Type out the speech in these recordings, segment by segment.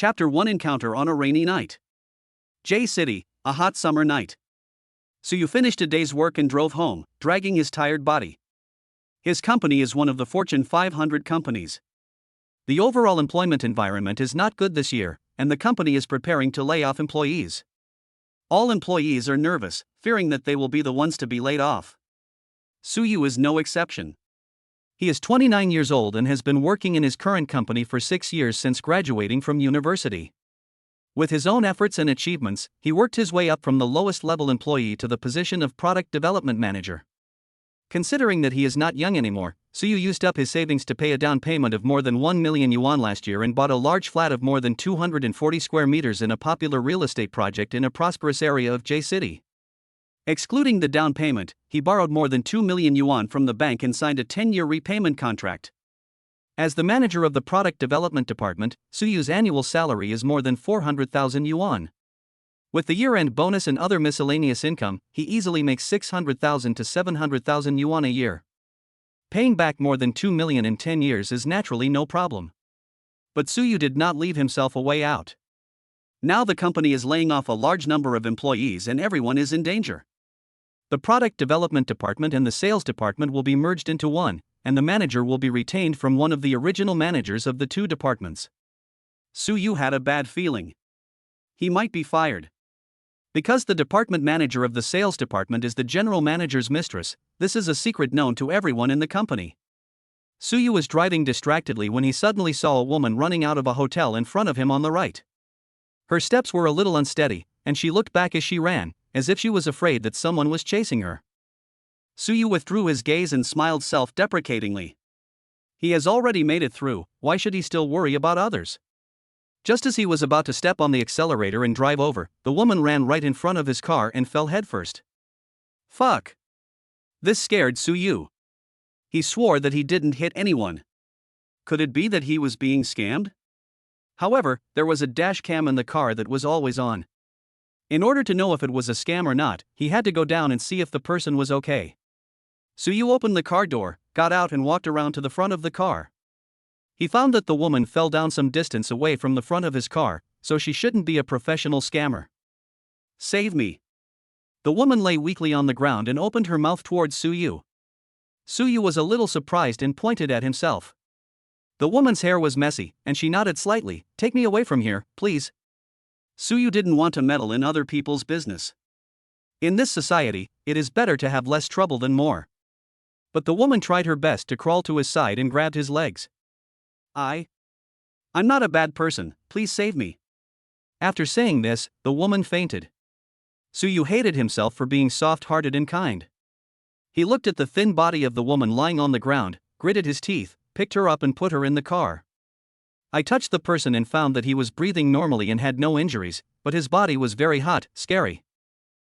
Chapter 1: Encounter on a Rainy Night. J-City, a hot summer night. Suyu finished a day's work and drove home, dragging his tired body. His company is one of the Fortune 500 companies. The overall employment environment is not good this year, and the company is preparing to lay off employees. All employees are nervous, fearing that they will be the ones to be laid off. Suyu is no exception. He is 29 years old and has been working in his current company for 6 years since graduating from university. With his own efforts and achievements, he worked his way up from the lowest level employee to the position of product development manager. Considering that he is not young anymore, Suyu used up his savings to pay a down payment of more than 1 million yuan last year and bought a large flat of more than 240 square meters in a popular real estate project in a prosperous area of J-City. Excluding the down payment, he borrowed more than 2 million yuan from the bank and signed a 10-year repayment contract. As the manager of the product development department, Suyu's annual salary is more than 400,000 yuan. With the year-end bonus and other miscellaneous income, he easily makes 600,000 to 700,000 yuan a year. Paying back more than 2 million in 10 years is naturally no problem. But Suyu did not leave himself a way out. Now the company is laying off a large number of employees and everyone is in danger. The product development department and the sales department will be merged into one, and the manager will be retained from one of the original managers of the two departments. Suyu had a bad feeling. He might be fired. Because the department manager of the sales department is the general manager's mistress, this is a secret known to everyone in the company. Suyu was driving distractedly when he suddenly saw a woman running out of a hotel in front of him on the right. Her steps were a little unsteady, and she looked back as she ran, as if she was afraid that someone was chasing her. Suyu withdrew his gaze and smiled self-deprecatingly. He has already made it through, why should he still worry about others? Just as he was about to step on the accelerator and drive over, the woman ran right in front of his car and fell headfirst. Fuck! This scared Suyu. He swore that he didn't hit anyone. Could it be that he was being scammed? However, there was a dash cam in the car that was always on. In order to know if it was a scam or not, he had to go down and see if the person was okay. Suyu opened the car door, got out and walked around to the front of the car. He found that the woman fell down some distance away from the front of his car, so she shouldn't be a professional scammer. Save me. The woman lay weakly on the ground and opened her mouth towards Suyu. Suyu was a little surprised and pointed at himself. The woman's hair was messy, and she nodded slightly. Take me away from here, please. Suyu didn't want to meddle in other people's business. In this society, it is better to have less trouble than more. But the woman tried her best to crawl to his side and grabbed his legs. I'm not a bad person, please save me. After saying this, the woman fainted. Suyu hated himself for being soft-hearted and kind. He looked at the thin body of the woman lying on the ground, gritted his teeth, picked her up and put her in the car. I touched the person and found that he was breathing normally and had no injuries, but his body was very hot, scary.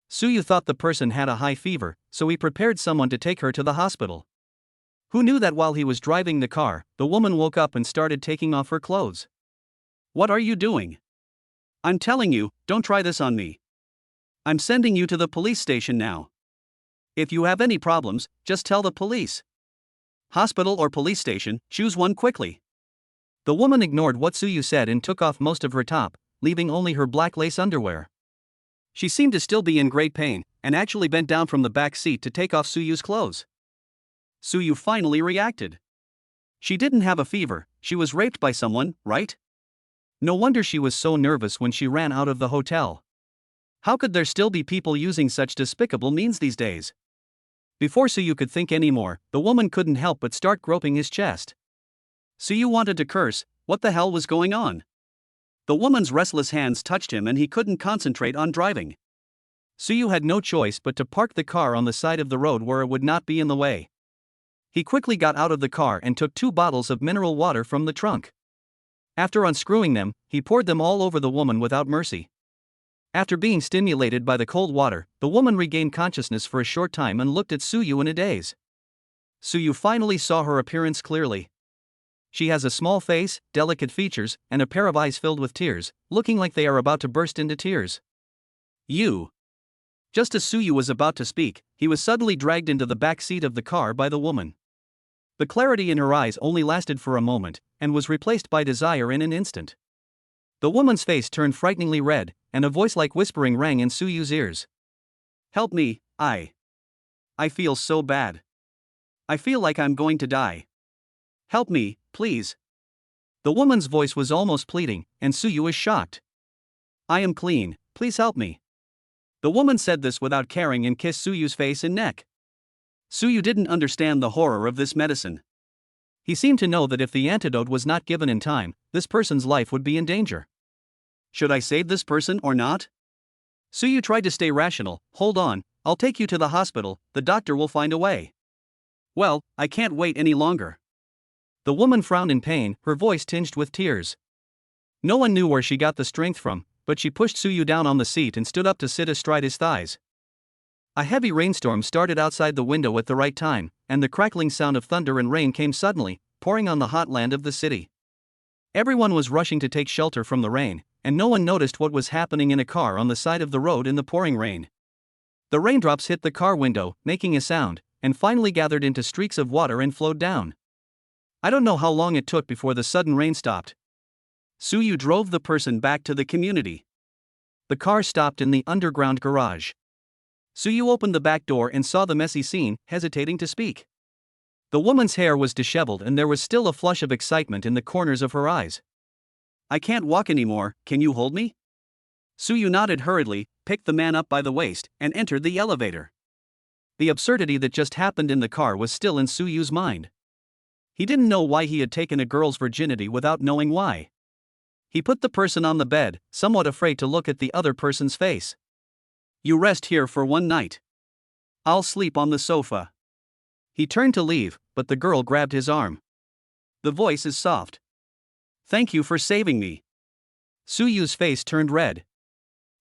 Suyu thought the person had a high fever, so he prepared someone to take her to the hospital. Who knew that while he was driving the car, the woman woke up and started taking off her clothes. What are you doing? I'm telling you, don't try this on me. I'm sending you to the police station now. If you have any problems, just tell the police. Hospital or police station, choose one quickly. The woman ignored what Suyu said and took off most of her top, leaving only her black lace underwear. She seemed to still be in great pain, and actually bent down from the back seat to take off Suyu's clothes. Suyu finally reacted. She didn't have a fever, she was raped by someone, right? No wonder she was so nervous when she ran out of the hotel. How could there still be people using such despicable means these days? Before Suyu could think any more, the woman couldn't help but start groping his chest. Suyu wanted to curse. What the hell was going on? The woman's restless hands touched him and he couldn't concentrate on driving. Suyu had no choice but to park the car on the side of the road where it would not be in the way. He quickly got out of the car and took 2 bottles of mineral water from the trunk. After unscrewing them, he poured them all over the woman without mercy. After being stimulated by the cold water, the woman regained consciousness for a short time and looked at Suyu in a daze. Suyu finally saw her appearance clearly. She has a small face, delicate features, and a pair of eyes filled with tears, looking like they are about to burst into tears. You. Just as Suyu was about to speak, he was suddenly dragged into the back seat of the car by the woman. The clarity in her eyes only lasted for a moment, and was replaced by desire in an instant. The woman's face turned frighteningly red, and a voice like whispering rang in Suyu's ears. Help me, I feel so bad. I feel like I'm going to die. Help me, please. The woman's voice was almost pleading, and Suyu was shocked. I am clean, please help me. The woman said this without caring and kissed Suyu's face and neck. Suyu didn't understand the horror of this medicine. He seemed to know that if the antidote was not given in time, this person's life would be in danger. Should I save this person or not? Suyu tried to stay rational. Hold on, I'll take you to the hospital, the doctor will find a way. Well, I can't wait any longer. The woman frowned in pain, her voice tinged with tears. No one knew where she got the strength from, but she pushed Suyu down on the seat and stood up to sit astride his thighs. A heavy rainstorm started outside the window at the right time, and the crackling sound of thunder and rain came suddenly, pouring on the hot land of the city. Everyone was rushing to take shelter from the rain, and no one noticed what was happening in a car on the side of the road in the pouring rain. The raindrops hit the car window, making a sound, and finally gathered into streaks of water and flowed down. I don't know how long it took before the sudden rain stopped. Suyu drove the person back to the community. The car stopped in the underground garage. Suyu opened the back door and saw the messy scene, hesitating to speak. The woman's hair was disheveled and there was still a flush of excitement in the corners of her eyes. I can't walk anymore, can you hold me? Suyu nodded hurriedly, picked the man up by the waist, and entered the elevator. The absurdity that just happened in the car was still in Suyu's mind. He didn't know why he had taken a girl's virginity without knowing why. He put the person on the bed, somewhat afraid to look at the other person's face. You rest here for one night. I'll sleep on the sofa. He turned to leave, but the girl grabbed his arm. The voice is soft. Thank you for saving me. Suyu's face turned red.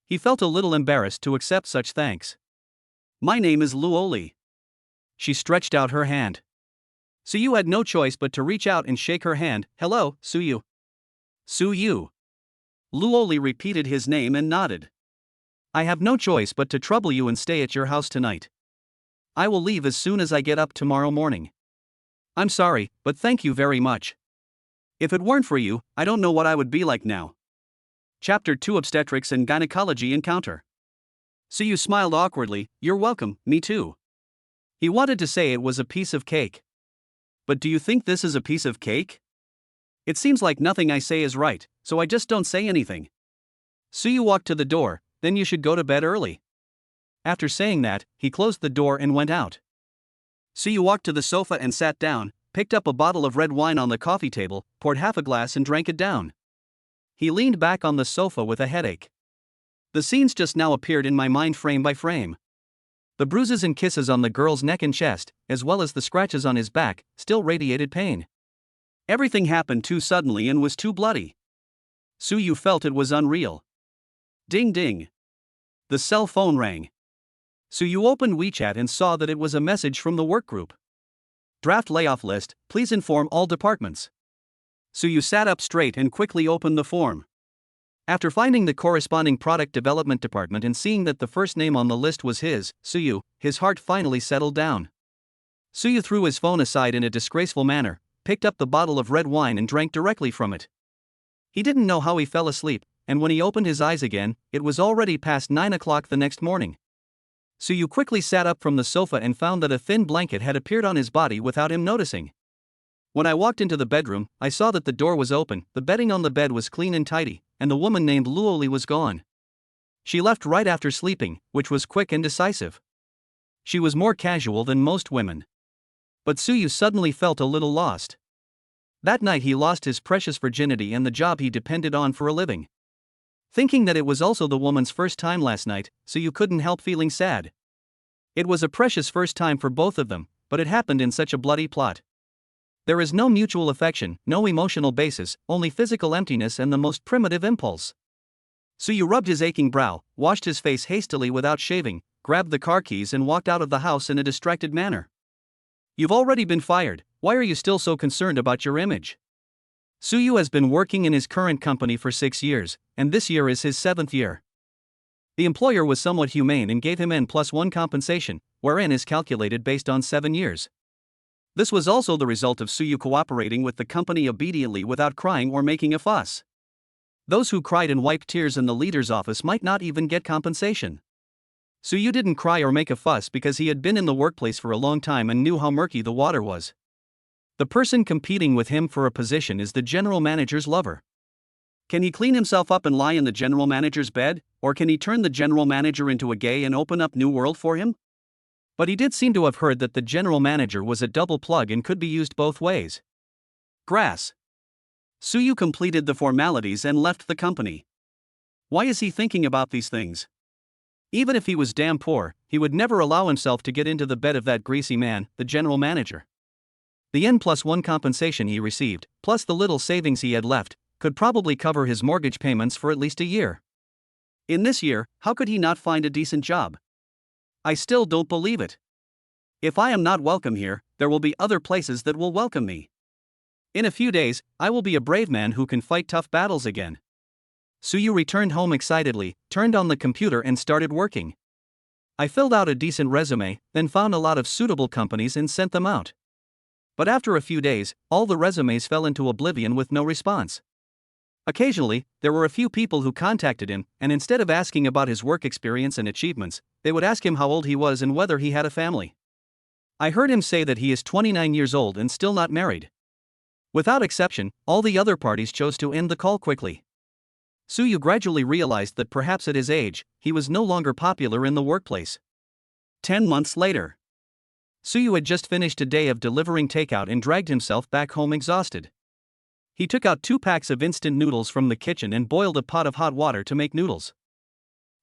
He felt a little embarrassed to accept such thanks. My name is Luo Li. She stretched out her hand. Suyu had no choice but to reach out and shake her hand. Hello, Suyu. Suyu. Luo Li repeated his name and nodded. I have no choice but to trouble you and stay at your house tonight. I will leave as soon as I get up tomorrow morning. I'm sorry, but thank you very much. If it weren't for you, I don't know what I would be like now. Chapter 2 Obstetrics and Gynecology Encounter. Suyu smiled awkwardly. You're welcome, me too. He wanted to say it was a piece of cake. But do you think this is a piece of cake? It seems like nothing I say is right, so I just don't say anything. Suyu walked to the door. Then you should go to bed early. After saying that, he closed the door and went out. Suyu walked to the sofa and sat down, picked up a bottle of red wine on the coffee table, poured half a glass and drank it down. He leaned back on the sofa with a headache. The scenes just now appeared in my mind frame by frame. The bruises and kisses on the girl's neck and chest, as well as the scratches on his back, still radiated pain. Everything happened too suddenly and was too bloody. Suyu felt it was unreal. Ding ding. The cell phone rang. Suyu opened WeChat and saw that it was a message from the workgroup. Draft layoff list, please inform all departments. Suyu sat up straight and quickly opened the form. After finding the corresponding product development department and seeing that the first name on the list was Suyu, his heart finally settled down. Suyu threw his phone aside in a disgraceful manner, picked up the bottle of red wine and drank directly from it. He didn't know how he fell asleep, and when he opened his eyes again, it was already past 9 o'clock the next morning. Suyu quickly sat up from the sofa and found that a thin blanket had appeared on his body without him noticing. When I walked into the bedroom, I saw that the door was open, the bedding on the bed was clean and tidy, and the woman named Luo Li was gone. She left right after sleeping, which was quick and decisive. She was more casual than most women. But Suyu suddenly felt a little lost. That night he lost his precious virginity and the job he depended on for a living. Thinking that it was also the woman's first time last night, Suyu couldn't help feeling sad. It was a precious first time for both of them, but it happened in such a bloody plot. There is no mutual affection, no emotional basis, only physical emptiness and the most primitive impulse. Suyu rubbed his aching brow, washed his face hastily without shaving, grabbed the car keys and walked out of the house in a distracted manner. You've already been fired, why are you still so concerned about your image? Suyu has been working in his current company for 6 years, and this year is his 7th year. The employer was somewhat humane and gave him N+1 compensation, where N is calculated based on 7 years. This was also the result of Suyu cooperating with the company obediently without crying or making a fuss. Those who cried and wiped tears in the leader's office might not even get compensation. Suyu didn't cry or make a fuss because he had been in the workplace for a long time and knew how murky the water was. The person competing with him for a position is the general manager's lover. Can he clean himself up and lie in the general manager's bed, or can he turn the general manager into a gay and open up new world for him? But he did seem to have heard that the general manager was a double plug and could be used both ways. Grass. Suyu completed the formalities and left the company. Why is he thinking about these things? Even if he was damn poor, he would never allow himself to get into the bed of that greasy man, the general manager. The N+1 compensation he received, plus the little savings he had left, could probably cover his mortgage payments for at least a year. In this year, how could he not find a decent job? I still don't believe it. If I am not welcome here, there will be other places that will welcome me. In a few days, I will be a brave man who can fight tough battles again. Suyu returned home excitedly, turned on the computer and started working. I filled out a decent resume, then found a lot of suitable companies and sent them out. But after a few days, all the resumes fell into oblivion with no response. Occasionally, there were a few people who contacted him, and instead of asking about his work experience and achievements, they would ask him how old he was and whether he had a family. I heard him say that he is 29 years old and still not married. Without exception, all the other parties chose to end the call quickly. Suyu gradually realized that perhaps at his age, he was no longer popular in the workplace. 10 months later. Suyu had just finished a day of delivering takeout and dragged himself back home exhausted. He took out 2 packs of instant noodles from the kitchen and boiled a pot of hot water to make noodles.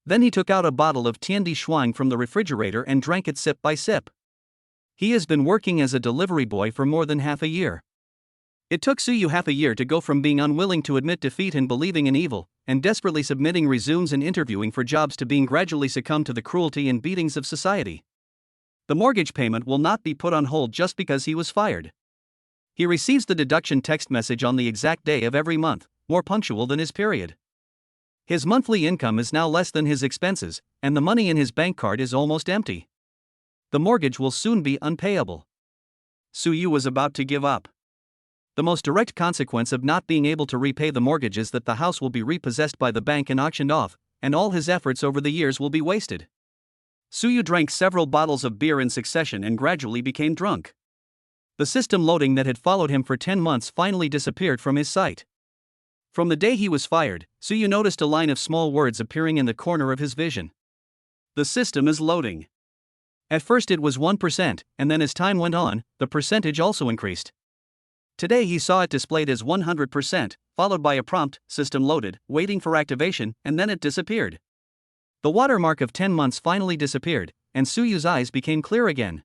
Then he took out a bottle of Tiandi Shuang from the refrigerator and drank it sip by sip. He has been working as a delivery boy for more than half a year. It took Suyu half a year to go from being unwilling to admit defeat and believing in evil, and desperately submitting resumes and interviewing for jobs to being gradually succumb to the cruelty and beatings of society. The mortgage payment will not be put on hold just because he was fired. He receives the deduction text message on the exact day of every month, more punctual than his period. His monthly income is now less than his expenses, and the money in his bank card is almost empty. The mortgage will soon be unpayable. Suyu was about to give up. The most direct consequence of not being able to repay the mortgage is that the house will be repossessed by the bank and auctioned off, and all his efforts over the years will be wasted. Suyu drank several bottles of beer in succession and gradually became drunk. The system loading that had followed him for 10 months finally disappeared from his sight. From the day he was fired, Suyu noticed a line of small words appearing in the corner of his vision. The system is loading. At first it was 1%, and then as time went on, the percentage also increased. Today he saw it displayed as 100%, followed by a prompt, system loaded, waiting for activation, and then it disappeared. The watermark of 10 months finally disappeared, and Suyu's eyes became clear again.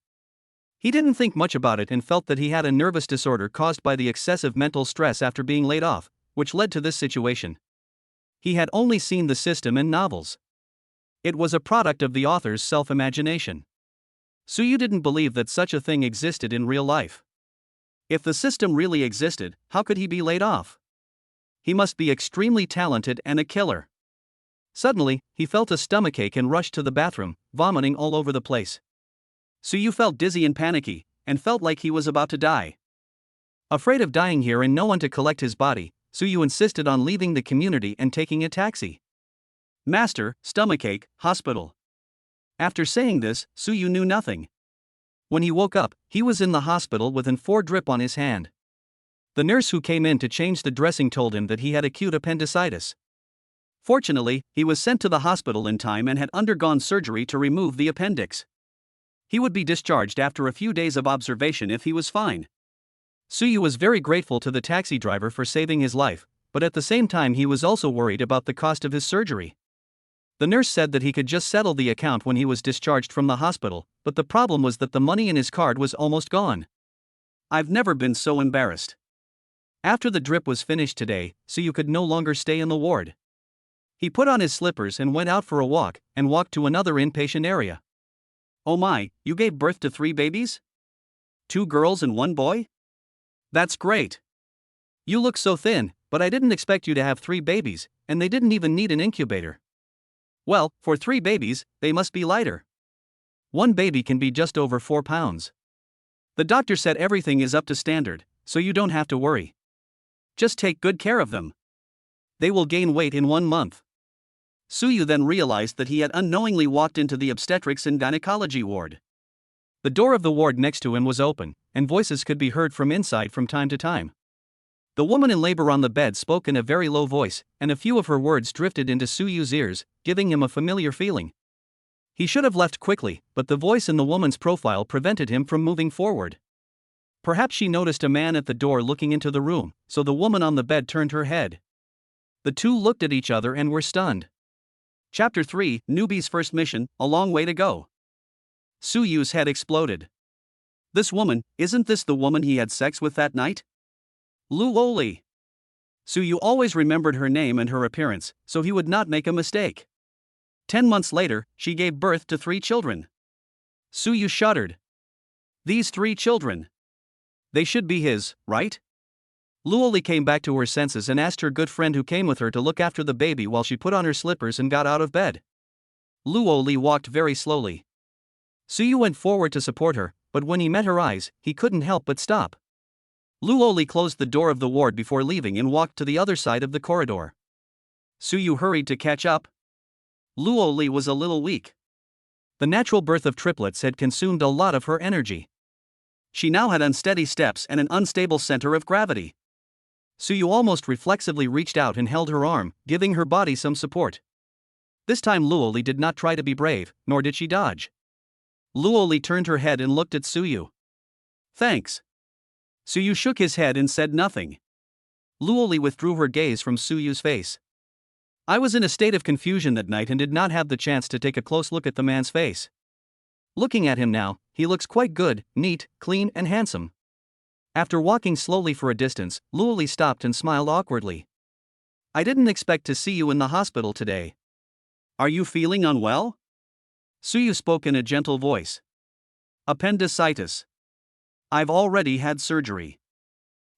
He didn't think much about it and felt that he had a nervous disorder caused by the excessive mental stress after being laid off, which led to this situation. He had only seen the system in novels. It was a product of the author's self-imagination. Suyu didn't believe that such a thing existed in real life. If the system really existed, how could he be laid off? He must be extremely talented and a killer. Suddenly, he felt a stomachache and rushed to the bathroom, vomiting all over the place. Suyu felt dizzy and panicky, and felt like he was about to die. Afraid of dying here and no one to collect his body, Suyu insisted on leaving the community and taking a taxi. Master, stomachache, hospital. After saying this, Suyu knew nothing. When he woke up, he was in the hospital with an 4 drip on his hand. The nurse who came in to change the dressing told him that he had acute appendicitis. Fortunately, he was sent to the hospital in time and had undergone surgery to remove the appendix. He would be discharged after a few days of observation if he was fine. Suyu was very grateful to the taxi driver for saving his life, but at the same time he was also worried about the cost of his surgery. The nurse said that he could just settle the account when he was discharged from the hospital, but the problem was that the money in his card was almost gone. I've never been so embarrassed. After the drip was finished today, Suyu could no longer stay in the ward. He put on his slippers and went out for a walk, and walked to another inpatient area. Oh my, you gave birth to 3 babies? 2 girls and 1 boy? That's great. You look so thin, but I didn't expect you to have 3 babies, and they didn't even need an incubator. Well, for 3 babies, they must be lighter. 1 baby can be just over 4 pounds. The doctor said everything is up to standard, so you don't have to worry. Just take good care of them. They will gain weight in 1 month. Suyu then realized that he had unknowingly walked into the obstetrics and gynecology ward. The door of the ward next to him was open, and voices could be heard from inside from time to time. The woman in labor on the bed spoke in a very low voice, and a few of her words drifted into Suyu's ears, giving him a familiar feeling. He should have left quickly, but the voice in the woman's profile prevented him from moving forward. Perhaps she noticed a man at the door looking into the room, so the woman on the bed turned her head. The two looked at each other and were stunned. Chapter 3, Newbie's First Mission, A Long Way to Go. Suyu's head exploded. This woman, isn't this the woman he had sex with that night? Luo Li. Suyu always remembered her name and her appearance, so he would not make a mistake. 10 months later, she gave birth to 3 children. Suyu shuddered. These 3 children. They should be his, right? Luo Li came back to her senses and asked her good friend who came with her to look after the baby while she put on her slippers and got out of bed. Luo Li walked very slowly. Suyu went forward to support her, but when he met her eyes, he couldn't help but stop. Luo Li closed the door of the ward before leaving and walked to the other side of the corridor. Suyu hurried to catch up. Luo Li was a little weak. The natural birth of triplets had consumed a lot of her energy. She now had unsteady steps and an unstable center of gravity. Suyu almost reflexively reached out and held her arm, giving her body some support. This time Luo Li did not try to be brave, nor did she dodge. Luo Li turned her head and looked at Suyu. Thanks. Suyu shook his head and said nothing. Luo Li withdrew her gaze from Suyu's face. I was in a state of confusion that night and did not have the chance to take a close look at the man's face. Looking at him now, he looks quite good, neat, clean and handsome. After walking slowly for a distance, Luo Li stopped and smiled awkwardly. I didn't expect to see you in the hospital today. Are you feeling unwell? Suyu spoke in a gentle voice. Appendicitis. I've already had surgery.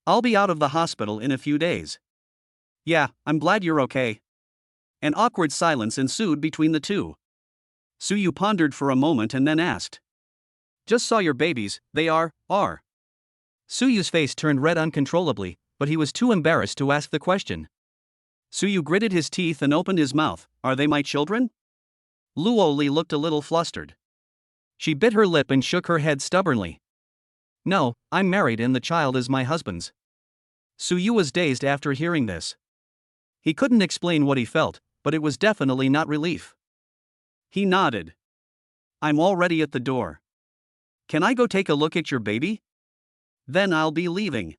I'll be out of the hospital in a few days. Yeah, I'm glad you're okay. An awkward silence ensued between the two. Suyu pondered for a moment and then asked. Just saw your babies, they are. Suyu's face turned red uncontrollably, but he was too embarrassed to ask the question. Suyu gritted his teeth and opened his mouth. Are they my children? Luo Li looked a little flustered. She bit her lip and shook her head stubbornly. No, I'm married and the child is my husband's. Suyu was dazed after hearing this. He couldn't explain what he felt, but it was definitely not relief. He nodded. I'm already at the door. Can I go take a look at your baby? Then I'll be leaving.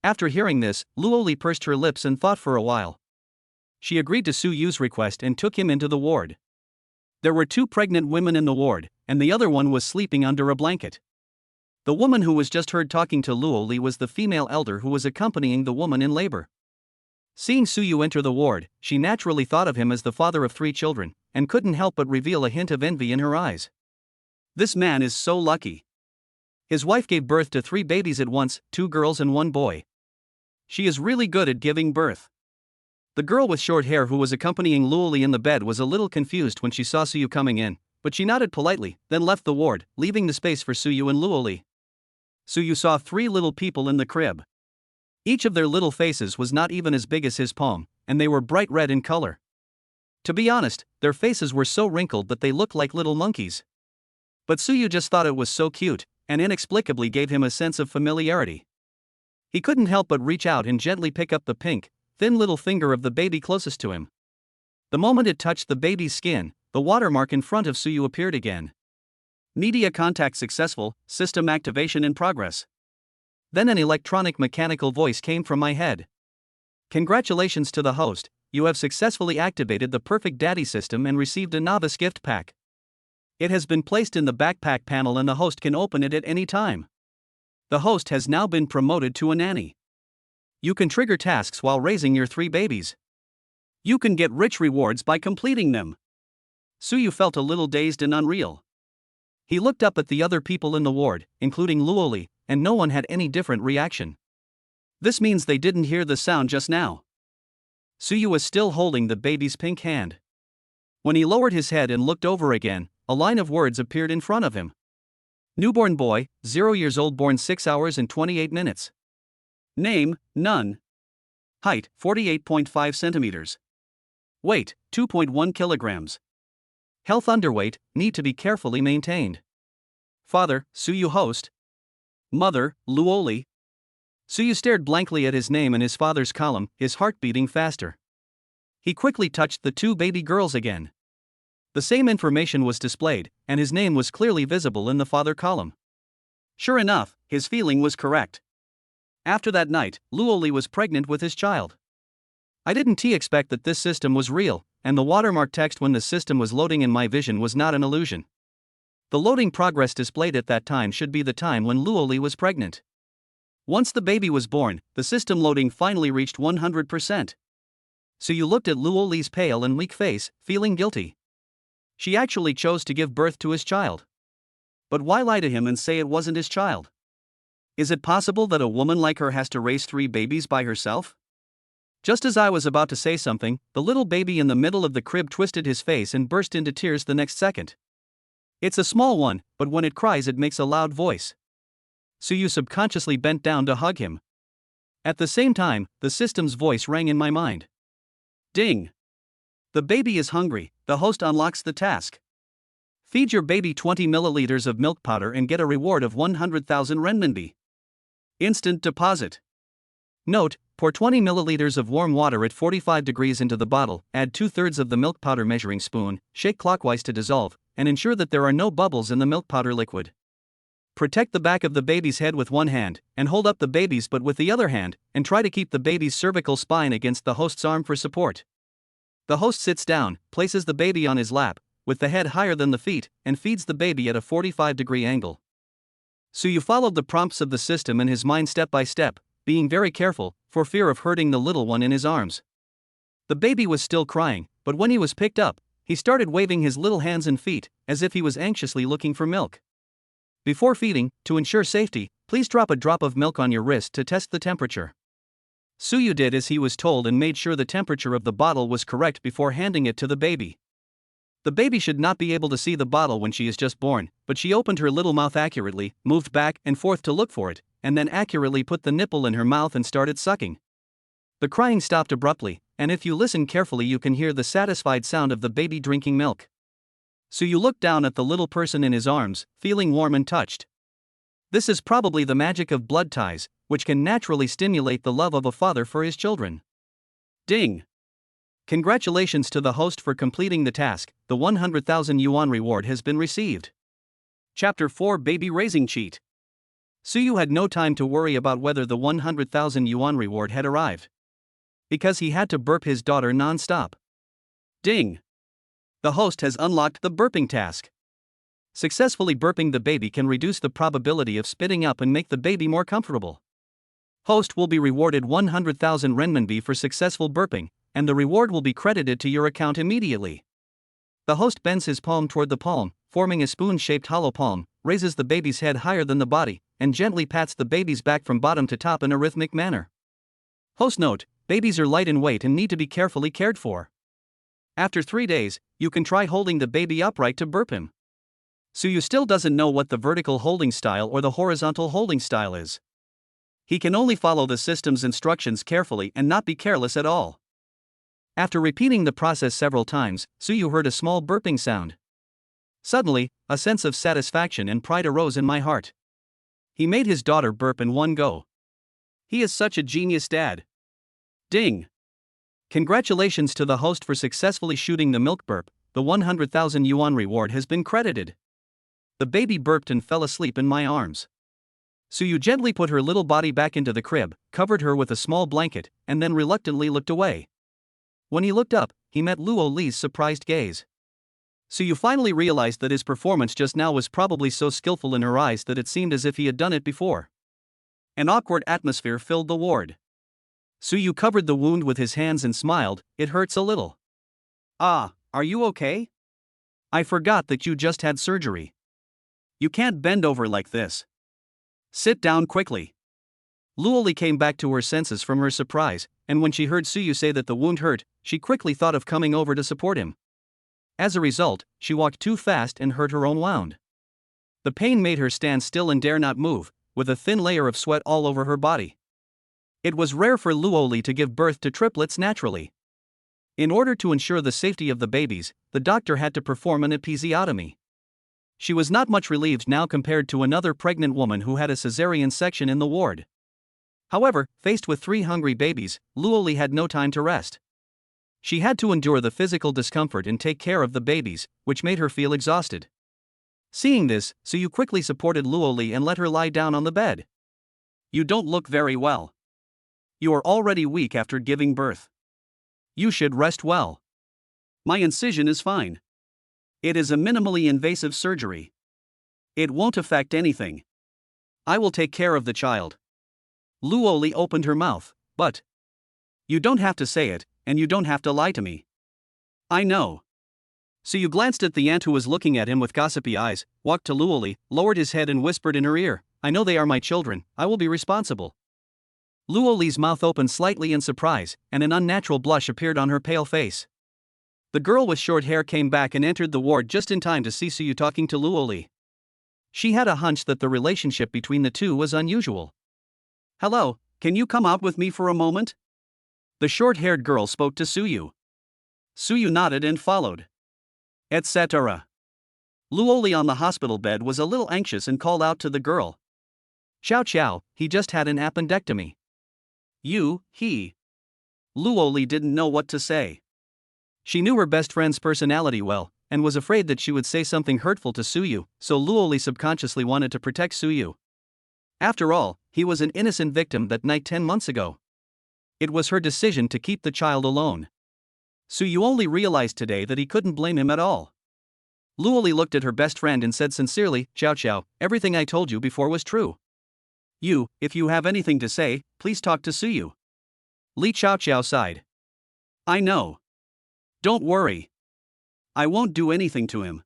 After hearing this, Luo Li pursed her lips and thought for a while. She agreed to Suyu's request and took him into the ward. There were 2 pregnant women in the ward, and the other one was sleeping under a blanket. The woman who was just heard talking to Luo Li was the female elder who was accompanying the woman in labor. Seeing Suyu enter the ward, she naturally thought of him as the father of 3 children, and couldn't help but reveal a hint of envy in her eyes. This man is so lucky. His wife gave birth to 3 babies at once, 2 girls and 1 boy. She is really good at giving birth. The girl with short hair who was accompanying Luo Li in the bed was a little confused when she saw Suyu coming in, but she nodded politely, then left the ward, leaving the space for Suyu and Luo Li. Suyu saw 3 little people in the crib. Each of their little faces was not even as big as his palm, and they were bright red in color. To be honest, their faces were so wrinkled that they looked like little monkeys. But Suyu just thought it was so cute, and inexplicably gave him a sense of familiarity. He couldn't help but reach out and gently pick up the pink, thin little finger of the baby closest to him. The moment it touched the baby's skin, the watermark in front of Suyu appeared again. Media contact successful, system activation in progress. Then an electronic mechanical voice came from my head. Congratulations to the host, you have successfully activated the Perfect Daddy system and received a novice gift pack. It has been placed in the backpack panel and the host can open it at any time. The host has now been promoted to a nanny. You can trigger tasks while raising your 3 babies. You can get rich rewards by completing them. Suyu felt a little dazed and unreal. He looked up at the other people in the ward, including Luo Li, and no one had any different reaction. This means they didn't hear the sound just now. Suyu was still holding the baby's pink hand. When he lowered his head and looked over again, a line of words appeared in front of him. Newborn boy, 0 years old, born 6 hours and 28 minutes. Name, none. Height 48.5 centimeters. Weight 2.1 kilograms. Health underweight, need to be carefully maintained. Father, Suyu host. Mother, Luo Li. Suyu stared blankly at his name in his father's column, his heart beating faster. He quickly touched the two baby girls again. The same information was displayed, and his name was clearly visible in the father column. Sure enough, his feeling was correct. After that night, Luo Li was pregnant with his child. I didn't expect that this system was real, and the watermark text when the system was loading in my vision was not an illusion. The loading progress displayed at that time should be the time when Luo Li was pregnant. Once the baby was born, the system loading finally reached 100%. Suyu looked at Luo Li's pale and weak face, feeling guilty. She actually chose to give birth to his child. But why lie to him and say it wasn't his child? Is it possible that a woman like her has to raise 3 babies by herself? Just as I was about to say something, the little baby in the middle of the crib twisted his face and burst into tears the next second. It's a small one, but when it cries it makes a loud voice. Suyu subconsciously bent down to hug him. At the same time, the system's voice rang in my mind. Ding! The baby is hungry, the host unlocks the task. Feed your baby 20 milliliters of milk powder and get a reward of 100,000 renminbi. Instant deposit. Note, pour 20 milliliters of warm water at 45 degrees into the bottle, add 2/3 of the milk powder measuring spoon, shake clockwise to dissolve, and ensure that there are no bubbles in the milk powder liquid. Protect the back of the baby's head with one hand, and hold up the baby's butt with the other hand, and try to keep the baby's cervical spine against the host's arm for support. The host sits down, places the baby on his lap, with the head higher than the feet, and feeds the baby at a 45-degree angle. Suyu followed the prompts of the system in his mind step by step, being very careful, for fear of hurting the little one in his arms. The baby was still crying, but when he was picked up, he started waving his little hands and feet, as if he was anxiously looking for milk. Before feeding, to ensure safety, please drop a drop of milk on your wrist to test the temperature. Suyu did as he was told and made sure the temperature of the bottle was correct before handing it to the baby. The baby should not be able to see the bottle when she is just born, but she opened her little mouth accurately, moved back and forth to look for it, and then accurately put the nipple in her mouth and started sucking. The crying stopped abruptly, and if you listen carefully you can hear the satisfied sound of the baby drinking milk. Suyu looked down at the little person in his arms, feeling warm and touched. This is probably the magic of blood ties, which can naturally stimulate the love of a father for his children. Ding! Congratulations to the host for completing the task, the 100,000 yuan reward has been received. Chapter 4 Baby Raising Cheat. Suyu had no time to worry about whether the 100,000 yuan reward had arrived. Because he had to burp his daughter non-stop. Ding! The host has unlocked the burping task. Successfully burping the baby can reduce the probability of spitting up and make the baby more comfortable. Host will be rewarded 100,000 renminbi for successful burping, and the reward will be credited to your account immediately. The host bends his palm toward the palm, forming a spoon-shaped hollow palm, raises the baby's head higher than the body, and gently pats the baby's back from bottom to top in a rhythmic manner. Host note, babies are light in weight and need to be carefully cared for. After 3 days, you can try holding the baby upright to burp him. Suyu still doesn't know what the vertical holding style or the horizontal holding style is. He can only follow the system's instructions carefully and not be careless at all. After repeating the process several times, Suyu heard a small burping sound. Suddenly, a sense of satisfaction and pride arose in my heart. He made his daughter burp in one go. He is such a genius dad. Ding! Congratulations to the host for successfully shooting the milk burp, the 100,000 yuan reward has been credited. The baby burped and fell asleep in my arms. Suyu gently put her little body back into the crib, covered her with a small blanket, and then reluctantly looked away. When he looked up, he met Luo Li's surprised gaze. Suyu finally realized that his performance just now was probably so skillful in her eyes that it seemed as if he had done it before. An awkward atmosphere filled the ward. Suyu covered the wound with his hands and smiled, "It hurts a little." "Ah, are you okay? I forgot that you just had surgery. You can't bend over like this. Sit down quickly." Luo Li came back to her senses from her surprise, and when she heard Suyu say that the wound hurt, she quickly thought of coming over to support him. As a result, she walked too fast and hurt her own wound. The pain made her stand still and dare not move, with a thin layer of sweat all over her body. It was rare for Luo Li to give birth to triplets naturally. In order to ensure the safety of the babies, the doctor had to perform an episiotomy. She was not much relieved now compared to another pregnant woman who had a cesarean section in the ward. However, faced with 3 hungry babies, Luo Li had no time to rest. She had to endure the physical discomfort and take care of the babies, which made her feel exhausted. Seeing this, Suyu quickly supported Luo Li and let her lie down on the bed. "You don't look very well. You are already weak after giving birth. You should rest well. My incision is fine. It is a minimally invasive surgery. It won't affect anything. I will take care of the child." Luo Li opened her mouth, but "You don't have to say it, and you don't have to lie to me. I know." Suyu glanced at the aunt who was looking at him with gossipy eyes, walked to Luo Li, lowered his head and whispered in her ear, "I know they are my children, I will be responsible." Luo Li's mouth opened slightly in surprise, and an unnatural blush appeared on her pale face. The girl with short hair came back and entered the ward just in time to see Suyu talking to Luo Li. She had a hunch that the relationship between the two was unusual. "Hello, can you come out with me for a moment?" The short-haired girl spoke to Suyu. Suyu nodded and followed. Etc. Luo Li on the hospital bed was a little anxious and called out to the girl. "Chow Chow, he just had an appendectomy." He. Luo Li didn't know what to say. She knew her best friend's personality well, and was afraid that she would say something hurtful to Suyu, so Luo Li subconsciously wanted to protect Suyu. After all, he was an innocent victim that night 10 months ago. It was her decision to keep the child alone. Suyu only realized today that he couldn't blame him at all. Luo Li looked at her best friend and said sincerely, "Chow Chow, everything I told you before was true. If you have anything to say, please talk to Suyu." Li Chow Chow sighed. "I know. Don't worry. I won't do anything to him."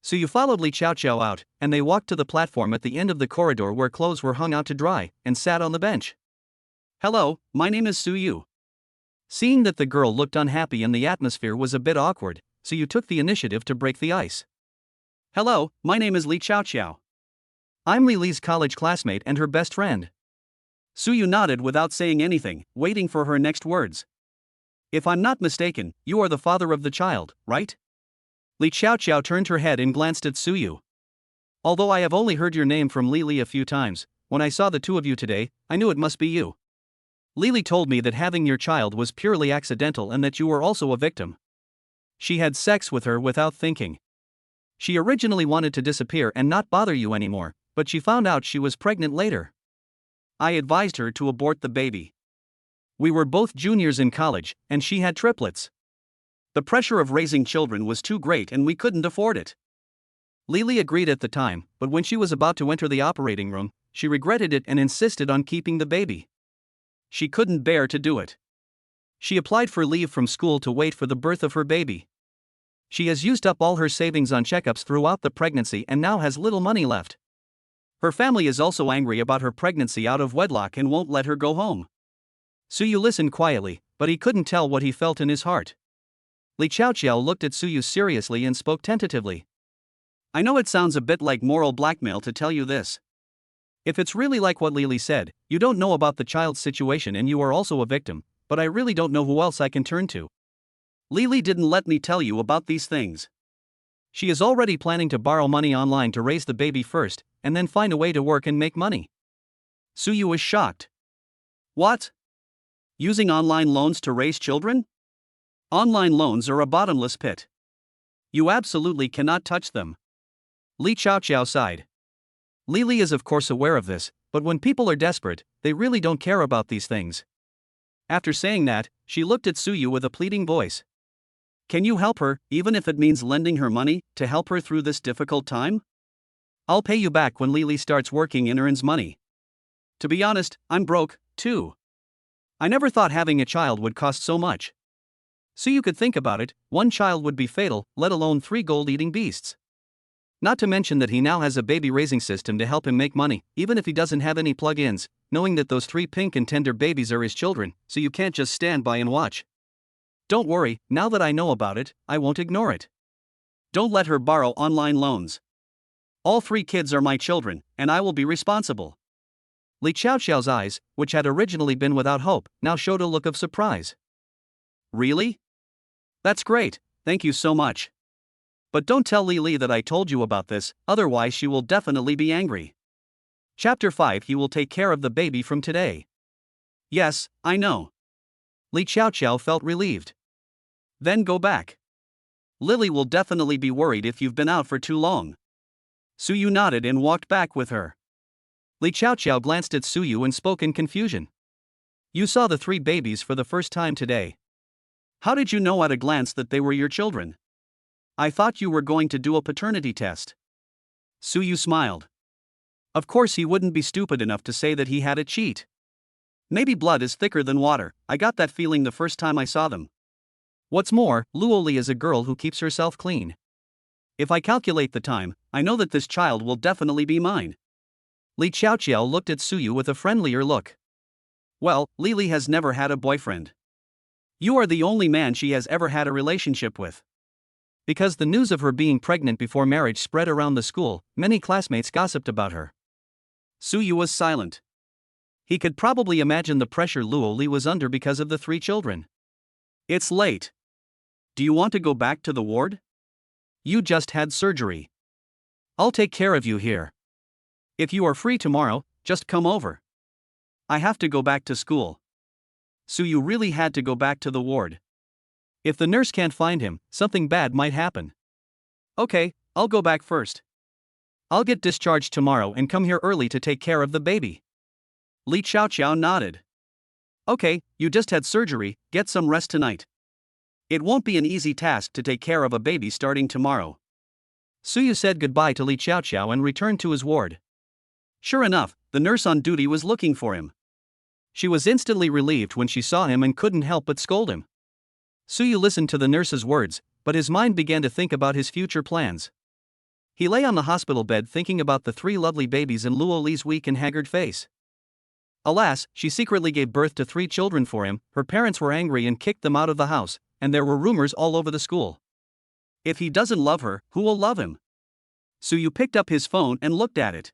Suyu followed Li Chow Chow out, and they walked to the platform at the end of the corridor where clothes were hung out to dry, and sat on the bench. "Hello, my name is Suyu." Seeing that the girl looked unhappy and the atmosphere was a bit awkward, Suyu took the initiative to break the ice. "Hello, my name is Li Chow Chow. I'm Li Li's college classmate and her best friend." Suyu nodded without saying anything, waiting for her next words. "If I'm not mistaken, you are the father of the child, right?" Li Chow Chow turned her head and glanced at Suyu. "Although I have only heard your name from Li Li a few times, when I saw the two of you today, I knew it must be you. Li Li told me that having your child was purely accidental and that you were also a victim. She had sex with her without thinking. She originally wanted to disappear and not bother you anymore, but she found out she was pregnant later. I advised her to abort the baby. We were both juniors in college, and she had triplets. The pressure of raising children was too great and we couldn't afford it." Li Li agreed at the time, but when she was about to enter the operating room, she regretted it and insisted on keeping the baby. She couldn't bear to do it. She applied for leave from school to wait for the birth of her baby. She has used up all her savings on checkups throughout the pregnancy and now has little money left. Her family is also angry about her pregnancy out of wedlock and won't let her go home. Suyu listened quietly, but he couldn't tell what he felt in his heart. Li Chow Chow looked at Suyu seriously and spoke tentatively. "I know it sounds a bit like moral blackmail to tell you this. If it's really like what Li Li said, you don't know about the child's situation and you are also a victim, but I really don't know who else I can turn to. Li Li didn't let me tell you about these things. She is already planning to borrow money online to raise the baby first, and then find a way to work and make money." Suyu was shocked. "What? Using online loans to raise children? Online loans are a bottomless pit. You absolutely cannot touch them." Li Chow Chow sighed. Li Li is of course aware of this, but when people are desperate, they really don't care about these things. After saying that, she looked at Suyu with a pleading voice. "Can you help her, even if it means lending her money, to help her through this difficult time? I'll pay you back when Li Li starts working and earns money. To be honest, I'm broke, too. I never thought having a child would cost so much. So you could think about it, one child would be fatal, let alone 3 gold-eating beasts. Not to mention that he now has a baby-raising system to help him make money, even if he doesn't have any plug-ins, knowing that those 3 pink and tender babies are his children, so you can't just stand by and watch. Don't worry, now that I know about it, I won't ignore it. Don't let her borrow online loans. All 3 kids are my children, and I will be responsible." Li Xiaoxiao's eyes, which had originally been without hope, now showed a look of surprise. Really? That's great, thank you so much. But don't tell Li Li that I told you about this, otherwise she will definitely be angry. Chapter 5. He will take care of the baby from today. Yes, I know. Li Xiaoxiao felt relieved. Then go back. Lily will definitely be worried if you've been out for too long. Suyu nodded and walked back with her. Li Xiaoxiao glanced at Suyu and spoke in confusion. You saw the 3 babies for the first time today. How did you know at a glance that they were your children? I thought you were going to do a paternity test. Suyu smiled. Of course he wouldn't be stupid enough to say that he had a cheat. Maybe blood is thicker than water, I got that feeling the first time I saw them. What's more, Luo Li is a girl who keeps herself clean. If I calculate the time, I know that this child will definitely be mine. Li Xiaoxiao looked at Suyu with a friendlier look. Well, Lily has never had a boyfriend. You are the only man she has ever had a relationship with. Because the news of her being pregnant before marriage spread around the school, many classmates gossiped about her. Suyu was silent. He could probably imagine the pressure Luo Li was under because of the 3 children. It's late. Do you want to go back to the ward? You just had surgery. I'll take care of you here. If you are free tomorrow, just come over. I have to go back to school. Suyu really had to go back to the ward. If the nurse can't find him, something bad might happen. Okay, I'll go back first. I'll get discharged tomorrow and come here early to take care of the baby. Li Xiaoxiao nodded. Okay, you just had surgery, get some rest tonight. It won't be an easy task to take care of a baby starting tomorrow. Suyu said goodbye to Li Xiaoxiao and returned to his ward. Sure enough, the nurse on duty was looking for him. She was instantly relieved when she saw him and couldn't help but scold him. Suyu listened to the nurse's words, but his mind began to think about his future plans. He lay on the hospital bed thinking about the 3 lovely babies and Luo Li's weak and haggard face. Alas, she secretly gave birth to 3 children for him, her parents were angry and kicked them out of the house, and there were rumors all over the school. If he doesn't love her, who will love him? Suyu picked up his phone and looked at it.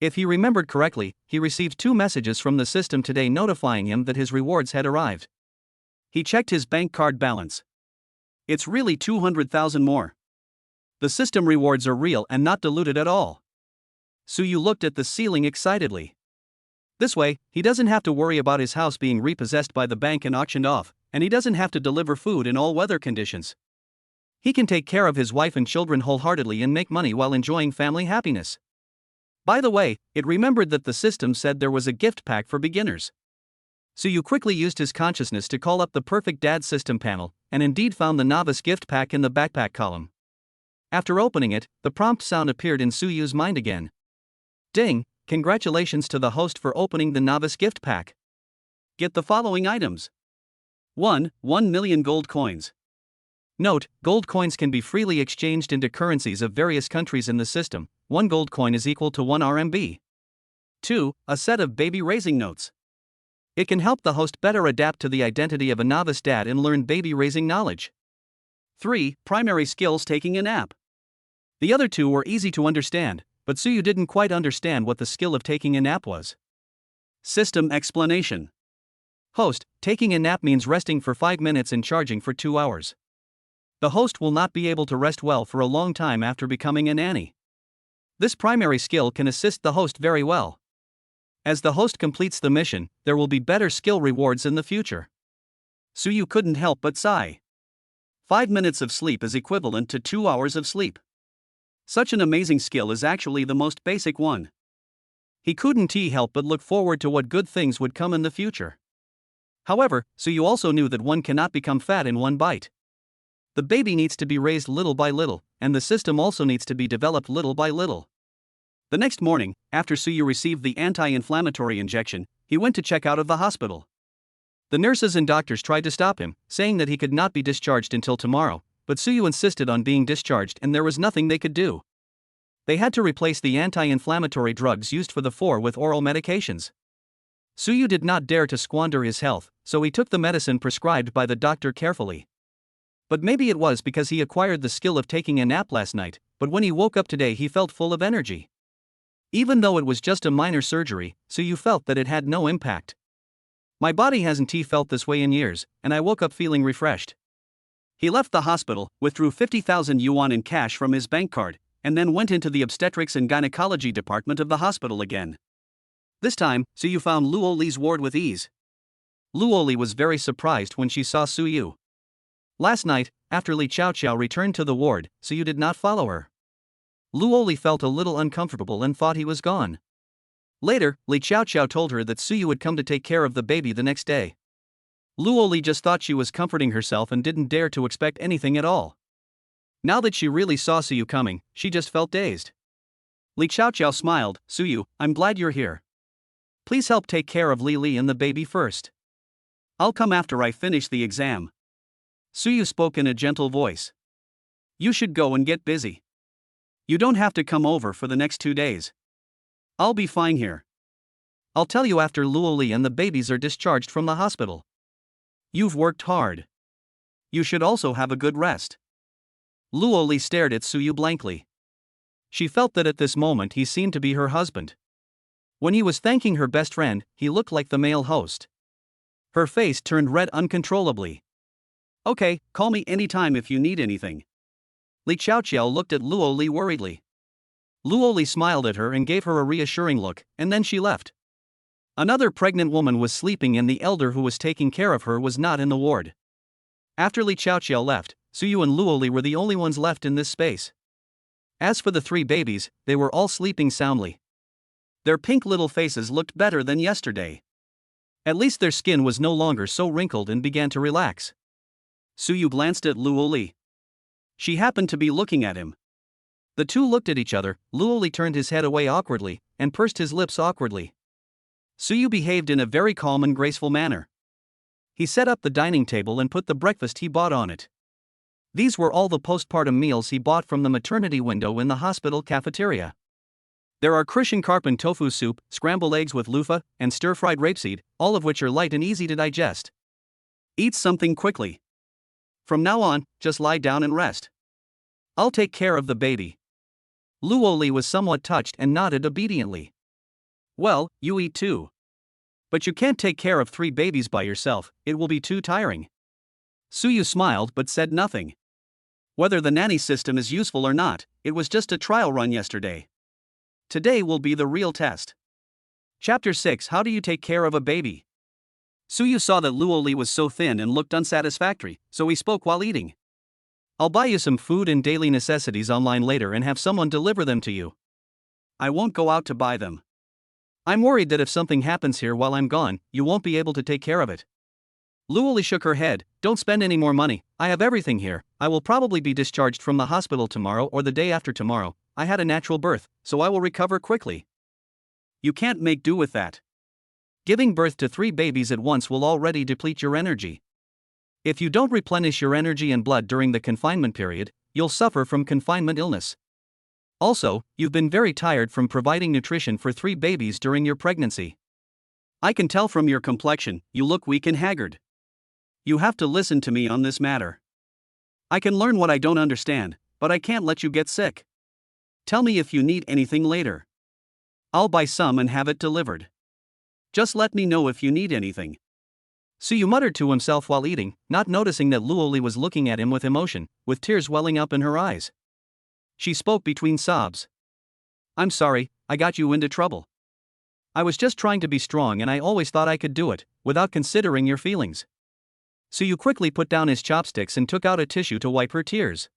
If he remembered correctly, he received 2 messages from the system today notifying him that his rewards had arrived. He checked his bank card balance. It's really 200,000 more. The system rewards are real and not diluted at all. Suyu looked at the ceiling excitedly. This way, he doesn't have to worry about his house being repossessed by the bank and auctioned off, and he doesn't have to deliver food in all weather conditions. He can take care of his wife and children wholeheartedly and make money while enjoying family happiness. By the way, it remembered that the system said there was a gift pack for beginners. Suyu quickly used his consciousness to call up the Perfect Dad system panel, and indeed found the novice gift pack in the backpack column. After opening it, the prompt sound appeared in Suyu's mind again. Ding! Congratulations to the host for opening the novice gift pack. Get the following items. 1. 1 million gold coins. Note, gold coins can be freely exchanged into currencies of various countries in the system. 1 gold coin is equal to 1 RMB. 2. A set of baby raising notes. It can help the host better adapt to the identity of a novice dad and learn baby raising knowledge. 3. Primary skills taking a nap. The other 2 were easy to understand, but Suyu didn't quite understand what the skill of taking a nap was. System explanation. Host, taking a nap means resting for 5 minutes and charging for 2 hours. The host will not be able to rest well for a long time after becoming a nanny. This primary skill can assist the host very well. As the host completes the mission, there will be better skill rewards in the future. Suyu couldn't help but sigh. 5 minutes of sleep is equivalent to 2 hours of sleep. Such an amazing skill is actually the most basic one. He couldn't help but look forward to what good things would come in the future. However, Suyu also knew that one cannot become fat in one bite. The baby needs to be raised little by little, and the system also needs to be developed little by little. The next morning, after Suyu received the anti-inflammatory injection, he went to check out of the hospital. The nurses and doctors tried to stop him, saying that he could not be discharged until tomorrow, but Suyu insisted on being discharged and there was nothing they could do. They had to replace the anti-inflammatory drugs used for the 4 with oral medications. Suyu did not dare to squander his health, so he took the medicine prescribed by the doctor carefully. But maybe it was because he acquired the skill of taking a nap last night, but when he woke up today he felt full of energy. Even though it was just a minor surgery, Suyu felt that it had no impact. My body hasn't felt this way in years, and I woke up feeling refreshed. He left the hospital, withdrew 50,000 yuan in cash from his bank card, and then went into the obstetrics and gynecology department of the hospital again. This time, Suyu found Luo Li's ward with ease. Luo Li was very surprised when she saw Suyu. Last night, after Li Chaoqiao returned to the ward, Suyu did not follow her. Luo Li felt a little uncomfortable and thought he was gone. Later, Li Chaoqiao told her that Suyu would come to take care of the baby the next day. Luo Li just thought she was comforting herself and didn't dare to expect anything at all. Now that she really saw Suyu coming, she just felt dazed. Li Chaoqiao smiled. Suyu, I'm glad you're here. Please help take care of Li and the baby first. I'll come after I finish the exam. Suyu spoke in a gentle voice. You should go and get busy. You don't have to come over for the next 2 days. I'll be fine here. I'll tell you after Luo Li and the babies are discharged from the hospital. You've worked hard. You should also have a good rest. Luo Li stared at Suyu blankly. She felt that at this moment he seemed to be her husband. When he was thanking her best friend, he looked like the male host. Her face turned red uncontrollably. Okay, call me anytime if you need anything. Li Chaoqiao looked at Luo Li worriedly. Luo Li smiled at her and gave her a reassuring look, and then she left. Another pregnant woman was sleeping and the elder who was taking care of her was not in the ward. After Li Chaoqiao left, Suyu and Luo Li were the only ones left in this space. As for the 3 babies, they were all sleeping soundly. Their pink little faces looked better than yesterday. At least their skin was no longer so wrinkled and began to relax. Suyu glanced at Luo Li. She happened to be looking at him. The two looked at each other. Luo Li turned his head away awkwardly, and pursed his lips awkwardly. Suyu behaved in a very calm and graceful manner. He set up the dining table and put the breakfast he bought on it. These were all the postpartum meals he bought from the maternity window in the hospital cafeteria. There are Krishnkarpan tofu soup, scrambled eggs with loofah, and stir-fried rapeseed, all of which are light and easy to digest. Eat something quickly. From now on, just lie down and rest. I'll take care of the baby. Luo Li was somewhat touched and nodded obediently. Well, you eat too. But you can't take care of 3 babies by yourself, it will be too tiring. Suyu smiled but said nothing. Whether the nanny system is useful or not, it was just a trial run yesterday. Today will be the real test. Chapter 6: How do you take care of a baby? Suyu saw that Luo Li was so thin and looked unsatisfactory, so he spoke while eating. I'll buy you some food and daily necessities online later and have someone deliver them to you. I won't go out to buy them. I'm worried that if something happens here while I'm gone, you won't be able to take care of it. Luo Li shook her head. Don't spend any more money, I have everything here. I will probably be discharged from the hospital tomorrow or the day after tomorrow. I had a natural birth, so I will recover quickly. You can't make do with that. Giving birth to 3 babies at once will already deplete your energy. If you don't replenish your energy and blood during the confinement period, you'll suffer from confinement illness. Also, you've been very tired from providing nutrition for 3 babies during your pregnancy. I can tell from your complexion, you look weak and haggard. You have to listen to me on this matter. I can learn what I don't understand, but I can't let you get sick. Tell me if you need anything later. I'll buy some and have it delivered. Just let me know if you need anything. Suyu muttered to himself while eating, not noticing that Luo Li was looking at him with emotion, with tears welling up in her eyes. She spoke between sobs. I'm sorry, I got you into trouble. I was just trying to be strong and I always thought I could do it, without considering your feelings. Suyu quickly put down his chopsticks and took out a tissue to wipe her tears.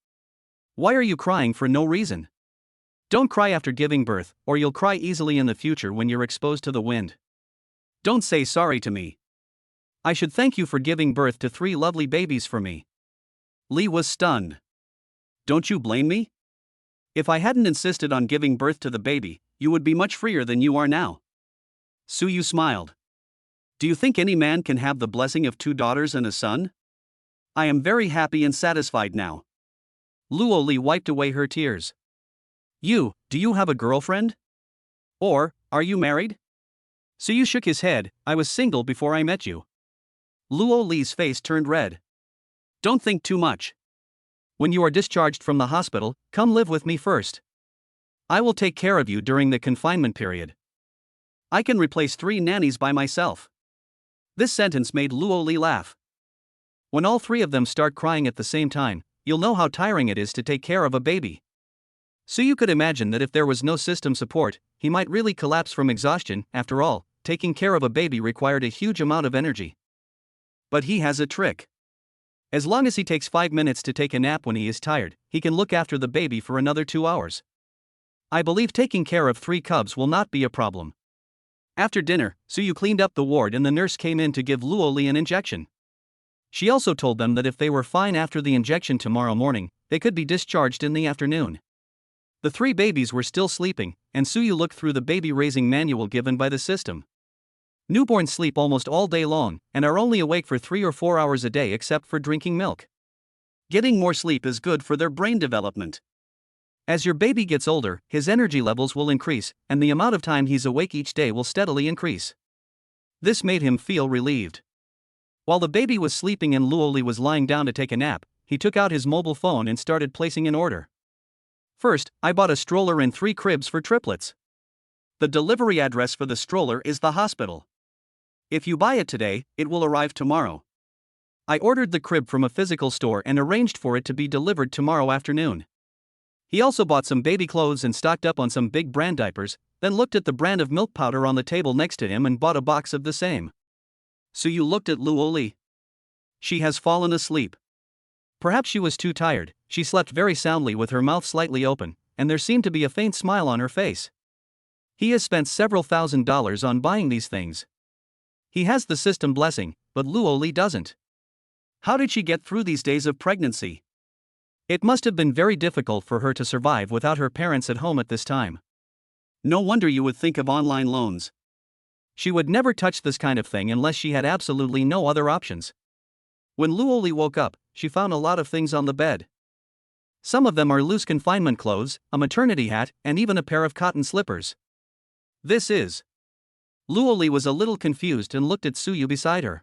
Why are you crying for no reason? Don't cry after giving birth, or you'll cry easily in the future when you're exposed to the wind. Don't say sorry to me. I should thank you for giving birth to 3 lovely babies for me. Li was stunned. Don't you blame me? If I hadn't insisted on giving birth to the baby, you would be much freer than you are now. Suyu smiled. Do you think any man can have the blessing of 2 daughters and a son? I am very happy and satisfied now. Luo Li wiped away her tears. Do you have a girlfriend? Or, are you married? Suyu shook his head. I was single before I met you. Luo Li's face turned red. Don't think too much. When you are discharged from the hospital, come live with me first. I will take care of you during the confinement period. I can replace 3 nannies by myself. This sentence made Luo Li laugh. When all 3 of them start crying at the same time, you'll know how tiring it is to take care of a baby. So you could imagine that if there was no system support, he might really collapse from exhaustion. After all, taking care of a baby required a huge amount of energy. But he has a trick. As long as he takes 5 minutes to take a nap when he is tired, he can look after the baby for another 2 hours. I believe taking care of 3 cubs will not be a problem. After dinner, Suyu cleaned up the ward and the nurse came in to give Luo Li an injection. She also told them that if they were fine after the injection tomorrow morning, they could be discharged in the afternoon. The 3 babies were still sleeping, and Suyu looked through the baby-raising manual given by the system. Newborns sleep almost all day long, and are only awake for 3 or 4 hours a day except for drinking milk. Getting more sleep is good for their brain development. As your baby gets older, his energy levels will increase, and the amount of time he's awake each day will steadily increase. This made him feel relieved. While the baby was sleeping and Luo Li was lying down to take a nap, he took out his mobile phone and started placing an order. First, I bought a stroller and 3 cribs for triplets. The delivery address for the stroller is the hospital. If you buy it today, it will arrive tomorrow. I ordered the crib from a physical store and arranged for it to be delivered tomorrow afternoon. He also bought some baby clothes and stocked up on some big brand diapers, then looked at the brand of milk powder on the table next to him and bought a box of the same. Suyu looked at Luo Li. She has fallen asleep. Perhaps she was too tired. She slept very soundly with her mouth slightly open, and there seemed to be a faint smile on her face. He has spent several $1,000s on buying these things. He has the system blessing, but Luo Li doesn't. How did she get through these days of pregnancy? It must have been very difficult for her to survive without her parents at home at this time. No wonder you would think of online loans. She would never touch this kind of thing unless she had absolutely no other options. When Luo Li woke up, she found a lot of things on the bed. Some of them are loose confinement clothes, a maternity hat, and even a pair of cotton slippers. This is. Luo Li was a little confused and looked at Suyu beside her.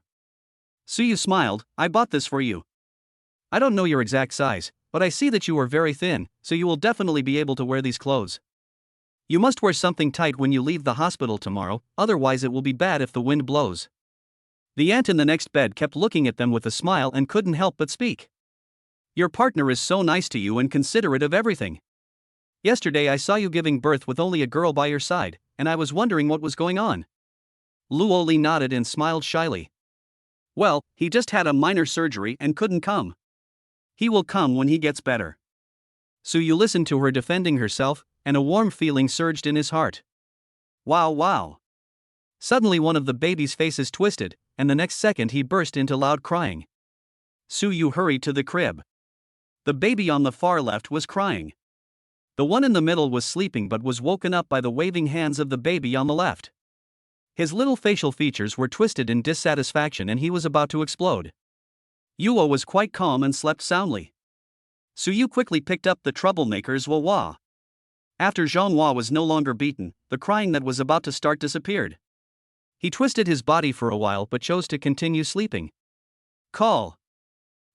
Suyu smiled. I bought this for you. I don't know your exact size, but I see that you are very thin, so you will definitely be able to wear these clothes. You must wear something tight when you leave the hospital tomorrow, otherwise it will be bad if the wind blows. The aunt in the next bed kept looking at them with a smile and couldn't help but speak. Your partner is so nice to you and considerate of everything. Yesterday I saw you giving birth with only a girl by your side, and I was wondering what was going on. Luo Li nodded and smiled shyly. Well, he just had a minor surgery and couldn't come. He will come when he gets better. Suyu listened to her defending herself, and a warm feeling surged in his heart. Wow. Suddenly one of the baby's faces twisted, and the next second he burst into loud crying. Suyu hurried to the crib. The baby on the far left was crying. The one in the middle was sleeping but was woken up by the waving hands of the baby on the left. His little facial features were twisted in dissatisfaction and he was about to explode. Yuo was quite calm and slept soundly. Suyu quickly picked up the troublemaker's wah-wah. After Zhonghua was no longer beaten, the crying that was about to start disappeared. He twisted his body for a while but chose to continue sleeping. Call.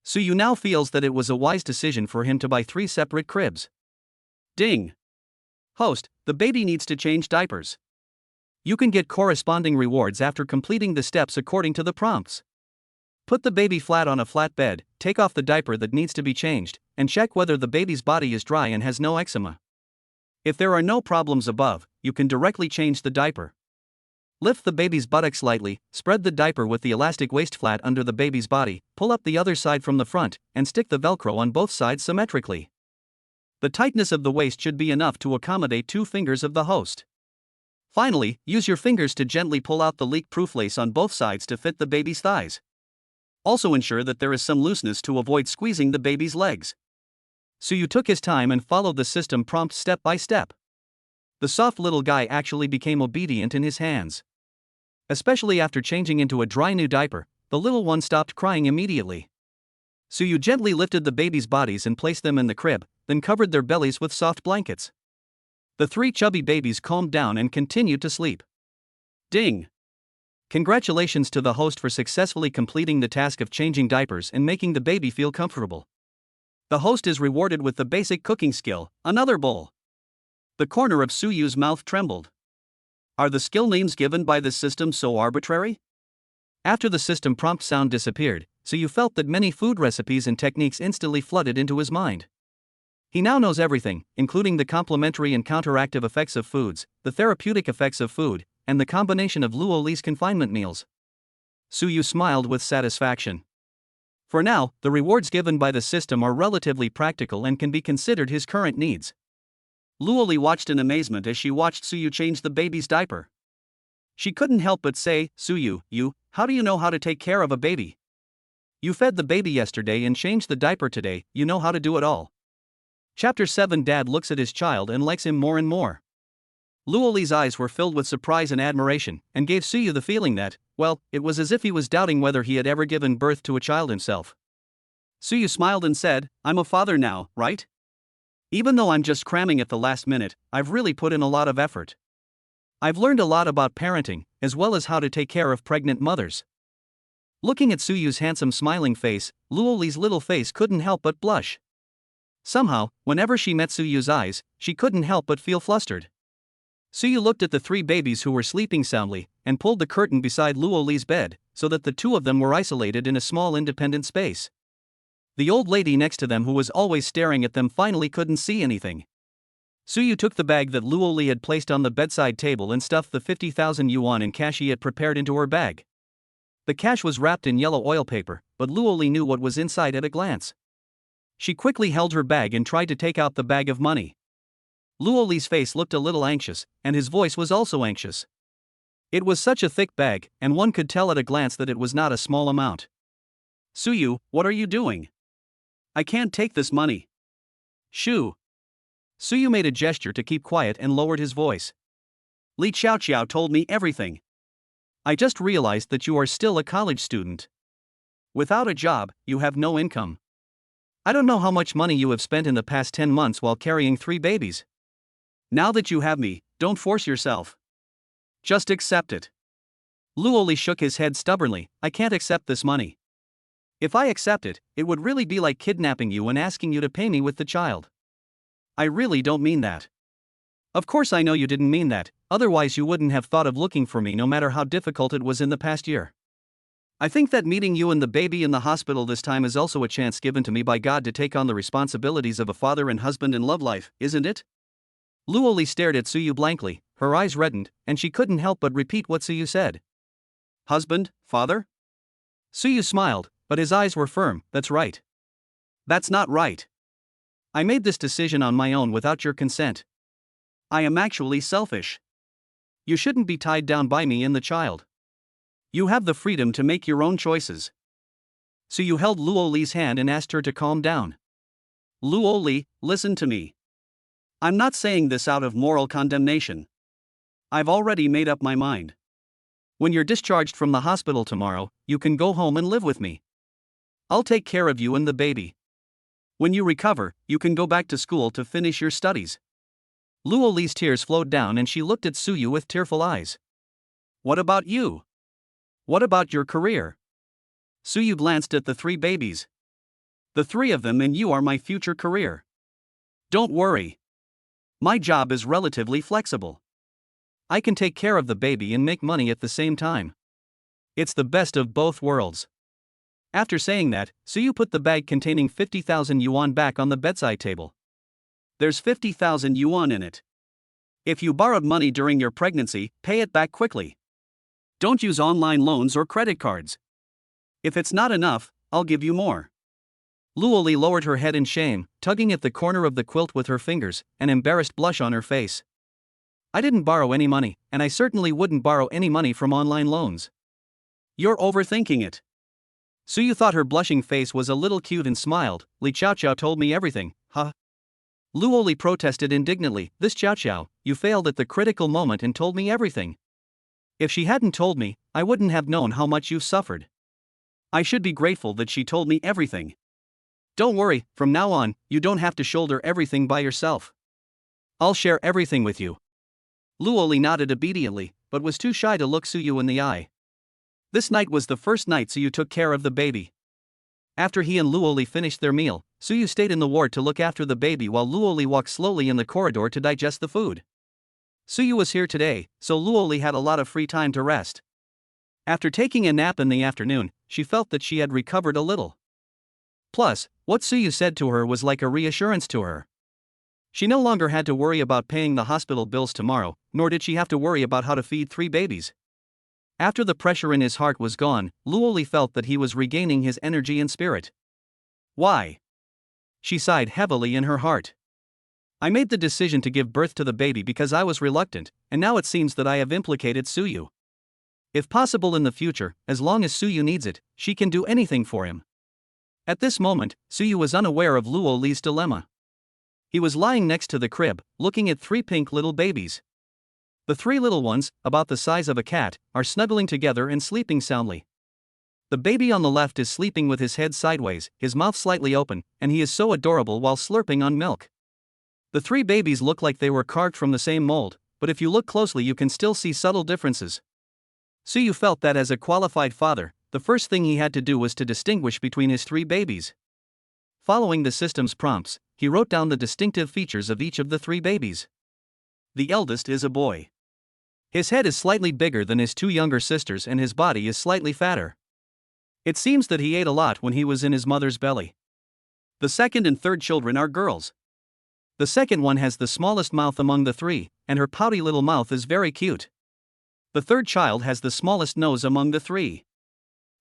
Suyu now feels that it was a wise decision for him to buy 3 separate cribs. Ding. Host, the baby needs to change diapers. You can get corresponding rewards after completing the steps according to the prompts. Put the baby flat on a flat bed, take off the diaper that needs to be changed, and check whether the baby's body is dry and has no eczema. If there are no problems above, you can directly change the diaper. Lift the baby's buttocks slightly, spread the diaper with the elastic waist flat under the baby's body, pull up the other side from the front, and stick the Velcro on both sides symmetrically. The tightness of the waist should be enough to accommodate 2 fingers of the host. Finally, use your fingers to gently pull out the leak-proof lace on both sides to fit the baby's thighs. Also ensure that there is some looseness to avoid squeezing the baby's legs. Suyu took his time and followed the system prompt step by step. The soft little guy actually became obedient in his hands. Especially after changing into a dry new diaper, the little one stopped crying immediately. Suyu gently lifted the baby's bodies and placed them in the crib, then covered their bellies with soft blankets. The 3 chubby babies calmed down and continued to sleep. Ding! Congratulations to the host for successfully completing the task of changing diapers and making the baby feel comfortable. The host is rewarded with the basic cooking skill, another bowl. The corner of Suyu's mouth trembled. Are the skill names given by this system so arbitrary? After the system prompt sound disappeared, Suyu felt that many food recipes and techniques instantly flooded into his mind. He now knows everything, including the complementary and counteractive effects of foods, the therapeutic effects of food, and the combination of Luo Li's confinement meals. Suyu smiled with satisfaction. For now, the rewards given by the system are relatively practical and can be considered his current needs. Luo Li watched in amazement as she watched Suyu change the baby's diaper. She couldn't help but say, "Suyu, how do you know how to take care of a baby? You fed the baby yesterday and changed the diaper today, you know how to do it all." Chapter 7. Dad looks at his child and likes him more and more. Luo Li's eyes were filled with surprise and admiration, and gave Suyu the feeling that, well, it was as if he was doubting whether he had ever given birth to a child himself. Suyu smiled and said, "I'm a father now, right? Even though I'm just cramming at the last minute, I've really put in a lot of effort. I've learned a lot about parenting, as well as how to take care of pregnant mothers." Looking at Suyu's handsome smiling face, Luo Li's little face couldn't help but blush. Somehow, whenever she met Suyu's eyes, she couldn't help but feel flustered. Suyu looked at the three babies who were sleeping soundly, and pulled the curtain beside Luo Li's bed, so that the two of them were isolated in a small independent space. The old lady next to them, who was always staring at them, finally couldn't see anything. Suyu took the bag that Luo Li had placed on the bedside table and stuffed the 50,000 yuan in cash he had prepared into her bag. The cash was wrapped in yellow oil paper, but Luo Li knew what was inside at a glance. She quickly held her bag and tried to take out the bag of money. Luo Li's face looked a little anxious, and his voice was also anxious. It was such a thick bag, and one could tell at a glance that it was not a small amount. "Suyu, what are you doing? I can't take this money." "Shoo." Suyu made a gesture to keep quiet and lowered his voice. "Li Xiaoqiao told me everything. I just realized that you are still a college student. Without a job, you have no income. I don't know how much money you have spent in the past 10 months while carrying 3 babies. Now that you have me, don't force yourself. Just accept it." Luo Li shook his head stubbornly. "I can't accept this money. If I accept it, it would really be like kidnapping you and asking you to pay me with the child. I really don't mean that." "Of course I know you didn't mean that, otherwise you wouldn't have thought of looking for me no matter how difficult it was in the past year. I think that meeting you and the baby in the hospital this time is also a chance given to me by God to take on the responsibilities of a father and husband in love life, isn't it?" Luo Li stared at Suyu blankly, her eyes reddened, and she couldn't help but repeat what Suyu said. "Husband, father?" Suyu smiled, but his eyes were firm. "That's right." "That's not right. I made this decision on my own without your consent. I am actually selfish. You shouldn't be tied down by me and the child. You have the freedom to make your own choices." Suyu held Luo Li's hand and asked her to calm down. "Luo Li, listen to me. I'm not saying this out of moral condemnation. I've already made up my mind. When you're discharged from the hospital tomorrow, you can go home and live with me. I'll take care of you and the baby. When you recover, you can go back to school to finish your studies." Luo Li's tears flowed down and she looked at Suyu with tearful eyes. "What about you? What about your career?" Suyu glanced at the 3 babies. "The 3 of them and you are my future career. Don't worry. My job is relatively flexible. I can take care of the baby and make money at the same time. It's the best of both worlds." After saying that, Suyu put the bag containing 50,000 yuan back on the bedside table. "There's 50,000 yuan in it. If you borrowed money during your pregnancy, pay it back quickly. Don't use online loans or credit cards. If it's not enough, I'll give you more." Luo Li lowered her head in shame, tugging at the corner of the quilt with her fingers, an embarrassed blush on her face. "I didn't borrow any money, and I certainly wouldn't borrow any money from online loans." "You're overthinking it." Suyu thought her blushing face was a little cute and smiled. "Li Xiaoqiao told me everything, huh?" Luo Li protested indignantly. "This Xiaoqiao, you failed at the critical moment and told me everything. If she hadn't told me, I wouldn't have known how much you've suffered. I should be grateful that she told me everything. Don't worry, from now on, you don't have to shoulder everything by yourself. I'll share everything with you." Luo Li nodded obediently, but was too shy to look Suyu in the eye. This night was the first night Suyu took care of the baby. After he and Luo Li finished their meal, Suyu stayed in the ward to look after the baby while Luo Li walked slowly in the corridor to digest the food. Suyu was here today, so Luo Li had a lot of free time to rest. After taking a nap in the afternoon, she felt that she had recovered a little. Plus, what Suyu said to her was like a reassurance to her. She no longer had to worry about paying the hospital bills tomorrow, nor did she have to worry about how to feed 3 babies. After the pressure in his heart was gone, Luo Li felt that he was regaining his energy and spirit. Why? She sighed heavily in her heart. I made the decision to give birth to the baby because I was reluctant, and now it seems that I have implicated Suyu. If possible in the future, as long as Suyu needs it, she can do anything for him. At this moment, Suyu was unaware of Luo Li's dilemma. He was lying next to the crib, looking at 3 pink little babies. The 3 little ones, about the size of a cat, are snuggling together and sleeping soundly. The baby on the left is sleeping with his head sideways, his mouth slightly open, and he is so adorable while slurping on milk. The 3 babies look like they were carved from the same mold, but if you look closely you can still see subtle differences. Suyu felt that as a qualified father, the first thing he had to do was to distinguish between his 3 babies. Following the system's prompts, he wrote down the distinctive features of each of the 3 babies. The eldest is a boy. His head is slightly bigger than his 2 younger sisters and his body is slightly fatter. It seems that he ate a lot when he was in his mother's belly. The second and third children are girls. The second one has the smallest mouth among the 3, and her pouty little mouth is very cute. The third child has the smallest nose among the 3.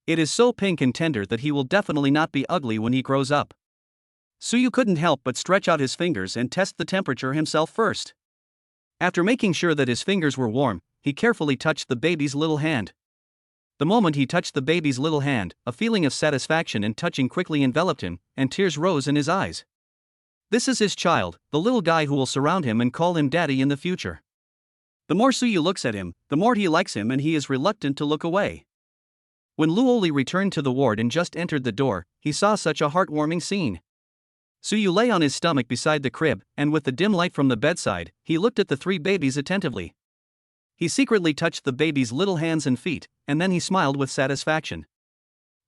It is so pink and tender that he will definitely not be ugly when he grows up. Suyu couldn't help but stretch out his fingers and test the temperature himself first. After making sure that his fingers were warm, he carefully touched the baby's little hand. The moment he touched the baby's little hand, a feeling of satisfaction and touching quickly enveloped him, and tears rose in his eyes. This is his child, the little guy who will surround him and call him daddy in the future. The more Suyu looks at him, the more he likes him and he is reluctant to look away. When Luo Li returned to the ward and just entered the door, he saw such a heartwarming scene. Suyu lay on his stomach beside the crib, and with the dim light from the bedside, he looked at the 3 babies attentively. He secretly touched the baby's little hands and feet, and then he smiled with satisfaction.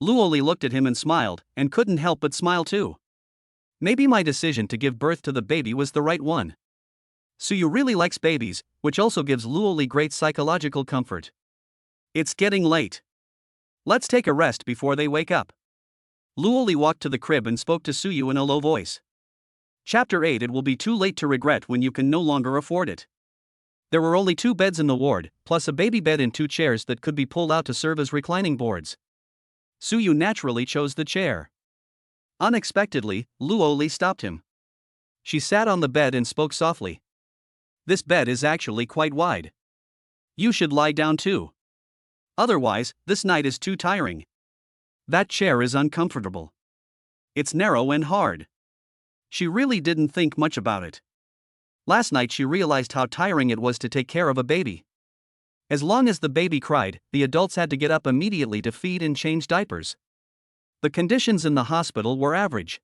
Luo Li looked at him and smiled, and couldn't help but smile too. Maybe my decision to give birth to the baby was the right one. Suyu really likes babies, which also gives Luo Li great psychological comfort. It's getting late. Let's take a rest before they wake up. Luo Li walked to the crib and spoke to Suyu in a low voice. Chapter 8. It will be too late to regret when you can no longer afford it. There were only 2 beds in the ward, plus a baby bed and 2 chairs that could be pulled out to serve as reclining boards. Suyu naturally chose the chair. Unexpectedly, Luo Li stopped him. She sat on the bed and spoke softly. This bed is actually quite wide. You should lie down too. Otherwise, this night is too tiring. That chair is uncomfortable. It's narrow and hard. She really didn't think much about it. Last night she realized how tiring it was to take care of a baby. As long as the baby cried, the adults had to get up immediately to feed and change diapers. The conditions in the hospital were average.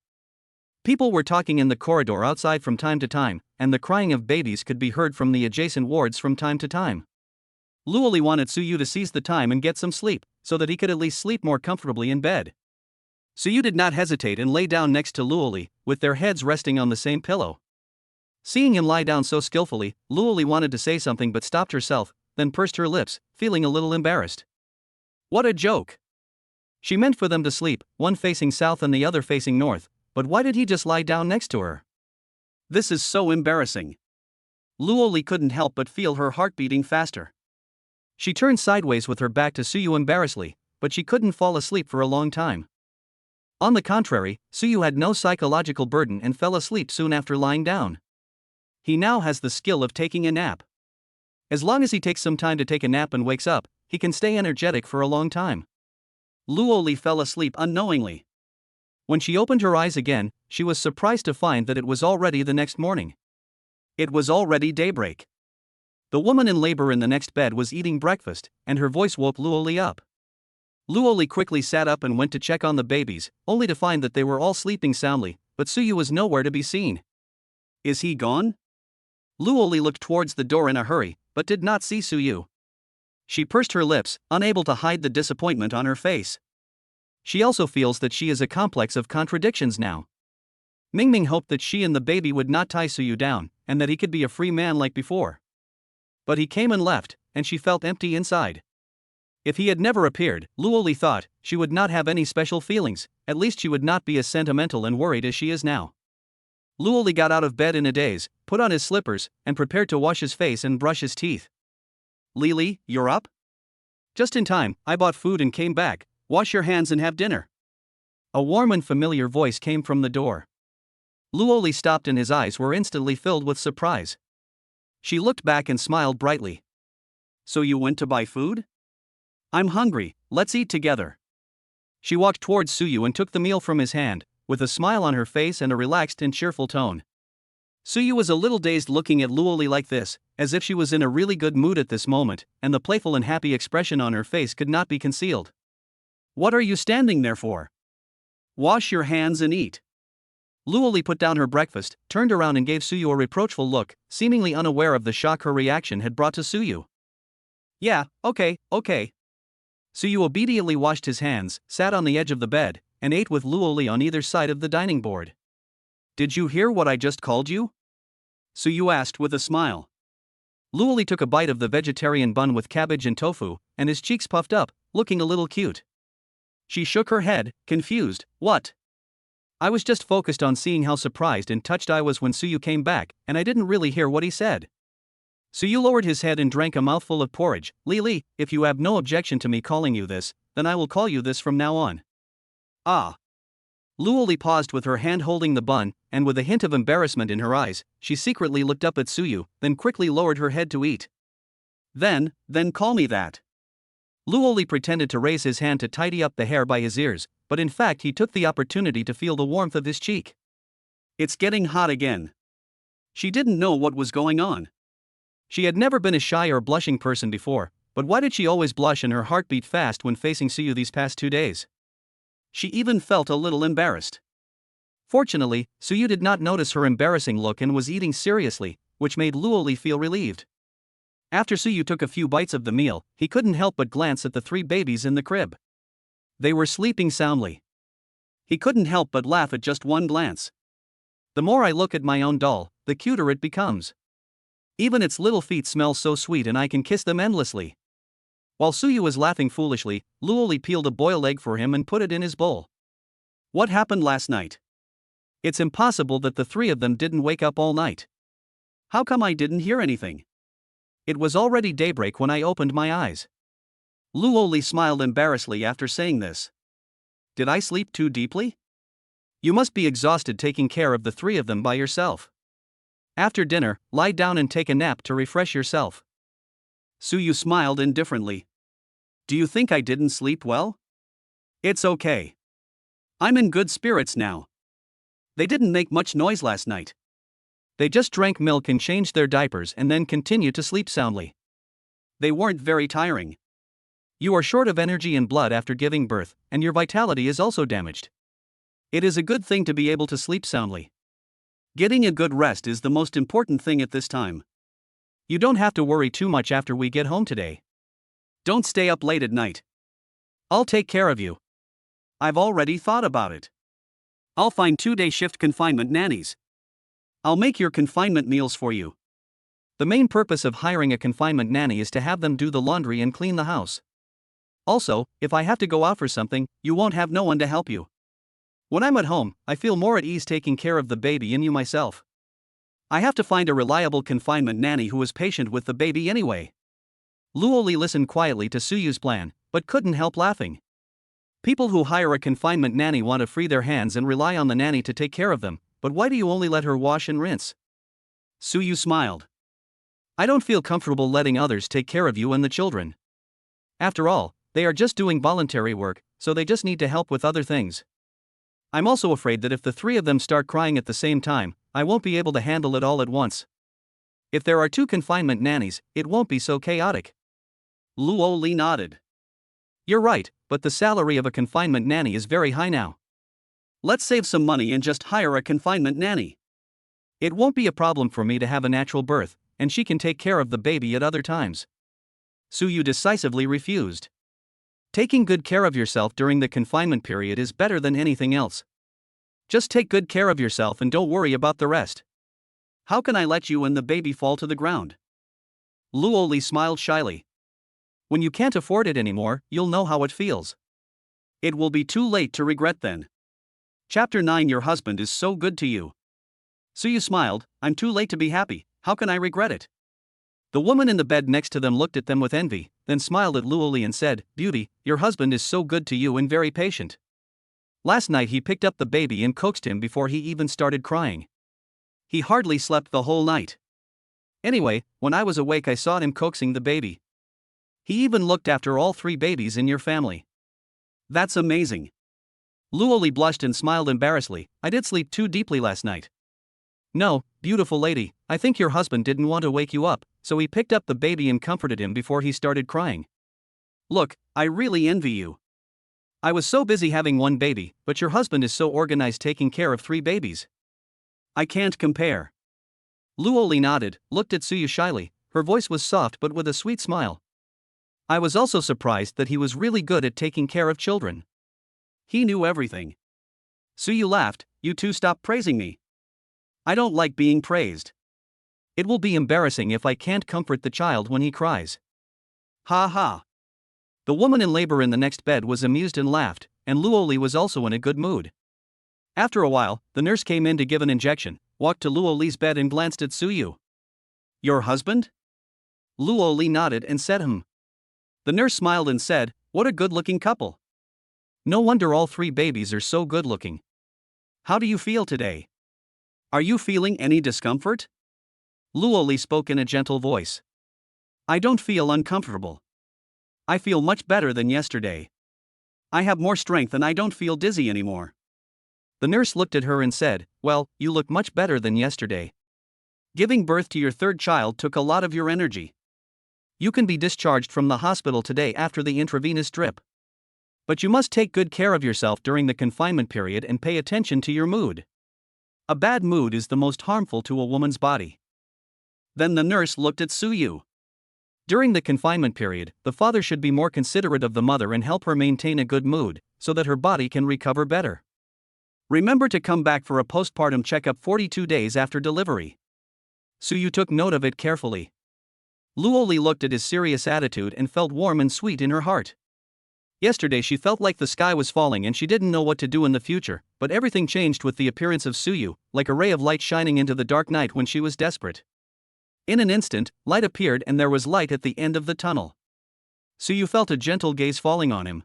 People were talking in the corridor outside from time to time, and the crying of babies could be heard from the adjacent wards from time to time. Luo Li wanted Suyu to seize the time and get some sleep, so that he could at least sleep more comfortably in bed. Suyu did not hesitate and lay down next to Luo Li, with their heads resting on the same pillow. Seeing him lie down so skillfully, Luo Li wanted to say something but stopped herself, then pursed her lips, feeling a little embarrassed. What a joke! She meant for them to sleep, one facing south and the other facing north, but why did he just lie down next to her? This is so embarrassing. Luo Li couldn't help but feel her heart beating faster. She turned sideways with her back to Suyu embarrassedly, but she couldn't fall asleep for a long time. On the contrary, Suyu had no psychological burden and fell asleep soon after lying down. He now has the skill of taking a nap. As long as he takes some time to take a nap and wakes up, he can stay energetic for a long time. Luo Li fell asleep unknowingly. When she opened her eyes again, she was surprised to find that it was already the next morning. It was already daybreak. The woman in labor in the next bed was eating breakfast, and her voice woke Luo Li up. Luo Li quickly sat up and went to check on the babies, only to find that they were all sleeping soundly, but Suyu was nowhere to be seen. Is he gone? Luo Li looked towards the door in a hurry, but did not see Suyu. She pursed her lips, unable to hide the disappointment on her face. She also feels that she is a complex of contradictions now. Mingming hoped that she and the baby would not tie Suyu down, and that he could be a free man like before. But he came and left, and she felt empty inside. If he had never appeared, Luo Li thought, she would not have any special feelings, at least she would not be as sentimental and worried as she is now. Luo Li got out of bed in a daze, put on his slippers, and prepared to wash his face and brush his teeth. Li, you're up? Just in time, I bought food and came back. Wash your hands and have dinner. A warm and familiar voice came from the door. Luo Li stopped and his eyes were instantly filled with surprise. She looked back and smiled brightly. So you went to buy food? I'm hungry, let's eat together. She walked towards Suyu and took the meal from his hand, with a smile on her face and a relaxed and cheerful tone. Suyu was a little dazed looking at Luo Li like this, as if she was in a really good mood at this moment, and the playful and happy expression on her face could not be concealed. What are you standing there for? Wash your hands and eat. Luo Li put down her breakfast, turned around and gave Suyu a reproachful look, seemingly unaware of the shock her reaction had brought to Suyu. Yeah, okay. Suyu obediently washed his hands, sat on the edge of the bed, and ate with Luo Li on either side of the dining board. Did you hear what I just called you? Suyu asked with a smile. Luo Li took a bite of the vegetarian bun with cabbage and tofu, and his cheeks puffed up, looking a little cute. She shook her head, confused. What? I was just focused on seeing how surprised and touched I was when Suyu came back, and I didn't really hear what he said. Suyu lowered his head and drank a mouthful of porridge. Li, if you have no objection to me calling you this, then I will call you this from now on. Ah. Luo Li paused with her hand holding the bun, and with a hint of embarrassment in her eyes, she secretly looked up at Suyu, then quickly lowered her head to eat. Then call me that. Luo Li pretended to raise his hand to tidy up the hair by his ears, but in fact he took the opportunity to feel the warmth of his cheek. It's getting hot again. She didn't know what was going on. She had never been a shy or blushing person before, but why did she always blush and her heart beat fast when facing Suyu these past 2 days? She even felt a little embarrassed. Fortunately, Suyu did not notice her embarrassing look and was eating seriously, which made Luo Li feel relieved. After Suyu took a few bites of the meal, he couldn't help but glance at the 3 babies in the crib. They were sleeping soundly. He couldn't help but laugh at just one glance. The more I look at my own doll, the cuter it becomes. Even its little feet smell so sweet and I can kiss them endlessly. While Suyu was laughing foolishly, Luo Li peeled a boiled egg for him and put it in his bowl. What happened last night? It's impossible that the 3 of them didn't wake up all night. How come I didn't hear anything? It was already daybreak when I opened my eyes. Luo Li smiled embarrassedly after saying this. Did I sleep too deeply? You must be exhausted taking care of the 3 of them by yourself. After dinner, lie down and take a nap to refresh yourself. Suyu smiled indifferently. Do you think I didn't sleep well? It's okay. I'm in good spirits now. They didn't make much noise last night. They just drank milk and changed their diapers and then continued to sleep soundly. They weren't very tiring. You are short of energy and blood after giving birth, and your vitality is also damaged. It is a good thing to be able to sleep soundly. Getting a good rest is the most important thing at this time. You don't have to worry too much after we get home today. Don't stay up late at night. I'll take care of you. I've already thought about it. I'll find 2-day shift confinement nannies. I'll make your confinement meals for you. The main purpose of hiring a confinement nanny is to have them do the laundry and clean the house. Also, if I have to go out for something, you won't have no one to help you. When I'm at home, I feel more at ease taking care of the baby and you myself. I have to find a reliable confinement nanny who is patient with the baby anyway. Luo Li listened quietly to Suyu's plan, but couldn't help laughing. People who hire a confinement nanny want to free their hands and rely on the nanny to take care of them, but why do you only let her wash and rinse? Suyu smiled. I don't feel comfortable letting others take care of you and the children. After all, they are just doing voluntary work, so they just need to help with other things. I'm also afraid that if the 3 of them start crying at the same time, I won't be able to handle it all at once. If there are 2 confinement nannies, it won't be so chaotic. Luo Li nodded. You're right, but the salary of a confinement nanny is very high now. Let's save some money and just hire a confinement nanny. It won't be a problem for me to have a natural birth, and she can take care of the baby at other times. Suyu decisively refused. Taking good care of yourself during the confinement period is better than anything else. Just take good care of yourself and don't worry about the rest. How can I let you and the baby fall to the ground? Luo Li smiled shyly. When you can't afford it anymore, you'll know how it feels. It will be too late to regret then. Chapter 9. Your husband is so good to you. Suyu smiled. I'm too late to be happy, how can I regret it? The woman in the bed next to them looked at them with envy, then smiled at Luo Li and said, Beauty, your husband is so good to you and very patient. Last night he picked up the baby and coaxed him before he even started crying. He hardly slept the whole night. Anyway, when I was awake I saw him coaxing the baby. He even looked after all 3 babies in your family. That's amazing. Luo Li blushed and smiled embarrassedly. I did sleep too deeply last night. No, beautiful lady, I think your husband didn't want to wake you up, so he picked up the baby and comforted him before he started crying. Look, I really envy you. I was so busy having 1 baby, but your husband is so organized taking care of 3 babies. I can't compare. Luo Li nodded, looked at Suyu shyly. Her voice was soft but with a sweet smile. I was also surprised that he was really good at taking care of children. He knew everything. Suyu laughed. You two stop praising me. I don't like being praised. It will be embarrassing if I can't comfort the child when he cries. Ha ha. The woman in labor in the next bed was amused and laughed, and Luo Li was also in a good mood. After a while, the nurse came in to give an injection, walked to Luo Li's bed and glanced at Suyu. Your husband? Luo Li nodded and said The nurse smiled and said, What a good-looking couple. No wonder all 3 babies are so good-looking. How do you feel today? Are you feeling any discomfort? Luo Li spoke in a gentle voice. I don't feel uncomfortable. I feel much better than yesterday. I have more strength and I don't feel dizzy anymore. The nurse looked at her and said, Well, you look much better than yesterday. Giving birth to your 3rd child took a lot of your energy. You can be discharged from the hospital today after the intravenous drip. But you must take good care of yourself during the confinement period and pay attention to your mood. A bad mood is the most harmful to a woman's body. Then the nurse looked at Suyu. During the confinement period, the father should be more considerate of the mother and help her maintain a good mood, so that her body can recover better. Remember to come back for a postpartum checkup 42 days after delivery. Suyu took note of it carefully. Luo Li looked at his serious attitude and felt warm and sweet in her heart. Yesterday she felt like the sky was falling and she didn't know what to do in the future, but everything changed with the appearance of Suyu, like a ray of light shining into the dark night when she was desperate. In an instant, light appeared and there was light at the end of the tunnel. Suyu felt a gentle gaze falling on him.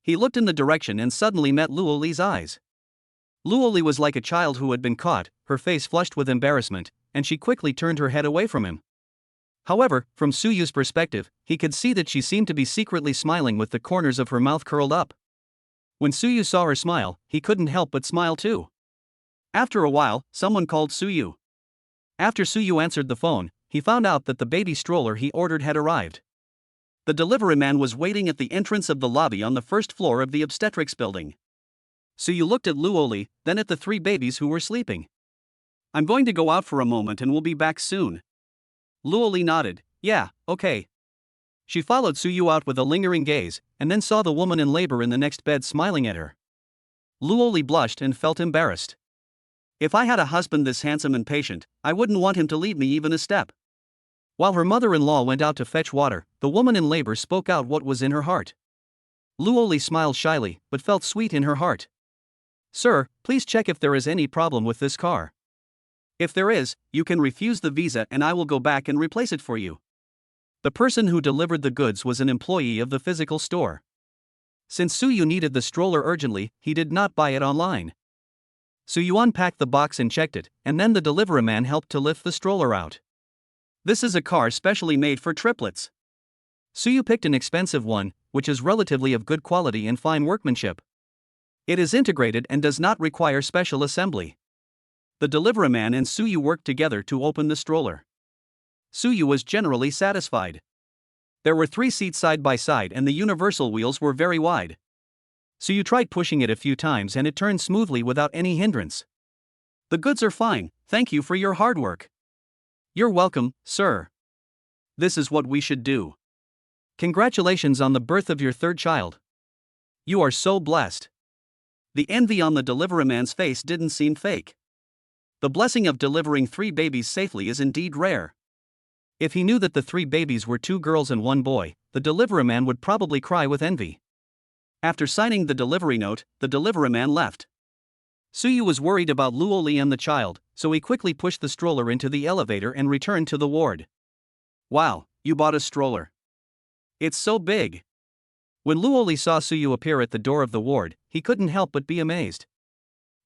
He looked in the direction and suddenly met Luo Li's eyes. Luo Li was like a child who had been caught, her face flushed with embarrassment, and she quickly turned her head away from him. However, from Suyu's perspective, he could see that she seemed to be secretly smiling with the corners of her mouth curled up. When Suyu saw her smile, he couldn't help but smile too. After a while, someone called Suyu. After Suyu answered the phone, he found out that the baby stroller he ordered had arrived. The delivery man was waiting at the entrance of the lobby on the 1st floor of the obstetrics building. Suyu looked at Luo Li, then at the 3 babies who were sleeping. I'm going to go out for a moment and we'll be back soon. Luo Li nodded. Yeah, okay. She followed Suyu out with a lingering gaze, and then saw the woman in labor in the next bed smiling at her. Luo Li blushed and felt embarrassed. If I had a husband this handsome and patient, I wouldn't want him to leave me even a step. While her mother-in-law went out to fetch water, the woman in labor spoke out what was in her heart. Luo Li smiled shyly, but felt sweet in her heart. Sir, please check if there is any problem with this car. If there is, you can refuse the visa and I will go back and replace it for you. The person who delivered the goods was an employee of the physical store. Since Suyu needed the stroller urgently, he did not buy it online. Suyu unpacked the box and checked it, and then the delivery man helped to lift the stroller out. This is a car specially made for triplets. Suyu picked an expensive one, which is relatively of good quality and fine workmanship. It is integrated and does not require special assembly. The delivery man and Suyu worked together to open the stroller. Suyu was generally satisfied. There were 3 seats side by side and the universal wheels were very wide. Suyu tried pushing it a few times and it turned smoothly without any hindrance. The goods are fine, thank you for your hard work. You're welcome, sir. This is what we should do. Congratulations on the birth of your 3rd child. You are so blessed. The envy on the delivery man's face didn't seem fake. The blessing of delivering 3 babies safely is indeed rare. If he knew that the 3 babies were 2 girls and 1 boy, the delivery man would probably cry with envy. After signing the delivery note, the delivery man left. Suyu was worried about Luo Li and the child, so he quickly pushed the stroller into the elevator and returned to the ward. Wow, you bought a stroller. It's so big. When Luo Li saw Suyu appear at the door of the ward, he couldn't help but be amazed.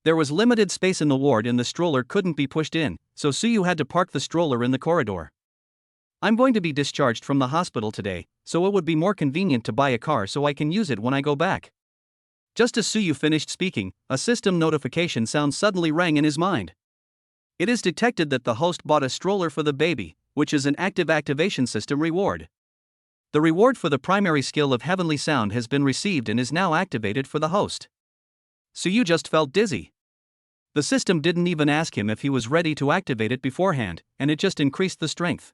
There was limited space in the ward and the stroller couldn't be pushed in, so Suyu had to park the stroller in the corridor. I'm going to be discharged from the hospital today, so it would be more convenient to buy a car so I can use it when I go back. Just as Suyu finished speaking, a system notification sound suddenly rang in his mind. It is detected that the host bought a stroller for the baby, which is an active activation system reward. The reward for the primary skill of heavenly sound has been received and is now activated for the host. Suyu just felt dizzy. The system didn't even ask him if he was ready to activate it beforehand, and it just increased the strength.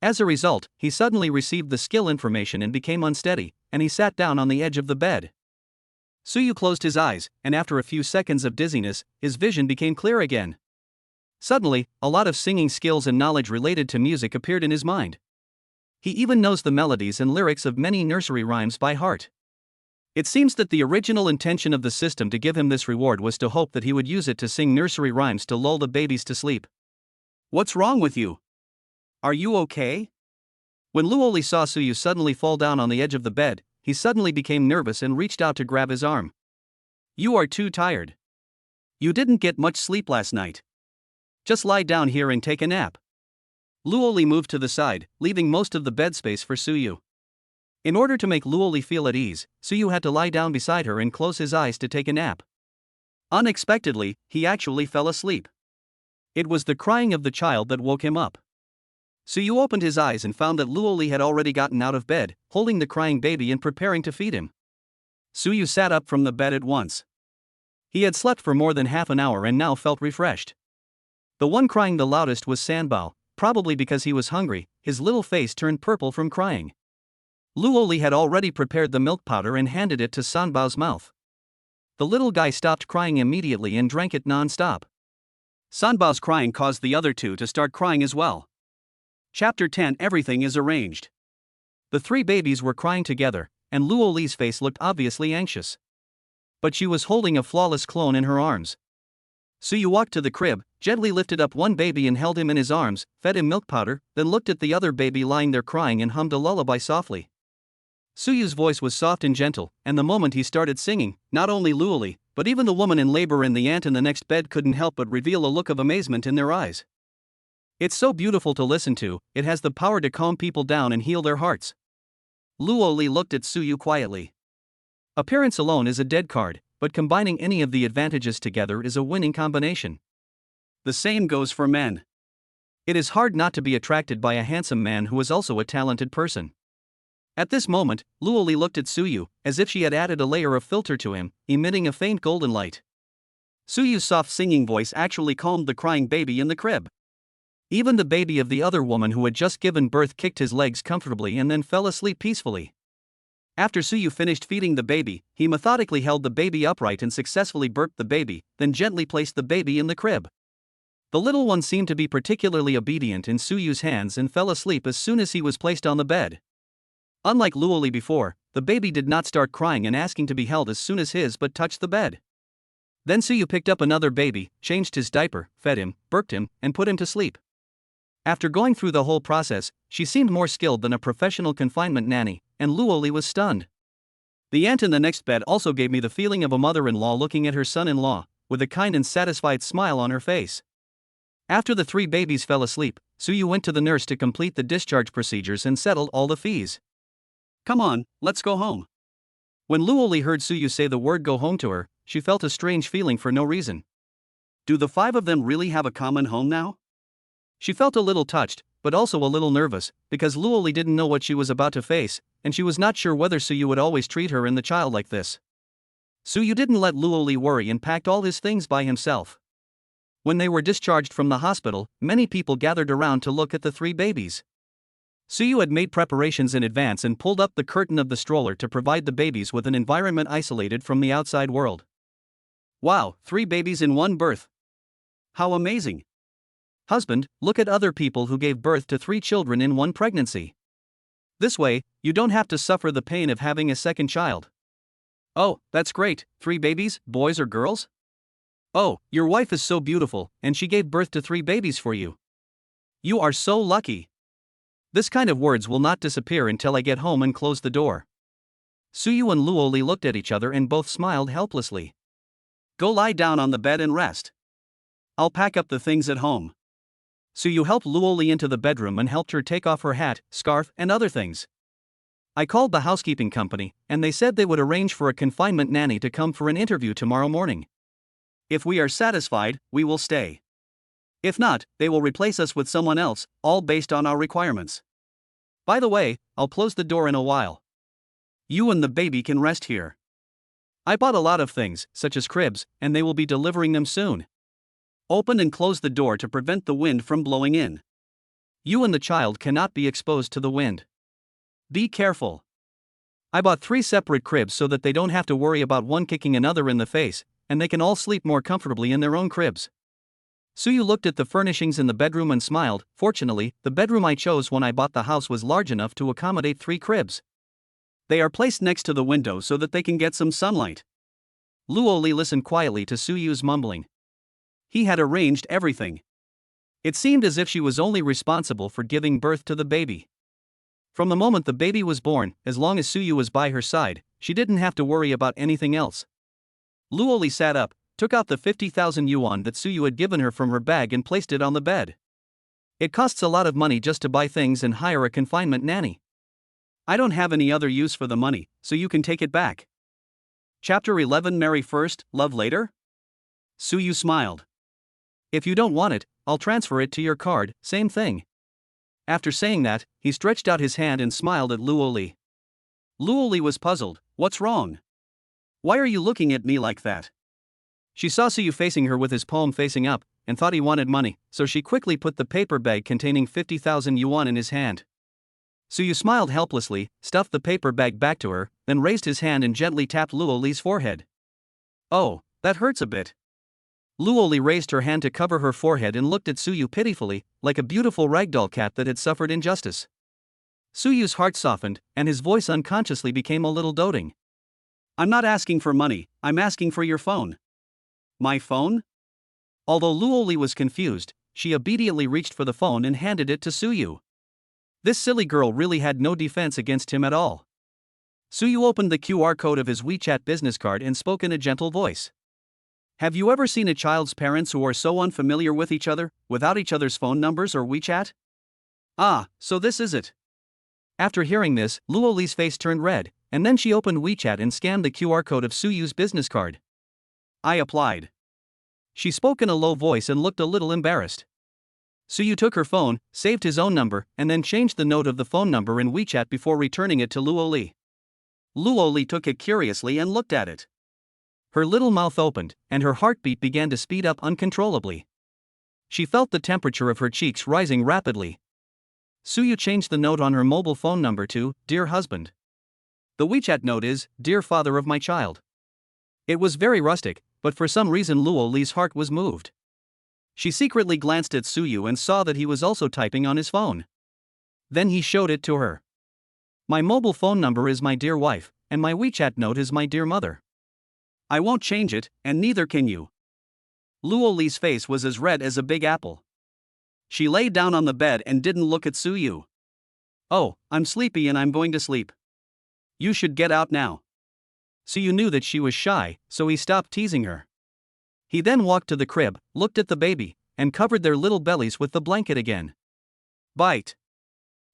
As a result, he suddenly received the skill information and became unsteady, and he sat down on the edge of the bed. Suyu closed his eyes, and after a few seconds of dizziness, his vision became clear again. Suddenly, a lot of singing skills and knowledge related to music appeared in his mind. He even knows the melodies and lyrics of many nursery rhymes by heart. It seems that the original intention of the system to give him this reward was to hope that he would use it to sing nursery rhymes to lull the babies to sleep. What's wrong with you? Are you okay? When Luo Li saw Suyu suddenly fall down on the edge of the bed, he suddenly became nervous and reached out to grab his arm. You are too tired. You didn't get much sleep last night. Just lie down here and take a nap. Luo Li moved to the side, leaving most of the bed space for Suyu. In order to make Luo Li feel at ease, Suyu had to lie down beside her and close his eyes to take a nap. Unexpectedly, he actually fell asleep. It was the crying of the child that woke him up. Suyu opened his eyes and found that Luo Li had already gotten out of bed, holding the crying baby and preparing to feed him. Suyu sat up from the bed at once. He had slept for more than half an hour and now felt refreshed. The one crying the loudest was Sanbao, probably because he was hungry. His little face turned purple from crying. Luo Li had already prepared the milk powder and handed it to Sanbao's mouth. The little guy stopped crying immediately and drank it non-stop. Sanbao's crying caused the other 2 to start crying as well. Chapter 10. Everything is arranged. The 3 babies were crying together, and Luo Li's face looked obviously anxious. But she was holding a flawless clone in her arms. Suyu walked to the crib, gently lifted up one baby and held him in his arms, fed him milk powder, then looked at the other baby lying there crying and hummed a lullaby softly. Suyu's voice was soft and gentle, and the moment he started singing, not only Luo Li, but even the woman in labor and the aunt in the next bed couldn't help but reveal a look of amazement in their eyes. It's so beautiful to listen to, it has the power to calm people down and heal their hearts. Luo Li looked at Suyu quietly. Appearance alone is a dead card, but combining any of the advantages together is a winning combination. The same goes for men. It is hard not to be attracted by a handsome man who is also a talented person. At this moment, Luo Li looked at Suyu, as if she had added a layer of filter to him, emitting a faint golden light. Suyu's soft singing voice actually calmed the crying baby in the crib. Even the baby of the other woman who had just given birth kicked his legs comfortably and then fell asleep peacefully. After Suyu finished feeding the baby, he methodically held the baby upright and successfully burped the baby, then gently placed the baby in the crib. The little one seemed to be particularly obedient in Suyu's hands and fell asleep as soon as he was placed on the bed. Unlike Luo Li before, the baby did not start crying and asking to be held as soon as his but touched the bed. Then Suyu picked up another baby, changed his diaper, fed him, burped him, and put him to sleep. After going through the whole process, she seemed more skilled than a professional confinement nanny, and Luo Li was stunned. The aunt in the next bed also gave me the feeling of a mother-in-law looking at her son-in-law, with a kind and satisfied smile on her face. After the 3 babies fell asleep, Suyu went to the nurse to complete the discharge procedures and settled all the fees. Come on, let's go home. When Luo Li heard Suyu say the word go home to her, she felt a strange feeling for no reason. Do the 5 of them really have a common home now? She felt a little touched, but also a little nervous, because Luo Li didn't know what she was about to face, and she was not sure whether Suyu would always treat her and the child like this. Suyu didn't let Luo Li worry and packed all his things by himself. When they were discharged from the hospital, many people gathered around to look at the 3 babies. Suyu had made preparations in advance and pulled up the curtain of the stroller to provide the babies with an environment isolated from the outside world. Wow, 3 babies in one birth. How amazing. Husband, look at other people who gave birth to 3 children in one pregnancy. This way, you don't have to suffer the pain of having a second child. Oh, that's great, 3 babies, boys or girls? Oh, your wife is so beautiful, and she gave birth to 3 babies for you. You are so lucky. This kind of words will not disappear until I get home and close the door. Suyu and Luo Li looked at each other and both smiled helplessly. Go lie down on the bed and rest. I'll pack up the things at home. Suyu helped Luo Li into the bedroom and helped her take off her hat, scarf, and other things. I called the housekeeping company, and they said they would arrange for a confinement nanny to come for an interview tomorrow morning. If we are satisfied, we will stay. If not, they will replace us with someone else, all based on our requirements. By the way, I'll close the door in a while. You and the baby can rest here. I bought a lot of things, such as cribs, and they will be delivering them soon. Open and close the door to prevent the wind from blowing in. You and the child cannot be exposed to the wind. Be careful. I bought 3 separate cribs so that they don't have to worry about one kicking another in the face, and they can all sleep more comfortably in their own cribs. Suyu looked at the furnishings in the bedroom and smiled. Fortunately, the bedroom I chose when I bought the house was large enough to accommodate 3 cribs. They are placed next to the window so that they can get some sunlight. Luo Li listened quietly to Suyu's mumbling. He had arranged everything. It seemed as if she was only responsible for giving birth to the baby. From the moment the baby was born, as long as Suyu was by her side, she didn't have to worry about anything else. Luo Li sat up, took out the 50,000 yuan that Suyu had given her from her bag and placed it on the bed. It costs a lot of money just to buy things and hire a confinement nanny. I don't have any other use for the money, so you can take it back. Chapter 11 Marry first, love later? Suyu smiled. If you don't want it, I'll transfer it to your card, same thing. After saying that, he stretched out his hand and smiled at Luo Li. Luo Li was puzzled. What's wrong? Why are you looking at me like that? She saw Suyu facing her with his palm facing up, and thought he wanted money, so she quickly put the paper bag containing 50,000 yuan in his hand. Suyu smiled helplessly, stuffed the paper bag back to her, then raised his hand and gently tapped Luo Li's forehead. Oh, that hurts a bit. Luo Li raised her hand to cover her forehead and looked at Suyu pitifully, like a beautiful ragdoll cat that had suffered injustice. Suyu's heart softened, and his voice unconsciously became a little doting. I'm not asking for money, I'm asking for your phone. My phone? Although Luo Li was confused, she obediently reached for the phone and handed it to Suyu. This silly girl really had no defense against him at all. Suyu opened the QR code of his WeChat business card and spoke in a gentle voice. Have you ever seen a child's parents who are so unfamiliar with each other, without each other's phone numbers or WeChat? Ah, so this is it. After hearing this, Luo Li's face turned red, and then she opened WeChat and scanned the QR code of Suyu's business card. I applied. She spoke in a low voice and looked a little embarrassed. Suyu took her phone, saved his own number, and then changed the note of the phone number in WeChat before returning it to Luo Li. Luo Li took it curiously and looked at it. Her little mouth opened, and her heartbeat began to speed up uncontrollably. She felt the temperature of her cheeks rising rapidly. Suyu changed the note on her mobile phone number to, Dear Husband. The WeChat note is, Dear Father of my child. It was very rustic, but for some reason Luo Li's heart was moved. She secretly glanced at Suyu and saw that he was also typing on his phone. Then he showed it to her. My mobile phone number is my dear wife, and my WeChat note is my dear mother. I won't change it, and neither can you. Luo Li's face was as red as a big apple. She lay down on the bed and didn't look at Suyu. Oh, I'm sleepy and I'm going to sleep. You should get out now. Suyu knew that she was shy, so he stopped teasing her. He then walked to the crib, looked at the baby, and covered their little bellies with the blanket again. Bite.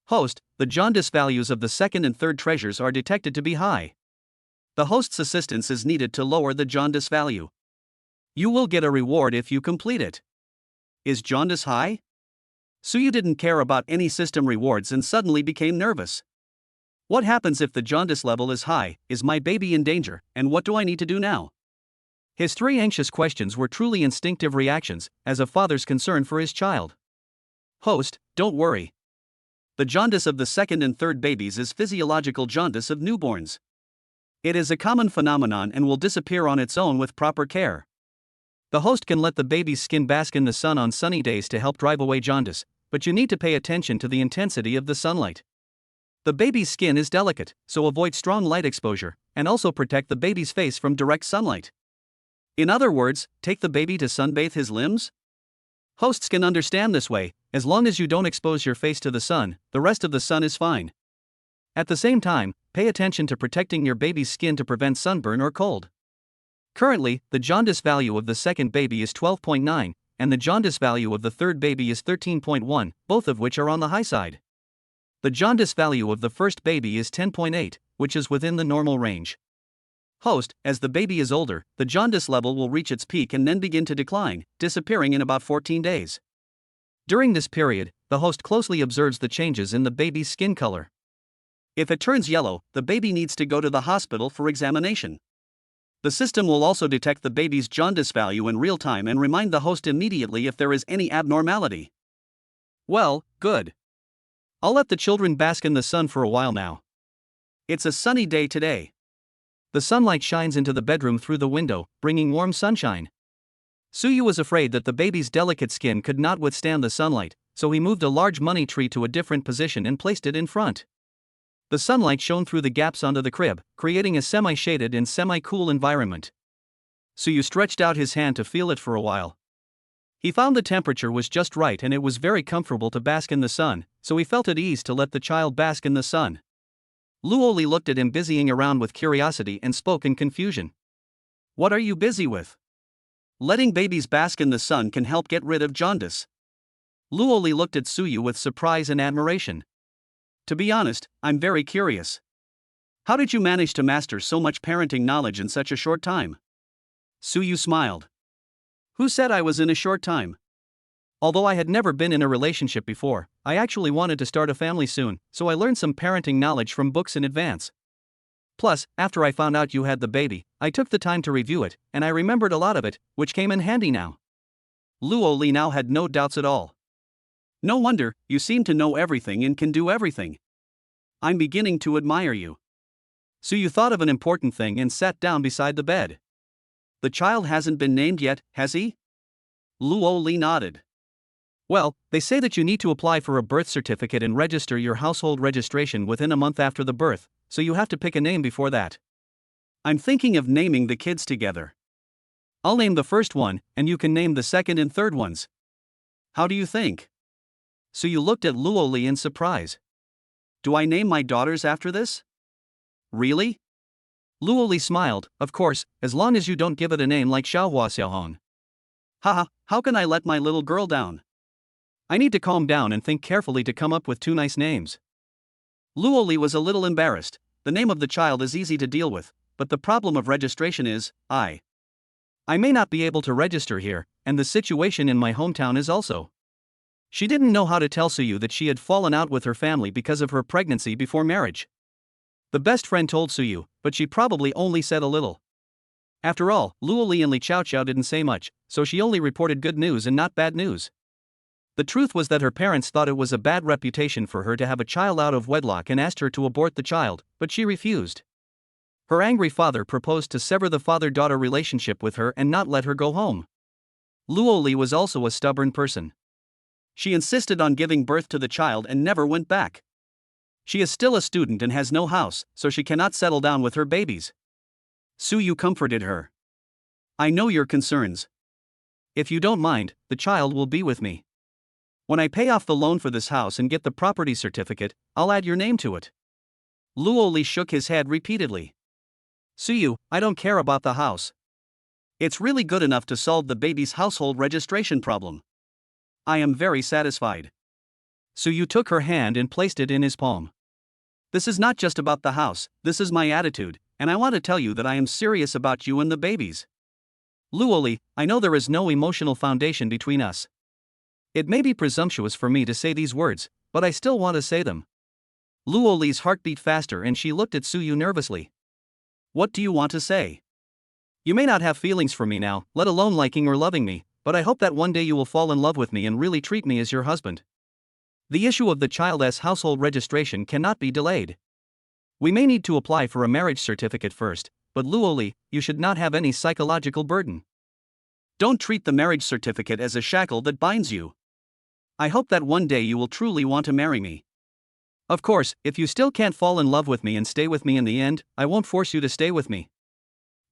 Host, the jaundice values of the second and third treasures are detected to be high. The host's assistance is needed to lower the jaundice value. You will get a reward if you complete it. Is jaundice high? Suyu didn't care about any system rewards and suddenly became nervous. What happens if the jaundice level is high? Is my baby in danger, and what do I need to do now? His 3 anxious questions were truly instinctive reactions, as a father's concern for his child. Host, don't worry. The jaundice of the second and third babies is physiological jaundice of newborns. It is a common phenomenon and will disappear on its own with proper care. The host can let the baby's skin bask in the sun on sunny days to help drive away jaundice, but you need to pay attention to the intensity of the sunlight. The baby's skin is delicate, so avoid strong light exposure, and also protect the baby's face from direct sunlight. In other words, take the baby to sunbathe his limbs? Hosts can understand this way. As long as you don't expose your face to the sun, the rest of the sun is fine. At the same time, pay attention to protecting your baby's skin to prevent sunburn or cold. Currently, the jaundice value of the second baby is 12.9, and the jaundice value of the third baby is 13.1, both of which are on the high side. The jaundice value of the first baby is 10.8, which is within the normal range. Host, as the baby is older, the jaundice level will reach its peak and then begin to decline, disappearing in about 14 days. During this period, the host closely observes the changes in the baby's skin color. If it turns yellow, the baby needs to go to the hospital for examination. The system will also detect the baby's jaundice value in real time and remind the host immediately if there is any abnormality. Well, good. I'll let the children bask in the sun for a while now. It's a sunny day today. The sunlight shines into the bedroom through the window, bringing warm sunshine. Suyu was afraid that the baby's delicate skin could not withstand the sunlight, so he moved a large money tree to a different position and placed it in front. The sunlight shone through the gaps onto the crib, creating a semi-shaded and semi-cool environment. Suyu stretched out his hand to feel it for a while. He found the temperature was just right and it was very comfortable to bask in the sun, so he felt at ease to let the child bask in the sun. Luo Li looked at him busying around with curiosity and spoke in confusion. What are you busy with? Letting babies bask in the sun can help get rid of jaundice. Luo Li looked at Suyu with surprise and admiration. To be honest, I'm very curious. How did you manage to master so much parenting knowledge in such a short time? Suyu smiled. Who said I was in a short time? Although I had never been in a relationship before, I actually wanted to start a family soon, so I learned some parenting knowledge from books in advance. Plus, after I found out you had the baby, I took the time to review it, and I remembered a lot of it, which came in handy now. Luo Li now had no doubts at all. No wonder, you seem to know everything and can do everything. I'm beginning to admire you. So you thought of an important thing and sat down beside the bed. The child hasn't been named yet, has he? Luo Li nodded. Well, they say that you need to apply for a birth certificate and register your household registration within a month after the birth, so you have to pick a name before that. I'm thinking of naming the kids together. I'll name the first one, and you can name the second and third ones. How do you think? So you looked at Luo Li in surprise. Do I name my daughters after this? Really? Luo Li smiled, of course, as long as you don't give it a name like Xiaohua Xiaohong. Haha, how can I let my little girl down? I need to calm down and think carefully to come up with two nice names. Luo Li was a little embarrassed. The name of the child is easy to deal with, but the problem of registration is, I may not be able to register here, and the situation in my hometown is also. She didn't know how to tell Suyu that she had fallen out with her family because of her pregnancy before marriage. The best friend told Suyu, but she probably only said a little. After all, Luo Li and Li Chaoqiao didn't say much, so she only reported good news and not bad news. The truth was that her parents thought it was a bad reputation for her to have a child out of wedlock and asked her to abort the child, but she refused. Her angry father proposed to sever the father-daughter relationship with her and not let her go home. Luo Li was also a stubborn person. She insisted on giving birth to the child and never went back. She is still a student and has no house, so she cannot settle down with her babies. Suyu comforted her. I know your concerns. If you don't mind, the child will be with me. When I pay off the loan for this house and get the property certificate, I'll add your name to it. Luo Li shook his head repeatedly. Suyu, I don't care about the house. It's really good enough to solve the baby's household registration problem. I am very satisfied. Suyu took her hand and placed it in his palm. This is not just about the house, this is my attitude, and I want to tell you that I am serious about you and the babies. Luo Li, I know there is no emotional foundation between us. It may be presumptuous for me to say these words, but I still want to say them. Luo Li's heart beat faster and she looked at Suyu nervously. What do you want to say? You may not have feelings for me now, let alone liking or loving me, but I hope that one day you will fall in love with me and really treat me as your husband. The issue of the child's household registration cannot be delayed. We may need to apply for a marriage certificate first, but Luo Li, you should not have any psychological burden. Don't treat the marriage certificate as a shackle that binds you. I hope that one day you will truly want to marry me. Of course, if you still can't fall in love with me and stay with me in the end, I won't force you to stay with me.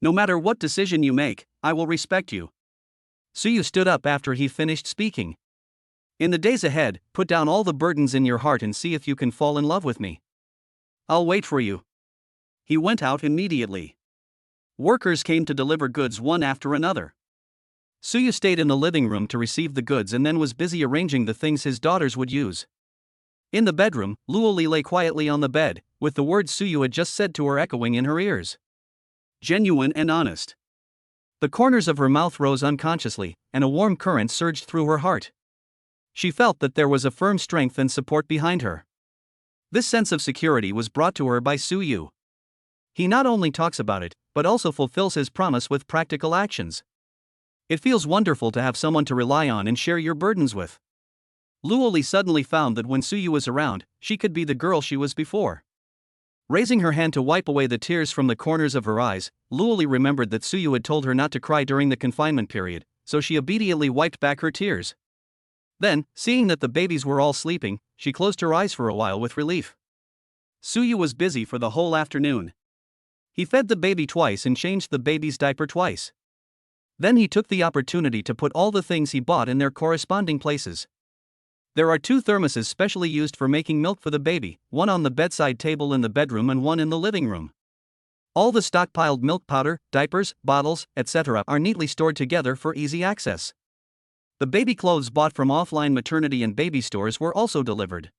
No matter what decision you make, I will respect you. Suyu stood up after he finished speaking. In the days ahead, put down all the burdens in your heart and see if you can fall in love with me. I'll wait for you. He went out immediately. Workers came to deliver goods one after another. Suyu stayed in the living room to receive the goods and then was busy arranging the things his daughters would use. In the bedroom, Luo Li lay quietly on the bed, with the words Suyu had just said to her echoing in her ears. Genuine and honest. The corners of her mouth rose unconsciously, and a warm current surged through her heart. She felt that there was a firm strength and support behind her. This sense of security was brought to her by Suyu. He not only talks about it, but also fulfills his promise with practical actions. It feels wonderful to have someone to rely on and share your burdens with. Luo Li suddenly found that when Suyu was around, she could be the girl she was before. Raising her hand to wipe away the tears from the corners of her eyes, Luo Li remembered that Suyu had told her not to cry during the confinement period, so she obediently wiped back her tears. Then, seeing that the babies were all sleeping, she closed her eyes for a while with relief. Suyu was busy for the whole afternoon. He fed the baby twice and changed the baby's diaper twice. Then he took the opportunity to put all the things he bought in their corresponding places. There are 2 thermoses specially used for making milk for the baby, one on the bedside table in the bedroom and one in the living room. All the stockpiled milk powder, diapers, bottles, etc. are neatly stored together for easy access. The baby clothes bought from offline maternity and baby stores were also delivered.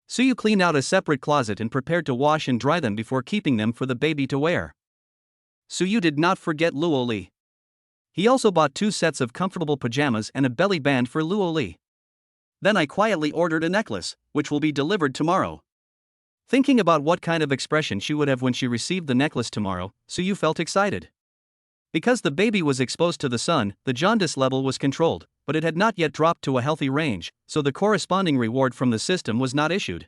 Suyu cleaned out a separate closet and prepared to wash and dry them before keeping them for the baby to wear. Suyu did not forget Luo Li. He also bought 2 sets of comfortable pajamas and a belly band for Luo Li. Then I quietly ordered a necklace, which will be delivered tomorrow. Thinking about what kind of expression she would have when she received the necklace tomorrow, Suyu felt excited. Because the baby was exposed to the sun, the jaundice level was controlled, but it had not yet dropped to a healthy range, so the corresponding reward from the system was not issued.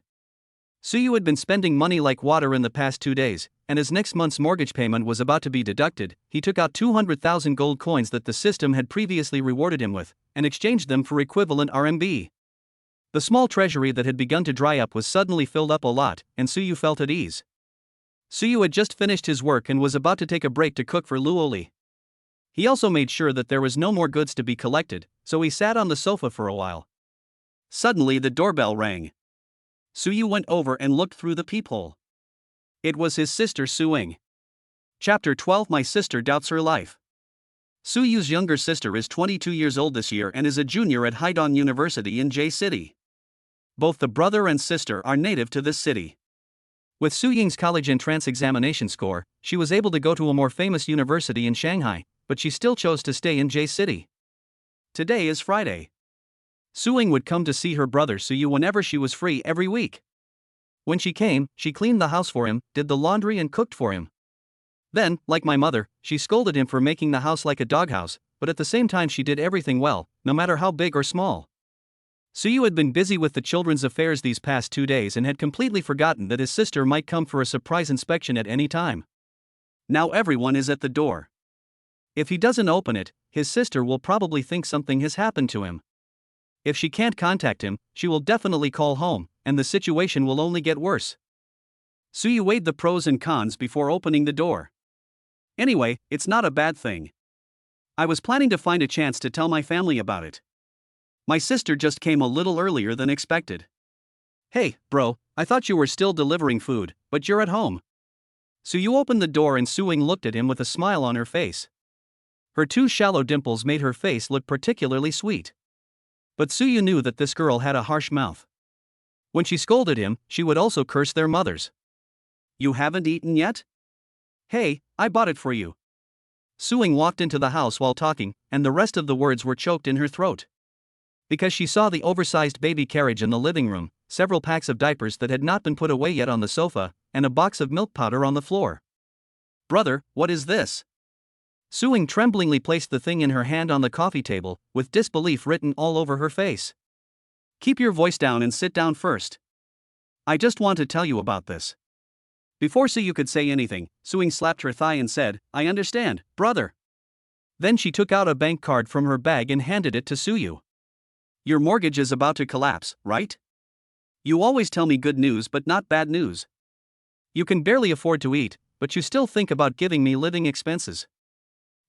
Suyu had been spending money like water in the past 2 days, and as next month's mortgage payment was about to be deducted, he took out 200,000 gold coins that the system had previously rewarded him with, and exchanged them for equivalent RMB. The small treasury that had begun to dry up was suddenly filled up a lot, and Suyu felt at ease. Suyu had just finished his work and was about to take a break to cook for Luo Li. He also made sure that there was no more goods to be collected, so he sat on the sofa for a while. Suddenly the doorbell rang. Suyu went over and looked through the peephole. It was his sister Suing. Chapter 12. My sister doubts her life. Suyu's younger sister is 22 years old this year and is a junior at Haidong University in J City. Both the brother and sister are native to this city. With Su Ying's college entrance examination score, she was able to go to a more famous university in Shanghai, but she still chose to stay in J City. Today is Friday. Su Ying would come to see her brother Suyu whenever she was free every week. When she came, she cleaned the house for him, did the laundry and cooked for him. Then, like my mother, she scolded him for making the house like a doghouse, but at the same time she did everything well, no matter how big or small. Suyu had been busy with the children's affairs these past 2 days and had completely forgotten that his sister might come for a surprise inspection at any time. Now everyone is at the door. If he doesn't open it, his sister will probably think something has happened to him. If she can't contact him, she will definitely call home, and the situation will only get worse. Suyu weighed the pros and cons before opening the door. Anyway, it's not a bad thing. I was planning to find a chance to tell my family about it. My sister just came a little earlier than expected. Hey, bro, I thought you were still delivering food, but you're at home. Suyu opened the door and Su Ying looked at him with a smile on her face. Her 2 shallow dimples made her face look particularly sweet. But Suyu knew that this girl had a harsh mouth. When she scolded him, she would also curse their mothers. You haven't eaten yet? Hey, I bought it for you. Su Ying walked into the house while talking, and the rest of the words were choked in her throat. Because she saw the oversized baby carriage in the living room, several packs of diapers that had not been put away yet on the sofa, and a box of milk powder on the floor. Brother, what is this? Su Ying tremblingly placed the thing in her hand on the coffee table, with disbelief written all over her face. Keep your voice down and sit down first. I just want to tell you about this. Before Suyu could say anything, Su Ying slapped her thigh and said, I understand, brother. Then she took out a bank card from her bag and handed it to Suyu. Your mortgage is about to collapse, right? You always tell me good news but not bad news. You can barely afford to eat, but you still think about giving me living expenses.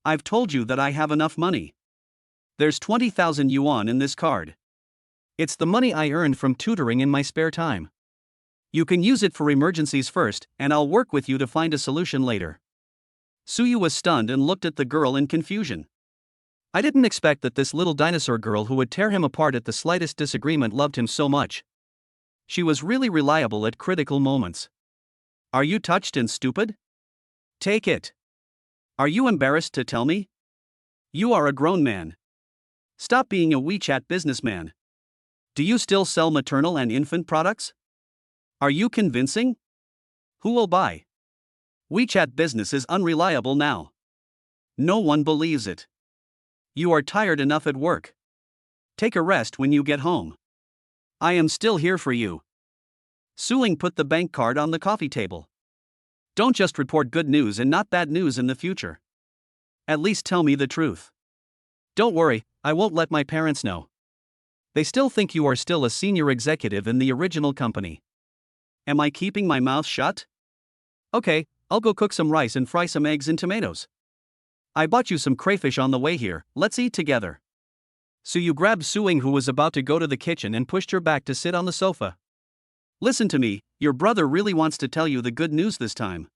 I've told you that I have enough money. There's 20,000 yuan in this card. It's the money I earned from tutoring in my spare time. You can use it for emergencies first, and I'll work with you to find a solution later. Suyu was stunned and looked at the girl in confusion. I didn't expect that this little dinosaur girl who would tear him apart at the slightest disagreement loved him so much. She was really reliable at critical moments. Are you touched and stupid? Take it. Are you embarrassed to tell me? You are a grown man. Stop being a WeChat businessman. Do you still sell maternal and infant products? Are you convincing? Who will buy? WeChat business is unreliable now. No one believes it. You are tired enough at work. Take a rest when you get home. I am still here for you. Suing put the bank card on the coffee table. Don't just report good news and not bad news in the future. At least tell me the truth. Don't worry, I won't let my parents know. They still think you are still a senior executive in the original company. Am I keeping my mouth shut? Okay, I'll go cook some rice and fry some eggs and tomatoes. I bought you some crayfish on the way here, let's eat together. Suyu grabbed Suing, who was about to go to the kitchen, and pushed her back to sit on the sofa. Listen to me, your brother really wants to tell you the good news this time.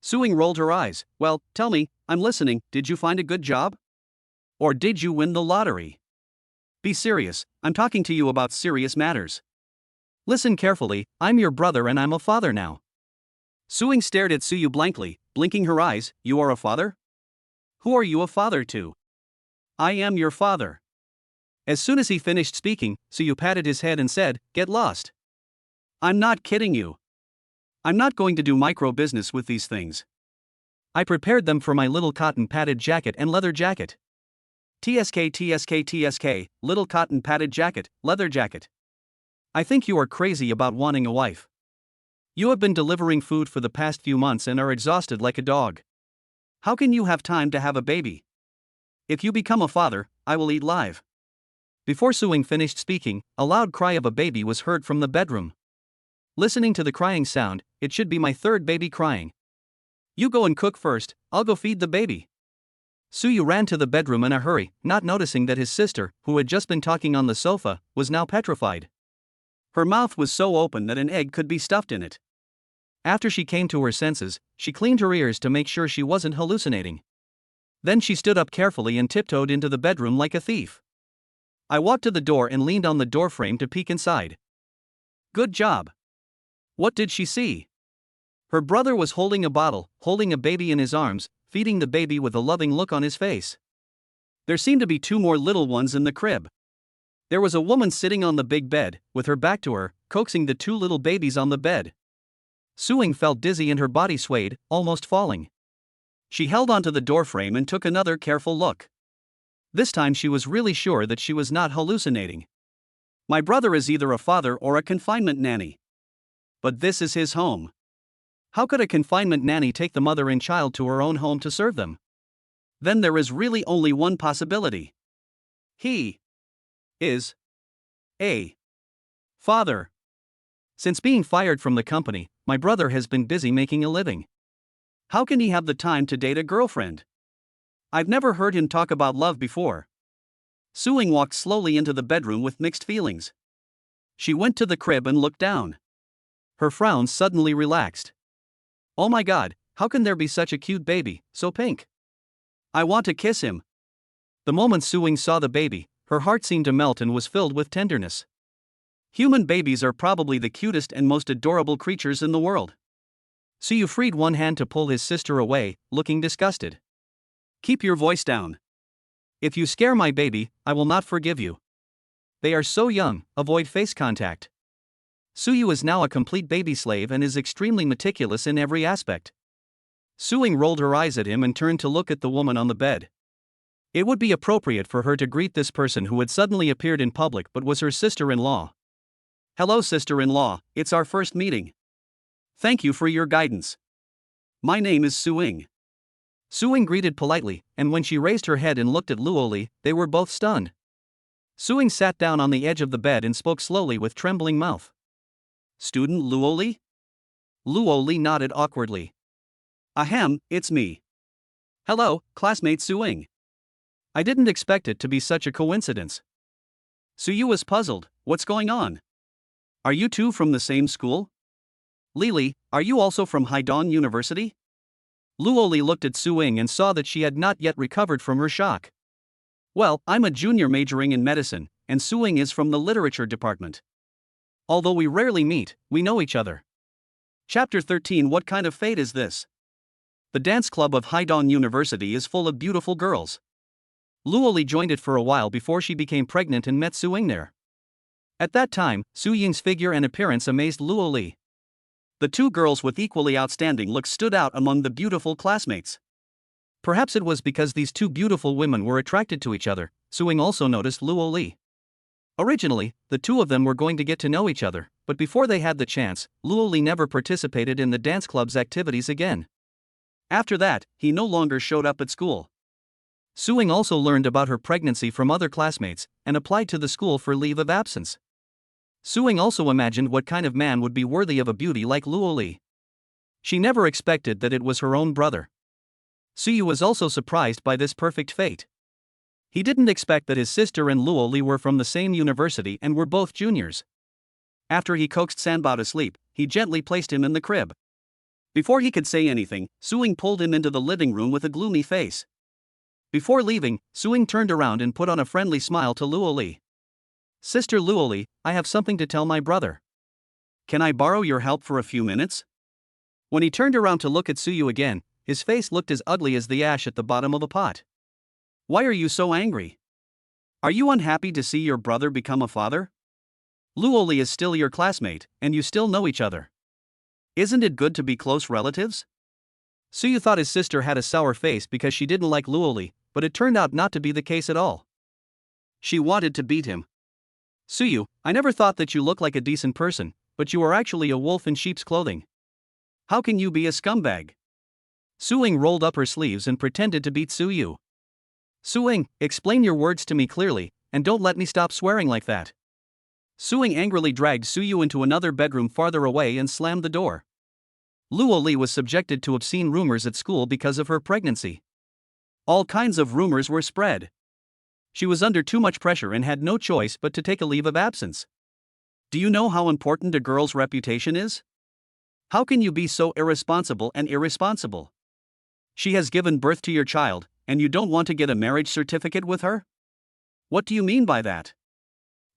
Suing rolled her eyes. Well, tell me, I'm listening. Did you find a good job? Or did you win the lottery? Be serious, I'm talking to you about serious matters. Listen carefully, I'm your brother and I'm a father now. Suing stared at Suyu blankly, blinking her eyes. You are a father? Who are you a father to? I am your father. As soon as he finished speaking, Suyu patted his head and said, Get lost. I'm not kidding you. I'm not going to do micro business with these things. I prepared them for my little cotton padded jacket and leather jacket. TSK, little cotton padded jacket, leather jacket. I think you are crazy about wanting a wife. You have been delivering food for the past few months and are exhausted like a dog. How can you have time to have a baby? If you become a father, I will eat live. Before Suing finished speaking, a loud cry of a baby was heard from the bedroom. Listening to the crying sound, it should be my third baby crying. You go and cook first, I'll go feed the baby. Suyu ran to the bedroom in a hurry, not noticing that his sister, who had just been talking on the sofa, was now petrified. Her mouth was so open that an egg could be stuffed in it. After she came to her senses, she cleaned her ears to make sure she wasn't hallucinating. Then she stood up carefully and tiptoed into the bedroom like a thief. I walked to the door and leaned on the doorframe to peek inside. Good job. What did she see? Her brother was holding a bottle, holding a baby in his arms, feeding the baby with a loving look on his face. There seemed to be two more little ones in the crib. There was a woman sitting on the big bed, with her back to her, coaxing the two little babies on the bed. Suing felt dizzy and her body swayed, almost falling. She held onto the doorframe and took another careful look. This time she was really sure that she was not hallucinating. My brother is either a father or a confinement nanny. But this is his home. How could a confinement nanny take the mother and child to her own home to serve them? Then there is really only one possibility. He is a father. Since being fired from the company, my brother has been busy making a living. How can he have the time to date a girlfriend? I've never heard him talk about love before. Suing walked slowly into the bedroom with mixed feelings. She went to the crib and looked down. Her frown suddenly relaxed. Oh my God, how can there be such a cute baby, so pink? I want to kiss him. The moment Suing saw the baby, her heart seemed to melt and was filled with tenderness. Human babies are probably the cutest and most adorable creatures in the world. Suyu freed one hand to pull his sister away, looking disgusted. Keep your voice down. If you scare my baby, I will not forgive you. They are so young, avoid face contact. Suyu is now a complete baby slave and is extremely meticulous in every aspect. Suing rolled her eyes at him and turned to look at the woman on the bed. It would be appropriate for her to greet this person who had suddenly appeared in public but was her sister-in-law. Hello, sister-in-law, it's our first meeting. Thank you for your guidance. My name is Suing. Suing greeted politely, and when she raised her head and looked at Luo Li, they were both stunned. Suing sat down on the edge of the bed and spoke slowly with trembling mouth. "Student Luo Li?" Luo Li nodded awkwardly. "Ahem, it's me. Hello, classmate Suing. I didn't expect it to be such a coincidence." Suyu was puzzled. "What's going on? Are you two from the same school? Lili, are you also from Haidong University?" Luo Li looked at Suing and saw that she had not yet recovered from her shock. "Well, I'm a junior majoring in medicine, and Suing is from the literature department. Although we rarely meet, we know each other." Chapter 13. What kind of fate is this? The dance club of Haidong University is full of beautiful girls. Luo Li joined it for a while before she became pregnant and met Suing there. At that time, Su Ying's figure and appearance amazed Luo Li. The two girls with equally outstanding looks stood out among the beautiful classmates. Perhaps it was because these two beautiful women were attracted to each other. Suing also noticed Luo Li. Originally, the two of them were going to get to know each other, but before they had the chance, Luo Li never participated in the dance club's activities again. After that, he no longer showed up at school. Suing also learned about her pregnancy from other classmates and applied to the school for leave of absence. Suing also imagined what kind of man would be worthy of a beauty like Luo Li. She never expected that it was her own brother. Suyu was also surprised by this perfect fate. He didn't expect that his sister and Luo Li were from the same university and were both juniors. After he coaxed Sanbao to sleep, he gently placed him in the crib. Before he could say anything, Suing pulled him into the living room with a gloomy face. Before leaving, Suing turned around and put on a friendly smile to Luo Li. "Sister Luo Li, I have something to tell my brother. Can I borrow your help for a few minutes?" When he turned around to look at Suyu again, his face looked as ugly as the ash at the bottom of a pot. "Why are you so angry? Are you unhappy to see your brother become a father? Luo Li is still your classmate, and you still know each other. Isn't it good to be close relatives?" Suyu thought his sister had a sour face because she didn't like Luo Li, but it turned out not to be the case at all. She wanted to beat him. "Suyu, I never thought that you looked like a decent person, but you are actually a wolf in sheep's clothing. How can you be a scumbag?" Suing rolled up her sleeves and pretended to beat Suyu. "Suing, explain your words to me clearly, and don't let me stop swearing like that." Suing angrily dragged Suyu into another bedroom farther away and slammed the door. Luo Li was subjected to obscene rumors at school because of her pregnancy. All kinds of rumors were spread. She was under too much pressure and had no choice but to take a leave of absence. Do you know how important a girl's reputation is? How can you be so irresponsible and irresponsible? She has given birth to your child, and you don't want to get a marriage certificate with her? What do you mean by that?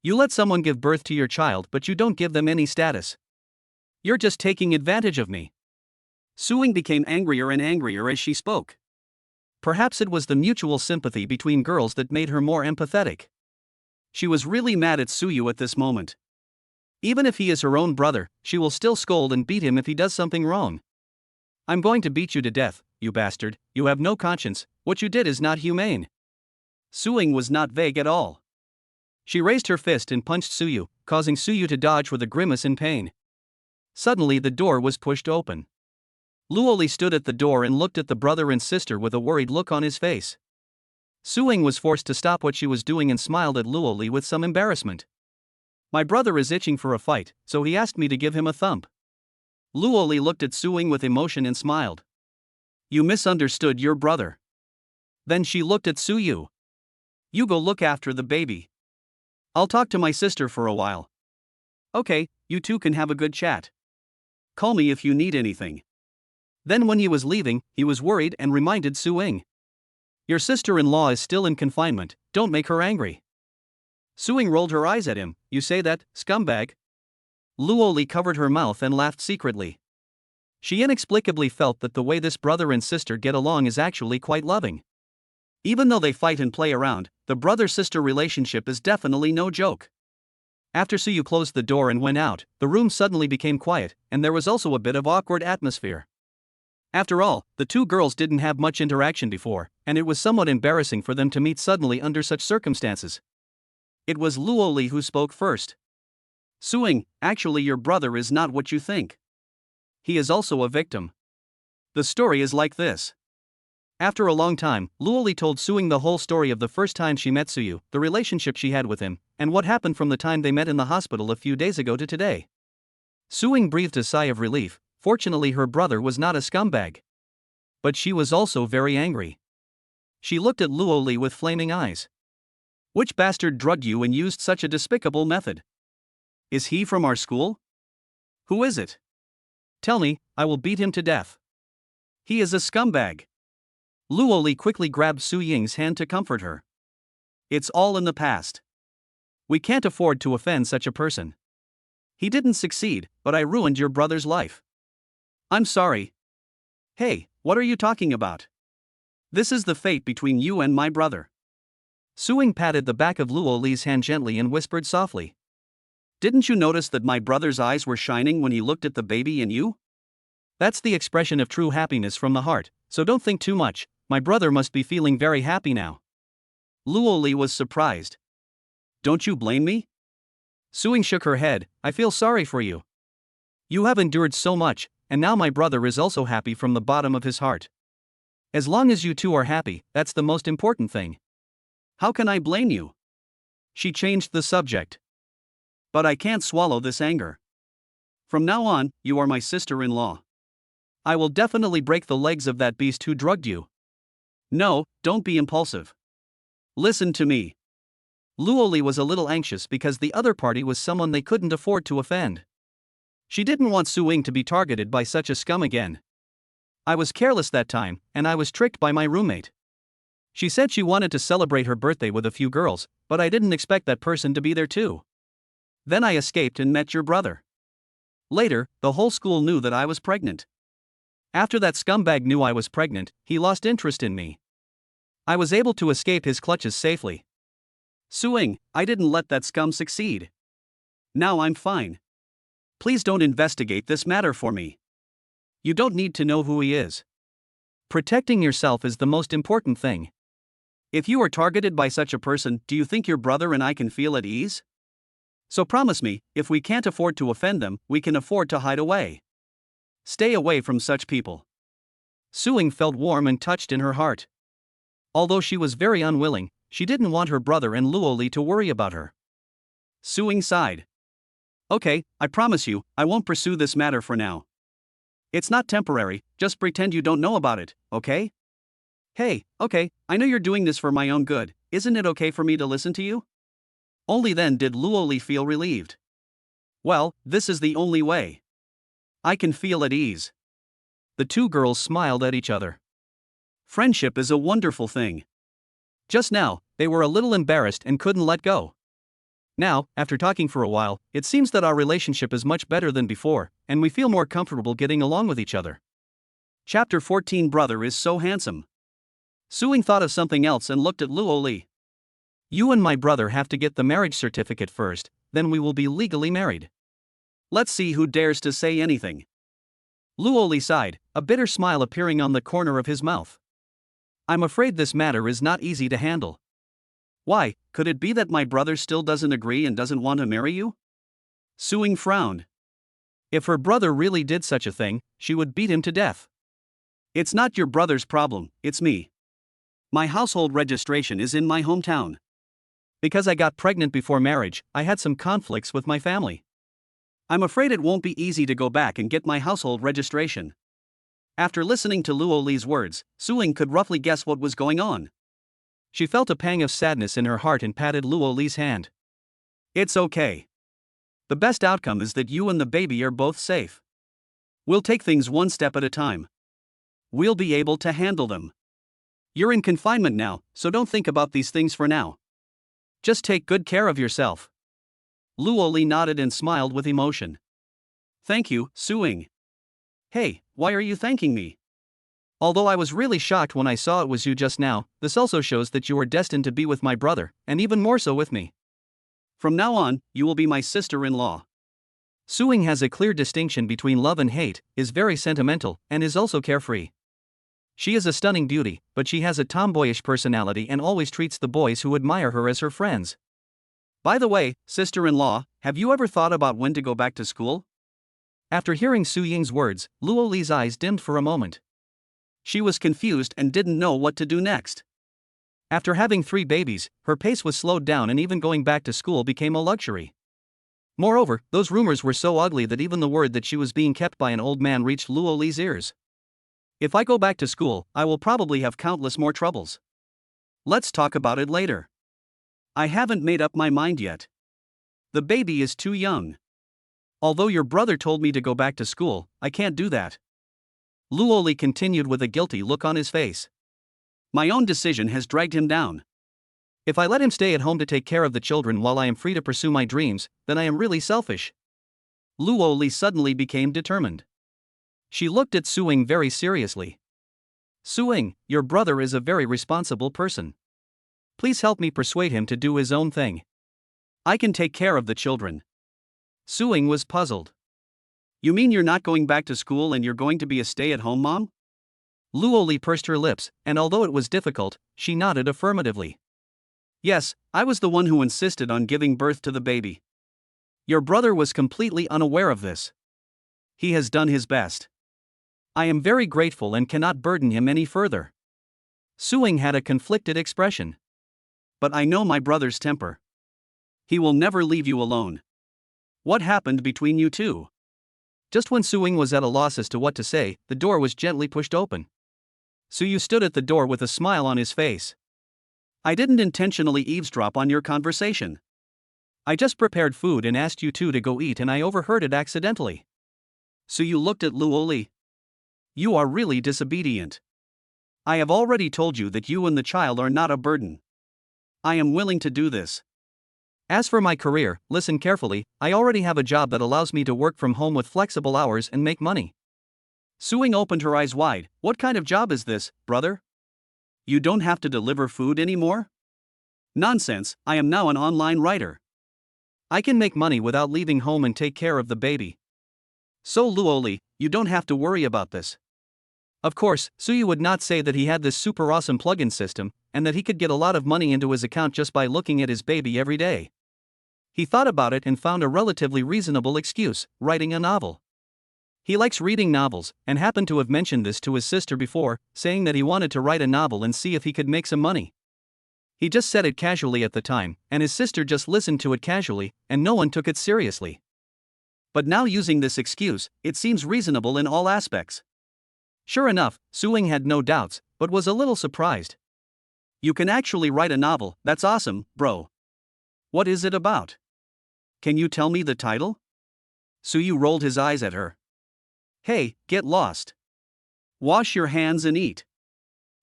You let someone give birth to your child but you don't give them any status. You're just taking advantage of me. Suing became angrier and angrier as she spoke. Perhaps it was the mutual sympathy between girls that made her more empathetic. She was really mad at Suyu at this moment. Even if he is her own brother, she will still scold and beat him if he does something wrong. "I'm going to beat you to death, you bastard, you have no conscience, what you did is not humane." Suing was not vague at all. She raised her fist and punched Suyu, causing Suyu to dodge with a grimace in pain. Suddenly the door was pushed open. Luo Li stood at the door and looked at the brother and sister with a worried look on his face. Suing was forced to stop what she was doing and smiled at Luo Li with some embarrassment. "My brother is itching for a fight, so he asked me to give him a thump." Luo Li looked at Suing with emotion and smiled. "You misunderstood your brother." Then she looked at Suyu. "You go look after the baby. I'll talk to my sister for a while." "Okay, you two can have a good chat. Call me if you need anything." Then when he was leaving, he was worried and reminded Suing. "Your sister-in-law is still in confinement, don't make her angry." Suing rolled her eyes at him. "You say that, scumbag?" Luo Li covered her mouth and laughed secretly. She inexplicably felt that the way this brother and sister get along is actually quite loving. Even though they fight and play around, the brother-sister relationship is definitely no joke. After Suyu closed the door and went out, the room suddenly became quiet, and there was also a bit of awkward atmosphere. After all, the two girls didn't have much interaction before, and it was somewhat embarrassing for them to meet suddenly under such circumstances. It was Luo Li who spoke first. "Suing, actually your brother is not what you think. He is also a victim. The story is like this. After a long time, Luo Li told Suing the whole story of the first time she met Suyu, the relationship she had with him, and what happened from the time they met in the hospital a few days ago to today. Suing breathed a sigh of relief. Fortunately, her brother was not a scumbag. But she was also very angry. She looked at Luo Li with flaming eyes. Which bastard drugged you and used such a despicable method? Is he from our school? Who is it? Tell me, I will beat him to death. He is a scumbag. Luo Li quickly grabbed Su Ying's hand to comfort her. It's all in the past. We can't afford to offend such a person. He didn't succeed, but I ruined your brother's life. I'm sorry. Hey, what are you talking about? This is the fate between you and my brother. Suing patted the back of Luo Li's hand gently and whispered softly. Didn't you notice that my brother's eyes were shining when he looked at the baby and you? That's the expression of true happiness from the heart, so don't think too much. My brother must be feeling very happy now. Luo Li was surprised. Don't you blame me? Suing shook her head. I feel sorry for you. You have endured so much, and now my brother is also happy from the bottom of his heart. As long as you two are happy, that's the most important thing. How can I blame you? She changed the subject. But I can't swallow this anger. From now on, you are my sister-in-law. I will definitely break the legs of that beast who drugged you. No, don't be impulsive. Listen to me. Luo Li was a little anxious because the other party was someone they couldn't afford to offend. She didn't want Suing to be targeted by such a scum again. I was careless that time, and I was tricked by my roommate. She said she wanted to celebrate her birthday with a few girls, but I didn't expect that person to be there too. Then I escaped and met your brother. Later, the whole school knew that I was pregnant. After that scumbag knew I was pregnant, he lost interest in me. I was able to escape his clutches safely. Suing, I didn't let that scum succeed. Now I'm fine. Please don't investigate this matter for me. You don't need to know who he is. Protecting yourself is the most important thing. If you are targeted by such a person, do you think your brother and I can feel at ease? So promise me, if we can't afford to offend them, we can afford to hide away. Stay away from such people. Suing felt warm and touched in her heart. Although she was very unwilling, she didn't want her brother and Luo Li to worry about her. Suing sighed. Okay, I promise you, I won't pursue this matter for now. It's not temporary, just pretend you don't know about it, okay? Hey, okay, I know you're doing this for my own good, isn't it okay for me to listen to you? Only then did Luo Li feel relieved. Well, this is the only way. I can feel at ease. The two girls smiled at each other. Friendship is a wonderful thing. Just now, they were a little embarrassed and couldn't let go. Now, after talking for a while, it seems that our relationship is much better than before, and we feel more comfortable getting along with each other. Chapter 14. Brother is so handsome. Suing thought of something else and looked at Luo Li. You and my brother have to get the marriage certificate first, then we will be legally married. Let's see who dares to say anything. Luo Li sighed, a bitter smile appearing on the corner of his mouth. I'm afraid this matter is not easy to handle. Why, could it be that my brother still doesn't agree and doesn't want to marry you? Suing frowned. If her brother really did such a thing, she would beat him to death. It's not your brother's problem, it's me. My household registration is in my hometown. Because I got pregnant before marriage, I had some conflicts with my family. I'm afraid it won't be easy to go back and get my household registration. After listening to Luo Li's words, Suing could roughly guess what was going on. She felt a pang of sadness in her heart and patted Luo Li's hand. It's okay. The best outcome is that you and the baby are both safe. We'll take things one step at a time. We'll be able to handle them. You're in confinement now, so don't think about these things for now. Just take good care of yourself. Luo Li nodded and smiled with emotion. Thank you, Suing. Hey, why are you thanking me? Although I was really shocked when I saw it was you just now, this also shows that you are destined to be with my brother, and even more so with me. From now on, you will be my sister-in-law. Suing has a clear distinction between love and hate, is very sentimental, and is also carefree. She is a stunning beauty, but she has a tomboyish personality and always treats the boys who admire her as her friends. By the way, sister-in-law, have you ever thought about when to go back to school? After hearing Su Ying's words, Luo Li's eyes dimmed for a moment. She was confused and didn't know what to do next. After having 3 babies, her pace was slowed down and even going back to school became a luxury. Moreover, those rumors were so ugly that even the word that she was being kept by an old man reached Luo Li's ears. If I go back to school, I will probably have countless more troubles. Let's talk about it later. I haven't made up my mind yet. The baby is too young. Although your brother told me to go back to school, I can't do that. Luo Li continued with a guilty look on his face. My own decision has dragged him down. If I let him stay at home to take care of the children while I am free to pursue my dreams, then I am really selfish. Luo Li suddenly became determined. She looked at Suing very seriously. Suing, your brother is a very responsible person. Please help me persuade him to do his own thing. I can take care of the children. Suing was puzzled. You mean you're not going back to school and you're going to be a stay-at-home mom? Luo Li pursed her lips, and although it was difficult, she nodded affirmatively. Yes, I was the one who insisted on giving birth to the baby. Your brother was completely unaware of this. He has done his best. I am very grateful and cannot burden him any further. Suing had a conflicted expression. But I know my brother's temper. He will never leave you alone. What happened between you two? Just when Suing was at a loss as to what to say, the door was gently pushed open. Suyu stood at the door with a smile on his face. I didn't intentionally eavesdrop on your conversation. I just prepared food and asked you two to go eat and I overheard it accidentally. Suyu looked at Luo Li. You are really disobedient. I have already told you that you and the child are not a burden. I am willing to do this. As for my career, listen carefully, I already have a job that allows me to work from home with flexible hours and make money. Suing opened her eyes wide. What kind of job is this, brother? You don't have to deliver food anymore? Nonsense, I am now an online writer. I can make money without leaving home and take care of the baby. So Luo Li, you don't have to worry about this. Of course, Suyu would not say that he had this super awesome plugin system, and that he could get a lot of money into his account just by looking at his baby every day. He thought about it and found a relatively reasonable excuse: writing a novel. He likes reading novels, and happened to have mentioned this to his sister before, saying that he wanted to write a novel and see if he could make some money. He just said it casually at the time, and his sister just listened to it casually, and no one took it seriously. But now using this excuse, it seems reasonable in all aspects. Sure enough, Suing had no doubts, but was a little surprised. You can actually write a novel, that's awesome, bro. What is it about? Can you tell me the title? Suyu rolled his eyes at her. Hey, get lost. Wash your hands and eat.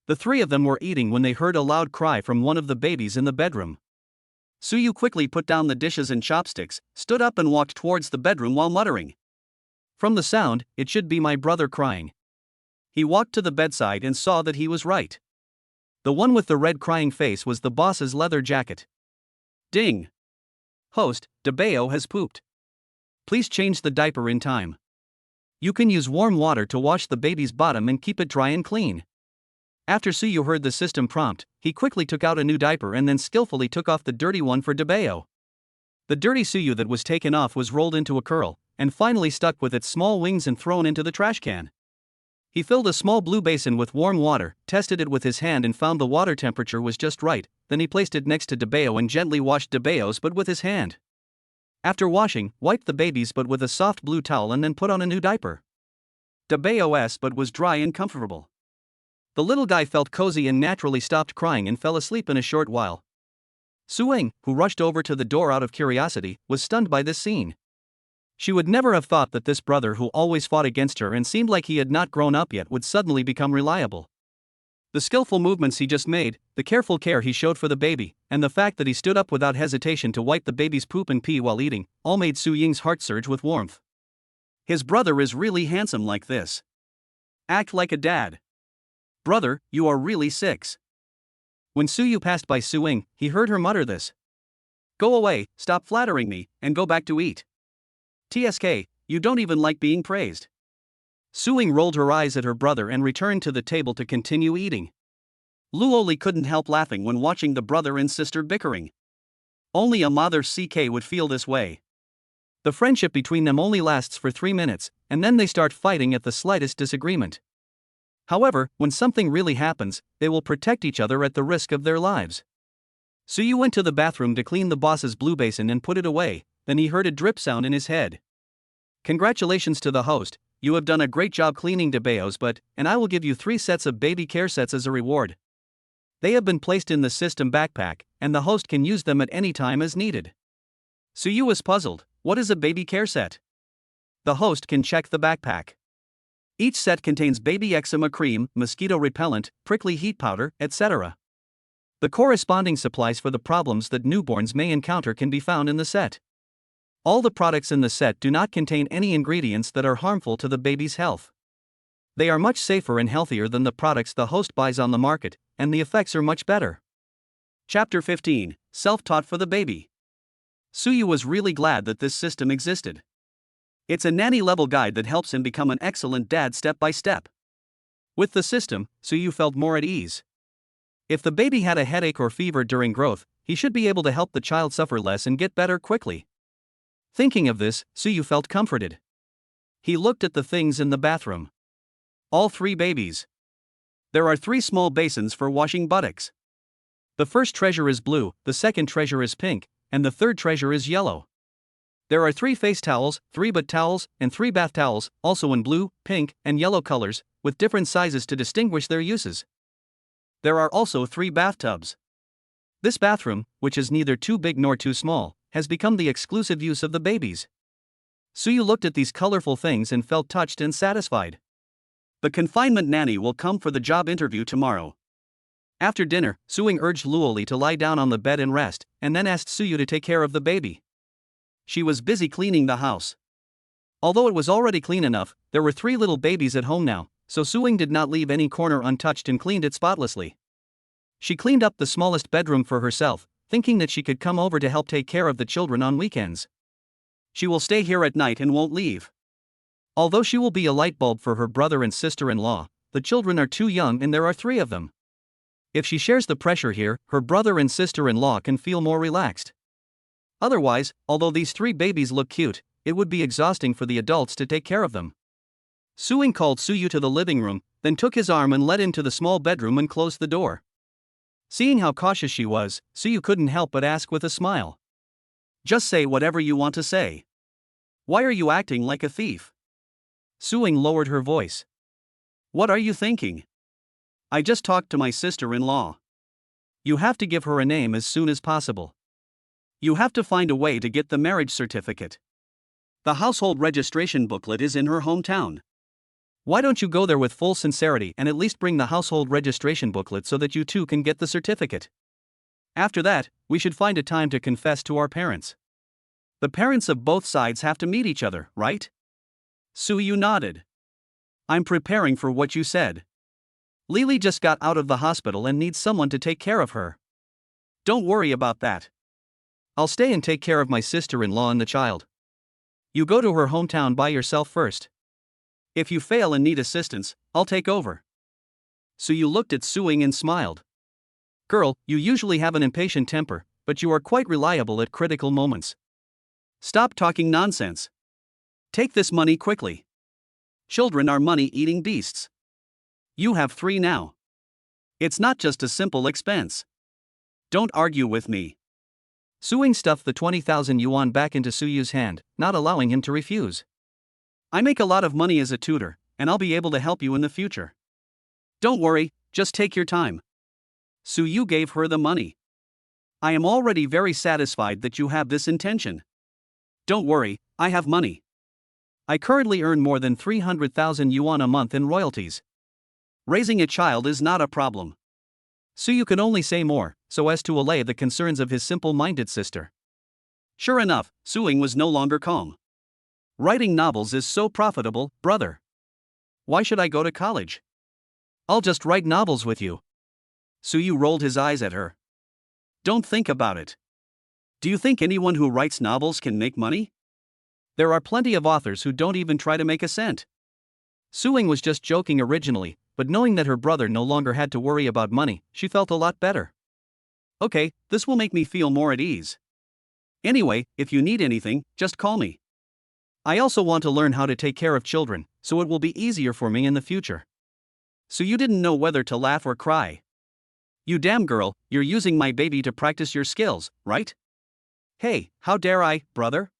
The 3 of them were eating when they heard a loud cry from one of the babies in the bedroom. Suyu quickly put down the dishes and chopsticks, stood up and walked towards the bedroom while muttering. From the sound, it should be my brother crying. He walked to the bedside and saw that he was right. The one with the red crying face was the boss's leather jacket. Ding! Host, Debeo has pooped. Please change the diaper in time. You can use warm water to wash the baby's bottom and keep it dry and clean. After Suyu heard the system prompt, he quickly took out a new diaper and then skillfully took off the dirty one for Debeo. The dirty Suyu that was taken off was rolled into a curl, and finally stuck with its small wings and thrown into the trash can. He filled a small blue basin with warm water, tested it with his hand and found the water temperature was just right, then he placed it next to Debeo and gently washed Debeo's butt with his hand. After washing, wiped the baby's butt with a soft blue towel and then put on a new diaper. Debeo's butt was dry and comfortable. The little guy felt cozy and naturally stopped crying and fell asleep in a short while. Suing, who rushed over to the door out of curiosity, was stunned by this scene. She would never have thought that this brother who always fought against her and seemed like he had not grown up yet would suddenly become reliable. The skillful movements he just made, the careful care he showed for the baby, and the fact that he stood up without hesitation to wipe the baby's poop and pee while eating, all made Su Ying's heart surge with warmth. His brother is really handsome like this. Act like a dad. Brother, you are really 6. When Suyu passed by Suing, he heard her mutter this. Go away, stop flattering me, and go back to eat. TSK, you don't even like being praised. Suing rolled her eyes at her brother and returned to the table to continue eating. Luo Li couldn't help laughing when watching the brother and sister bickering. Only a mother CK would feel this way. The friendship between them only lasts for 3 minutes, and then they start fighting at the slightest disagreement. However, when something really happens, they will protect each other at the risk of their lives. Suyu went to the bathroom to clean the boss's blue basin and put it away, then he heard a drip sound in his head. Congratulations to the host, you have done a great job cleaning Debeo's butt, and I will give you 3 sets of baby care sets as a reward. They have been placed in the system backpack, and the host can use them at any time as needed. Suyu was puzzled. What is a baby care set? The host can check the backpack. Each set contains baby eczema cream, mosquito repellent, prickly heat powder, etc. The corresponding supplies for the problems that newborns may encounter can be found in the set. All the products in the set do not contain any ingredients that are harmful to the baby's health. They are much safer and healthier than the products the host buys on the market, and the effects are much better. Chapter 15, Self-Taught for the Baby. Suyu was really glad that this system existed. It's a nanny-level guide that helps him become an excellent dad step by step. With the system, Suyu felt more at ease. If the baby had a headache or fever during growth, he should be able to help the child suffer less and get better quickly. Thinking of this, Suyu felt comforted. He looked at the things in the bathroom. All 3 babies. There are 3 small basins for washing buttocks. The first treasure is blue, the second treasure is pink, and the third treasure is yellow. There are 3 face towels, 3 butt towels, and 3 bath towels, also in blue, pink, and yellow colors, with different sizes to distinguish their uses. There are also 3 bathtubs. This bathroom, which is neither too big nor too small, has become the exclusive use of the babies. Suyu looked at these colorful things and felt touched and satisfied. The confinement nanny will come for the job interview tomorrow. After dinner, Suing urged Luo Li to lie down on the bed and rest, and then asked Suyu to take care of the baby. She was busy cleaning the house. Although it was already clean enough, there were 3 little babies at home now, so Suing did not leave any corner untouched and cleaned it spotlessly. She cleaned up the smallest bedroom for herself, thinking that she could come over to help take care of the children on weekends. She will stay here at night and won't leave. Although she will be a light bulb for her brother and sister-in-law, the children are too young and there are 3 of them. If she shares the pressure here, her brother and sister-in-law can feel more relaxed. Otherwise, although these 3 babies look cute, it would be exhausting for the adults to take care of them. Suing called Suyu to the living room, then took his arm and led him to the small bedroom and closed the door. Seeing how cautious she was, Suyu couldn't help but ask with a smile. Just say whatever you want to say. Why are you acting like a thief? Suing lowered her voice. What are you thinking? I just talked to my sister-in-law. You have to give her a name as soon as possible. You have to find a way to get the marriage certificate. The household registration booklet is in her hometown. Why don't you go there with full sincerity and at least bring the household registration booklet so that you too can get the certificate? After that, we should find a time to confess to our parents. The parents of both sides have to meet each other, right? Suyu nodded. I'm preparing for what you said. Lily just got out of the hospital and needs someone to take care of her. Don't worry about that. I'll stay and take care of my sister-in-law and the child. You go to her hometown by yourself first. If you fail and need assistance, I'll take over. Suyu looked at Suing and smiled. Girl, you usually have an impatient temper, but you are quite reliable at critical moments. Stop talking nonsense. Take this money quickly. Children are money-eating beasts. You have 3 now. It's not just a simple expense. Don't argue with me. Suing stuffed the 20,000 yuan back into Suyu's hand, not allowing him to refuse. I make a lot of money as a tutor, and I'll be able to help you in the future. Don't worry, just take your time. Suyu gave her the money. I am already very satisfied that you have this intention. Don't worry, I have money. I currently earn more than 300,000 yuan a month in royalties. Raising a child is not a problem. Suyu could only say more, so as to allay the concerns of his simple-minded sister. Sure enough, Suing was no longer calm. Writing novels is so profitable, brother. Why should I go to college? I'll just write novels with you. Suyu rolled his eyes at her. Don't think about it. Do you think anyone who writes novels can make money? There are plenty of authors who don't even try to make a cent. Suing was just joking originally, but knowing that her brother no longer had to worry about money, she felt a lot better. Okay, this will make me feel more at ease. Anyway, if you need anything, just call me. I also want to learn how to take care of children, so it will be easier for me in the future. So you didn't know whether to laugh or cry. You damn girl, you're using my baby to practice your skills, right? Hey, how dare I, brother?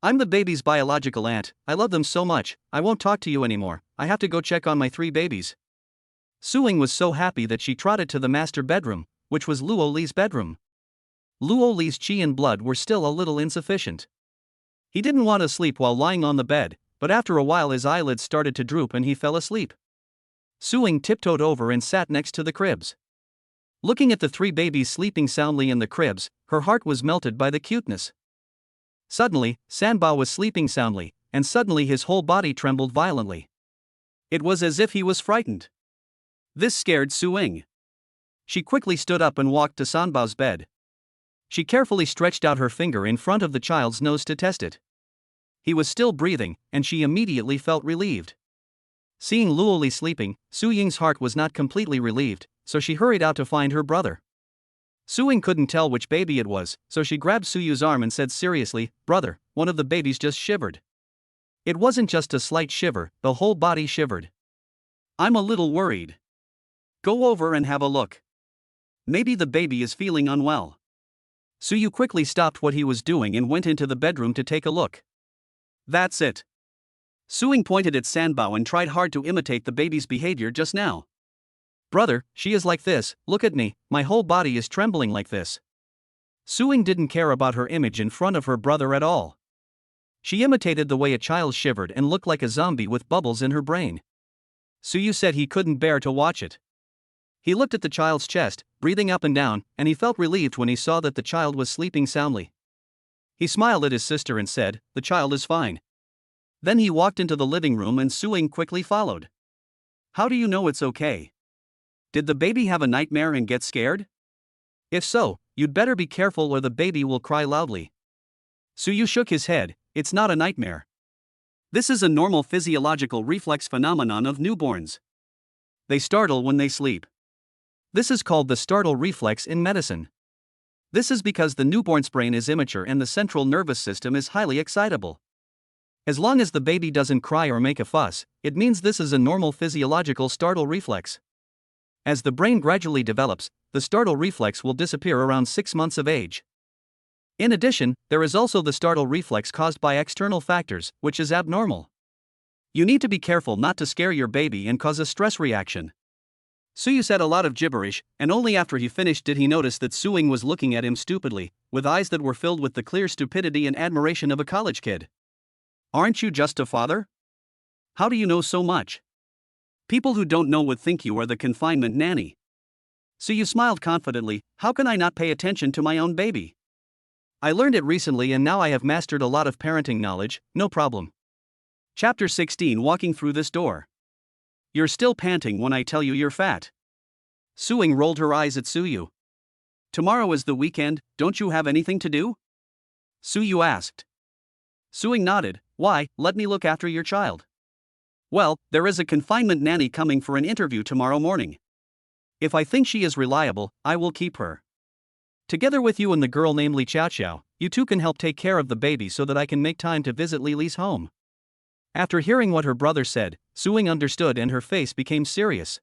I'm the baby's biological aunt, I love them so much, I won't talk to you anymore, I have to go check on my 3 babies. Suing was so happy that she trotted to the master bedroom, which was Luo Li's bedroom. Luo Li's qi and blood were still a little insufficient. He didn't want to sleep while lying on the bed, but after a while his eyelids started to droop and he fell asleep. Suing tiptoed over and sat next to the cribs. Looking at the 3 babies sleeping soundly in the cribs, her heart was melted by the cuteness. Suddenly, Sanbao was sleeping soundly, and suddenly his whole body trembled violently. It was as if he was frightened. This scared Suing. She quickly stood up and walked to Sanbao's bed. She carefully stretched out her finger in front of the child's nose to test it. He was still breathing, and she immediately felt relieved. Seeing Luo Li sleeping, Su Ying's heart was not completely relieved, so she hurried out to find her brother. Suing couldn't tell which baby it was, so she grabbed Suyu's arm and said seriously, "Brother, one of the babies just shivered." It wasn't just a slight shiver, the whole body shivered. "I'm a little worried. Go over and have a look. Maybe the baby is feeling unwell." Suyu quickly stopped what he was doing and went into the bedroom to take a look. "That's it." Suing pointed at Sanbao and tried hard to imitate the baby's behavior just now. "Brother, she is like this, look at me, my whole body is trembling like this." Suing didn't care about her image in front of her brother at all. She imitated the way a child shivered and looked like a zombie with bubbles in her brain. Suyu said he couldn't bear to watch it. He looked at the child's chest, breathing up and down, and he felt relieved when he saw that the child was sleeping soundly. He smiled at his sister and said, "The child is fine." Then he walked into the living room and Suing quickly followed. "How do you know it's okay? Did the baby have a nightmare and get scared? If so, you'd better be careful or the baby will cry loudly." Suyu shook his head, "It's not a nightmare. This is a normal physiological reflex phenomenon of newborns. They startle when they sleep. This is called the startle reflex in medicine. This is because the newborn's brain is immature and the central nervous system is highly excitable. As long as the baby doesn't cry or make a fuss, it means this is a normal physiological startle reflex. As the brain gradually develops, the startle reflex will disappear around 6 months of age. In addition, there is also the startle reflex caused by external factors, which is abnormal. You need to be careful not to scare your baby and cause a stress reaction." Suyu said a lot of gibberish, and only after he finished did he notice that Suing was looking at him stupidly, with eyes that were filled with the clear stupidity and admiration of a college kid. "Aren't you just a father? How do you know so much? People who don't know would think you are the confinement nanny." Suyu smiled confidently, "How can I not pay attention to my own baby? I learned it recently and now I have mastered a lot of parenting knowledge, no problem." Chapter 16 Walking Through This Door. "You're still panting when I tell you you're fat." Suing rolled her eyes at Suyu. "Tomorrow is the weekend, don't you have anything to do?" Suyu asked. Suing nodded. "Why, let me look after your child." "Well, there is a confinement nanny coming for an interview tomorrow morning. If I think she is reliable, I will keep her. Together with you and the girl named Li Xiao Xiao, you two can help take care of the baby so that I can make time to visit Li Li's home." After hearing what her brother said, Suing understood and her face became serious.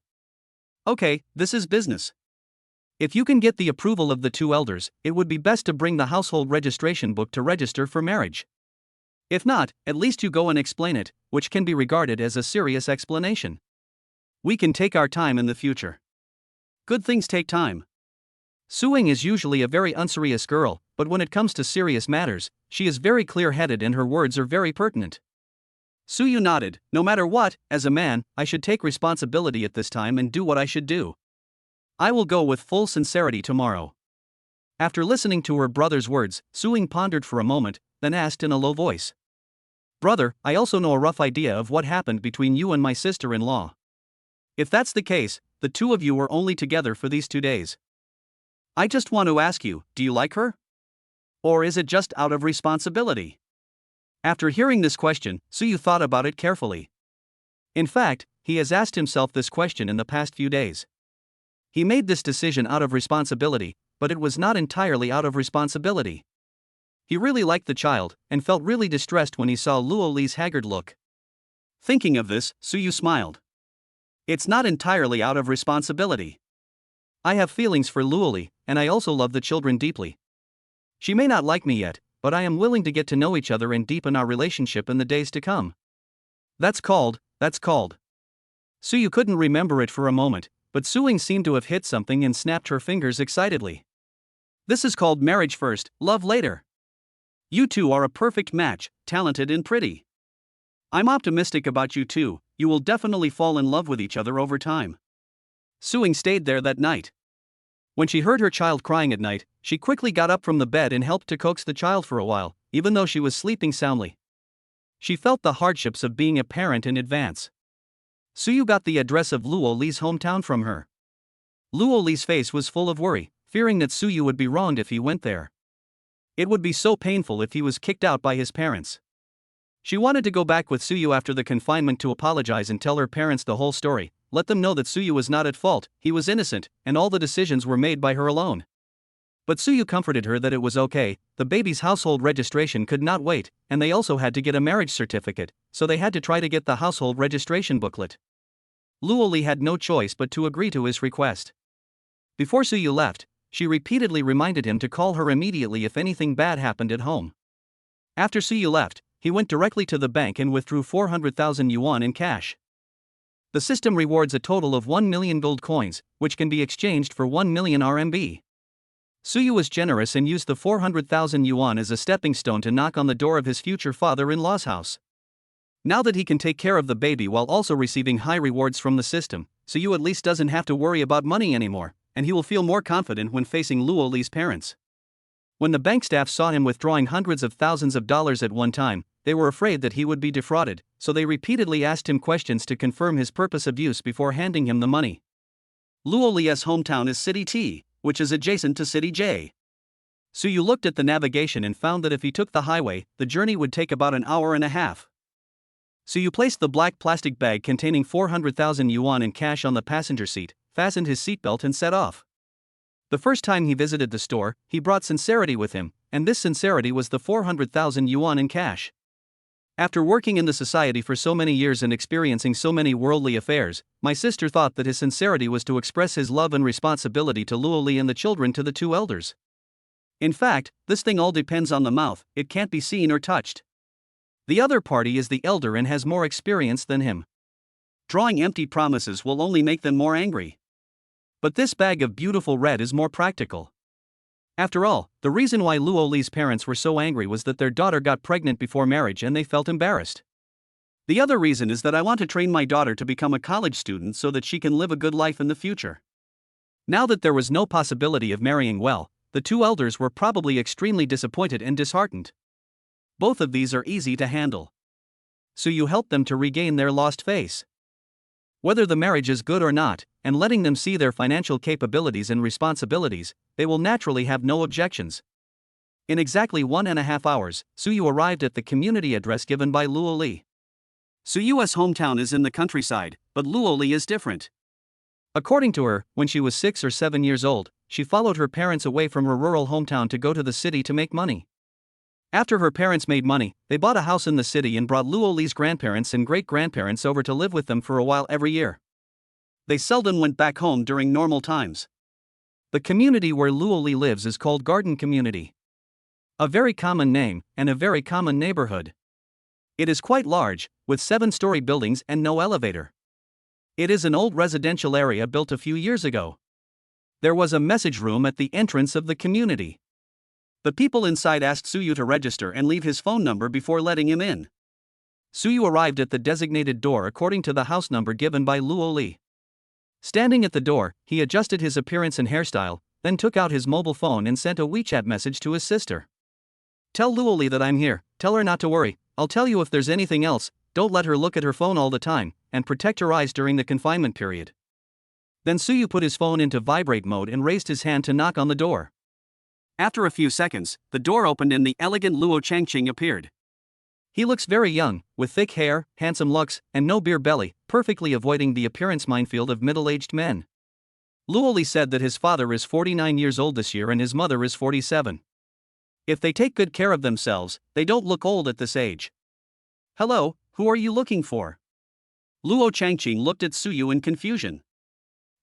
"Okay, this is business. If you can get the approval of the 2 elders, it would be best to bring the household registration book to register for marriage. If not, at least you go and explain it, which can be regarded as a serious explanation. We can take our time in the future. Good things take time." Suing is usually a very unserious girl, but when it comes to serious matters, she is very clear-headed and her words are very pertinent. Suyu nodded. "No matter what, as a man, I should take responsibility at this time and do what I should do. I will go with full sincerity tomorrow." After listening to her brother's words, Suing pondered for a moment, then asked in a low voice, "Brother, I also know a rough idea of what happened between you and my sister-in-law. If that's the case, the 2 of you were only together for these 2 days. I just want to ask you, do you like her? Or is it just out of responsibility?" After hearing this question, Suyu thought about it carefully. In fact, he has asked himself this question in the past few days. He made this decision out of responsibility, but it was not entirely out of responsibility. He really liked the child, and felt really distressed when he saw Luo Li's haggard look. Thinking of this, Suyu smiled. It's not entirely out of responsibility. I have feelings for Luo Li, and I also love the children deeply. She may not like me yet, but I am willing to get to know each other and deepen our relationship in the days to come. That's called. Suyu couldn't remember it for a moment, but Suing seemed to have hit something and snapped her fingers excitedly. This is called marriage first, love later. You two are a perfect match, talented and pretty. I'm optimistic about you two, you will definitely fall in love with each other over time. Suing stayed there that night. When she heard her child crying at night, she quickly got up from the bed and helped to coax the child for a while, even though she was sleeping soundly. She felt the hardships of being a parent in advance. Suyu got the address of Luo Li's hometown from her. Luo Li's face was full of worry, fearing that Suyu would be wronged if he went there. It would be so painful if he was kicked out by his parents. She wanted to go back with Suyu after the confinement to apologize and tell her parents the whole story, let them know that Suyu was not at fault, he was innocent, and all the decisions were made by her alone. But Suyu comforted her that it was okay, the baby's household registration could not wait, and they also had to get a marriage certificate, so they had to try to get the household registration booklet. Luo Li had no choice but to agree to his request. Before Suyu left, she repeatedly reminded him to call her immediately if anything bad happened at home. After Suyu left, he went directly to the bank and withdrew 400,000 yuan in cash. The system rewards a total of 1 million gold coins, which can be exchanged for 1 million RMB. Suyu was generous and used the 400,000 yuan as a stepping stone to knock on the door of his future father-in-law's house. Now that he can take care of the baby while also receiving high rewards from the system, Suyu at least doesn't have to worry about money anymore, and he will feel more confident when facing Luo Li's parents. When the bank staff saw him withdrawing hundreds of thousands of dollars at one time, they were afraid that he would be defrauded, so they repeatedly asked him questions to confirm his purpose of use before handing him the money. Luo Li's hometown is City T, which is adjacent to City J. Suyu looked at the navigation and found that if he took the highway, the journey would take about an hour and a half. Suyu placed the black plastic bag containing 400,000 yuan in cash on the passenger seat, fastened his seatbelt and set off. The first time he visited the store, he brought sincerity with him, and this sincerity was the 400,000 yuan in cash. After working in the society for so many years and experiencing so many worldly affairs, my sister thought that his sincerity was to express his love and responsibility to Luo Li and the children to the two elders. In fact, this thing all depends on the mouth, it can't be seen or touched. The other party is the elder and has more experience than him. Drawing empty promises will only make them more angry. But this bag of beautiful red is more practical. After all, the reason why Luo Li's parents were so angry was that their daughter got pregnant before marriage and they felt embarrassed. The other reason is that I want to train my daughter to become a college student so that she can live a good life in the future. Now that there was no possibility of marrying well, the two elders were probably extremely disappointed and disheartened. Both of these are easy to handle. So you help them to regain their lost face. Whether the marriage is good or not, and letting them see their financial capabilities and responsibilities, they will naturally have no objections. In exactly 1.5 hours, Suyu arrived at the community address given by Luo Li. Suyu's hometown is in the countryside, but Luo Li is different. According to her, when she was 6 or 7 years old, she followed her parents away from her rural hometown to go to the city to make money. After her parents made money, they bought a house in the city and brought Luo Li's grandparents and great-grandparents over to live with them for a while every year. They seldom went back home during normal times. The community where Luo Li lives is called Garden Community. A very common name, and a very common neighborhood. It is quite large, with 7-story buildings and no elevator. It is an old residential area built a few years ago. There was a message room at the entrance of the community. The people inside asked Suyu to register and leave his phone number before letting him in. Suyu arrived at the designated door according to the house number given by Luo Li. Standing at the door, he adjusted his appearance and hairstyle, then took out his mobile phone and sent a WeChat message to his sister. Tell Luo Li that I'm here, tell her not to worry, I'll tell you if there's anything else, don't let her look at her phone all the time, and protect her eyes during the confinement period. Then Suyu put his phone into vibrate mode and raised his hand to knock on the door. After a few seconds, the door opened and the elegant Luo Changqing appeared. He looks very young, with thick hair, handsome looks, and no beer belly, perfectly avoiding the appearance minefield of middle-aged men. Luo Li said that his father is 49 years old this year and his mother is 47. If they take good care of themselves, they don't look old at this age. Hello, who are you looking for? Luo Changqing looked at Suyu in confusion.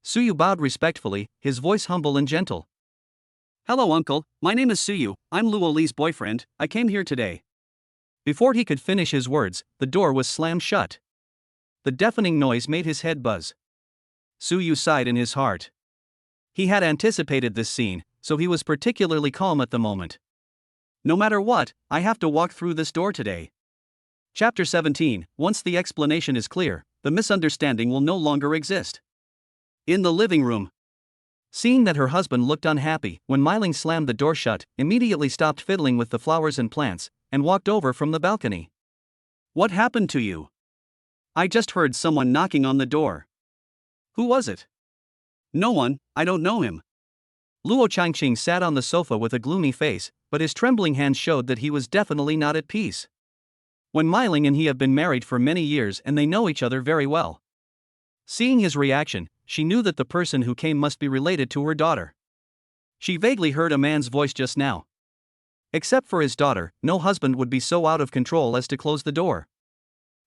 Suyu bowed respectfully, his voice humble and gentle. Hello uncle, my name is Suyu, I'm Luo Li's boyfriend, I came here today. Before he could finish his words, the door was slammed shut. The deafening noise made his head buzz. Suyu sighed in his heart. He had anticipated this scene, so he was particularly calm at the moment. No matter what, I have to walk through this door today. Chapter 17. Once the explanation is clear, the misunderstanding will no longer exist. In the living room. Seeing that her husband looked unhappy, when Meiling slammed the door shut, immediately stopped fiddling with the flowers and plants, and walked over from the balcony. What happened to you? I just heard someone knocking on the door. Who was it? No one, I don't know him. Luo Changqing sat on the sofa with a gloomy face, but his trembling hands showed that he was definitely not at peace. When Meiling and he have been married for many years and they know each other very well. Seeing his reaction, she knew that the person who came must be related to her daughter. She vaguely heard a man's voice just now. Except for his daughter, no husband would be so out of control as to close the door.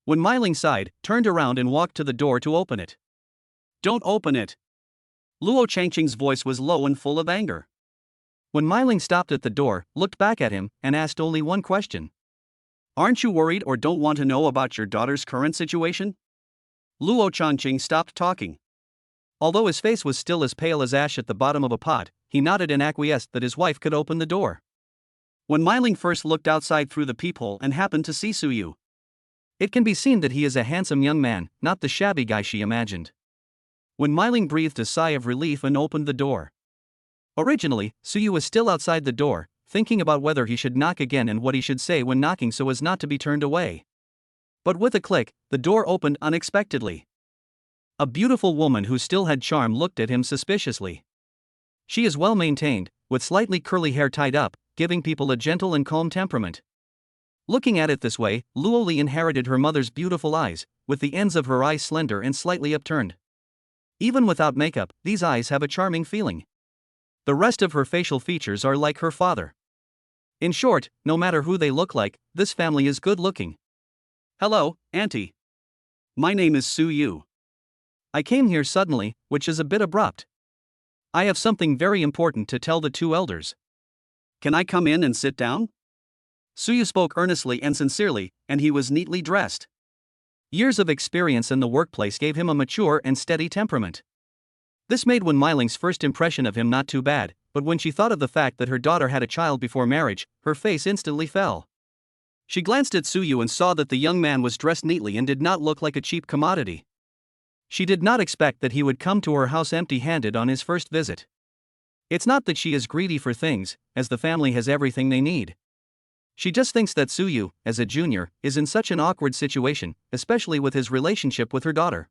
When Meiling sighed, turned around and walked to the door to open it. Don't open it. Luo Changqing's voice was low and full of anger. When Meiling stopped at the door, looked back at him, and asked only one question. Aren't you worried or don't want to know about your daughter's current situation? Luo Changqing stopped talking. Although his face was still as pale as ash at the bottom of a pot, he nodded and acquiesced that his wife could open the door. When Meiling first looked outside through the peephole and happened to see Suyu, it can be seen that he is a handsome young man, not the shabby guy she imagined. When Meiling breathed a sigh of relief and opened the door. Originally, Suyu was still outside the door, thinking about whether he should knock again and what he should say when knocking so as not to be turned away. But with a click, the door opened unexpectedly. A beautiful woman who still had charm looked at him suspiciously. She is well maintained, with slightly curly hair tied up, giving people a gentle and calm temperament. Looking at it this way, Luo Li inherited her mother's beautiful eyes, with the ends of her eyes slender and slightly upturned. Even without makeup, these eyes have a charming feeling. The rest of her facial features are like her father. In short, no matter who they look like, this family is good looking. Hello, Auntie. My name is Suyu. I came here suddenly, which is a bit abrupt. I have something very important to tell the two elders. Can I come in and sit down? Suyu spoke earnestly and sincerely, and he was neatly dressed. Years of experience in the workplace gave him a mature and steady temperament. This made Wen Meiling's first impression of him not too bad, but when she thought of the fact that her daughter had a child before marriage, her face instantly fell. She glanced at Suyu and saw that the young man was dressed neatly and did not look like a cheap commodity. She did not expect that he would come to her house empty-handed on his first visit. It's not that she is greedy for things, as the family has everything they need. She just thinks that Suyu, as a junior, is in such an awkward situation, especially with his relationship with her daughter.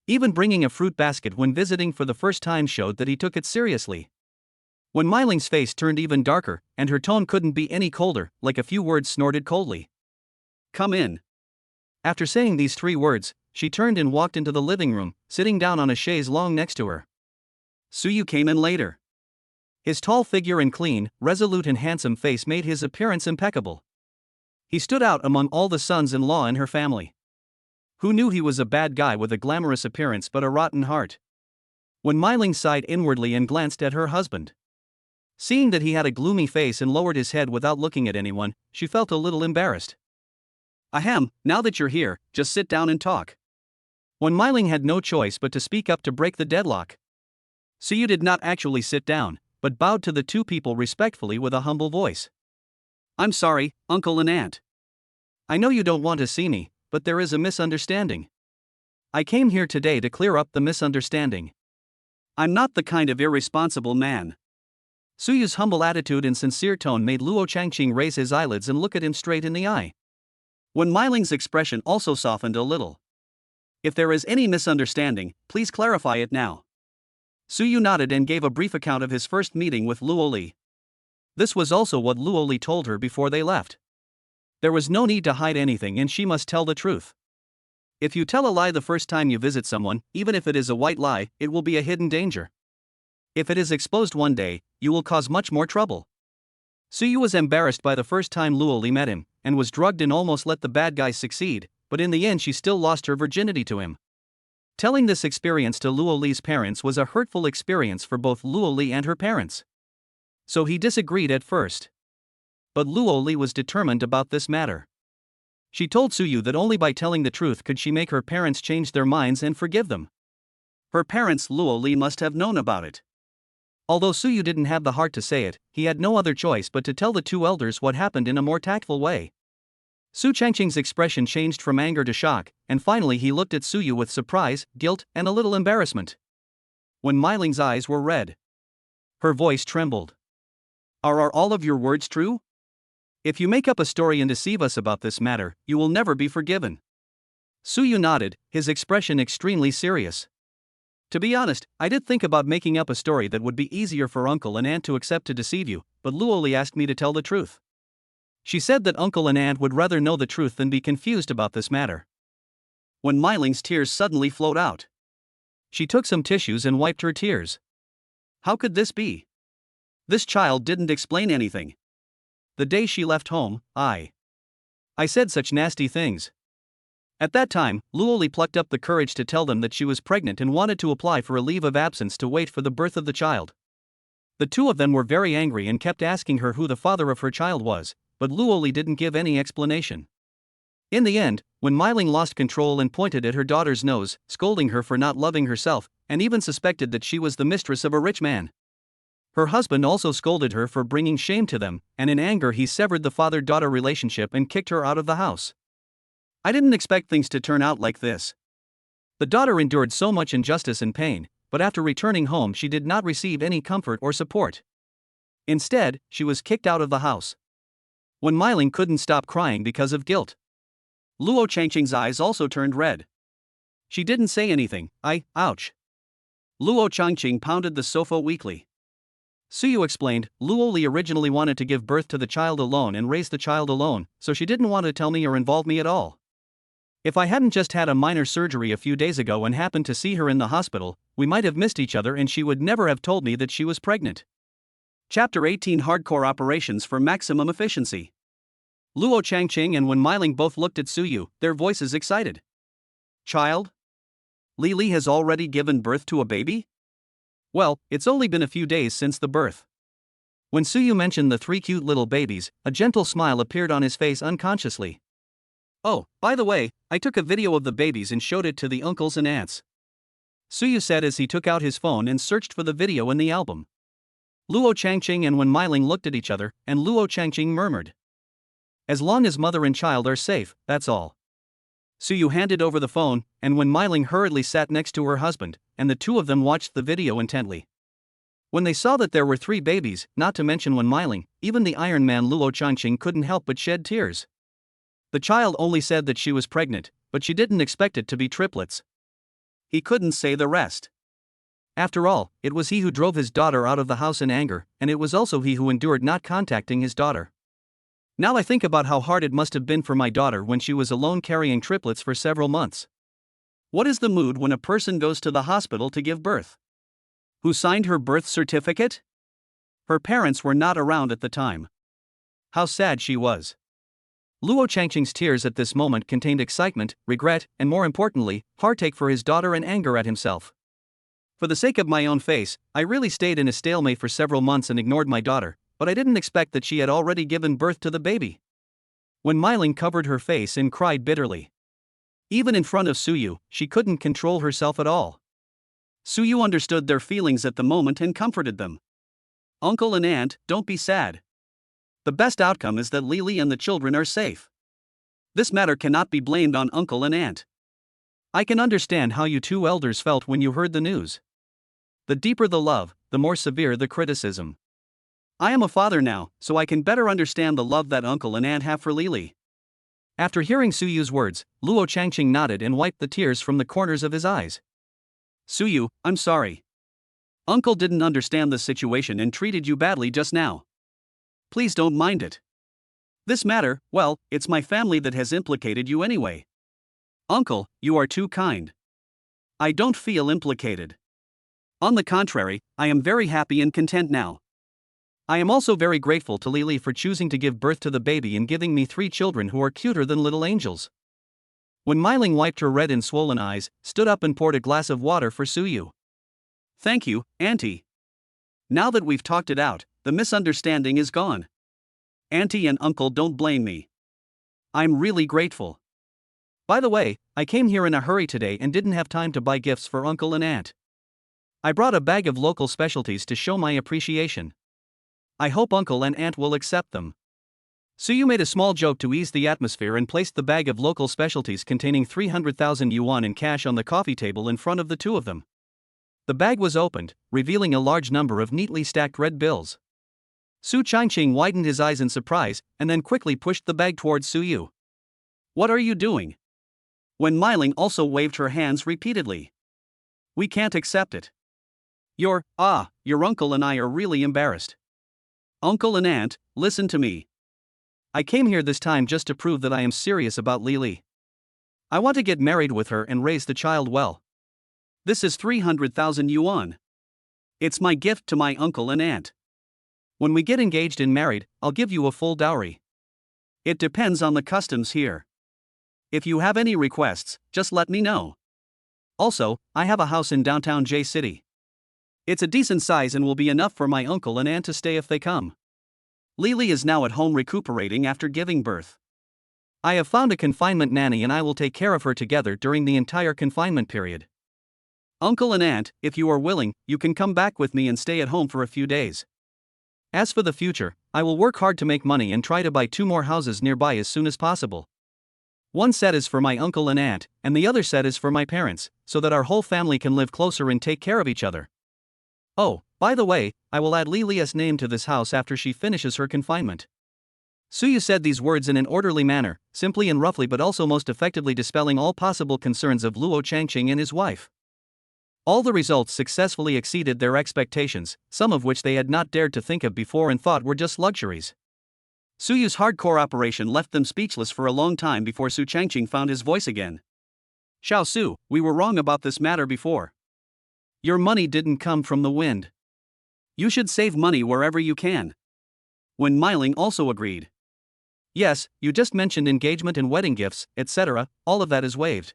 Even bringing a fruit basket when visiting for the first time showed that he took it seriously. When Meiling's face turned even darker, and her tone couldn't be any colder, like a few words snorted coldly. Come in. After saying these 3 words, she turned and walked into the living room, sitting down on a chaise longue next to her. Suyu came in later. His tall figure and clean, resolute and handsome face made his appearance impeccable. He stood out among all the sons-in-law in her family. Who knew he was a bad guy with a glamorous appearance but a rotten heart? When Meiling sighed inwardly and glanced at her husband. Seeing that he had a gloomy face and lowered his head without looking at anyone, she felt a little embarrassed. Ahem, now that you're here, just sit down and talk. When Meiling had no choice but to speak up to break the deadlock. Suyu did not actually sit down, but bowed to the 2 people respectfully with a humble voice. I'm sorry, uncle and aunt. I know you don't want to see me, but there is a misunderstanding. I came here today to clear up the misunderstanding. I'm not the kind of irresponsible man. Suyu's humble attitude and sincere tone made Luo Changqing raise his eyelids and look at him straight in the eye. When Meiling's expression also softened a little. If there is any misunderstanding, please clarify it now. Suyu nodded and gave a brief account of his first meeting with Luo Li. This was also what Luo Li told her before they left. There was no need to hide anything and she must tell the truth. If you tell a lie the first time you visit someone, even if it is a white lie, it will be a hidden danger. If it is exposed one day, you will cause much more trouble. Suyu was embarrassed by the first time Luo Li met him, and was drugged and almost let the bad guys succeed, but in the end she still lost her virginity to him. Telling this experience to Luo Li's parents was a hurtful experience for both Luo Li and her parents. So he disagreed at first. But Luo Li was determined about this matter. She told Suyu that only by telling the truth could she make her parents change their minds and forgive them. Her parents, Luo Li, must have known about it. Although Suyu didn't have the heart to say it, he had no other choice but to tell the two elders what happened in a more tactful way. Su Changqing's expression changed from anger to shock, and finally he looked at Suyu with surprise, guilt, and a little embarrassment. When Miling's eyes were red, her voice trembled. Are all of your words true? If you make up a story and deceive us about this matter, you will never be forgiven. Suyu nodded, his expression extremely serious. To be honest, I did think about making up a story that would be easier for uncle and aunt to accept to deceive you, but Luo Li asked me to tell the truth. She said that uncle and aunt would rather know the truth than be confused about this matter. When Miling's tears suddenly flowed out, she took some tissues and wiped her tears. How could this be? This child didn't explain anything. The day she left home, I said such nasty things. At that time, Luo Li plucked up the courage to tell them that she was pregnant and wanted to apply for a leave of absence to wait for the birth of the child. The two of them were very angry and kept asking her who the father of her child was, but Luo Li didn't give any explanation. In the end, when Miling lost control and pointed at her daughter's nose, scolding her for not loving herself, and even suspected that she was the mistress of a rich man. Her husband also scolded her for bringing shame to them, and in anger he severed the father-daughter relationship and kicked her out of the house. I didn't expect things to turn out like this. The daughter endured so much injustice and pain, but after returning home she did not receive any comfort or support. Instead, she was kicked out of the house. When Miling couldn't stop crying because of guilt, Luo Changqing's eyes also turned red. She didn't say anything. Ouch. Luo Changqing pounded the sofa weakly. Suyu explained, Luo Li originally wanted to give birth to the child alone and raise the child alone, so she didn't want to tell me or involve me at all. If I hadn't just had a minor surgery a few days ago and happened to see her in the hospital, we might have missed each other and she would never have told me that she was pregnant. Chapter 18 Hardcore Operations for Maximum Efficiency. Luo Changqing and Wen Miling both looked at Suyu, their voices excited. Child? Li Li has already given birth to a baby? Well, it's only been a few days since the birth. When Suyu mentioned the three cute little babies, a gentle smile appeared on his face unconsciously. Oh, by the way, I took a video of the babies and showed it to the uncles and aunts. Suyu said as he took out his phone and searched for the video in the album. Luo Changqing and Wen Miling looked at each other, and Luo Changqing murmured. As long as mother and child are safe, that's all. Suyu handed over the phone, and Wen Miling hurriedly sat next to her husband, and the two of them watched the video intently. When they saw that there were three babies, not to mention Wen Miling, even the Iron Man Luo Changqing couldn't help but shed tears. The child only said that she was pregnant, but she didn't expect it to be triplets. He couldn't say the rest. After all, it was he who drove his daughter out of the house in anger, and it was also he who endured not contacting his daughter. Now I think about how hard it must have been for my daughter when she was alone carrying triplets for several months. What is the mood when a person goes to the hospital to give birth? Who signed her birth certificate? Her parents were not around at the time. How sad she was. Luo Changqing's tears at this moment contained excitement, regret, and more importantly, heartache for his daughter and anger at himself. For the sake of my own face, I really stayed in a stalemate for several months and ignored my daughter, but I didn't expect that she had already given birth to the baby. When Miling covered her face and cried bitterly. Even in front of Suyu, she couldn't control herself at all. Suyu understood their feelings at the moment and comforted them. Uncle and aunt, don't be sad. The best outcome is that Li Li and the children are safe. This matter cannot be blamed on uncle and aunt. I can understand how you two elders felt when you heard the news. The deeper the love, the more severe the criticism. I am a father now, so I can better understand the love that uncle and aunt have for Li Li. After hearing Suyu's words, Luo Changqing nodded and wiped the tears from the corners of his eyes. Suyu, I'm sorry. Uncle didn't understand the situation and treated you badly just now. Please don't mind it. This matter, well, it's my family that has implicated you anyway. Uncle, you are too kind. I don't feel implicated. On the contrary, I am very happy and content now. I am also very grateful to Li Li for choosing to give birth to the baby and giving me 3 children who are cuter than little angels. When Meiling wiped her red and swollen eyes, stood up and poured a glass of water for Suyu. Thank you, Auntie. Now that we've talked it out, the misunderstanding is gone. Auntie and Uncle don't blame me. I'm really grateful. By the way, I came here in a hurry today and didn't have time to buy gifts for Uncle and Aunt. I brought a bag of local specialties to show my appreciation. I hope Uncle and Aunt will accept them. Suyu made a small joke to ease the atmosphere and placed the bag of local specialties containing 300,000 yuan in cash on the coffee table in front of the two of them. The bag was opened, revealing a large number of neatly stacked red bills. Su Changqing widened his eyes in surprise and then quickly pushed the bag towards Suyu. What are you doing? Wen Meiling also waved her hands repeatedly. We can't accept it. Your uncle and I are really embarrassed. Uncle and Aunt, listen to me. I came here this time just to prove that I am serious about Li Li. I want to get married with her and raise the child well. This is 300,000 yuan. It's my gift to my uncle and aunt. When we get engaged and married, I'll give you a full dowry. It depends on the customs here. If you have any requests, just let me know. Also, I have a house in downtown J City. It's a decent size and will be enough for my uncle and aunt to stay if they come. Li Li is now at home recuperating after giving birth. I have found a confinement nanny and I will take care of her together during the entire confinement period. Uncle and Aunt, if you are willing, you can come back with me and stay at home for a few days. As for the future, I will work hard to make money and try to buy 2 more houses nearby as soon as possible. One set is for my uncle and aunt, and the other set is for my parents, so that our whole family can live closer and take care of each other. Oh, by the way, I will add Li Li's name to this house after she finishes her confinement. Suyu said these words in an orderly manner, simply and roughly but also most effectively dispelling all possible concerns of Luo Changqing and his wife. All the results successfully exceeded their expectations, some of which they had not dared to think of before and thought were just luxuries. Suyu's hardcore operation left them speechless for a long time before Su Changqing found his voice again. Xiao Su, we were wrong about this matter before. Your money didn't come from the wind. You should save money wherever you can. Wen Meiling also agreed. Yes, you just mentioned engagement and wedding gifts, etc., all of that is waived.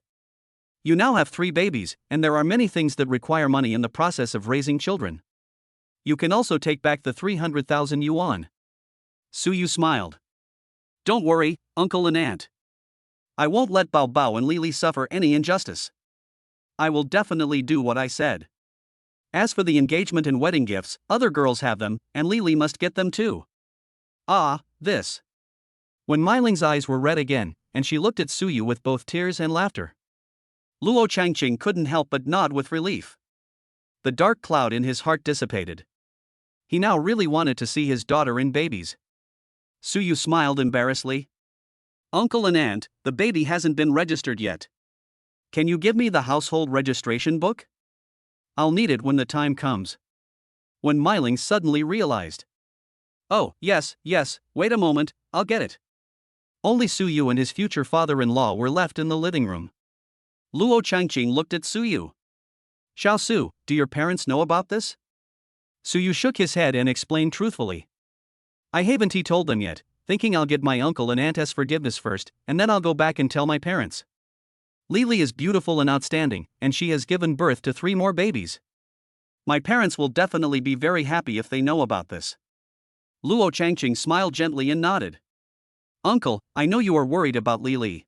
You now have 3 babies, and there are many things that require money in the process of raising children. You can also take back the 300,000 yuan. Suyu smiled. Don't worry, Uncle and Aunt. I won't let Bao Bao and Li Li suffer any injustice. I will definitely do what I said. As for the engagement and wedding gifts, other girls have them, and Li Li must get them too. This. When Meiling's eyes were red again, and she looked at Suyu with both tears and laughter. Luo Changqing couldn't help but nod with relief. The dark cloud in his heart dissipated. He now really wanted to see his daughter and babies. Suyu smiled embarrassedly. Uncle and Aunt, the baby hasn't been registered yet. Can you give me the household registration book? I'll need it when the time comes. When Meiling suddenly realized. Oh, yes, wait a moment, I'll get it. Only Suyu and his future father-in-law were left in the living room. Luo Changqing looked at Suyu. Xiao Su, do your parents know about this? Suyu shook his head and explained truthfully. I haven't told them yet, thinking I'll get my uncle and aunt's forgiveness first, and then I'll go back and tell my parents. Li Li is beautiful and outstanding, and she has given birth to 3 more babies. My parents will definitely be very happy if they know about this. Luo Changqing smiled gently and nodded. Uncle, I know you are worried about Li Li.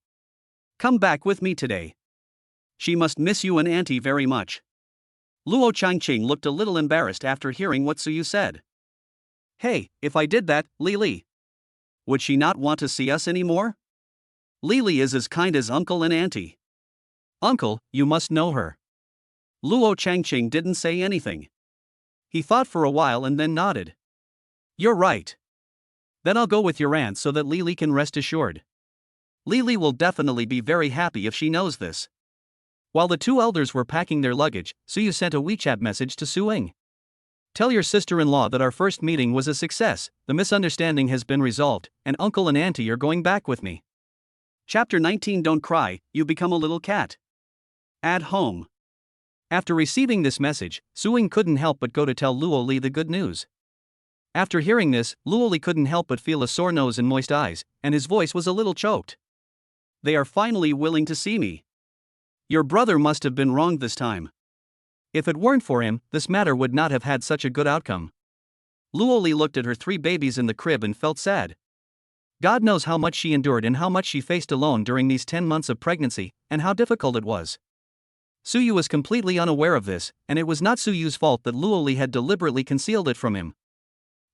Come back with me today. She must miss you and Auntie very much. Luo Changqing looked a little embarrassed after hearing what Suyu said. Hey, if I did that, Li Li, would she not want to see us anymore? Li Li is as kind as Uncle and Auntie. Uncle, you must know her. Luo Changqing didn't say anything. He thought for a while and then nodded. You're right. Then I'll go with your aunt so that Li Li can rest assured. Li Li will definitely be very happy if she knows this. While the 2 elders were packing their luggage, Suyu sent a WeChat message to Suing. Tell your sister-in-law that our first meeting was a success, the misunderstanding has been resolved, and Uncle and Auntie are going back with me. Chapter 19 Don't cry, you become a little cat. At home. After receiving this message, Suing couldn't help but go to tell Luo Li the good news. After hearing this, Luo Li couldn't help but feel a sore nose and moist eyes, and his voice was a little choked. They are finally willing to see me. Your brother must have been wronged this time. If it weren't for him, this matter would not have had such a good outcome. Luo Li looked at her 3 babies in the crib and felt sad. God knows how much she endured and how much she faced alone during these 10 months of pregnancy, and how difficult it was. Suyu was completely unaware of this, and it was not Suyu's fault that Luo Li had deliberately concealed it from him.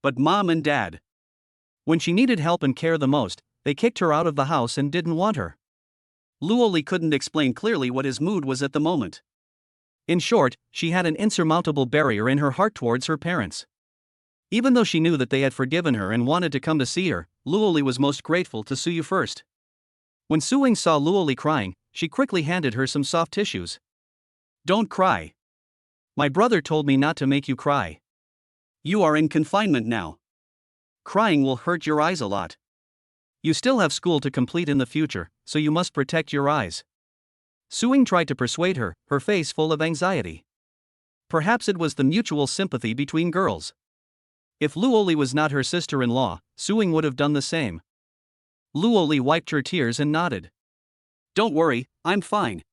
But Mom and Dad. When she needed help and care the most, they kicked her out of the house and didn't want her. Luo Li couldn't explain clearly what his mood was at the moment. In short, she had an insurmountable barrier in her heart towards her parents. Even though she knew that they had forgiven her and wanted to come to see her, Luo Li was most grateful to Suyu first. When Suing saw Luo Li crying, she quickly handed her some soft tissues. Don't cry. My brother told me not to make you cry. You are in confinement now. Crying will hurt your eyes a lot. You still have school to complete in the future, so you must protect your eyes. Suing tried to persuade her, her face full of anxiety. Perhaps it was the mutual sympathy between girls. If Luo Li was not her sister-in-law, Suing would have done the same. Luo Li wiped her tears and nodded. Don't worry, I'm fine.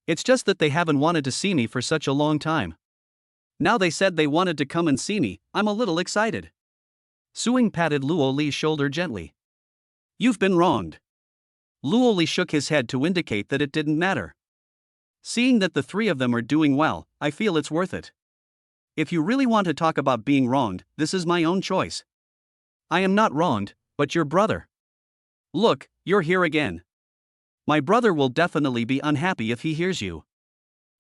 It's just that they haven't wanted to see me for such a long time. Now they said they wanted to come and see me, I'm a little excited. Suing patted Luo Li's shoulder gently. You've been wronged. Luo Li shook his head to indicate that it didn't matter. Seeing that the 3 of them are doing well, I feel it's worth it. If you really want to talk about being wronged, this is my own choice. I am not wronged, but your brother. Look, you're here again. My brother will definitely be unhappy if he hears you.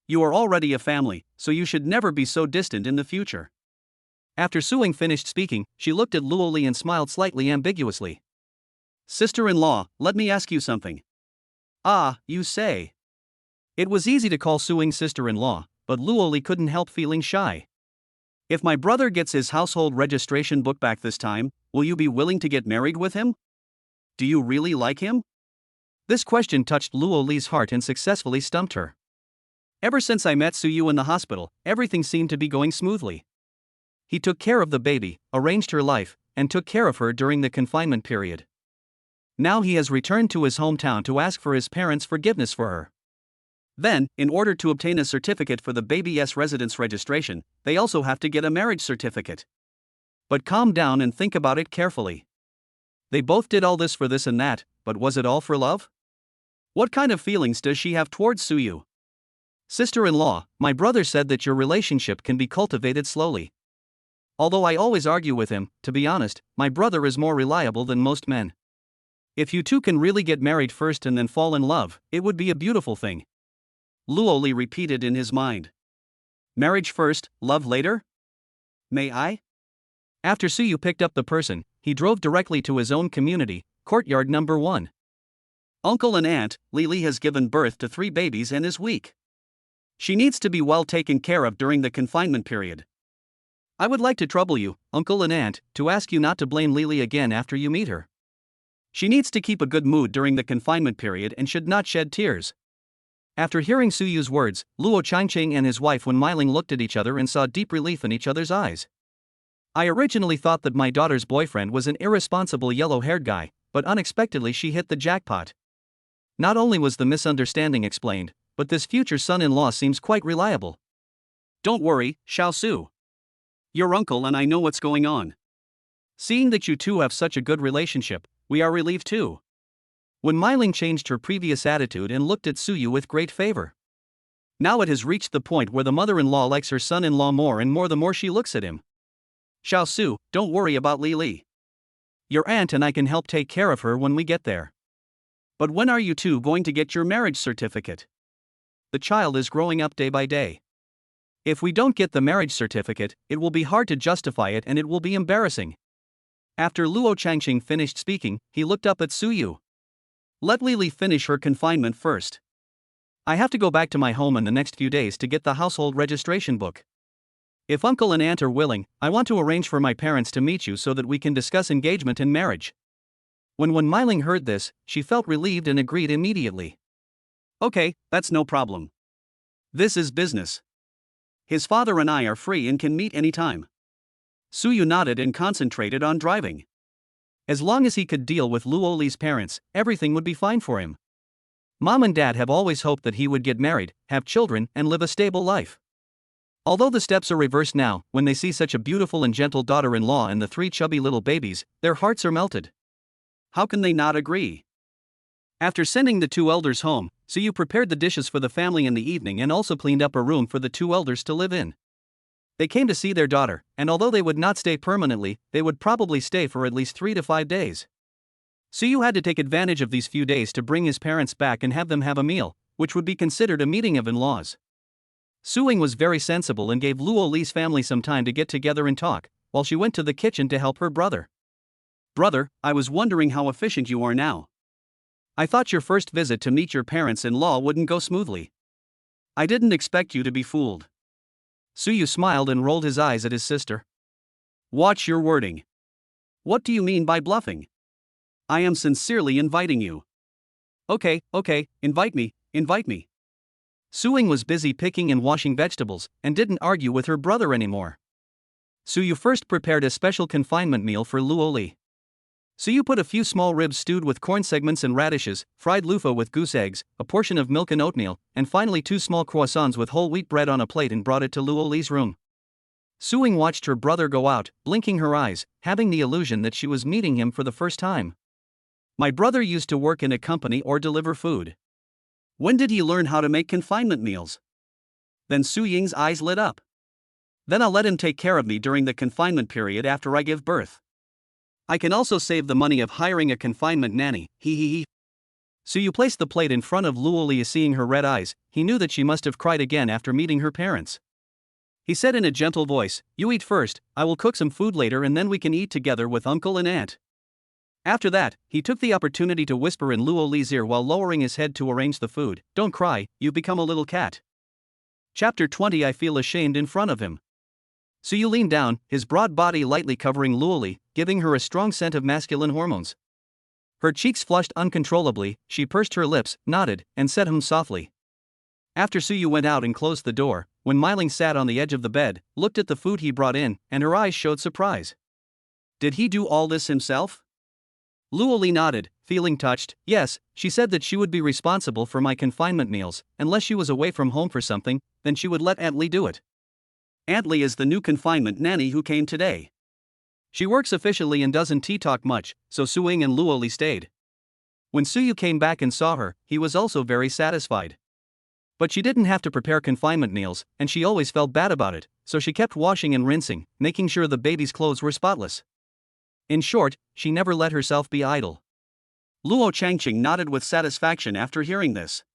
You are already a family, so you should never be so distant in the future. After Suing finished speaking, she looked at Luo Li and smiled slightly ambiguously. Sister-in-law, let me ask you something. Ah, you say. It was easy to call Suing sister-in-law, but Luo Li couldn't help feeling shy. If my brother gets his household registration book back this time, will you be willing to get married with him? Do you really like him? This question touched Luo Li's heart and successfully stumped her. Ever since I met Suyu in the hospital, everything seemed to be going smoothly. He took care of the baby, arranged her life, and took care of her during the confinement period. Now he has returned to his hometown to ask for his parents' forgiveness for her. Then, in order to obtain a certificate for the baby's residence registration, they also have to get a marriage certificate. But calm down and think about it carefully. They both did all this for this and that, but was it all for love? What kind of feelings does she have towards Suyu? Sister-in-law, my brother said that your relationship can be cultivated slowly. Although I always argue with him, to be honest, my brother is more reliable than most men. If you two can really get married first and then fall in love, it would be a beautiful thing. Luo Li repeated in his mind. Marriage first, love later? May I? After Suyu picked up the person, he drove directly to his own community, courtyard number 1. Uncle and Aunt, Li Li has given birth to 3 babies and is weak. She needs to be well taken care of during the confinement period. I would like to trouble you, Uncle and Aunt, to ask you not to blame Li Li again after you meet her. She needs to keep a good mood during the confinement period and should not shed tears. After hearing Suyu's words, Luo Changqing and his wife Wen Meiling looked at each other and saw deep relief in each other's eyes. I originally thought that my daughter's boyfriend was an irresponsible yellow-haired guy, but unexpectedly she hit the jackpot. Not only was the misunderstanding explained, but this future son-in-law seems quite reliable. Don't worry, Xiao Su. Your uncle and I know what's going on. Seeing that you two have such a good relationship, we are relieved too. When Meiling changed her previous attitude and looked at Suyu with great favor. Now it has reached the point where the mother-in-law likes her son-in-law more and more the more she looks at him. Xiao Su, don't worry about Li Li. Your aunt and I can help take care of her when we get there. But when are you two going to get your marriage certificate? The child is growing up day by day. If we don't get the marriage certificate, it will be hard to justify it and it will be embarrassing. After Luo Changqing finished speaking, he looked up at Suyu. Let Li Li finish her confinement first. I have to go back to my home in the next few days to get the household registration book. If uncle and aunt are willing, I want to arrange for my parents to meet you so that we can discuss engagement and marriage. When Meiling heard this, she felt relieved and agreed immediately. Okay, that's no problem. This is business. His father and I are free and can meet anytime. Suyu nodded and concentrated on driving. As long as he could deal with Luo Li's parents, everything would be fine for him. Mom and Dad have always hoped that he would get married, have children, and live a stable life. Although the steps are reversed now, when they see such a beautiful and gentle daughter-in-law and the 3 chubby little babies, their hearts are melted. How can they not agree? After sending the 2 elders home, Suyu prepared the dishes for the family in the evening and also cleaned up a room for the 2 elders to live in. They came to see their daughter, and although they would not stay permanently, they would probably stay for at least 3 to 5 days. Suyu had to take advantage of these few days to bring his parents back and have them have a meal, which would be considered a meeting of in-laws. Suing was very sensible and gave Luo Li's family some time to get together and talk, while she went to the kitchen to help her brother. Brother, I was wondering how efficient you are now. I thought your first visit to meet your parents-in-law wouldn't go smoothly. I didn't expect you to be fooled. Suyu smiled and rolled his eyes at his sister. Watch your wording. What do you mean by bluffing? I am sincerely inviting you. Okay, invite me. Suing was busy picking and washing vegetables, and didn't argue with her brother anymore. Suyu first prepared a special confinement meal for Luo Li. Suyu put a few small ribs stewed with corn segments and radishes, fried loofah with goose eggs, a portion of milk and oatmeal, and finally 2 small croissants with whole wheat bread on a plate and brought it to Luo Li's room. Suing watched her brother go out, blinking her eyes, having the illusion that she was meeting him for the first time. My brother used to work in a company or deliver food. When did he learn how to make confinement meals? Then Su Ying's eyes lit up. Then I'll let him take care of me during the confinement period after I give birth. I can also save the money of hiring a confinement nanny, he. Suyu placed the plate in front of Luo Li. Seeing her red eyes, he knew that she must have cried again after meeting her parents. He said in a gentle voice, "You eat first, I will cook some food later and then we can eat together with uncle and aunt." After that, he took the opportunity to whisper in Luo Li's ear while lowering his head to arrange the food, "Don't cry, you've become a little cat." Chapter 20. I feel ashamed in front of him. Suyu leaned down, his broad body lightly covering Luo Li, giving her a strong scent of masculine hormones. Her cheeks flushed uncontrollably, she pursed her lips, nodded, and said softly. After Suyu went out and closed the door, when Meiling sat on the edge of the bed, looked at the food he brought in, and her eyes showed surprise. Did he do all this himself? Luo Li nodded, feeling touched. Yes, she said that she would be responsible for my confinement meals, unless she was away from home for something, then she would let Aunt Li do it. Aunt Li is the new confinement nanny who came today. She works officially and doesn't talk much, so Suing and Luo Li stayed. When Suyu came back and saw her, he was also very satisfied. But she didn't have to prepare confinement meals, and she always felt bad about it, so she kept washing and rinsing, making sure the baby's clothes were spotless. In short, she never let herself be idle. Luo Changqing nodded with satisfaction after hearing this.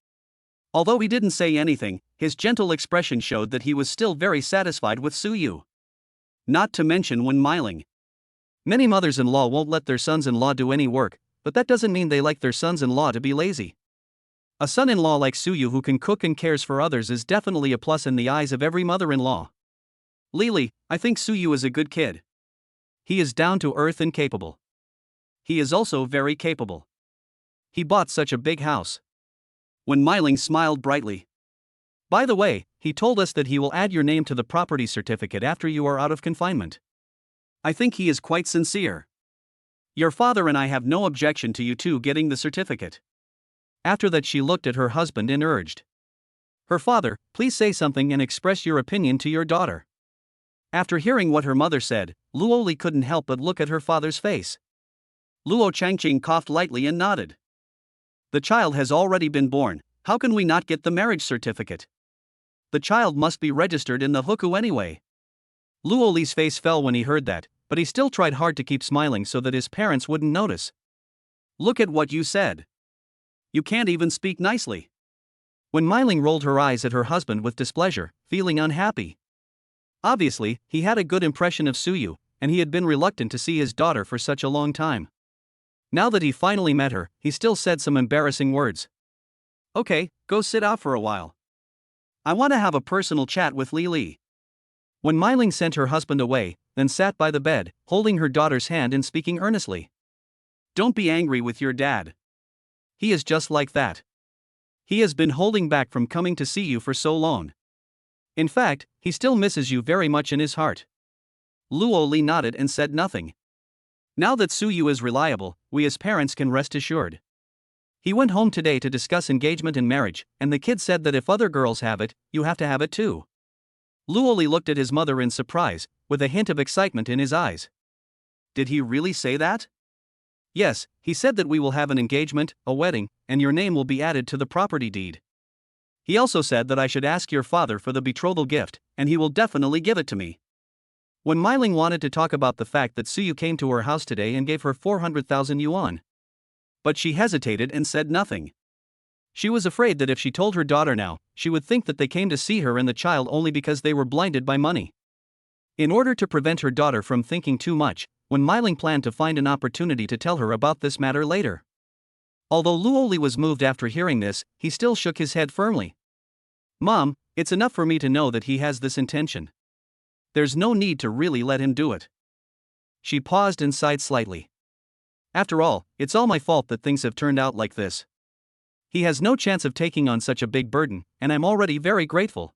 Although he didn't say anything, his gentle expression showed that he was still very satisfied with Suyu. Not to mention Wen Meiling. Many mothers-in-law won't let their sons-in-law do any work, but that doesn't mean they like their sons-in-law to be lazy. A son-in-law like Suyu who can cook and cares for others is definitely a plus in the eyes of every mother-in-law. Lili, I think Suyu is a good kid. He is down to earth and capable. He is also very capable. He bought such a big house. Wen Meiling smiled brightly. By the way, he told us that he will add your name to the property certificate after you are out of confinement. I think he is quite sincere. Your father and I have no objection to you two getting the certificate. After that she looked at her husband and urged. Her father, please say something and express your opinion to your daughter. After hearing what her mother said, Luo Li couldn't help but look at her father's face. Luo Changqing coughed lightly and nodded. The child has already been born, how can we not get the marriage certificate? The child must be registered in the hukou anyway. Luo Li's face fell when he heard that, but he still tried hard to keep smiling so that his parents wouldn't notice. Look at what you said. You can't even speak nicely. When Meiling rolled her eyes at her husband with displeasure, feeling unhappy. Obviously, he had a good impression of Suyu, and he had been reluctant to see his daughter for such a long time. Now that he finally met her, he still said some embarrassing words. Okay, go sit out for a while. I want to have a personal chat with Li. When Meiling sent her husband away, then sat by the bed, holding her daughter's hand and speaking earnestly. Don't be angry with your dad. He is just like that. He has been holding back from coming to see you for so long. In fact, he still misses you very much in his heart. Luo Li nodded and said nothing. Now that Suyu is reliable, we as parents can rest assured. He went home today to discuss engagement and marriage, and the kid said that if other girls have it, you have to have it too. Luo Li looked at his mother in surprise, with a hint of excitement in his eyes. Did he really say that? Yes, he said that we will have an engagement, a wedding, and your name will be added to the property deed. He also said that I should ask your father for the betrothal gift, and he will definitely give it to me. When Meiling wanted to talk about the fact that Suyu came to her house today and gave her 400,000 yuan. But she hesitated and said nothing. She was afraid that if she told her daughter now, she would think that they came to see her and the child only because they were blinded by money. In order to prevent her daughter from thinking too much, when Meiling planned to find an opportunity to tell her about this matter later. Although Luo Li was moved after hearing this, he still shook his head firmly. Mom, it's enough for me to know that he has this intention. There's no need to really let him do it. She paused and sighed slightly. After all, it's all my fault that things have turned out like this. He has no chance of taking on such a big burden, and I'm already very grateful.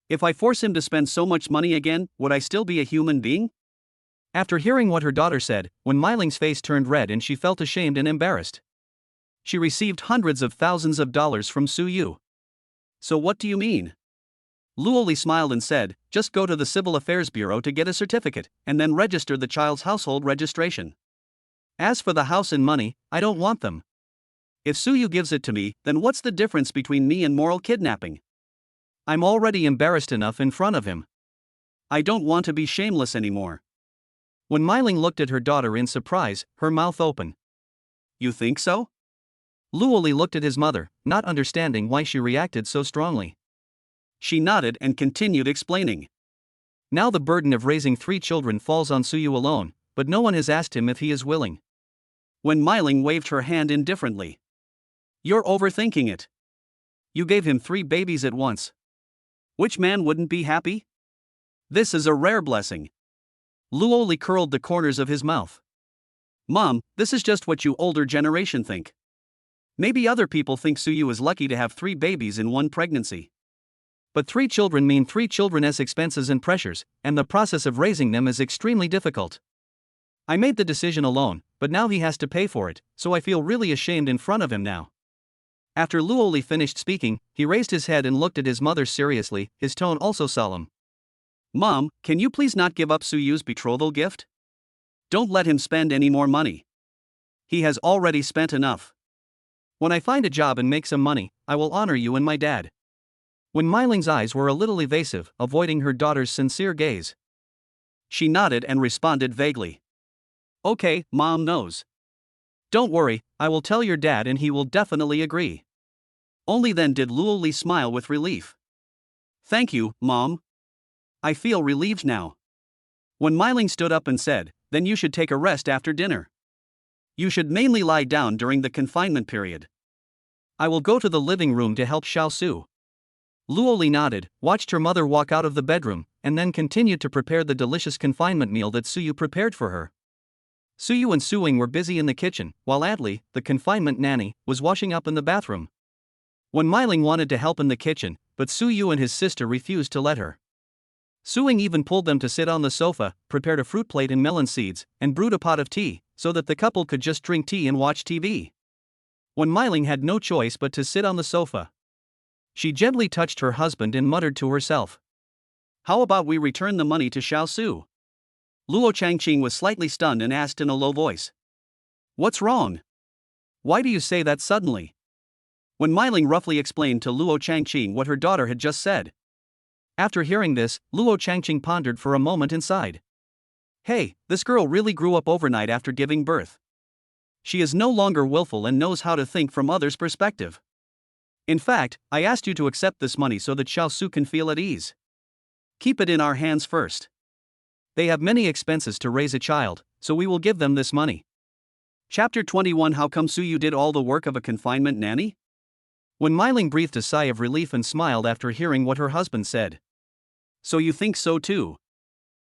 If I force him to spend so much money again, would I still be a human being? After hearing what her daughter said, when Meiling's face turned red and she felt ashamed and embarrassed. She received hundreds of thousands of dollars from Suyu. So what do you mean? Luo Li smiled and said, just go to the Civil Affairs Bureau to get a certificate, and then register the child's household registration. As for the house and money, I don't want them. If Suyu gives it to me, then what's the difference between me and moral kidnapping? I'm already embarrassed enough in front of him. I don't want to be shameless anymore. When Meiling looked at her daughter in surprise, her mouth open. You think so? Luo Li looked at his mother, not understanding why she reacted so strongly. She nodded and continued explaining. Now the burden of raising 3 children falls on Suyu alone, but no one has asked him if he is willing. When Meiling waved her hand indifferently. You're overthinking it. You gave him 3 babies at once. Which man wouldn't be happy? This is a rare blessing. Luo Li curled the corners of his mouth. Mom, this is just what you older generation think. Maybe other people think Suyu is lucky to have 3 babies in one pregnancy. But 3 children mean 3 children as expenses and pressures, and the process of raising them is extremely difficult. I made the decision alone, but now he has to pay for it, so I feel really ashamed in front of him now. After Luo Li finished speaking, he raised his head and looked at his mother seriously, his tone also solemn. Mom, can you please not give up Suyu's betrothal gift? Don't let him spend any more money. He has already spent enough. When I find a job and make some money, I will honor you and my dad. When Meiling's eyes were a little evasive, avoiding her daughter's sincere gaze. She nodded and responded vaguely. Okay, Mom knows. Don't worry, I will tell your dad and he will definitely agree. Only then did Luo Li smile with relief. Thank you, Mom. I feel relieved now. When Meiling stood up and said, then you should take a rest after dinner. You should mainly lie down during the confinement period. I will go to the living room to help Xiao Su. Luo Li nodded, watched her mother walk out of the bedroom, and then continued to prepare the delicious confinement meal that Suyu prepared for her. Suyu and Suing were busy in the kitchen, while Adli, the confinement nanny, was washing up in the bathroom. When Meiling wanted to help in the kitchen, but Suyu and his sister refused to let her. Suing even pulled them to sit on the sofa, prepared a fruit plate and melon seeds, and brewed a pot of tea, so that the couple could just drink tea and watch TV. When Meiling had no choice but to sit on the sofa, she gently touched her husband and muttered to herself. How about we return the money to Xiao Su? Luo Changqing was slightly stunned and asked in a low voice. What's wrong? Why do you say that suddenly? When Meiling roughly explained to Luo Changqing what her daughter had just said. After hearing this, Luo Changqing pondered for a moment and sighed. Hey, this girl really grew up overnight after giving birth. She is no longer willful and knows how to think from others' perspective. In fact, I asked you to accept this money so that Xiao Su can feel at ease. Keep it in our hands first. They have many expenses to raise a child, so we will give them this money. Chapter 21 How come Suyu did all the work of a confinement nanny? When Meiling breathed a sigh of relief and smiled after hearing what her husband said. So you think so too?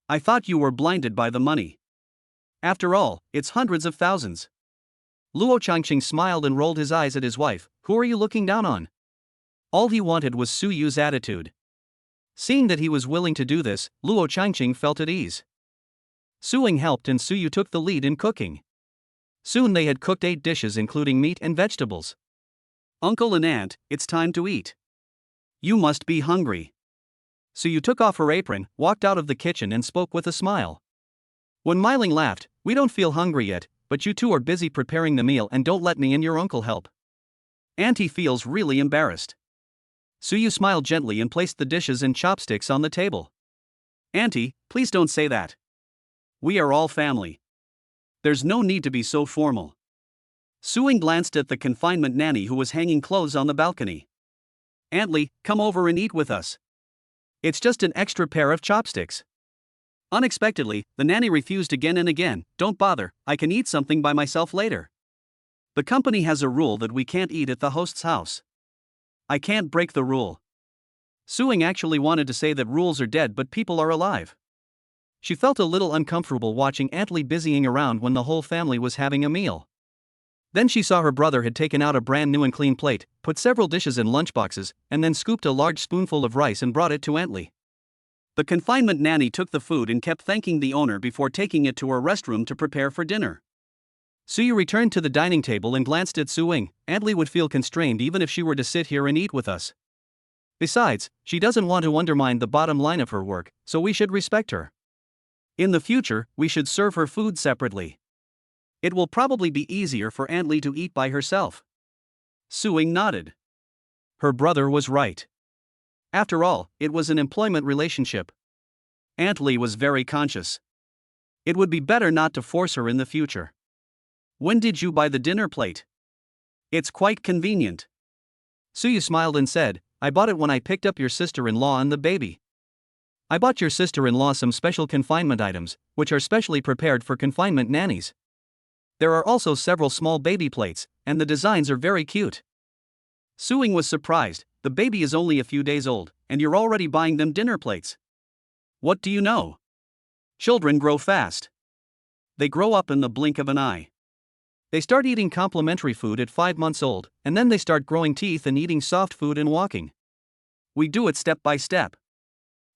I thought you were blinded by the money. After all, it's hundreds of thousands. Luo Changqing smiled and rolled his eyes at his wife. Who are you looking down on? All he wanted was Suyu's attitude. Seeing that he was willing to do this, Luo Changqing felt at ease. Suing helped and Suyu took the lead in cooking. Soon they had cooked 8 dishes including meat and vegetables. Uncle and Aunt, it's time to eat. You must be hungry. Suyu took off her apron, walked out of the kitchen and spoke with a smile. When Myling laughed, we don't feel hungry yet, but you two are busy preparing the meal and don't let me and your uncle help. Auntie feels really embarrassed. Suyu smiled gently and placed the dishes and chopsticks on the table. Auntie, please don't say that. We are all family. There's no need to be so formal. Suing glanced at the confinement nanny who was hanging clothes on the balcony. Aunt Li, come over and eat with us. It's just an extra pair of chopsticks. Unexpectedly, the nanny refused again and again. Don't bother, I can eat something by myself later. The company has a rule that we can't eat at the host's house. I can't break the rule. Suing actually wanted to say that rules are dead but people are alive. She felt a little uncomfortable watching Aunt Li busying around when the whole family was having a meal. Then she saw her brother had taken out a brand new and clean plate, put several dishes in lunchboxes, and then scooped a large spoonful of rice and brought it to Aunt Li. The confinement nanny took the food and kept thanking the owner before taking it to her restroom to prepare for dinner. Suyu returned to the dining table and glanced at Suing. Aunt Li would feel constrained even if she were to sit here and eat with us. Besides, she doesn't want to undermine the bottom line of her work, so we should respect her. In the future, we should serve her food separately. It will probably be easier for Aunt Li to eat by herself. Suing nodded. Her brother was right. After all, it was an employment relationship. Aunt Li was very conscious. It would be better not to force her in the future. When did you buy the dinner plate? It's quite convenient. Suyu smiled and said, I bought it when I picked up your sister-in-law and the baby. I bought your sister-in-law some special confinement items, which are specially prepared for confinement nannies. There are also several small baby plates, and the designs are very cute. Suing was surprised. The baby is only a few days old, and you're already buying them dinner plates. What do you know? Children grow fast. They grow up in the blink of an eye. They start eating complimentary food at 5 months old, and then they start growing teeth and eating soft food and walking. We do it step by step.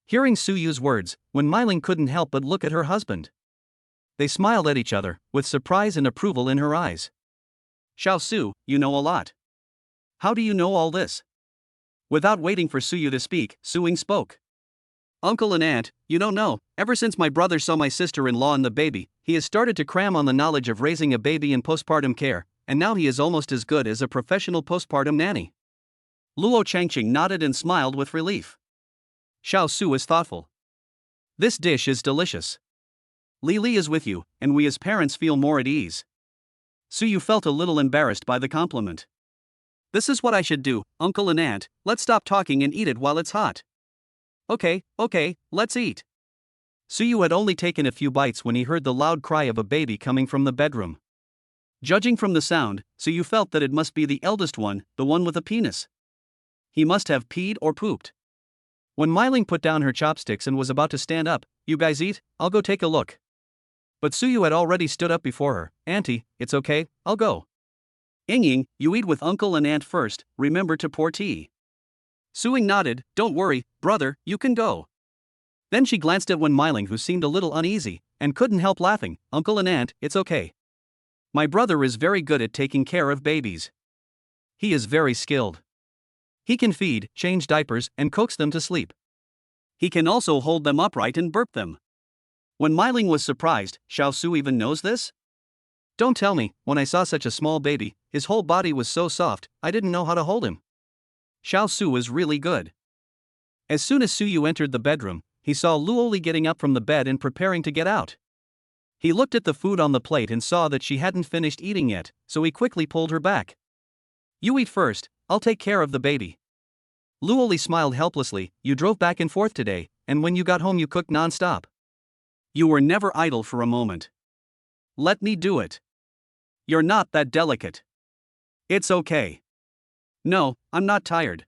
Hearing Suyu's words, when Myling couldn't help but look at her husband. They smiled at each other, with surprise and approval in her eyes. Xiao Su, you know a lot. How do you know all this? Without waiting for Suyu to speak, Suing spoke. Uncle and Aunt, you don't know, ever since my brother saw my sister-in-law and the baby, he has started to cram on the knowledge of raising a baby in postpartum care, and now he is almost as good as a professional postpartum nanny. Luo Changqing nodded and smiled with relief. Xiao Su is thoughtful. This dish is delicious. Li Li is with you, and we as parents feel more at ease. Suyu felt a little embarrassed by the compliment. This is what I should do, Uncle and Aunt, let's stop talking and eat it while it's hot. Okay, let's eat. Suyu had only taken a few bites when he heard the loud cry of a baby coming from the bedroom. Judging from the sound, Suyu felt that it must be the eldest one, the one with a penis. He must have peed or pooped. When Myling put down her chopsticks and was about to stand up, you guys eat, I'll go take a look. But Suyu had already stood up before her. Auntie, it's okay, I'll go. Ying, you eat with Uncle and Aunt first, remember to pour tea. Suing nodded, don't worry, brother, you can go. Then she glanced at Wen Myling who seemed a little uneasy, and couldn't help laughing. Uncle and Aunt, it's okay. My brother is very good at taking care of babies. He is very skilled. He can feed, change diapers, and coax them to sleep. He can also hold them upright and burp them. When Myling was surprised, Xiao Su even knows this? Don't tell me, when I saw such a small baby, his whole body was so soft, I didn't know how to hold him. Xiao Su is really good. As soon as Suyu entered the bedroom, he saw Luo Li getting up from the bed and preparing to get out. He looked at the food on the plate and saw that she hadn't finished eating yet, so he quickly pulled her back. You eat first, I'll take care of the baby. Luo Li smiled helplessly. You drove back and forth today, and when you got home you cooked non-stop. You were never idle for a moment. Let me do it. You're not that delicate. It's okay. No, I'm not tired.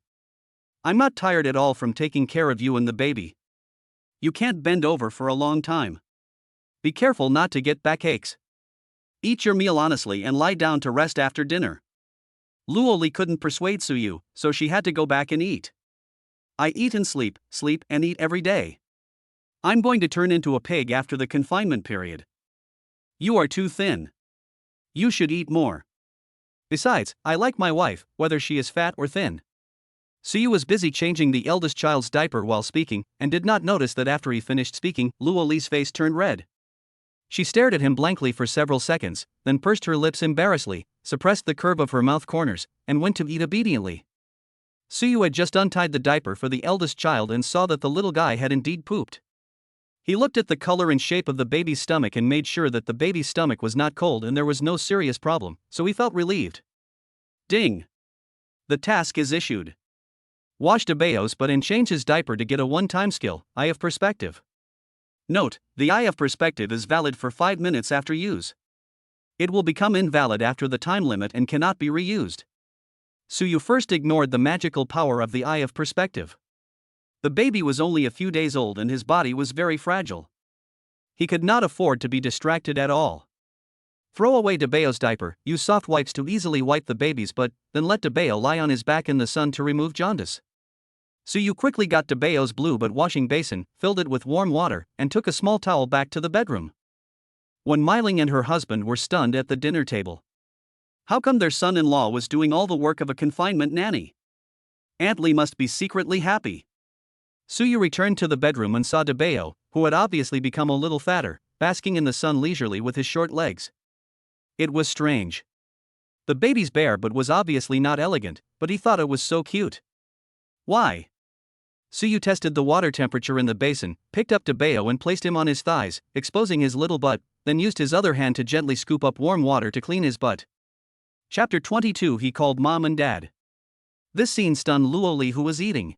I'm not tired at all from taking care of you and the baby. You can't bend over for a long time. Be careful not to get backaches. Eat your meal honestly and lie down to rest after dinner. Luo Li couldn't persuade Suyu, so she had to go back and eat. I eat and sleep and eat every day. I'm going to turn into a pig after the confinement period. You are too thin. You should eat more. Besides, I like my wife, whether she is fat or thin. Suyu was busy changing the eldest child's diaper while speaking, and did not notice that after he finished speaking, Luo Li's face turned red. She stared at him blankly for several seconds, then pursed her lips embarrassedly, suppressed the curve of her mouth corners, and went to eat obediently. Suyu had just untied the diaper for the eldest child and saw that the little guy had indeed pooped. He looked at the color and shape of the baby's stomach and made sure that the baby's stomach was not cold and there was no serious problem, so he felt relieved. Ding! The task is issued. Wash Debeo's butt and change his diaper to get a one-time skill, Eye of Perspective. Note, the Eye of Perspective is valid for 5 minutes after use. It will become invalid after the time limit and cannot be reused. Suyu first ignored the magical power of the Eye of Perspective. The baby was only a few days old and his body was very fragile. He could not afford to be distracted at all. Throw away Debeo's diaper, use soft wipes to easily wipe the baby's butt, then let Debeo lie on his back in the sun to remove jaundice. Suyu quickly got Debeo's blue but washing basin, filled it with warm water, and took a small towel back to the bedroom. When Meiling and her husband were stunned at the dinner table. How come their son-in-law was doing all the work of a confinement nanny? Aunt Lee must be secretly happy. Suyu returned to the bedroom and saw Debeo, who had obviously become a little fatter, basking in the sun leisurely with his short legs. It was strange. The baby's bare butt was obviously not elegant, but he thought it was so cute. Why? Suyu tested the water temperature in the basin, picked up Debeo and placed him on his thighs, exposing his little butt, then used his other hand to gently scoop up warm water to clean his butt. Chapter 22. He called Mom and Dad. This scene stunned Luo Li, who was eating.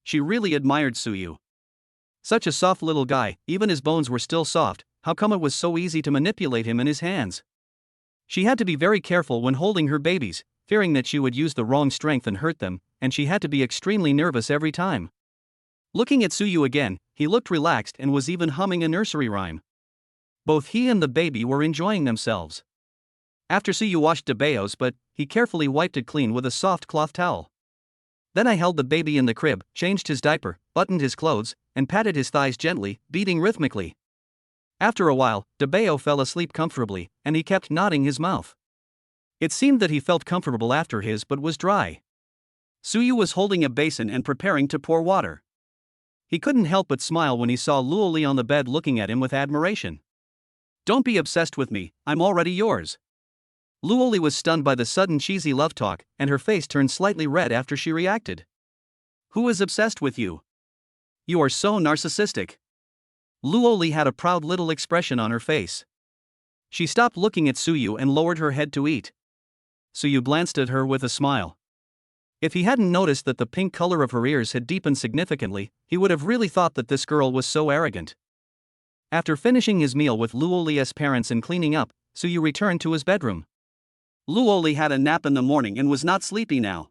She really admired Suyu. Such a soft little guy, even his bones were still soft, how come it was so easy to manipulate him in his hands? She had to be very careful when holding her babies, fearing that she would use the wrong strength and hurt them, and she had to be extremely nervous every time. Looking at Suyu again, he looked relaxed and was even humming a nursery rhyme. Both he and the baby were enjoying themselves. After Suyu washed Debeo's butt, he carefully wiped it clean with a soft cloth towel. Then I held the baby in the crib, changed his diaper, buttoned his clothes, and patted his thighs gently, beating rhythmically. After a while, Debeo fell asleep comfortably, and he kept nodding his mouth. It seemed that he felt comfortable after his butt was dry. Suyu was holding a basin and preparing to pour water. He couldn't help but smile when he saw Luo Li on the bed looking at him with admiration. Don't be obsessed with me, I'm already yours. Luo Li was stunned by the sudden cheesy love talk, and her face turned slightly red after she reacted. Who is obsessed with you? You are so narcissistic. Luo Li had a proud little expression on her face. She stopped looking at Suyu and lowered her head to eat. Suyu glanced at her with a smile. If he hadn't noticed that the pink color of her ears had deepened significantly, he would have really thought that this girl was so arrogant. After finishing his meal with Luo Li's parents and cleaning up, Suyu returned to his bedroom. Luo Li had a nap in the morning and was not sleepy now.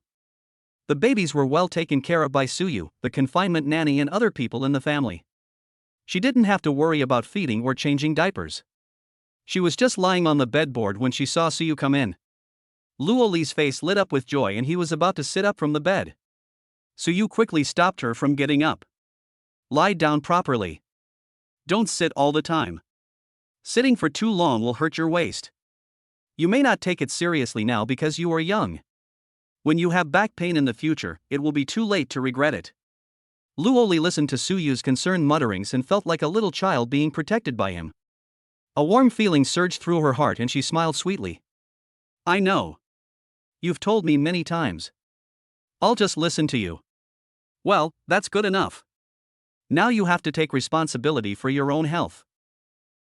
The babies were well taken care of by Suyu, the confinement nanny, and other people in the family. She didn't have to worry about feeding or changing diapers. She was just lying on the bedboard when she saw Suyu come in. Luo Li's face lit up with joy and he was about to sit up from the bed. Suyu quickly stopped her from getting up. Lie down properly. Don't sit all the time. Sitting for too long will hurt your waist. You may not take it seriously now because you are young. When you have back pain in the future, it will be too late to regret it. Luo Li listened to Suyu's concerned mutterings and felt like a little child being protected by him. A warm feeling surged through her heart and she smiled sweetly. I know. You've told me many times. I'll just listen to you. Well, that's good enough. Now you have to take responsibility for your own health.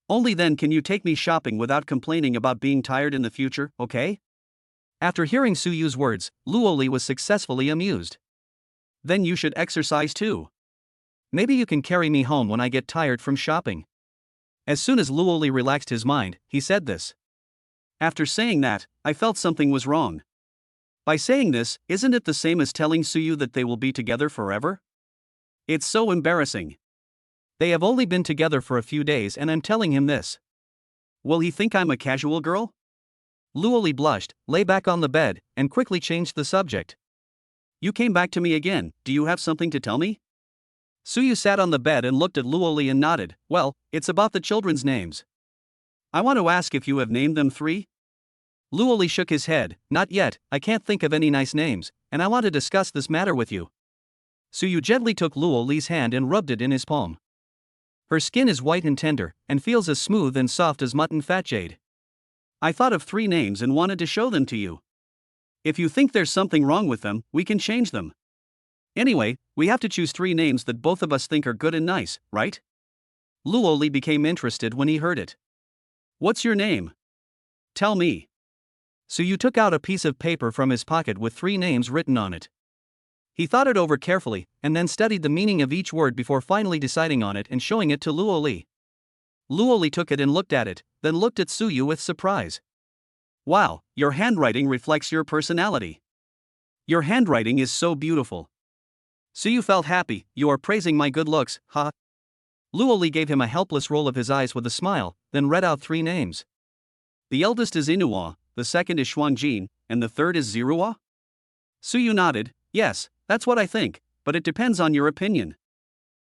Only then can you take me shopping without complaining about being tired in the future, okay? After hearing Suyu's words, Luo Li was successfully amused. Then you should exercise too. Maybe you can carry me home when I get tired from shopping. As soon as Luo Li relaxed his mind, he said this. After saying that, I felt something was wrong. By saying this, isn't it the same as telling Suyu that they will be together forever? It's so embarrassing. They have only been together for a few days and I'm telling him this. Will he think I'm a casual girl? Luo Li blushed, lay back on the bed, and quickly changed the subject. You came back to me again, do you have something to tell me? Suyu sat on the bed and looked at Luo Li and nodded. Well, it's about the children's names. I want to ask if you have named them 3? Luo Li shook his head. Not yet, I can't think of any nice names, and I want to discuss this matter with you. Suyu gently took Luo Li's hand and rubbed it in his palm. Her skin is white and tender, and feels as smooth and soft as mutton fat jade. I thought of 3 names and wanted to show them to you. If you think there's something wrong with them, we can change them. Anyway, we have to choose 3 names that both of us think are good and nice, right? Luo Li became interested when he heard it. What's your name? Tell me. Suyu took out a piece of paper from his pocket with 3 names written on it. He thought it over carefully, and then studied the meaning of each word before finally deciding on it and showing it to Luo Li. Luo Li took it and looked at it, then looked at Suyu with surprise. Wow, your handwriting reflects your personality. Your handwriting is so beautiful. Suyu felt happy. You are praising my good looks, huh? Luo Li gave him a helpless roll of his eyes with a smile, then read out 3 names. The eldest is Inuwa, the second is Shuangjin, and the third is Zirua? Suyu nodded. Yes, that's what I think, but it depends on your opinion.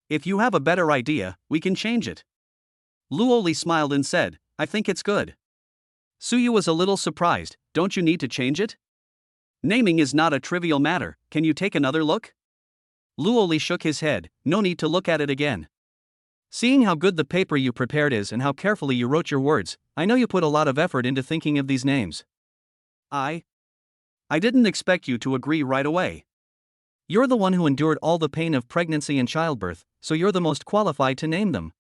If you have a better idea, we can change it. Luo Li smiled and said, I think it's good. Suyu was a little surprised. Don't you need to change it? Naming is not a trivial matter. Can you take another look? Luo Li shook his head. No need to look at it again. Seeing how good the paper you prepared is and how carefully you wrote your words, I know you put a lot of effort into thinking of these names. I didn't expect you to agree right away. You're the one who endured all the pain of pregnancy and childbirth, so you're the most qualified to name them.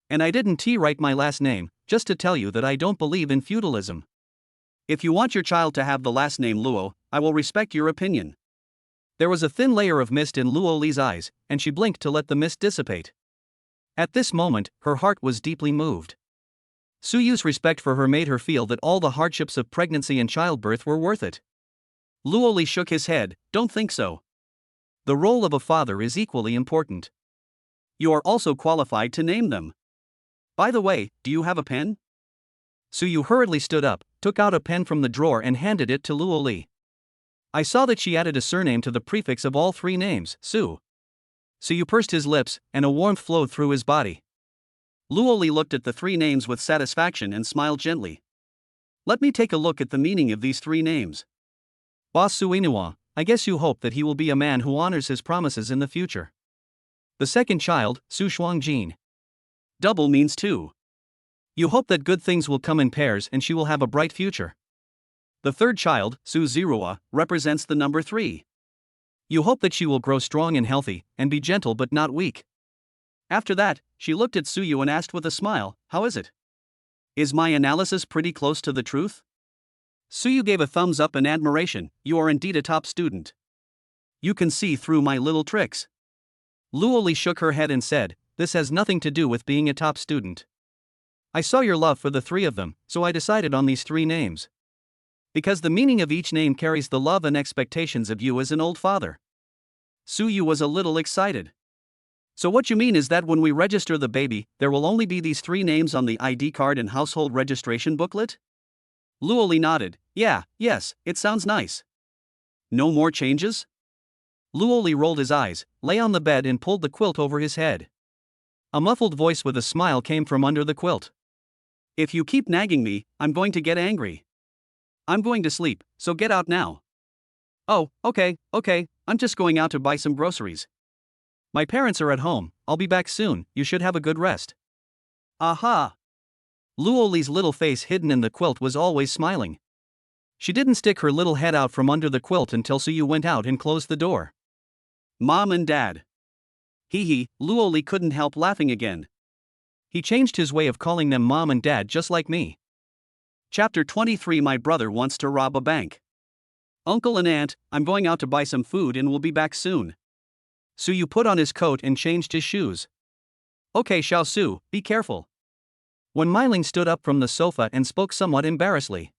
And I didn't write my last name, just to tell you that I don't believe in feudalism. If you want your child to have the last name Luo, I will respect your opinion. There was a thin layer of mist in Luo Li's eyes, and she blinked to let the mist dissipate. At this moment, her heart was deeply moved. Suyu's respect for her made her feel that all the hardships of pregnancy and childbirth were worth it. Luo Li shook his head. Don't think so. The role of a father is equally important. You are also qualified to name them. By the way, do you have a pen? Suyu hurriedly stood up, took out a pen from the drawer and handed it to Luo Li. I saw that she added a surname to the prefix of all 3 names, Su. Suyu pursed his lips, and a warmth flowed through his body. Luo Li looked at the 3 names with satisfaction and smiled gently. Let me take a look at the meaning of these 3 names. Boss Su Inuwa, I guess you hope that he will be a man who honors his promises in the future. The second child, Su Shuangjin. Double means 2. You hope that good things will come in pairs and she will have a bright future. The third child, Su Zirua, represents the number 3. You hope that she will grow strong and healthy, and be gentle but not weak. After that, she looked at Suyu and asked with a smile, how is it? Is my analysis pretty close to the truth? Suyu gave a thumbs up in admiration. You are indeed a top student. You can see through my little tricks. Luo Li shook her head and said, this has nothing to do with being a top student. I saw your love for the 3 of them, so I decided on these 3 names. Because the meaning of each name carries the love and expectations of you as an old father. Suyu was a little excited. So what you mean is that when we register the baby, there will only be these 3 names on the ID card and household registration booklet? Luo Li nodded. Yes, it sounds nice. No more changes? Luo Li rolled his eyes, lay on the bed and pulled the quilt over his head. A muffled voice with a smile came from under the quilt. If you keep nagging me, I'm going to get angry. I'm going to sleep, so get out now. Oh, okay, I'm just going out to buy some groceries. My parents are at home, I'll be back soon, you should have a good rest. Aha! Luo Li's little face hidden in the quilt was always smiling. She didn't stick her little head out from under the quilt until Suyu went out and closed the door. Mom and Dad. Hee, Luo Li couldn't help laughing again. He changed his way of calling them Mom and Dad just like me. Chapter 23. My brother wants to rob a bank. Uncle and Aunt, I'm going out to buy some food and will be back soon. Suyu put on his coat and changed his shoes. Okay, Xiao Su, be careful. When Meiling stood up from the sofa and spoke somewhat embarrassedly.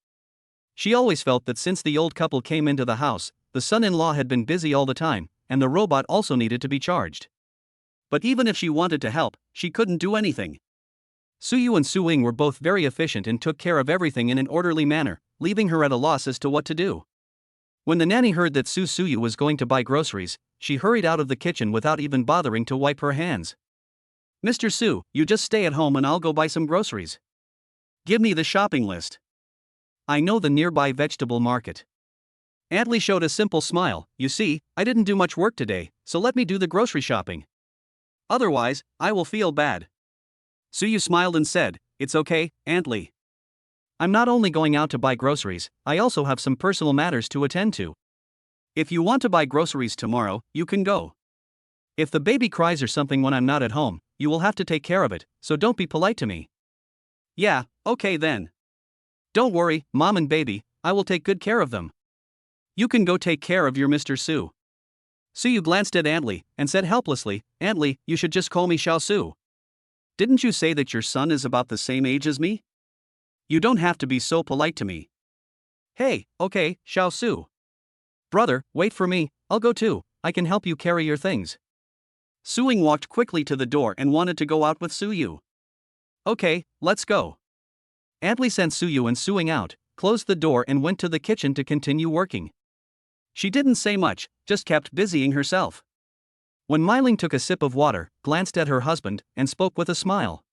She always felt that since the old couple came into the house, the son-in-law had been busy all the time, and the robot also needed to be charged. But even if she wanted to help, she couldn't do anything. Suyu and Suing were both very efficient and took care of everything in an orderly manner, leaving her at a loss as to what to do. When the nanny heard that Suyu was going to buy groceries, she hurried out of the kitchen without even bothering to wipe her hands. Mr. Su, you just stay at home and I'll go buy some groceries. Give me the shopping list. I know the nearby vegetable market. Aunt Li showed a simple smile. You see, I didn't do much work today, so let me do the grocery shopping. Otherwise, I will feel bad. Suyu smiled and said, It's okay, Aunt Li. I'm not only going out to buy groceries, I also have some personal matters to attend to. If you want to buy groceries tomorrow, you can go. If the baby cries or something when I'm not at home, you will have to take care of it, so don't be polite to me. Yeah, okay then. Don't worry, Mom and baby, I will take good care of them. You can go take care of your Mr. Su. Suyu glanced at Aunt Li and said helplessly, Aunt Li, you should just call me Xiao Su. Didn't you say that your son is about the same age as me? You don't have to be so polite to me. Hey, okay, Xiao Su. Brother, wait for me, I'll go too, I can help you carry your things. Suing walked quickly to the door and wanted to go out with Suyu. Okay, let's go. Aunt Li sent Suyu and Suing out, closed the door and went to the kitchen to continue working. She didn't say much, just kept busying herself. When Meiling took a sip of water, glanced at her husband, and spoke with a smile.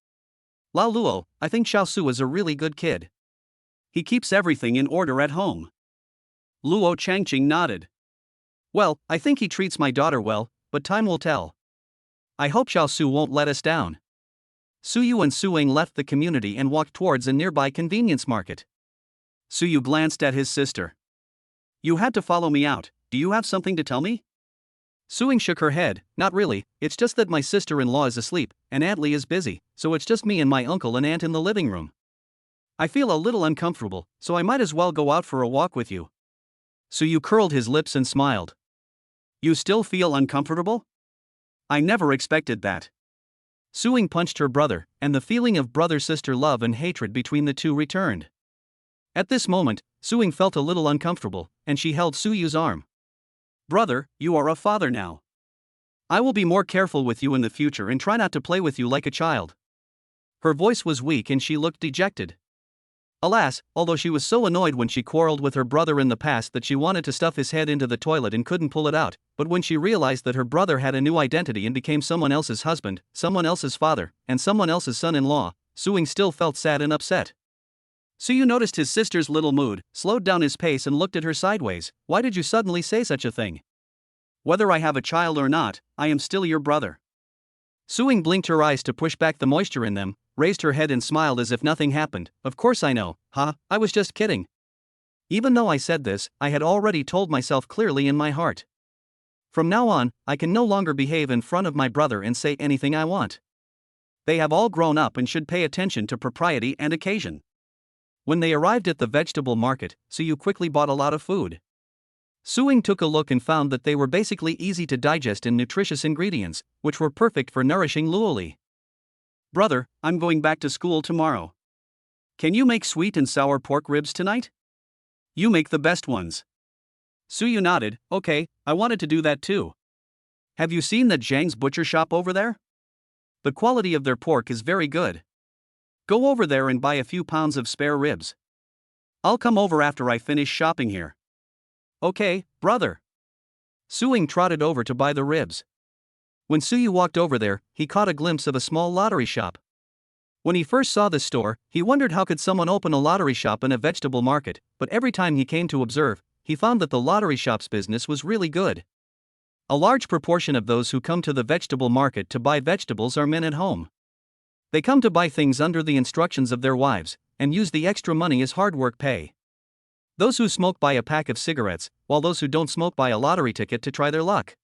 Lao Luo, I think Xiao Su is a really good kid. He keeps everything in order at home. Luo Changqing nodded. Well, I think he treats my daughter well, but time will tell. I hope Xiao Su won't let us down. Suyu and Suing left the community and walked towards a nearby convenience market. Suyu glanced at his sister. You had to follow me out, do you have something to tell me? Suing shook her head, not really, it's just that my sister-in-law is asleep, and Aunt Li is busy, so it's just me and my uncle and aunt in the living room. I feel a little uncomfortable, so I might as well go out for a walk with you. Suyu curled his lips and smiled. You still feel uncomfortable? I never expected that. Suing punched her brother, and the feeling of brother-sister love and hatred between the two returned. At this moment, Suing felt a little uncomfortable, and she held Suyu's arm. Brother, you are a father now. I will be more careful with you in the future and try not to play with you like a child. Her voice was weak and she looked dejected. Alas, although she was so annoyed when she quarreled with her brother in the past that she wanted to stuff his head into the toilet and couldn't pull it out, but when she realized that her brother had a new identity and became someone else's husband, someone else's father, and someone else's son-in-law, Suing still felt sad and upset. Suyu noticed his sister's little mood, slowed down his pace and looked at her sideways. Why did you suddenly say such a thing? Whether I have a child or not, I am still your brother. Suing blinked her eyes to push back the moisture in them, raised her head and smiled as if nothing happened. Of course I know, I was just kidding. Even though I said this, I had already told myself clearly in my heart. From now on, I can no longer behave in front of my brother and say anything I want. They have all grown up and should pay attention to propriety and occasion. When they arrived at the vegetable market, Suyu quickly bought a lot of food. Suing took a look and found that they were basically easy to digest and nutritious ingredients, which were perfect for nourishing Luo Li. Brother, I'm going back to school tomorrow. Can you make sweet and sour pork ribs tonight? You make the best ones. Suyu nodded. Okay, I wanted to do that too. Have you seen that Zhang's butcher shop over there? The quality of their pork is very good. Go over there and buy a few pounds of spare ribs. I'll come over after I finish shopping here. Okay, brother. Suing trotted over to buy the ribs. When Suyu walked over there, he caught a glimpse of a small lottery shop. When he first saw this store, he wondered how could someone open a lottery shop in a vegetable market, but every time he came to observe, he found that the lottery shop's business was really good. A large proportion of those who come to the vegetable market to buy vegetables are men at home. They come to buy things under the instructions of their wives, and use the extra money as hard work pay. Those who smoke buy a pack of cigarettes, while those who don't smoke buy a lottery ticket to try their luck.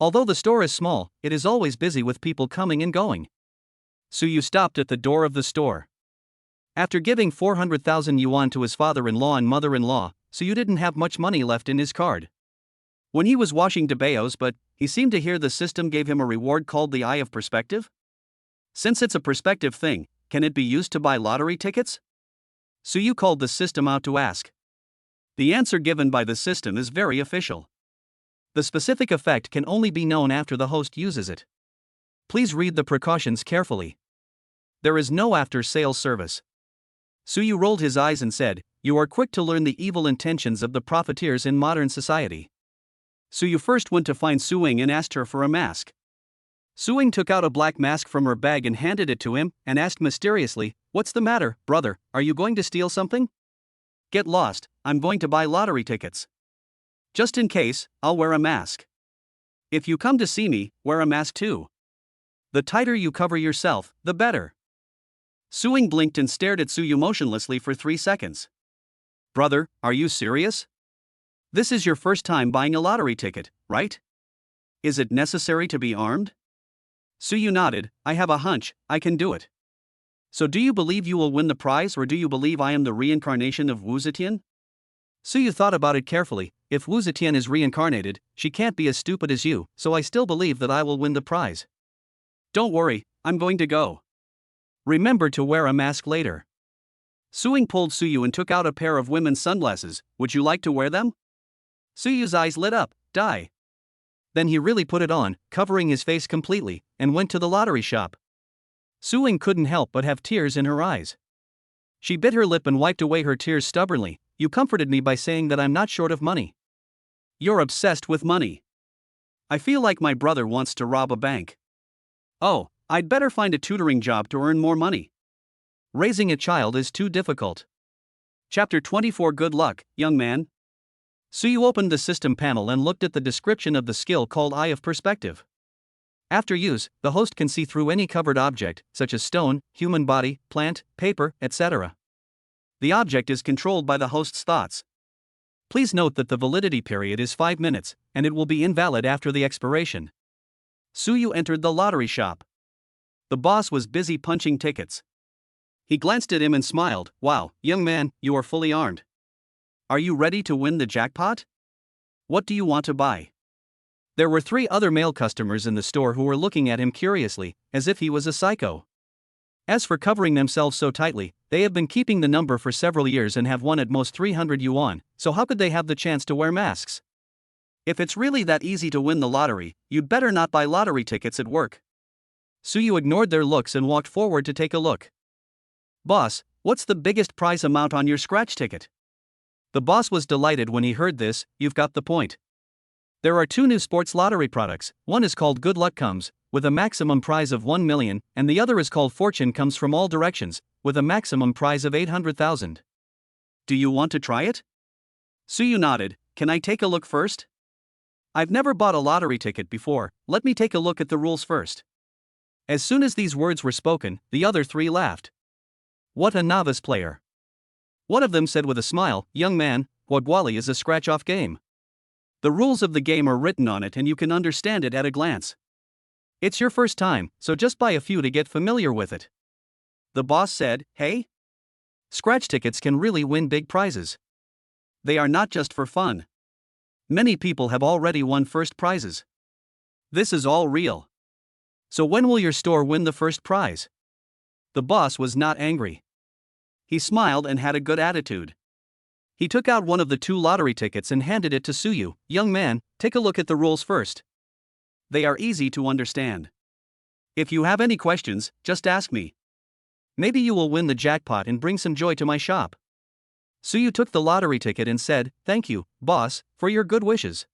Although the store is small, it is always busy with people coming and going. Suyu stopped at the door of the store. After giving 400,000 yuan to his father-in-law and mother-in-law, Suyu didn't have much money left in his card. When he was washing Debeos, but he seemed to hear the system gave him a reward called the Eye of Perspective. Since it's a perspective thing, can it be used to buy lottery tickets? Suyu called the system out to ask. The answer given by the system is very official. The specific effect can only be known after the host uses it. Please read the precautions carefully. There is no after-sales service. Suyu rolled his eyes and said, You are quick to learn the evil intentions of the profiteers in modern society. Suyu first went to find Suing and asked her for a mask. Suing took out a black mask from her bag and handed it to him, and asked mysteriously, What's the matter, brother, are you going to steal something? get lost, I'm going to buy lottery tickets. Just in case, I'll wear a mask. If you come to see me, wear a mask too. The tighter you cover yourself, the better. Soo-young blinked and stared at Soo-yu motionlessly for 3 seconds. Brother, are you serious? This is your first time buying a lottery ticket, right? Is it necessary to be armed? Soo-yu nodded. I have a hunch, I can do it. So do you believe you will win the prize, or do you believe I am the reincarnation of Wu Zetian? Soo-yu thought about it carefully. If Wu Zetian is reincarnated, she can't be as stupid as you, so I still believe that I will win the prize. Don't worry, I'm going to go. Remember to wear a mask later. Soo-young pulled Soo-yu and took out a pair of women's sunglasses. Would you like to wear them? Soo-yu's eyes lit up. Die. Then he really put it on, covering his face completely, and went to the lottery shop. Soo-young couldn't help but have tears in her eyes. She bit her lip and wiped away her tears stubbornly. You comforted me by saying that I'm not short of money. You're obsessed with money. I feel like my brother wants to rob a bank. Oh, I'd better find a tutoring job to earn more money. Raising a child is too difficult. Chapter 24. Good luck, young man. Soo-yu opened the system panel and looked at the description of the skill called Eye of Perspective. After use, the host can see through any covered object, such as stone, human body, plant, paper, etc. The object is controlled by the host's thoughts. Please note that the validity period is 5 minutes, and it will be invalid after the expiration. Soo-yu entered the lottery shop. The boss was busy punching tickets. He glanced at him and smiled. Wow, young man, you are fully armed. Are you ready to win the jackpot? What do you want to buy? There were 3 other male customers in the store who were looking at him curiously, as if he was a psycho. As for covering themselves so tightly, they have been keeping the number for several years and have won at most 300 yuan, so how could they have the chance to wear masks? If it's really that easy to win the lottery, you'd better not buy lottery tickets at work. Soo-yu ignored their looks and walked forward to take a look. Boss, what's the biggest prize amount on your scratch ticket? The boss was delighted when he heard this. You've got the point. There are 2 new sports lottery products. One is called Good Luck Comes, with a maximum prize of 1 million, and the other is called Fortune Comes from All Directions, with a maximum prize of 800,000. Do you want to try it? Soo-yu nodded. Can I take a look first? I've never bought a lottery ticket before. Let me take a look at the rules first. As soon as these words were spoken, the other 3 laughed. What a novice player. One of them said with a smile, young man, Luo Li is a scratch-off game. The rules of the game are written on it and you can understand it at a glance. It's your first time, so just buy a few to get familiar with it. The boss said, hey? Scratch tickets can really win big prizes. They are not just for fun. Many people have already won first prizes. This is all real. So when will your store win the first prize? The boss was not angry. He smiled and had a good attitude. He took out one of the 2 lottery tickets and handed it to Soo-yu. Young man, take a look at the rules first. They are easy to understand. If you have any questions, just ask me. Maybe you will win the jackpot and bring some joy to my shop. Soo-yu took the lottery ticket and said, thank you, boss, for your good wishes.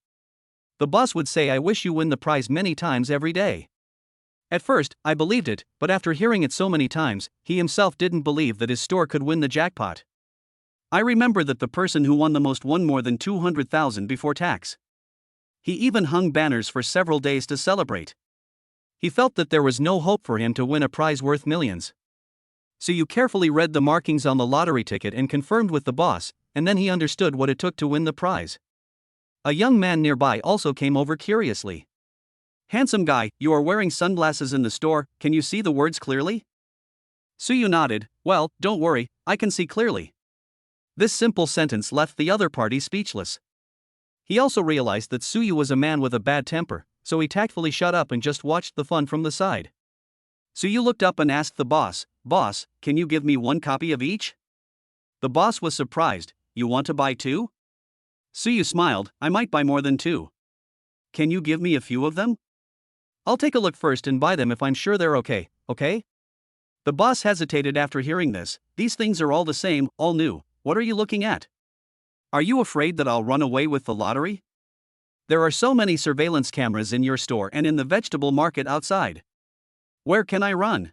The boss would say I wish you win the prize many times every day. At first, I believed it, but after hearing it so many times, he himself didn't believe that his store could win the jackpot. I remember that the person who won the most won more than 200,000 before tax. He even hung banners for several days to celebrate. He felt that there was no hope for him to win a prize worth millions. So you carefully read the markings on the lottery ticket and confirmed with the boss, and then he understood what it took to win the prize. A young man nearby also came over curiously. Handsome guy, you are wearing sunglasses in the store, can you see the words clearly? Soo-yu nodded. Well, don't worry, I can see clearly. This simple sentence left the other party speechless. He also realized that Soo-yu was a man with a bad temper, so he tactfully shut up and just watched the fun from the side. Soo-yu looked up and asked the boss, Boss, can you give me 1 copy of each? The boss was surprised. You want to buy 2? Soo-yu smiled. I might buy more than 2. Can you give me a few of them? I'll take a look first and buy them if I'm sure they're okay? The boss hesitated after hearing this. These things are all the same, all new. What are you looking at? Are you afraid that I'll run away with the lottery? There are so many surveillance cameras in your store and in the vegetable market outside. Where can I run?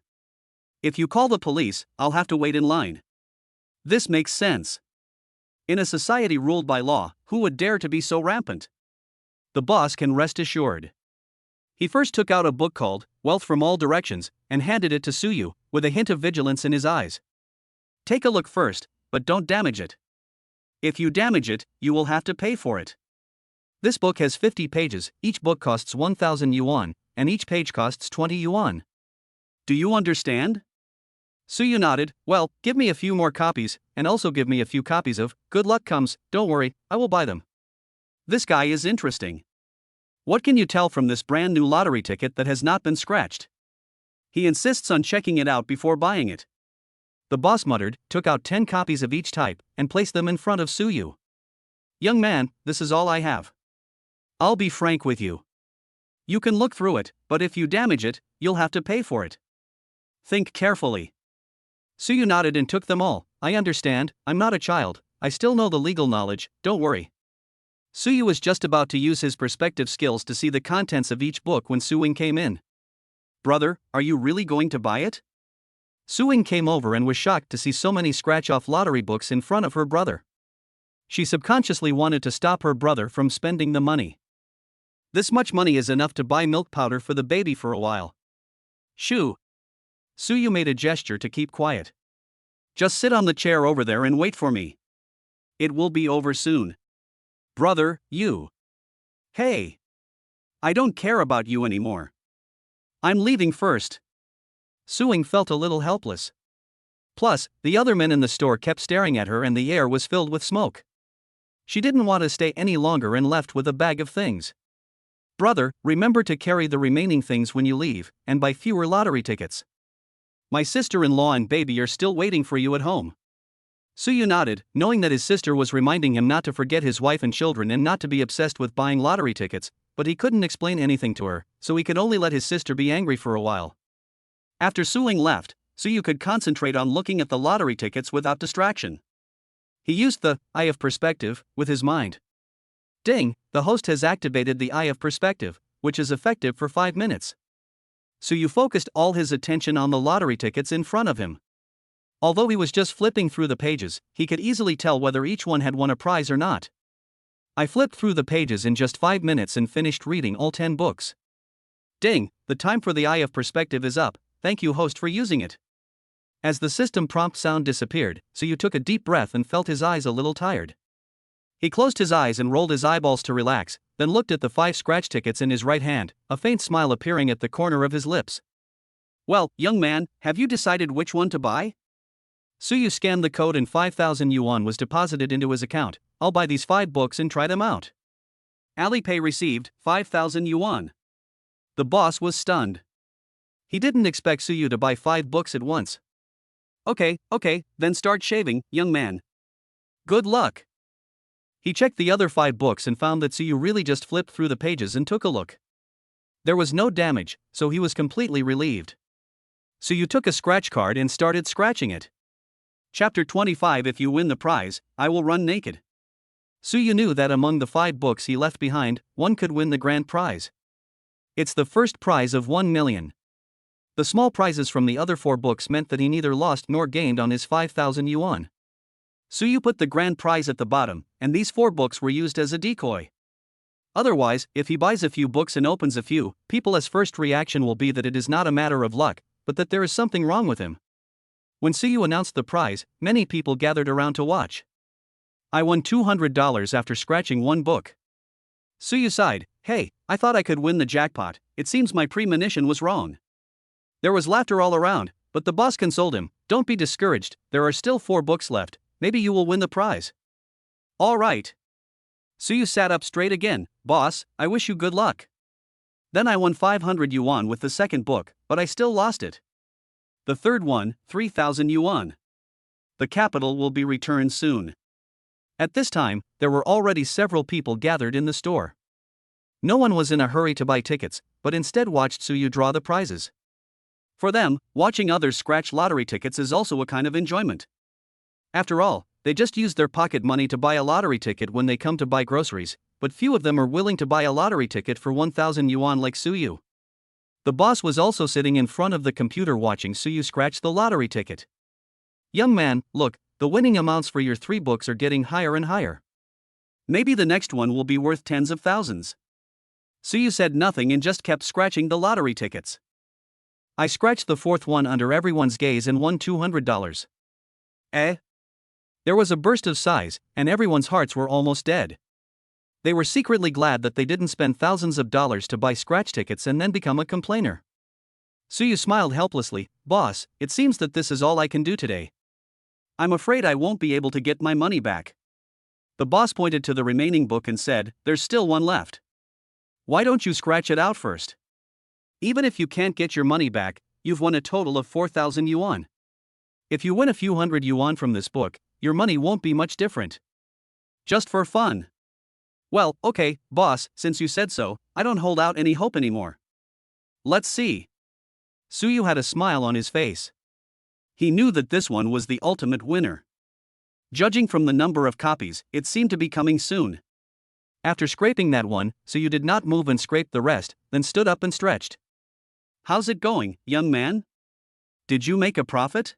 If you call the police, I'll have to wait in line. This makes sense. In a society ruled by law, who would dare to be so rampant? The boss can rest assured. He first took out a book called Wealth from All Directions and handed it to Suyu, with a hint of vigilance in his eyes. Take a look first, but don't damage it. If you damage it, you will have to pay for it. This book has 50 pages, each book costs 1,000 yuan, and each page costs 20 yuan. Do you understand? Suyu nodded. Well, give me a few more copies, and also give me a few copies of Good Luck Comes. Don't worry, I will buy them. This guy is interesting. What can you tell from this brand new lottery ticket that has not been scratched? He insists on checking it out before buying it. The boss muttered, took out 10 copies of each type, and placed them in front of Suyu. Young man, this is all I have. I'll be frank with you. You can look through it, but if you damage it, you'll have to pay for it. Think carefully. Suyu nodded and took them all. I understand, I'm not a child, I still know the legal knowledge, don't worry. Suyu was just about to use his perspective skills to see the contents of each book when Suing came in. Brother, are you really going to buy it? Suing came over and was shocked to see so many scratch-off lottery books in front of her brother. She subconsciously wanted to stop her brother from spending the money. This much money is enough to buy milk powder for the baby for a while. Shoo! Suyu made a gesture to keep quiet. Just sit on the chair over there and wait for me. It will be over soon. Brother, you. Hey! I don't care about you anymore. I'm leaving first. Suing felt a little helpless. Plus, the other men in the store kept staring at her and the air was filled with smoke. She didn't want to stay any longer and left with a bag of things. Brother, remember to carry the remaining things when you leave, and buy fewer lottery tickets. My sister-in-law and baby are still waiting for you at home. Suyu nodded, knowing that his sister was reminding him not to forget his wife and children and not to be obsessed with buying lottery tickets, but he couldn't explain anything to her, so he could only let his sister be angry for a while. After Suing left, Suyu could concentrate on looking at the lottery tickets without distraction. He used the eye of perspective with his mind. Ding, the host has activated the eye of perspective, which is effective for 5 minutes. Suyu focused all his attention on the lottery tickets in front of him. Although he was just flipping through the pages, he could easily tell whether each one had won a prize or not. I flipped through the pages in just 5 minutes and finished reading all 10 books. Ding, the time for the eye of perspective is up, thank you host for using it. As the system prompt sound disappeared, Suyu took a deep breath and felt his eyes a little tired. He closed his eyes and rolled his eyeballs to relax, then looked at the 5 scratch tickets in his right hand, a faint smile appearing at the corner of his lips. Well, young man, have you decided which one to buy? Suyu scanned the code and 5,000 yuan was deposited into his account. I'll buy these 5 books and try them out. Alipay received 5,000 yuan. The boss was stunned. He didn't expect Suyu to buy 5 books at once. Okay, then start shaving, young man. Good luck. He checked the other 5 books and found that Suyu really just flipped through the pages and took a look. There was no damage, so he was completely relieved. Suyu took a scratch card and started scratching it. Chapter 25 If you win the prize, I will run naked. Suyu knew that among the 5 books he left behind, one could win the grand prize. It's the first prize of 1 million. The small prizes from the other 4 books meant that he neither lost nor gained on his 5,000 yuan. Suyu put the grand prize at the bottom, and these 4 books were used as a decoy. Otherwise, if he buys a few books and opens a few, people's first reaction will be that it is not a matter of luck, but that there is something wrong with him. When Suyu announced the prize, many people gathered around to watch. I won $200 after scratching 1 book. Suyu sighed, hey, I thought I could win the jackpot, it seems my premonition was wrong. There was laughter all around, but the boss consoled him, don't be discouraged, there are still 4 books left, maybe you will win the prize. All right. Suyu sat up straight again, boss, I wish you good luck. Then I won 500 yuan with the second book, but I still lost it. The third one, 3,000 yuan. The capital will be returned soon. At this time, there were already several people gathered in the store. No one was in a hurry to buy tickets, but instead watched Suyu draw the prizes. For them, watching others scratch lottery tickets is also a kind of enjoyment. After all, they just use their pocket money to buy a lottery ticket when they come to buy groceries, but few of them are willing to buy a lottery ticket for 1,000 yuan like Suyu. The boss was also sitting in front of the computer watching Suyu scratch the lottery ticket. Young man, look, the winning amounts for your 3 books are getting higher and higher. Maybe the next one will be worth tens of thousands. Suyu said nothing and just kept scratching the lottery tickets. I scratched the 4th one under everyone's gaze and won $200. Eh? There was a burst of sighs, and everyone's hearts were almost dead. They were secretly glad that they didn't spend thousands of dollars to buy scratch tickets and then become a complainer. Suyu smiled helplessly. Boss, it seems that this is all I can do today. I'm afraid I won't be able to get my money back. The boss pointed to the remaining book and said, there's still one left. Why don't you scratch it out first? Even if you can't get your money back, you've won a total of 4,000 yuan. If you win a few hundred yuan from this book, your money won't be much different. Just for fun. Well, okay, boss, since you said so, I don't hold out any hope anymore. Let's see. Suyu had a smile on his face. He knew that this one was the ultimate winner. Judging from the number of copies, it seemed to be coming soon. After scraping that one, Suyu did not move and scraped the rest, then stood up and stretched. How's it going, young man? Did you make a profit?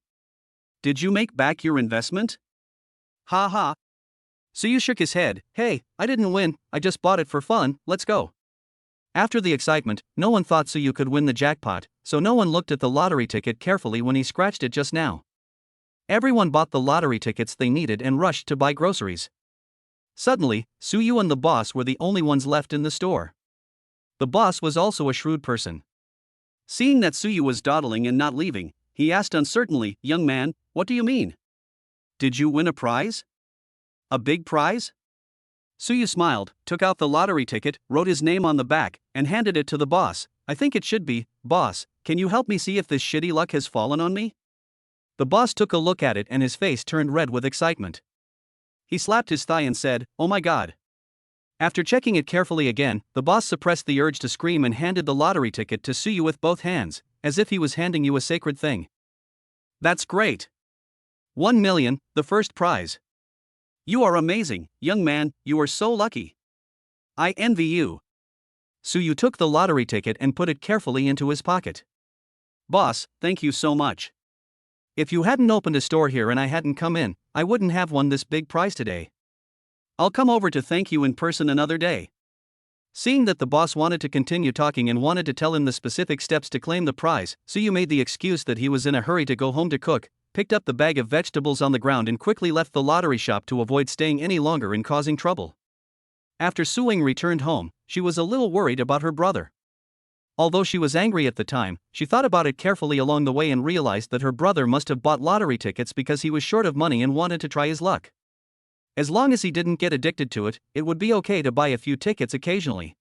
Did you make back your investment? Ha ha. Suyu shook his head. Hey, I didn't win, I just bought it for fun, let's go. After the excitement, no one thought Suyu could win the jackpot, so no one looked at the lottery ticket carefully when he scratched it just now. Everyone bought the lottery tickets they needed and rushed to buy groceries. Suddenly, Suyu and the boss were the only ones left in the store. The boss was also a shrewd person. Seeing that Suyu was dawdling and not leaving, he asked uncertainly, young man, what do you mean? Did you win a prize? A big prize? Suyu smiled, took out the lottery ticket, wrote his name on the back, and handed it to the boss. I think it should be, boss, can you help me see if this shitty luck has fallen on me? The boss took a look at it and his face turned red with excitement. He slapped his thigh and said, oh my god. After checking it carefully again, the boss suppressed the urge to scream and handed the lottery ticket to Suyu with both hands, as if he was handing you a sacred thing. That's great. 1 million, the first prize. You are amazing, young man, you are so lucky. I envy you. Suyu took the lottery ticket and put it carefully into his pocket. Boss, thank you so much. If you hadn't opened a store here and I hadn't come in, I wouldn't have won this big prize today. I'll come over to thank you in person another day. Seeing that the boss wanted to continue talking and wanted to tell him the specific steps to claim the prize, Suyu made the excuse that he was in a hurry to go home to cook, picked up the bag of vegetables on the ground and quickly left the lottery shop to avoid staying any longer and causing trouble. After Suing returned home, she was a little worried about her brother. Although she was angry at the time, she thought about it carefully along the way and realized that her brother must have bought lottery tickets because he was short of money and wanted to try his luck. As long as he didn't get addicted to it, it would be okay to buy a few tickets occasionally.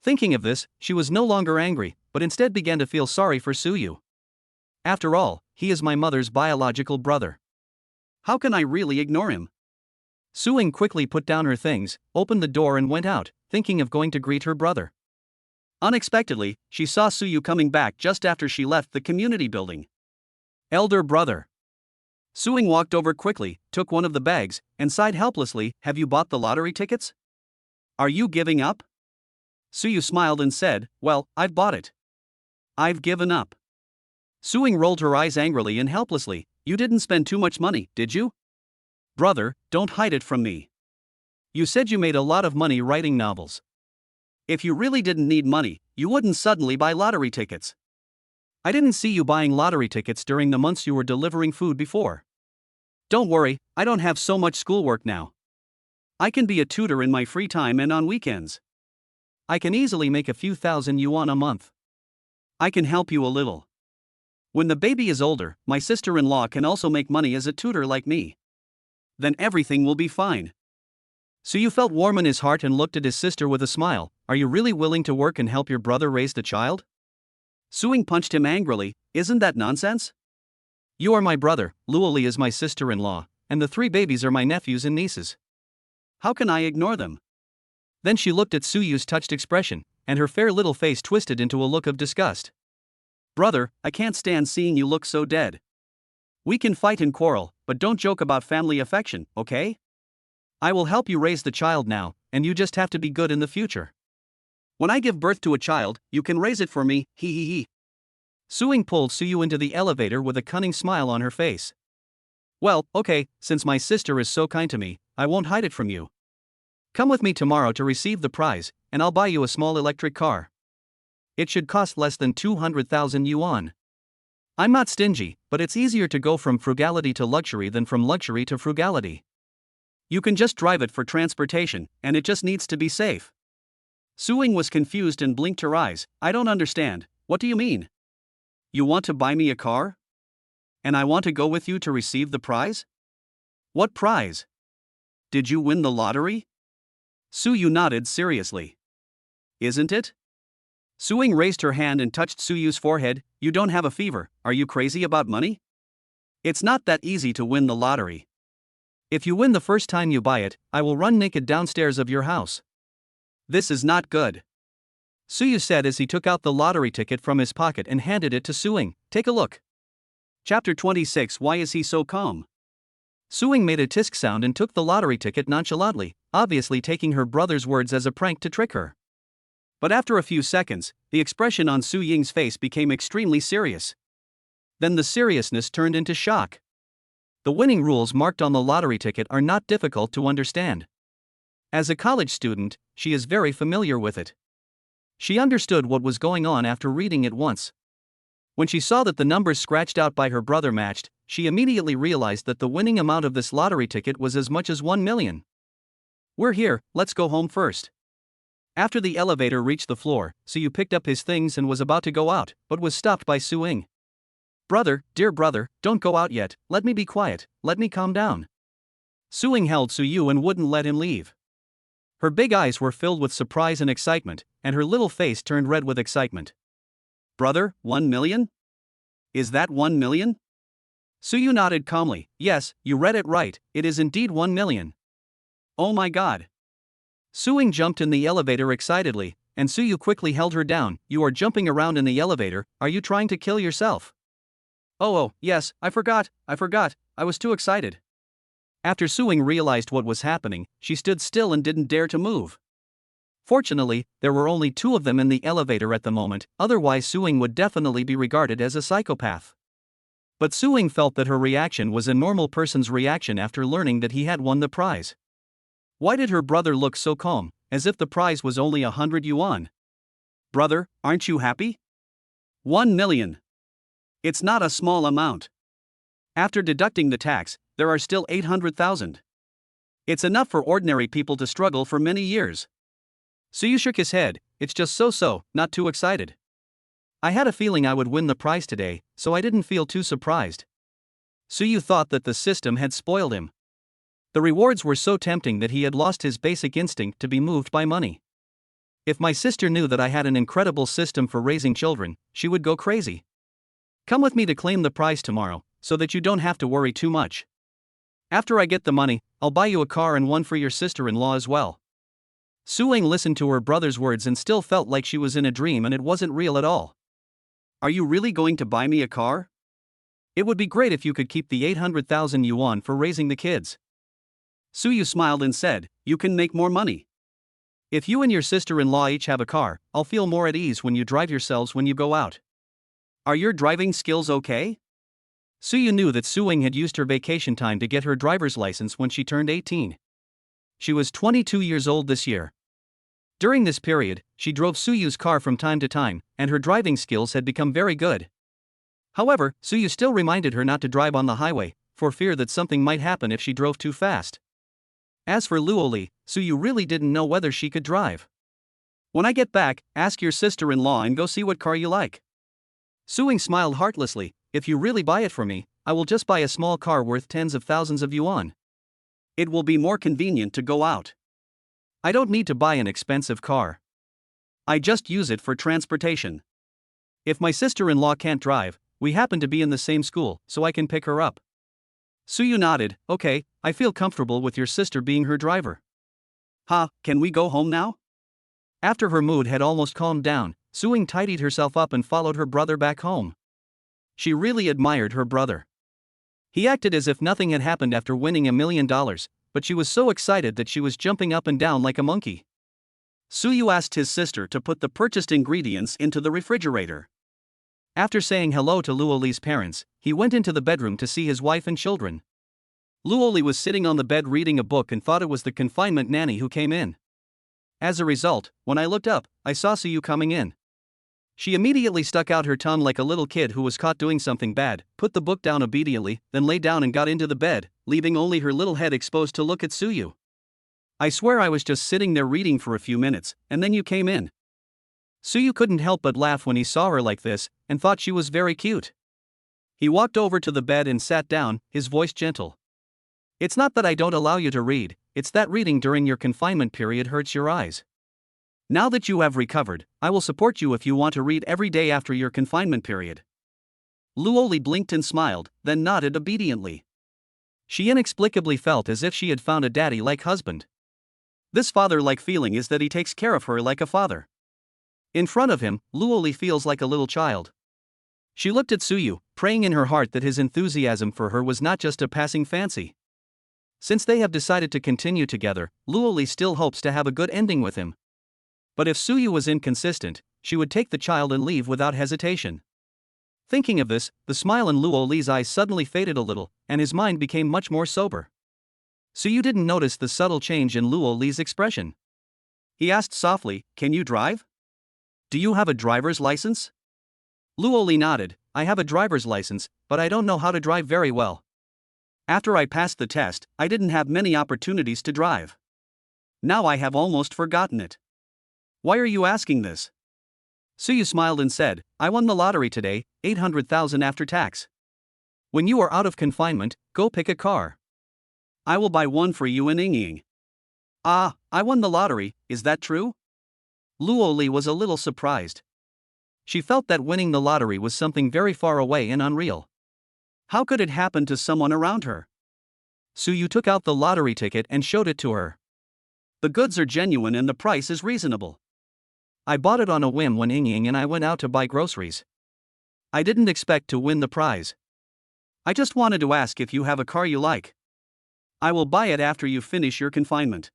Thinking of this, she was no longer angry, but instead began to feel sorry for Suyu. After all, he is my mother's biological brother. How can I really ignore him? Suing quickly put down her things, opened the door and went out, thinking of going to greet her brother. Unexpectedly, she saw Suyu coming back just after she left the community building. Elder brother. Suing walked over quickly, took one of the bags, and sighed helplessly, have you bought the lottery tickets? Are you giving up? Suyu smiled and said, well, I've bought it. I've given up. Suing rolled her eyes angrily and helplessly, you didn't spend too much money, did you? Brother, don't hide it from me. You said you made a lot of money writing novels. If you really didn't need money, you wouldn't suddenly buy lottery tickets. I didn't see you buying lottery tickets during the months you were delivering food before. Don't worry, I don't have so much schoolwork now. I can be a tutor in my free time and on weekends. I can easily make a few thousand yuan a month. I can help you a little. When the baby is older, my sister-in-law can also make money as a tutor like me. Then everything will be fine. Suyu felt warm in his heart and looked at his sister with a smile. Are you really willing to work and help your brother raise the child? Suing punched him angrily. Isn't that nonsense? You are my brother, Luo Li is my sister-in-law, and the 3 babies are my nephews and nieces. How can I ignore them? Then she looked at Suyu's touched expression, and her fair little face twisted into a look of disgust. Brother, I can't stand seeing you look so dead. We can fight and quarrel, but don't joke about family affection, okay? I will help you raise the child now, and you just have to be good in the future. When I give birth to a child, you can raise it for me, hee hee hee. Suing pulled Suyu into the elevator with a cunning smile on her face. Well, okay, since my sister is so kind to me, I won't hide it from you. Come with me tomorrow to receive the prize, and I'll buy you a small electric car. It should cost less than 200,000 yuan. I'm not stingy, but it's easier to go from frugality to luxury than from luxury to frugality. You can just drive it for transportation, and it just needs to be safe. Su-ying was confused and blinked her eyes. I don't understand, what do you mean? You want to buy me a car? And I want to go with you to receive the prize? What prize? Did you win the lottery? Su-yu nodded seriously. Isn't it? Su-ying raised her hand and touched Su-yu's forehead. You don't have a fever, are you crazy about money? It's not that easy to win the lottery. If you win the first time you buy it, I will run naked downstairs of your house. This is not good. Su-yu said as he took out the lottery ticket from his pocket and handed it to Su-ying. Take a look. Chapter 26. Why is he so calm? Su-ying made a tisk sound and took the lottery ticket nonchalantly, obviously taking her brother's words as a prank to trick her. But after a few seconds, the expression on Su-ying's face became extremely serious. Then the seriousness turned into shock. The winning rules marked on the lottery ticket are not difficult to understand. As a college student, she is very familiar with it. She understood what was going on after reading it once. When she saw that the numbers scratched out by her brother matched, she immediately realized that the winning amount of this lottery ticket was as much as 1 million. We're here, let's go home first. After the elevator reached the floor, Su-yu picked up his things and was about to go out, but was stopped by Su-ying. Brother, dear brother, don't go out yet, let me be quiet, let me calm down. Su-ying held Su-yu and wouldn't let him leave. Her big eyes were filled with surprise and excitement, and her little face turned red with excitement. Brother, 1 million? Is that 1 million? Su-yu nodded calmly. Yes, you read it right, it is indeed 1 million. Oh my god. Su-ying jumped in the elevator excitedly, and Su-yu quickly held her down. You are jumping around in the elevator, are you trying to kill yourself? Oh, yes, I forgot, I was too excited. After Su-ying realized what was happening, she stood still and didn't dare to move. Fortunately, there were only 2 of them in the elevator at the moment, otherwise Su-ying would definitely be regarded as a psychopath. But Su-ying felt that her reaction was a normal person's reaction after learning that he had won the prize. Why did her brother look so calm, as if the prize was only 100 yuan? Brother, aren't you happy? 1 million. It's not a small amount. After deducting the tax, there are still 800,000. It's enough for ordinary people to struggle for many years. Su-yu shook his head. It's just so, not too excited. I had a feeling I would win the prize today, so I didn't feel too surprised. Su-yu thought that the system had spoiled him. The rewards were so tempting that he had lost his basic instinct to be moved by money. If my sister knew that I had an incredible system for raising children, she would go crazy. Come with me to claim the prize tomorrow, so that you don't have to worry too much. After I get the money, I'll buy you a car and one for your sister-in-law as well. Su-ying listened to her brother's words and still felt like she was in a dream and it wasn't real at all. Are you really going to buy me a car? It would be great if you could keep the 800,000 yuan for raising the kids. Su-yu smiled and said, you can make more money. If you and your sister-in-law each have a car, I'll feel more at ease when you drive yourselves when you go out. Are your driving skills okay? Su-yu knew that Su-ying had used her vacation time to get her driver's license when she turned 18. She was 22 years old this year. During this period, she drove Su-yu's car from time to time, and her driving skills had become very good. However, Su-yu still reminded her not to drive on the highway, for fear that something might happen if she drove too fast. As for Luo Li, Su-yu really didn't know whether she could drive. When I get back, ask your sister-in-law and go see what car you like. Su-ying smiled heartlessly. If you really buy it for me, I will just buy a small car worth tens of thousands of yuan. It will be more convenient to go out. I don't need to buy an expensive car. I just use it for transportation. If my sister-in-law can't drive, we happen to be in the same school, so I can pick her up. Su-yu nodded. Okay, I feel comfortable with your sister being her driver. Can we go home now? After her mood had almost calmed down, Su-ying tidied herself up and followed her brother back home. She really admired her brother. He acted as if nothing had happened after winning $1 million, but she was so excited that she was jumping up and down like a monkey. Su-yu asked his sister to put the purchased ingredients into the refrigerator. After saying hello to Luo Li's parents, he went into the bedroom to see his wife and children. Luo Li was sitting on the bed reading a book and thought it was the confinement nanny who came in. As a result, when I looked up, I saw Suyu coming in. She immediately stuck out her tongue like a little kid who was caught doing something bad, put the book down obediently, then lay down and got into the bed, leaving only her little head exposed to look at Suyu. I swear I was just sitting there reading for a few minutes, and then you came in. Suyu couldn't help but laugh when he saw her like this, and thought she was very cute. He walked over to the bed and sat down, his voice gentle. It's not that I don't allow you to read, it's that reading during your confinement period hurts your eyes. Now that you have recovered, I will support you if you want to read every day after your confinement period. Luo Li blinked and smiled, then nodded obediently. She inexplicably felt as if she had found a daddy-like husband. This father-like feeling is that he takes care of her like a father. In front of him, Luo Li feels like a little child. She looked at Suyu, praying in her heart that his enthusiasm for her was not just a passing fancy. Since they have decided to continue together, Luo Li still hopes to have a good ending with him. But if Suyu was inconsistent, she would take the child and leave without hesitation. Thinking of this, the smile in Luo Li's eyes suddenly faded a little, and his mind became much more sober. Suyu didn't notice the subtle change in Luo Li's expression. He asked softly, "Can you drive? Do you have a driver's license?" Luo Li nodded, "I have a driver's license, but I don't know how to drive very well. After I passed the test, I didn't have many opportunities to drive. Now I have almost forgotten it." "Why are you asking this?" Suyu smiled and said, "I won the lottery today, 800,000 after tax. When you are out of confinement, go pick a car. I will buy one for you in Yingying." "Ah, I won the lottery, is that true?" Luo Li was a little surprised. She felt that winning the lottery was something very far away and unreal. How could it happen to someone around her? Suyu took out the lottery ticket and showed it to her. "The goods are genuine and the price is reasonable. I bought it on a whim when Yingying and I went out to buy groceries. I didn't expect to win the prize. I just wanted to ask if you have a car you like. I will buy it after you finish your confinement."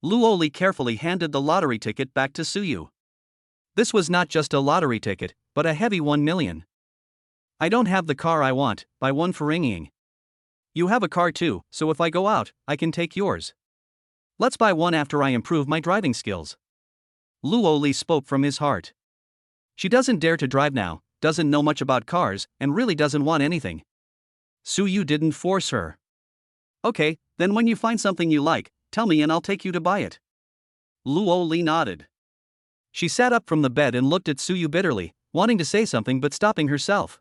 Luo Li carefully handed the lottery ticket back to Suyu. This was not just a lottery ticket, but a heavy 1 million. "I don't have the car I want, buy one for Yingying. You have a car too, so if I go out, I can take yours. Let's buy one after I improve my driving skills." Luo Li spoke from his heart. She doesn't dare to drive now, doesn't know much about cars, and really doesn't want anything. Suyu didn't force her. "Okay, then when you find something you like, tell me and I'll take you to buy it." Luo Li nodded. She sat up from the bed and looked at Suyu bitterly, wanting to say something but stopping herself.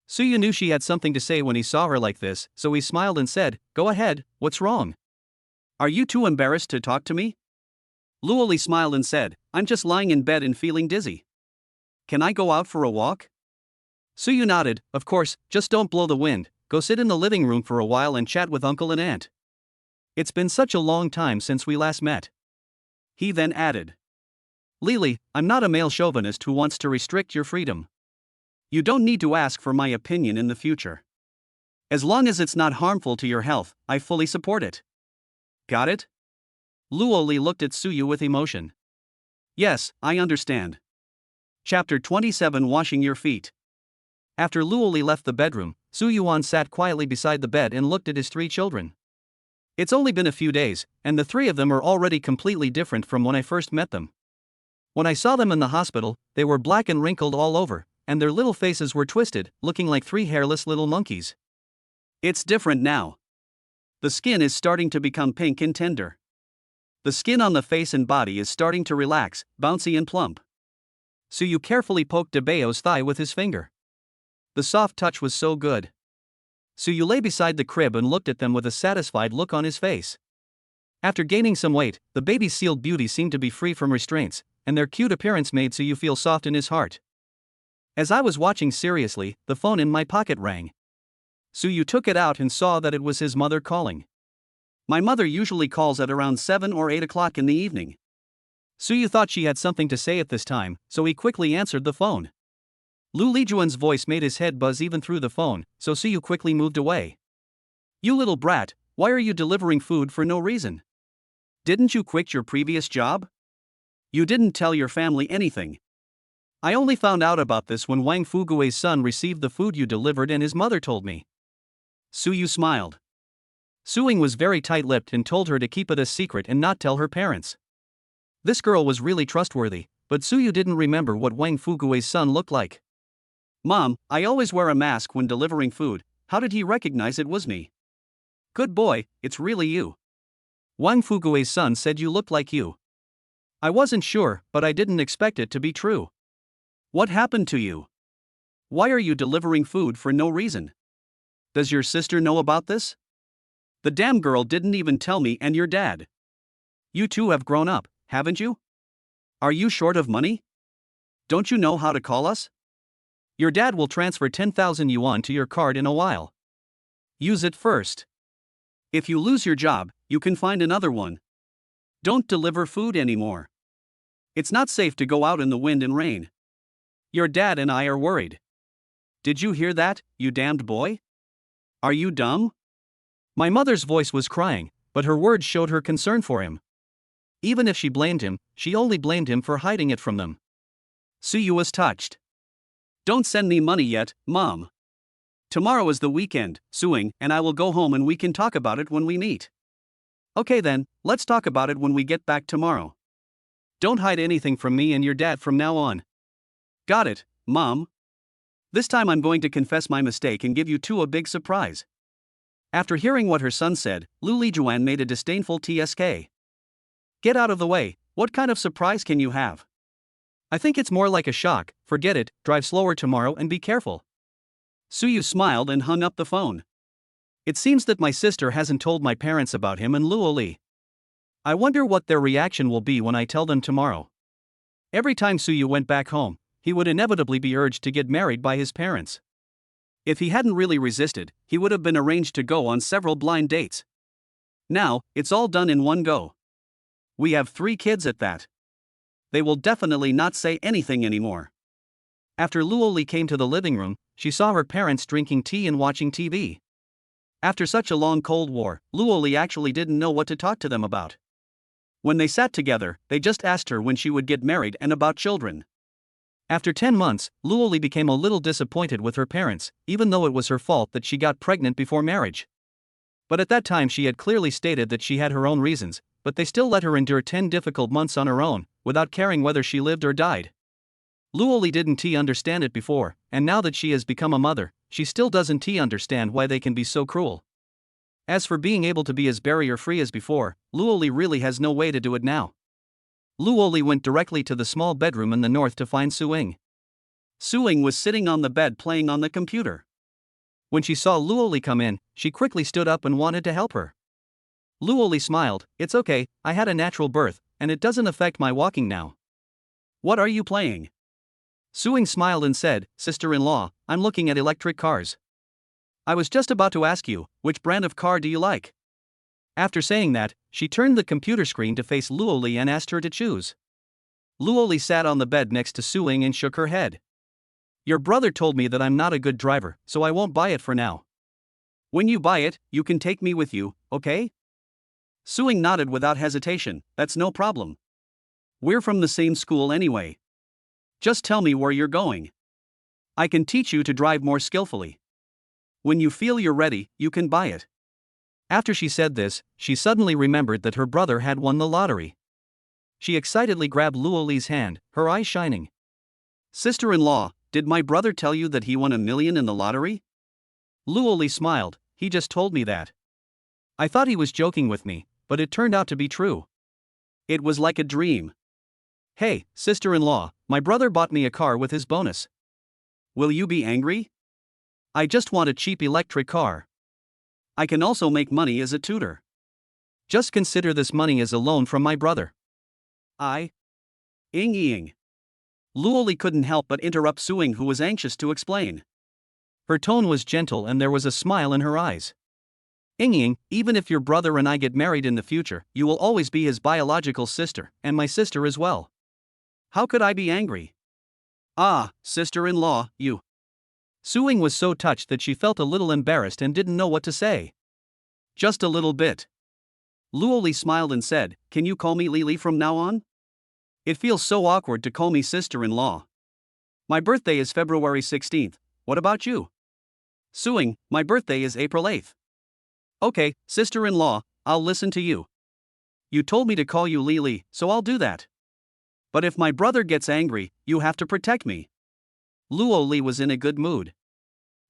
Suyu knew she had something to say when he saw her like this, so he smiled and said, "Go ahead, what's wrong? Are you too embarrassed to talk to me?" Luo Li smiled and said, "I'm just lying in bed and feeling dizzy. Can I go out for a walk?" Suyu nodded, "Of course, just don't blow the wind, go sit in the living room for a while and chat with uncle and aunt. It's been such a long time since we last met." He then added, "Lily, I'm not a male chauvinist who wants to restrict your freedom. You don't need to ask for my opinion in the future. As long as it's not harmful to your health, I fully support it. Got it?" Luo Li looked at Suyu with emotion. "Yes, I understand." Chapter 27, Washing Your Feet. After Luo Li left the bedroom, Suyuan sat quietly beside the bed and looked at his 3 children. It's only been a few days, and the 3 of them are already completely different from when I first met them. When I saw them in the hospital, they were black and wrinkled all over, and their little faces were twisted, looking like 3 hairless little monkeys. It's different now. The skin is starting to become pink and tender. The skin on the face and body is starting to relax, bouncy and plump. Suyu carefully poked Debeo's thigh with his finger. The soft touch was so good. Suyu lay beside the crib and looked at them with a satisfied look on his face. After gaining some weight, the baby's sealed beauty seemed to be free from restraints, and their cute appearance made Suyu feel soft in his heart. As I was watching seriously, the phone in my pocket rang. Suyu took it out and saw that it was his mother calling. My mother usually calls at around 7 or 8 o'clock in the evening. Suyu thought she had something to say at this time, so he quickly answered the phone. Lu Lijuan's voice made his head buzz even through the phone, so Suyu quickly moved away. "You little brat, why are you delivering food for no reason? Didn't you quit your previous job? You didn't tell your family anything. I only found out about this when Wang Fugui's son received the food you delivered and his mother told me." Suyu smiled. Suing was very tight-lipped and told her to keep it a secret and not tell her parents. This girl was really trustworthy, but Suyu didn't remember what Wang Fugui's son looked like. Mom, I always wear a mask when delivering food. How did he recognize it was me? Good boy, it's really you. Wang Fugui's son said you looked like you. I wasn't sure, but I didn't expect it to be true. What happened to you? Why are you delivering food for no reason? Does your sister know about this? The damn girl didn't even tell me and your dad. You two have grown up, haven't you? Are you short of money? Don't you know how to call us? Your dad will transfer 10,000 yuan to your card in a while. Use it first. If you lose your job, you can find another one. Don't deliver food anymore. It's not safe to go out in the wind and rain. Your dad and I are worried. Did you hear that, you damned boy? Are you dumb? My mother's voice was crying, but her words showed her concern for him. Even if she blamed him, she only blamed him for hiding it from them. Suyu was touched. Don't send me money yet, Mom. Tomorrow is the weekend, Suing, and I will go home and we can talk about it when we meet. Okay then, let's talk about it when we get back tomorrow. Don't hide anything from me and your dad from now on. Got it, Mom. This time I'm going to confess my mistake and give you two a big surprise. After hearing what her son said, Luo Li made a disdainful TSK. Get out of the way, what kind of surprise can you have? I think it's more like a shock, forget it, drive slower tomorrow and be careful. Suyu smiled and hung up the phone. It seems that my sister hasn't told my parents about him and Luo Li. I wonder what their reaction will be when I tell them tomorrow. Every time Suyu went back home, he would inevitably be urged to get married by his parents. If he hadn't really resisted, he would have been arranged to go on several blind dates. Now, it's all done in one go. We have 3 kids at that. They will definitely not say anything anymore. After Luo Li came to the living room, she saw her parents drinking tea and watching TV. After such a long Cold War, Luo Li actually didn't know what to talk to them about. When they sat together, they just asked her when she would get married and about children. After 10 months, Luo Li became a little disappointed with her parents, even though it was her fault that she got pregnant before marriage. But at that time she had clearly stated that she had her own reasons, but they still let her endure 10 difficult months on her own, without caring whether she lived or died. Luo Li didn't understand it before, and now that she has become a mother, she still doesn't understand why they can be so cruel. As for being able to be as barrier-free as before, Luo Li really has no way to do it now. Luo Li went directly to the small bedroom in the north to find Suing. Suing was sitting on the bed playing on the computer. When she saw Luo Li come in, she quickly stood up and wanted to help her. Luo Li smiled, "It's okay, I had a natural birth, and it doesn't affect my walking now." "What are you playing?" Suing smiled and said, "Sister-in-law, I'm looking at electric cars." "I was just about to ask you, which brand of car do you like?" After saying that, she turned the computer screen to face Luo Li and asked her to choose. Luo Li sat on the bed next to Suing and shook her head. "Your brother told me that I'm not a good driver, so I won't buy it for now. When you buy it, you can take me with you, okay?" Suing nodded without hesitation, "That's no problem. We're from the same school anyway. Just tell me where you're going. I can teach you to drive more skillfully. When you feel you're ready, you can buy it." After she said this, she suddenly remembered that her brother had won the lottery. She excitedly grabbed Luo Li's hand, her eyes shining. "Sister-in-law, did my brother tell you that he won $1 million in the lottery?" Luo Li smiled, "He just told me that. I thought he was joking with me, but it turned out to be true. It was like a dream. Hey, sister-in-law, my brother bought me a car with his bonus. Will you be angry? I just want a cheap electric car. I can also make money as a tutor. Just consider this money as a loan from my brother." Ing. Luo Li couldn't help but interrupt Suing, who was anxious to explain. Her tone was gentle and there was a smile in her eyes. "Ing, even if your brother and I get married in the future, you will always be his biological sister, and my sister as well. How could I be angry?" Sister-in-law, you. Suing was so touched that she felt a little embarrassed and didn't know what to say. "Just a little bit." Luo Li smiled and said, "Can you call me Lili from now on? It feels so awkward to call me sister-in-law. My birthday is February 16th, what about you?" "Suing, my birthday is April 8th. Okay, sister-in-law, I'll listen to you. You told me to call you Luo Li, so I'll do that. But if my brother gets angry, you have to protect me. Luo Li was in a good mood.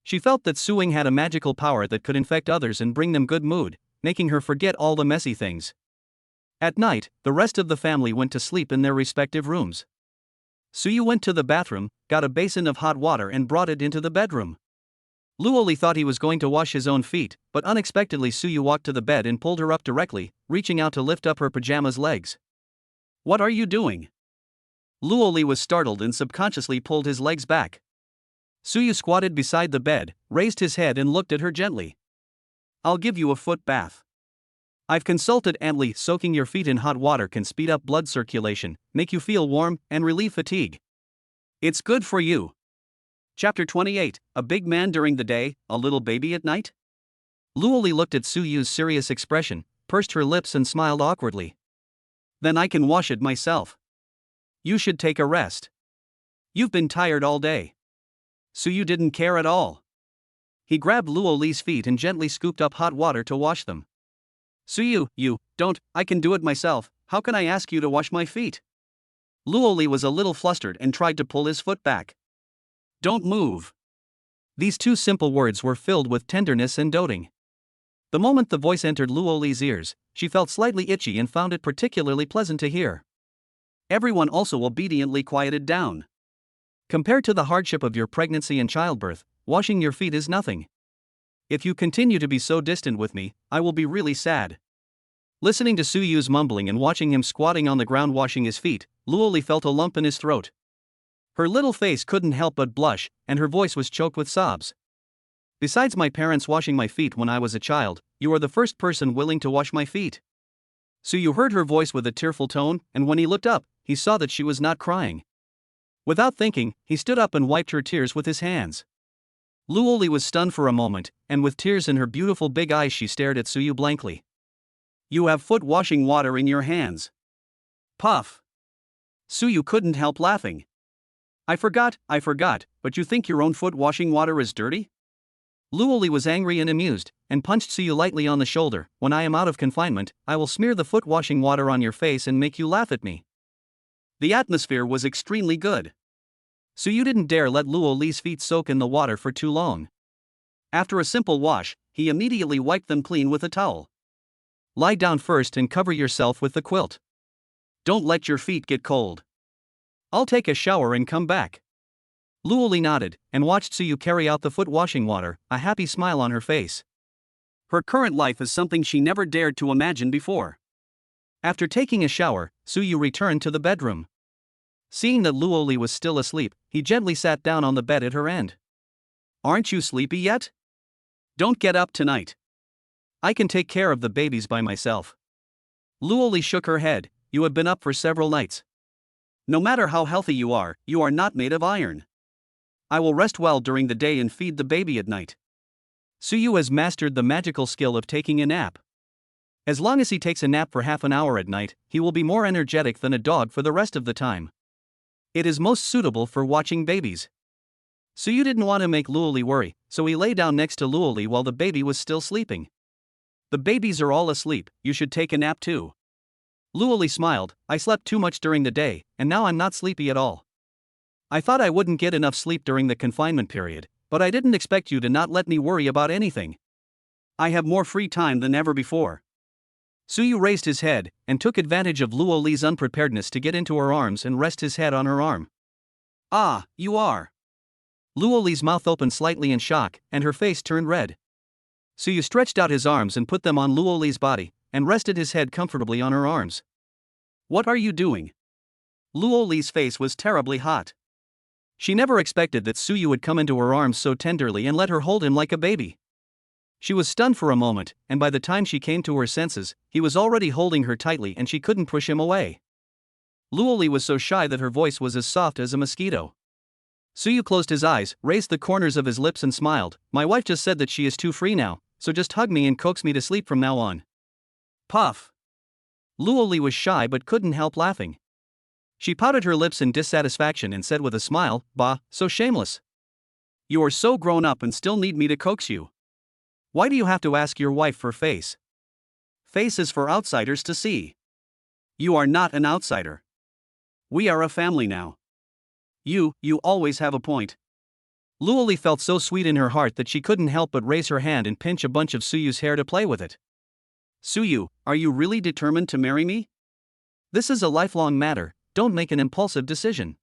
She felt that suing had a magical power that could infect others and bring them good mood, making her forget all the messy things. At night, the rest of the family went to sleep in their respective rooms. Suyu went to the bathroom, got a basin of hot water and brought it into the bedroom. Luo Li thought he was going to wash his own feet, but unexpectedly Suyu walked to the bed and pulled her up directly, reaching out to lift up her pajama's legs. What are you doing? Luo Li was startled and subconsciously pulled his legs back. Suyu squatted beside the bed, raised his head and looked at her gently. I'll give you a foot bath. I've consulted Aunt Li. Soaking your feet in hot water can speed up blood circulation, make you feel warm, and relieve fatigue. It's good for you. Chapter 28, A Big Man During the Day, A Little Baby at Night? Luo Li looked at Suyu's serious expression, pursed her lips and smiled awkwardly. Then I can wash it myself. You should take a rest. You've been tired all day. Suyu didn't care at all. He grabbed Luo Li's feet and gently scooped up hot water to wash them. Suyu, don't, I can do it myself, how can I ask you to wash my feet? Luo Li was a little flustered and tried to pull his foot back. Don't move. These two simple words were filled with tenderness and doting. The moment the voice entered Luo Li's ears, she felt slightly itchy and found it particularly pleasant to hear. Everyone also obediently quieted down. Compared to the hardship of your pregnancy and childbirth, washing your feet is nothing. If you continue to be so distant with me, I will be really sad. Listening to Suyu's mumbling and watching him squatting on the ground washing his feet, Luo Li felt a lump in his throat. Her little face couldn't help but blush, and her voice was choked with sobs. Besides my parents washing my feet when I was a child, you are the first person willing to wash my feet. Suyu heard her voice with a tearful tone, and when he looked up, he saw that she was not crying. Without thinking, he stood up and wiped her tears with his hands. Luo Li was stunned for a moment, and with tears in her beautiful big eyes she stared at Suyu blankly. You have foot washing water in your hands. Puff. Suyu couldn't help laughing. I forgot, but you think your own foot washing water is dirty? Luo Li was angry and amused, and punched Suyu lightly on the shoulder. When I am out of confinement, I will smear the foot washing water on your face and make you laugh at me. The atmosphere was extremely good. Suyu didn't dare let Luo Li's feet soak in the water for too long. After a simple wash, he immediately wiped them clean with a towel. Lie down first and cover yourself with the quilt. Don't let your feet get cold. I'll take a shower and come back. Luo Li nodded, and watched Suyu carry out the foot washing water, a happy smile on her face. Her current life is something she never dared to imagine before. After taking a shower, Suyu returned to the bedroom. Seeing that Luo Li was still asleep, he gently sat down on the bed at her end. Aren't you sleepy yet? Don't get up tonight. I can take care of the babies by myself. Luo Li shook her head. You have been up for several nights. No matter how healthy you are not made of iron. I will rest well during the day and feed the baby at night. Suyu has mastered the magical skill of taking a nap. As long as he takes a nap for half an hour at night, he will be more energetic than a dog for the rest of the time. It is most suitable for watching babies. Suyu didn't want to make Luo Li worry, so he lay down next to Luo Li while the baby was still sleeping. The babies are all asleep, you should take a nap too. Luo Li smiled. I slept too much during the day, and now I'm not sleepy at all. I thought I wouldn't get enough sleep during the confinement period, but I didn't expect you to not let me worry about anything. I have more free time than ever before. Suyu raised his head, and took advantage of Luo Li's unpreparedness to get into her arms and rest his head on her arm. Ah, you are. Luo Li's mouth opened slightly in shock, and her face turned red. Suyu stretched out his arms and put them on Luo Li's body, and rested his head comfortably on her arms. What are you doing? Luo Li's face was terribly hot. She never expected that Suyu would come into her arms so tenderly and let her hold him like a baby. She was stunned for a moment, and by the time she came to her senses, he was already holding her tightly and she couldn't push him away. Luo Li was so shy that her voice was as soft as a mosquito. Suyu closed his eyes, raised the corners of his lips and smiled. My wife just said that she is too free now, so just hug me and coax me to sleep from now on. Puff. Luo Li was shy but couldn't help laughing. She pouted her lips in dissatisfaction and said with a smile, Bah, so shameless. You are so grown up and still need me to coax you. Why do you have to ask your wife for face? Face is for outsiders to see. You are not an outsider. We are a family now. You always have a point. Luo Li felt so sweet in her heart that she couldn't help but raise her hand and pinch a bunch of Suyu's hair to play with it. Suyu, are you really determined to marry me? This is a lifelong matter, don't make an impulsive decision.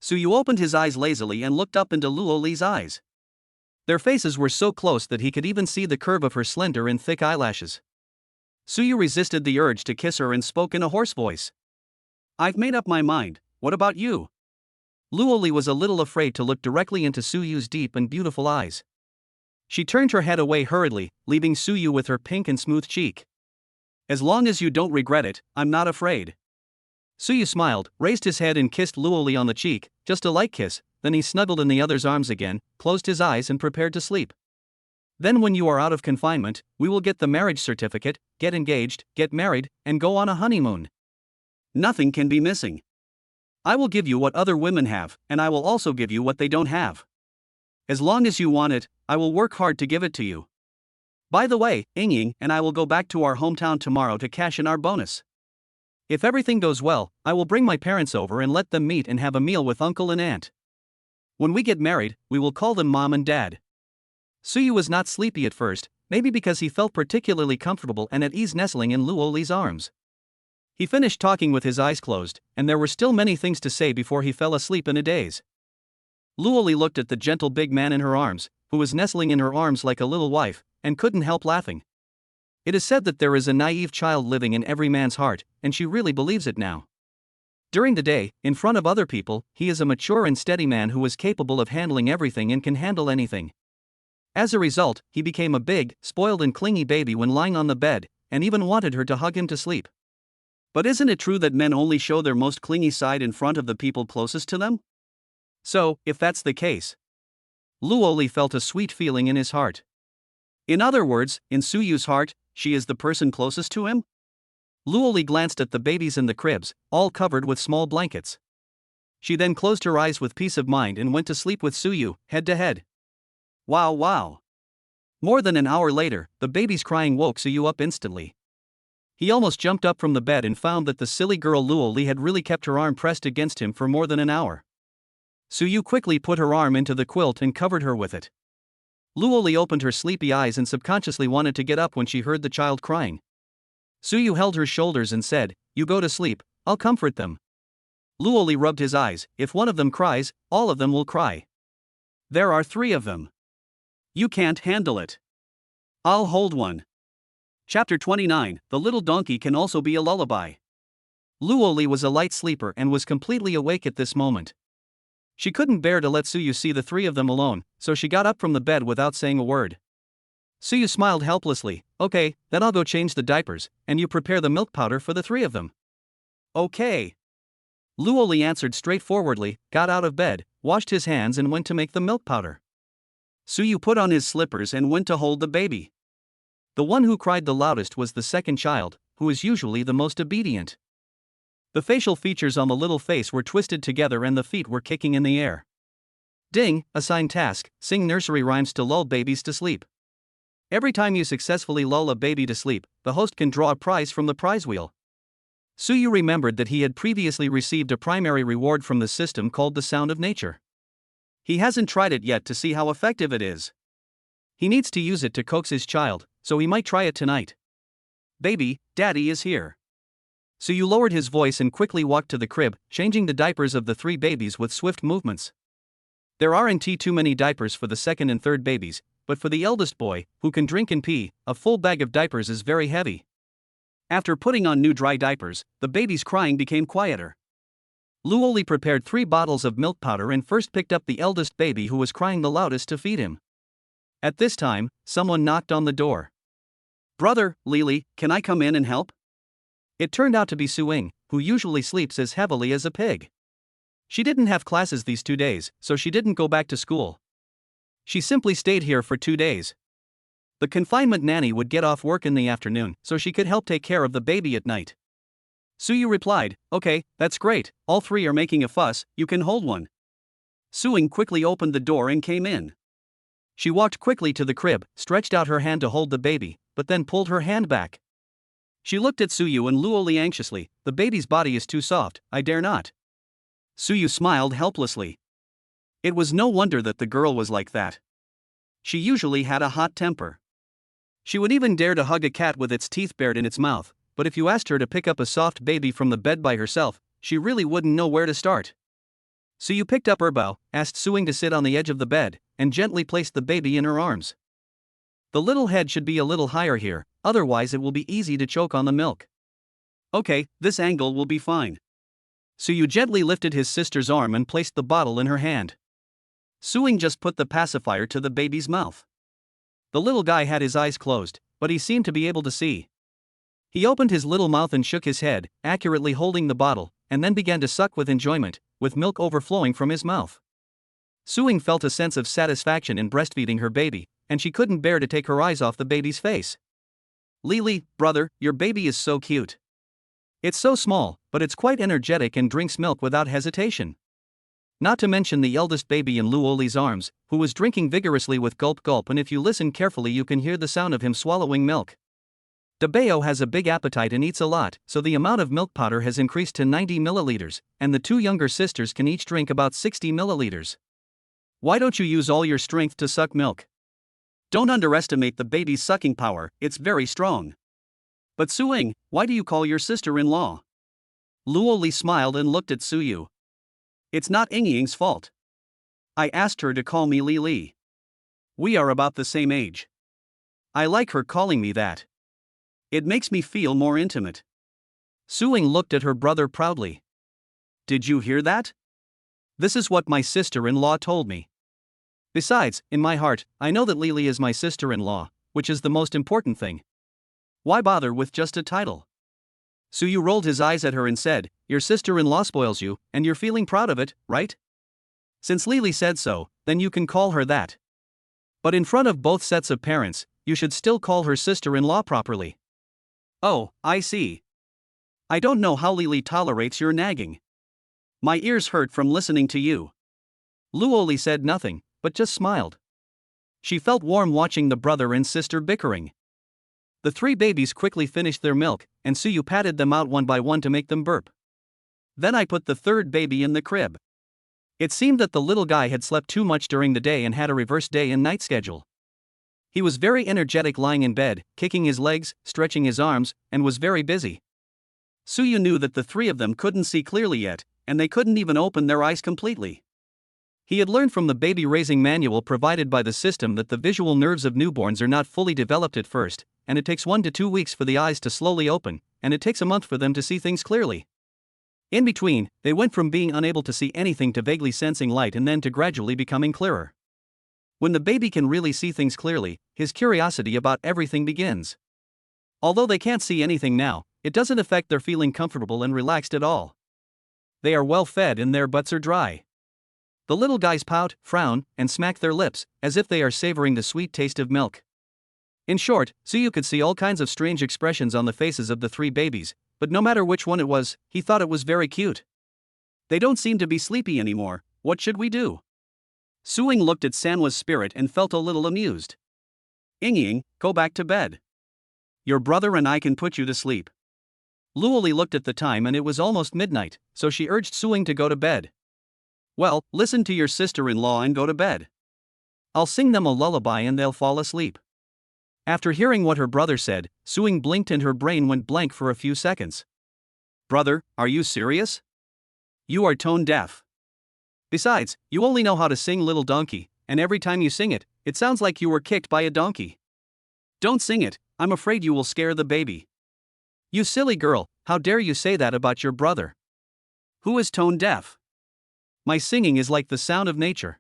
Suyu opened his eyes lazily and looked up into Luo Li's eyes. Their faces were so close that he could even see the curve of her slender and thick eyelashes. Suyu resisted the urge to kiss her and spoke in a hoarse voice. I've made up my mind, what about you? Luo Li was a little afraid to look directly into Suyu's deep and beautiful eyes. She turned her head away hurriedly, leaving Suyu with her pink and smooth cheek. As long as you don't regret it, I'm not afraid. Suyu smiled, raised his head and kissed Luo Li on the cheek, just a light kiss, then he snuggled in the other's arms again, closed his eyes and prepared to sleep. Then when you are out of confinement, we will get the marriage certificate, get engaged, get married, and go on a honeymoon. Nothing can be missing. I will give you what other women have, and I will also give you what they don't have. As long as you want it, I will work hard to give it to you. By the way, Yingying and I will go back to our hometown tomorrow to cash in our bonus. If everything goes well, I will bring my parents over and let them meet and have a meal with uncle and aunt. When we get married, we will call them mom and dad. Suyu was not sleepy at first, maybe because he felt particularly comfortable and at ease nestling in Luo Li's arms. He finished talking with his eyes closed, and there were still many things to say before he fell asleep in a daze. Luo Li looked at the gentle big man in her arms, who was nestling in her arms like a little wife, and couldn't help laughing. It is said that there is a naive child living in every man's heart, and she really believes it now. During the day, in front of other people, he is a mature and steady man who is capable of handling everything and can handle anything. As a result, he became a big, spoiled and clingy baby when lying on the bed, and even wanted her to hug him to sleep. But isn't it true that men only show their most clingy side in front of the people closest to them? So, if that's the case, Luo Li felt a sweet feeling in his heart. In other words, in Suyu's heart, she is the person closest to him? Luo Li glanced at the babies in the cribs, all covered with small blankets. She then closed her eyes with peace of mind and went to sleep with Suyu, head to head. Wow. More than an hour later, the baby's crying woke Suyu up instantly. He almost jumped up from the bed and found that the silly girl Luo Li had really kept her arm pressed against him for more than an hour. Suyu quickly put her arm into the quilt and covered her with it. Luo Li opened her sleepy eyes and subconsciously wanted to get up when she heard the child crying. Suyu held her shoulders and said, "You go to sleep, I'll comfort them." Luo Li rubbed his eyes. If one of them cries, all of them will cry. There are 3 of them. You can't handle it. I'll hold one. Chapter 29, The Little Donkey Can Also Be a Lullaby. Luo Li was a light sleeper and was completely awake at this moment. She couldn't bear to let Suyu see the 3 of them alone, so she got up from the bed without saying a word. Suyu smiled helplessly. Okay, then I'll go change the diapers, and you prepare the milk powder for the 3 of them. Okay. Luo Li answered straightforwardly, got out of bed, washed his hands and went to make the milk powder. Suyu put on his slippers and went to hold the baby. The one who cried the loudest was the second child, who is usually the most obedient. The facial features on the little face were twisted together and the feet were kicking in the air. Ding, assigned task, sing nursery rhymes to lull babies to sleep. Every time you successfully lull a baby to sleep, the host can draw a prize from the prize wheel. Suyu remembered that he had previously received a primary reward from the system called the Sound of Nature. He hasn't tried it yet to see how effective it is. He needs to use it to coax his child, so he might try it tonight. Baby, Daddy is here. Suyu lowered his voice and quickly walked to the crib, changing the diapers of the 3 babies with swift movements. There aren't too many diapers for the second and third babies, but for the eldest boy, who can drink and pee, a full bag of diapers is very heavy. After putting on new dry diapers, the baby's crying became quieter. Luo Li prepared 3 bottles of milk powder and first picked up the eldest baby who was crying the loudest to feed him. At this time, someone knocked on the door. Brother, Lili, can I come in and help? It turned out to be Suing, who usually sleeps as heavily as a pig. She didn't have classes these 2 days, so she didn't go back to school. She simply stayed here for 2 days. The confinement nanny would get off work in the afternoon, so she could help take care of the baby at night. Suyu replied, okay, that's great, all 3 are making a fuss, you can hold one. Suing quickly opened the door and came in. She walked quickly to the crib, stretched out her hand to hold the baby, but then pulled her hand back. She looked at Suyu and Luo Li anxiously. The baby's body is too soft, I dare not. Suyu smiled helplessly. It was no wonder that the girl was like that. She usually had a hot temper. She would even dare to hug a cat with its teeth bared in its mouth, but if you asked her to pick up a soft baby from the bed by herself, she really wouldn't know where to start. Suyu picked up Erbao, asked Suing to sit on the edge of the bed, and gently placed the baby in her arms. The little head should be a little higher here, otherwise it will be easy to choke on the milk. Okay, this angle will be fine. Suyu gently lifted his sister's arm and placed the bottle in her hand. Suing just put the pacifier to the baby's mouth. The little guy had his eyes closed, but he seemed to be able to see. He opened his little mouth and shook his head, accurately holding the bottle, and then began to suck with enjoyment, with milk overflowing from his mouth. Suing felt a sense of satisfaction in breastfeeding her baby, and she couldn't bear to take her eyes off the baby's face. Li, brother, your baby is so cute. It's so small, but it's quite energetic and drinks milk without hesitation. Not to mention the eldest baby in Luo Li's arms, who was drinking vigorously with gulp, and if you listen carefully you can hear the sound of him swallowing milk. Dabeo has a big appetite and eats a lot, so the amount of milk powder has increased to 90 milliliters, and the two younger sisters can each drink about 60 milliliters. Why don't you use all your strength to suck milk? Don't underestimate the baby's sucking power, it's very strong. But Suing, why do you call your sister-in-law? Luo Li smiled and looked at Suyu. It's not Yingying's fault. I asked her to call me Li. We are about the same age. I like her calling me that. It makes me feel more intimate. Suing looked at her brother proudly. Did you hear that? This is what my sister-in-law told me. Besides, in my heart, I know that Li is my sister-in-law, which is the most important thing. Why bother with just a title? Suyu rolled his eyes at her and said, your sister-in-law spoils you, and you're feeling proud of it, right? Since Li said so, then you can call her that. But in front of both sets of parents, you should still call her sister-in-law properly. Oh, I see. I don't know how Li tolerates your nagging. My ears hurt from listening to you. Luo Li said nothing, but just smiled. She felt warm watching the brother and sister bickering. The three babies quickly finished their milk, and Suyu patted them out one by one to make them burp. Then I put the third baby in the crib. It seemed that the little guy had slept too much during the day and had a reverse day and night schedule. He was very energetic lying in bed, kicking his legs, stretching his arms, and was very busy. Suyu knew that the three of them couldn't see clearly yet, and they couldn't even open their eyes completely. He had learned from the baby raising manual provided by the system that the visual nerves of newborns are not fully developed at first, and it takes 1 to 2 weeks for the eyes to slowly open, and it takes a month for them to see things clearly. In between, they went from being unable to see anything to vaguely sensing light and then to gradually becoming clearer. When the baby can really see things clearly, his curiosity about everything begins. Although they can't see anything now, it doesn't affect their feeling comfortable and relaxed at all. They are well fed and their butts are dry. The little guys pout, frown, and smack their lips, as if they are savoring the sweet taste of milk. In short, Suyu could see all kinds of strange expressions on the faces of the three babies, but no matter which one it was, he thought it was very cute. They don't seem to be sleepy anymore, what should we do? Suing looked at Sanwa's spirit and felt a little amused. Yingying, go back to bed. Your brother and I can put you to sleep. Luo Li looked at the time and it was almost midnight, so she urged Suing to go to bed. Well, listen to your sister-in-law and go to bed. I'll sing them a lullaby and they'll fall asleep. After hearing what her brother said, Suing blinked and her brain went blank for a few seconds. Brother, are you serious? You are tone deaf. Besides, you only know how to sing Little Donkey, and every time you sing it, it sounds like you were kicked by a donkey. Don't sing it, I'm afraid you will scare the baby. You silly girl, how dare you say that about your brother? Who is tone deaf? My singing is like the sound of nature.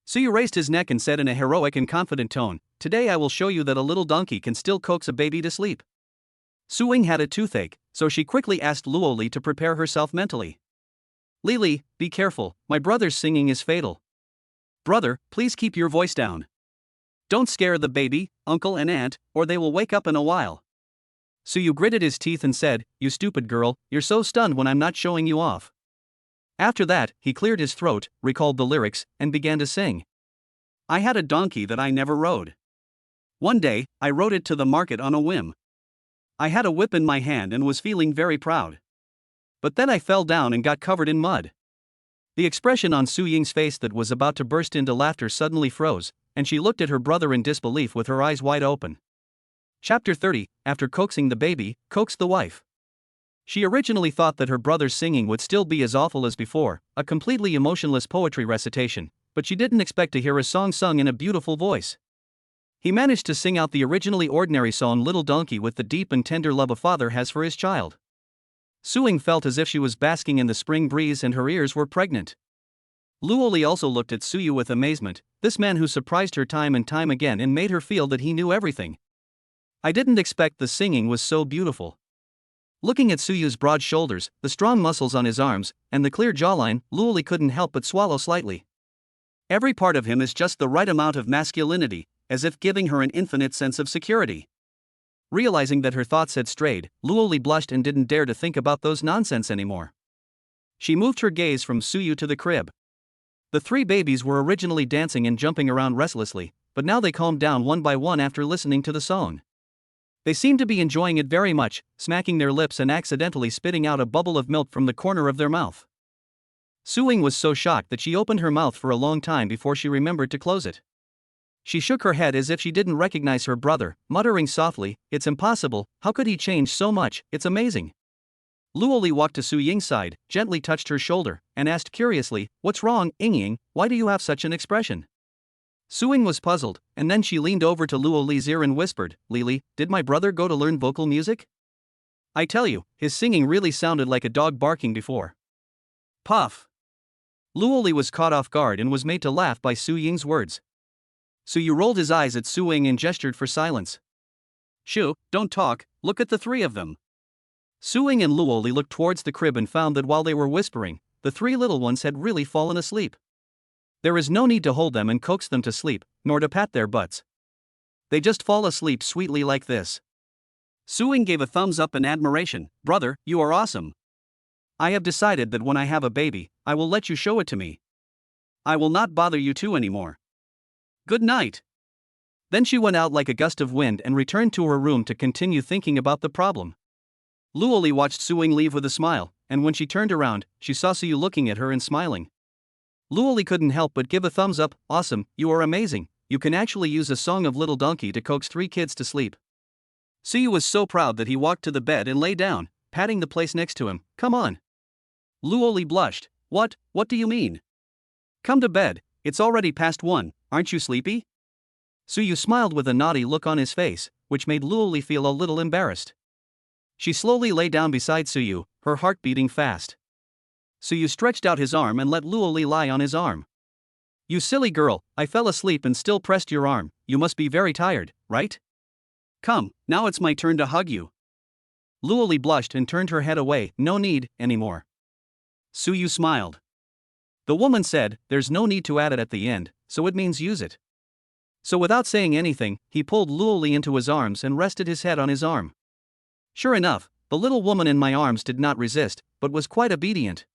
Suyu raised his neck and said in a heroic and confident tone, today I will show you that a little donkey can still coax a baby to sleep. Suing had a toothache, so she quickly asked Luo Li to prepare herself mentally. Li, be careful, my brother's singing is fatal. Brother, please keep your voice down. Don't scare the baby, uncle and aunt, or they will wake up in a while. Suyu gritted his teeth and said, you stupid girl, you're so stunned when I'm not showing you off. After that, he cleared his throat, recalled the lyrics, and began to sing. I had a donkey that I never rode. One day, I rode it to the market on a whim. I had a whip in my hand and was feeling very proud. But then I fell down and got covered in mud. The expression on Su Ying's face that was about to burst into laughter suddenly froze, and she looked at her brother in disbelief with her eyes wide open. Chapter 30, After coaxing the baby, coaxed the wife. She originally thought that her brother's singing would still be as awful as before, a completely emotionless poetry recitation, but she didn't expect to hear a song sung in a beautiful voice. He managed to sing out the originally ordinary song Little Donkey with the deep and tender love a father has for his child. Su Ying felt as if she was basking in the spring breeze and her ears were pregnant. Luo Li also looked at Su Yu with amazement, this man who surprised her time and time again and made her feel that he knew everything. I didn't expect the singing was so beautiful. Looking at Su Yu's broad shoulders, the strong muscles on his arms, and the clear jawline, Luo Li couldn't help but swallow slightly. Every part of him is just the right amount of masculinity, as if giving her an infinite sense of security. Realizing that her thoughts had strayed, Luo Li blushed and didn't dare to think about those nonsense anymore. She moved her gaze from Su Yu to the crib. The three babies were originally dancing and jumping around restlessly, but now they calmed down one by one after listening to the song. They seemed to be enjoying it very much, smacking their lips and accidentally spitting out a bubble of milk from the corner of their mouth. Su Ying was so shocked that she opened her mouth for a long time before she remembered to close it. She shook her head as if she didn't recognize her brother, muttering softly, "It's impossible, how could he change so much, it's amazing." Luo Li walked to Su Ying's side, gently touched her shoulder, and asked curiously, "What's wrong, Ying? Why do you have such an expression?" Su Ying was puzzled, and then she leaned over to Luo Li's ear and whispered, "Lili, did my brother go to learn vocal music? I tell you, his singing really sounded like a dog barking before." Puff! Luo Li was caught off guard and was made to laugh by Su Ying's words. Su Yu rolled his eyes at Su Ying and gestured for silence. "Shoo, don't talk, look at the three of them." Su Ying and Luo Li looked towards the crib and found that while they were whispering, the three little ones had really fallen asleep. There is no need to hold them and coax them to sleep, nor to pat their butts. They just fall asleep sweetly like this. Su Ying gave a thumbs up in admiration. "Brother, you are awesome. I have decided that when I have a baby, I will let you show it to me. I will not bother you two anymore. Good night." Then she went out like a gust of wind and returned to her room to continue thinking about the problem. Luo Li watched Su Ying leave with a smile, and when she turned around, she saw Su Yu looking at her and smiling. Luo Li couldn't help but give a thumbs up. "Awesome, you are amazing, you can actually use a song of Little Donkey to coax three kids to sleep." Su Yu was so proud that he walked to the bed and lay down, patting the place next to him. "Come on." Luo Li blushed. What do you mean? "Come to bed, it's already past 1, aren't you sleepy?" Su Yu smiled with a naughty look on his face, which made Luo Li feel a little embarrassed. She slowly lay down beside Su Yu, her heart beating fast. Su Yu stretched out his arm and let Luo Li lie on his arm. "You silly girl, I fell asleep and still pressed your arm, you must be very tired, right? Come, now it's my turn to hug you." Luo Li blushed and turned her head away. "No need, anymore." Su Yu smiled. The woman said, "There's no need to add it at the end, so it means use it." So without saying anything, he pulled Luo Li into his arms and rested his head on his arm. Sure enough, the little woman in my arms did not resist, but was quite obedient.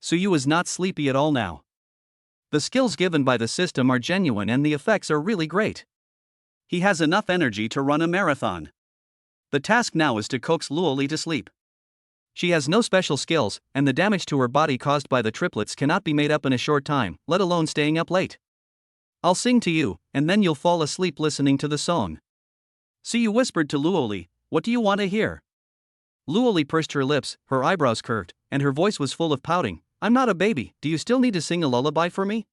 Su Yu is not sleepy at all now. The skills given by the system are genuine and the effects are really great. He has enough energy to run a marathon. The task now is to coax Luo Li to sleep. She has no special skills, and the damage to her body caused by the triplets cannot be made up in a short time, let alone staying up late. I'll sing to you, and then you'll fall asleep listening to the song. Su Yu whispered to Luo Li, "What do you want to hear?" Luo Li pursed her lips, her eyebrows curved, and her voice was full of pouting. "I'm not a baby, do you still need to sing a lullaby for me?"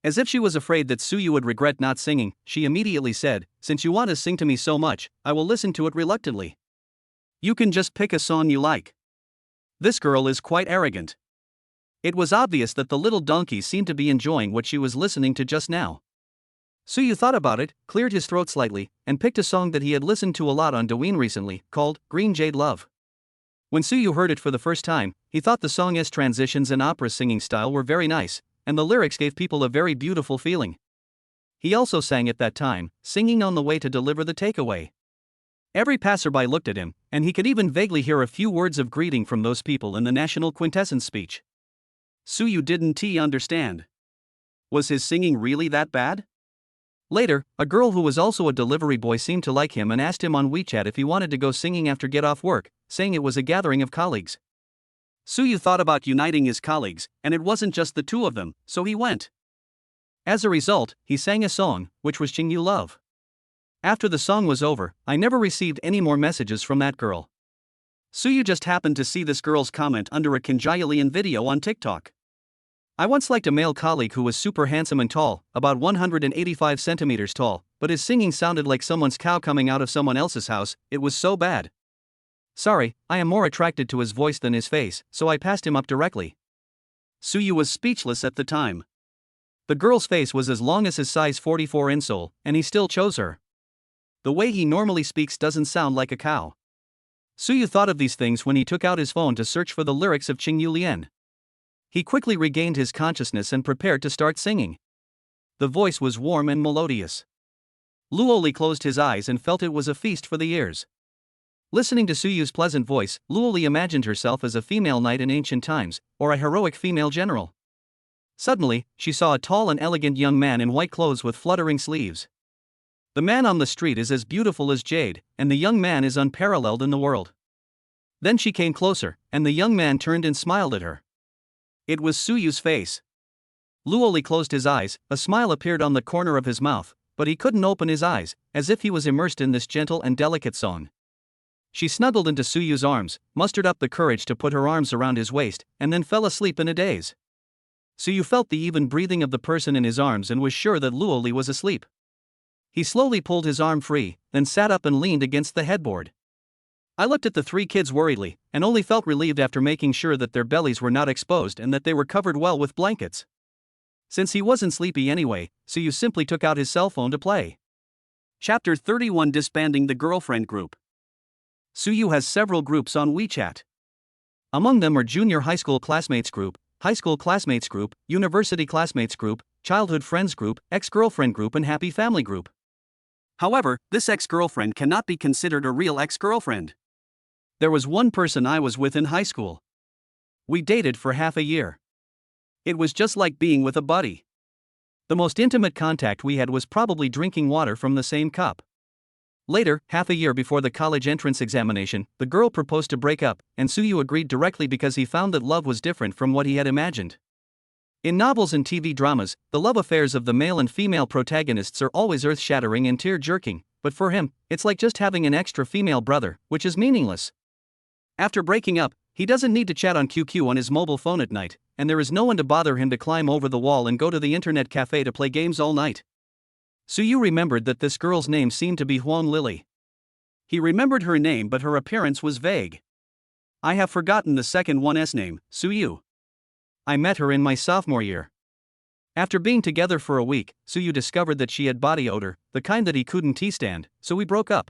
As if she was afraid that Su Yu would regret not singing, she immediately said, "Since you want to sing to me so much, I will listen to it reluctantly. You can just pick a song you like." This girl is quite arrogant. It was obvious that the little donkey seemed to be enjoying what she was listening to just now. Su Yu thought about it, cleared his throat slightly, and picked a song that he had listened to a lot on Douyin recently, called Green Jade Love. When Su Yu heard it for the first time, he thought the song's transitions and opera singing style were very nice, and the lyrics gave people a very beautiful feeling. He also sang at that time, singing on the way to deliver the takeaway. Every passerby looked at him, and he could even vaguely hear a few words of greeting from those people in the national quintessence speech. Su Yu didn't understand. Was his singing really that bad? Later, a girl who was also a delivery boy seemed to like him and asked him on WeChat if he wanted to go singing after get off work, saying it was a gathering of colleagues. Suyu thought about uniting his colleagues, and it wasn't just the two of them, so he went. As a result, he sang a song, which was Qingyu Love. After the song was over, I never received any more messages from that girl. Suyu just happened to see this girl's comment under a Kinjayalian video on TikTok. I once liked a male colleague who was super handsome and tall, about 185 centimeters tall, but his singing sounded like someone's cow coming out of someone else's house. It was so bad. Sorry, I am more attracted to his voice than his face, so I passed him up directly. Suyu was speechless at the time. The girl's face was as long as his size 44 insole, and he still chose her. The way he normally speaks doesn't sound like a cow. Suyu thought of these things when he took out his phone to search for the lyrics of Qingyu Lian. He quickly regained his consciousness and prepared to start singing. The voice was warm and melodious. Luo Li closed his eyes and felt it was a feast for the ears. Listening to Suyu's pleasant voice, Luo Li imagined herself as a female knight in ancient times, or a heroic female general. Suddenly, she saw a tall and elegant young man in white clothes with fluttering sleeves. The man on the street is as beautiful as jade, and the young man is unparalleled in the world. Then she came closer, and the young man turned and smiled at her. It was Suyu's face. Luo Li closed his eyes, a smile appeared on the corner of his mouth, but he couldn't open his eyes, as if he was immersed in this gentle and delicate song. She snuggled into Suyu's arms, mustered up the courage to put her arms around his waist, and then fell asleep in a daze. Suyu felt the even breathing of the person in his arms and was sure that Luo Li was asleep. He slowly pulled his arm free, then sat up and leaned against the headboard. I looked at the three kids worriedly, and only felt relieved after making sure that their bellies were not exposed and that they were covered well with blankets. Since he wasn't sleepy anyway, Suyu simply took out his cell phone to play. Chapter 31: Disbanding the Girlfriend Group. Suyu has several groups on WeChat. Among them are Junior High School Classmates Group, High School Classmates Group, University Classmates Group, Childhood Friends Group, Ex-Girlfriend Group and Happy Family Group. However, this ex-girlfriend cannot be considered a real ex-girlfriend. There was one person I was with in high school. We dated for half a year. It was just like being with a buddy. The most intimate contact we had was probably drinking water from the same cup. Later, half a year before the college entrance examination, the girl proposed to break up, and Suyu agreed directly because he found that love was different from what he had imagined. In novels and TV dramas, the love affairs of the male and female protagonists are always earth-shattering and tear-jerking, but for him, it's like just having an extra female brother, which is meaningless. After breaking up, he doesn't need to chat on QQ on his mobile phone at night, and there is no one to bother him to climb over the wall and go to the internet cafe to play games all night. Suyu remembered that this girl's name seemed to be Huang Lily. He remembered her name, but her appearance was vague. I have forgotten the second one's name, Suyu. I met her in my sophomore year. After being together for a week, Suyu discovered that she had body odor, the kind that he couldn't stand, so we broke up.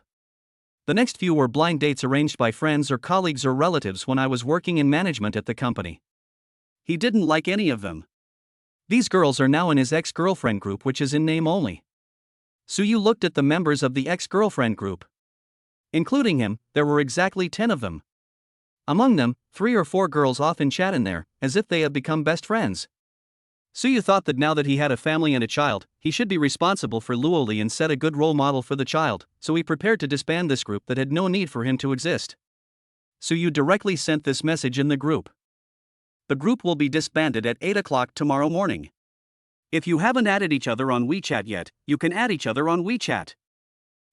The next few were blind dates arranged by friends or colleagues or relatives when I was working in management at the company. He didn't like any of them. These girls are now in his ex-girlfriend group, which is in name only. Suyu looked at the members of the ex-girlfriend group. Including him, there were exactly 10 of them. Among them, 3 or 4 girls often chat in there, as if they had become best friends. Suyu thought that now that he had a family and a child, he should be responsible for Luo Li and set a good role model for the child, so he prepared to disband this group that had no need for him to exist. Suyu directly sent this message in the group. The group will be disbanded at 8 o'clock tomorrow morning. If you haven't added each other on WeChat yet, you can add each other on WeChat.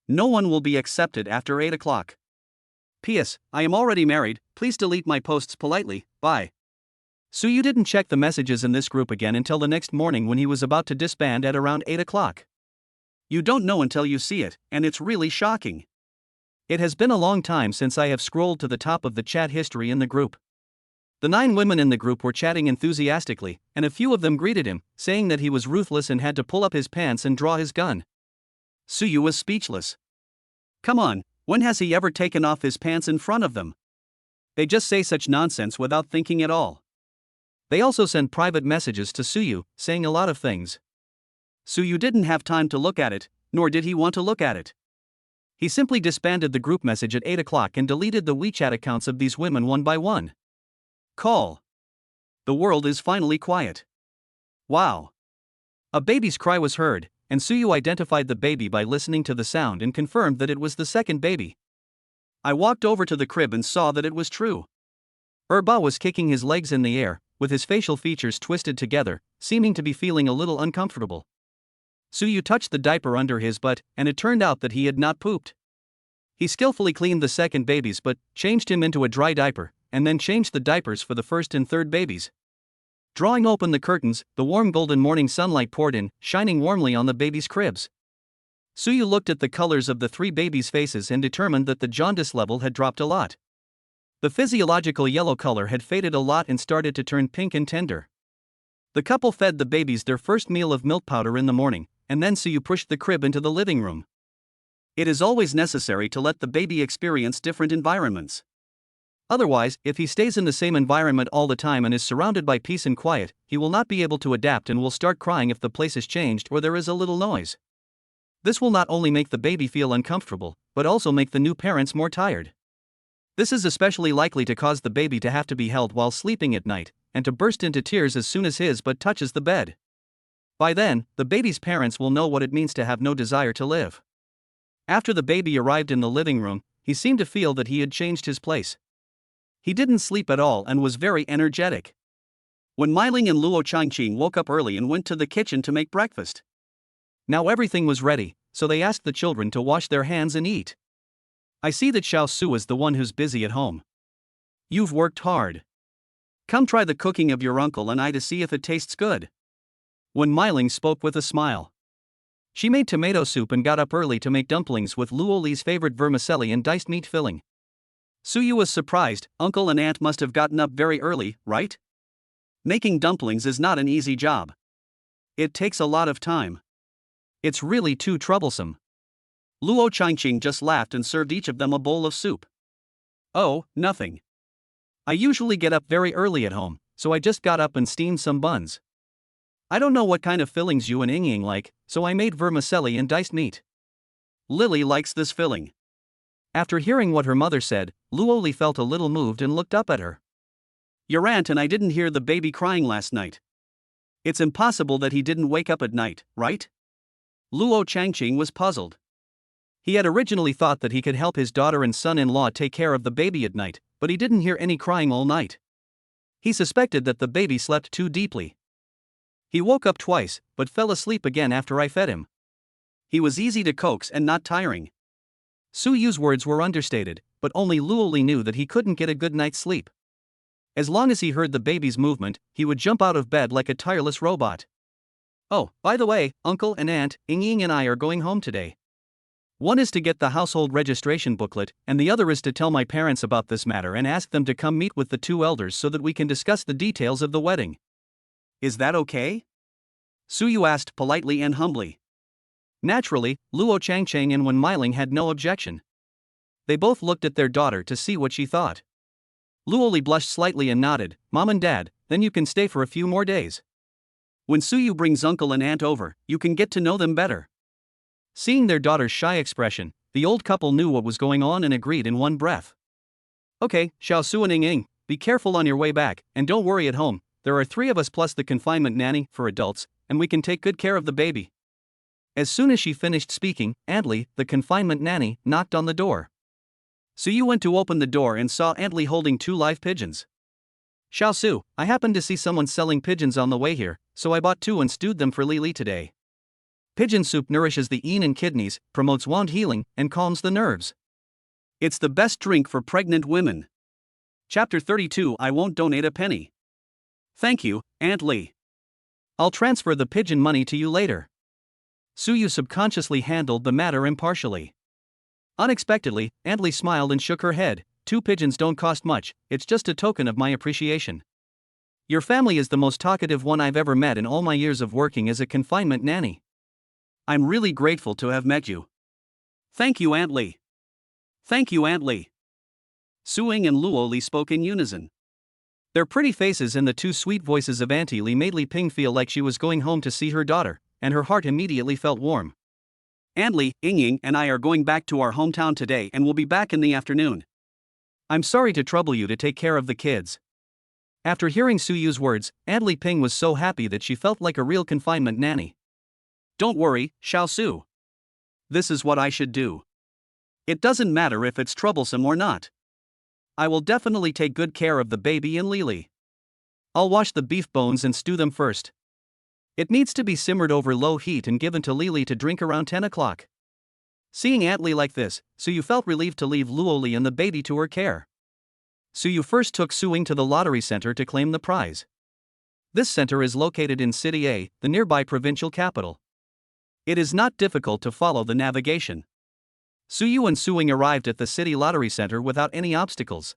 No one will be accepted after 8 o'clock. P.S. I am already married, please delete my posts politely, bye. Suyu didn't check the messages in this group again until the next morning when he was about to disband at around 8 o'clock. You don't know until you see it, and it's really shocking. It has been a long time since I have scrolled to the top of the chat history in the group. The 9 women in the group were chatting enthusiastically, and a few of them greeted him, saying that he was ruthless and had to pull up his pants and draw his gun. Suyu was speechless. Come on, when has he ever taken off his pants in front of them? They just say such nonsense without thinking at all. They also sent private messages to Suyu, saying a lot of things. Suyu didn't have time to look at it, nor did he want to look at it. He simply disbanded the group message at 8 o'clock and deleted the WeChat accounts of these women one by one. Call. The world is finally quiet. Wow. A baby's cry was heard, and Suyu identified the baby by listening to the sound and confirmed that it was the second baby. I walked over to the crib and saw that it was true. Ba was kicking his legs in the air, with his facial features twisted together, seeming to be feeling a little uncomfortable. Suyu touched the diaper under his butt, and it turned out that he had not pooped. He skillfully cleaned the second baby's butt, changed him into a dry diaper, and then changed the diapers for the first and third babies. Drawing open the curtains, the warm golden morning sunlight poured in, shining warmly on the babies' cribs. Suyu looked at the colors of the three babies' faces and determined that the jaundice level had dropped a lot. The physiological yellow color had faded a lot and started to turn pink and tender. The couple fed the babies their first meal of milk powder in the morning, and then Suyu pushed the crib into the living room. It is always necessary to let the baby experience different environments. Otherwise, if he stays in the same environment all the time and is surrounded by peace and quiet, he will not be able to adapt and will start crying if the place is changed or there is a little noise. This will not only make the baby feel uncomfortable, but also make the new parents more tired. This is especially likely to cause the baby to have to be held while sleeping at night, and to burst into tears as soon as his butt touches the bed. By then, the baby's parents will know what it means to have no desire to live. After the baby arrived in the living room, he seemed to feel that he had changed his place. He didn't sleep at all and was very energetic. When Meiling and Luo Changqing woke up early and went to the kitchen to make breakfast. Now everything was ready, so they asked the children to wash their hands and eat. I see that Xiao Su is the one who's busy at home. You've worked hard. Come try the cooking of your uncle and I to see if it tastes good. When Meiling spoke with a smile. She made tomato soup and got up early to make dumplings with Luo Li's favorite vermicelli and diced meat filling. Suyu was surprised. Uncle and aunt must have gotten up very early, right? Making dumplings is not an easy job. It takes a lot of time. It's really too troublesome. Luo Changqing just laughed and served each of them a bowl of soup. Oh, nothing. I usually get up very early at home, so I just got up and steamed some buns. I don't know what kind of fillings you and Ying like, so I made vermicelli and diced meat. Lily likes this filling. After hearing what her mother said, Luo Li felt a little moved and looked up at her. Your aunt and I didn't hear the baby crying last night. It's impossible that he didn't wake up at night, right? Luo Changqing was puzzled. He had originally thought that he could help his daughter and son-in-law take care of the baby at night, but he didn't hear any crying all night. He suspected that the baby slept too deeply. He woke up twice, but fell asleep again after I fed him. He was easy to coax and not tiring. Suyu's words were understated, but only Luo Li knew that he couldn't get a good night's sleep. As long as he heard the baby's movement, he would jump out of bed like a tireless robot. Oh, by the way, Uncle and Aunt Ying and I are going home today. One is to get the household registration booklet, and the other is to tell my parents about this matter and ask them to come meet with the two elders so that we can discuss the details of the wedding. Is that okay? Suyu asked politely and humbly. Naturally, Luo Changqing and Wen Meiling had no objection. They both looked at their daughter to see what she thought. Luo Li blushed slightly and nodded. Mom and Dad, then you can stay for a few more days. When Suyu brings uncle and aunt over, you can get to know them better. Seeing their daughter's shy expression, the old couple knew what was going on and agreed in one breath. Okay, Xiao Su and Ying, be careful on your way back, and don't worry at home. There are 3 of us plus the confinement nanny for adults, and we can take good care of the baby. As soon as she finished speaking, Aunt Li, the confinement nanny, knocked on the door. Suyu went to open the door and saw Aunt Li holding 2 live pigeons. Xiao Su, I happened to see someone selling pigeons on the way here, so I bought 2 and stewed them for Li today. Pigeon soup nourishes the yin and kidneys, promotes wound healing, and calms the nerves. It's the best drink for pregnant women. Chapter 32. I won't donate a penny. Thank you, Aunt Li. I'll transfer the pigeon money to you later. Suyu subconsciously handled the matter impartially. Unexpectedly, Aunt Li smiled and shook her head. 2 pigeons don't cost much, it's just a token of my appreciation. Your family is the most talkative one I've ever met in all my years of working as a confinement nanny. I'm really grateful to have met you. Thank you, Aunt Li. Thank you, Aunt Li. Su Ying and Luo Li spoke in unison. Their pretty faces and the 2 sweet voices of Auntie Li made Li Ping feel like she was going home to see her daughter, and her heart immediately felt warm. Aunt Li, Ying and I are going back to our hometown today and will be back in the afternoon. I'm sorry to trouble you to take care of the kids. After hearing Suyu's words, Aunt Li Ping was so happy that she felt like a real confinement nanny. Don't worry, Xiao Su. This is what I should do. It doesn't matter if it's troublesome or not. I will definitely take good care of the baby and Lili. I'll wash the beef bones and stew them first. It needs to be simmered over low heat and given to Lili to drink around 10 o'clock. Seeing Aunt Li like this, Suyu felt relieved to leave Luo Li and the baby to her care. Suyu first took Suing to the lottery center to claim the prize. This center is located in City A, the nearby provincial capital. It is not difficult to follow the navigation. Suyu and Suing arrived at the city lottery center without any obstacles.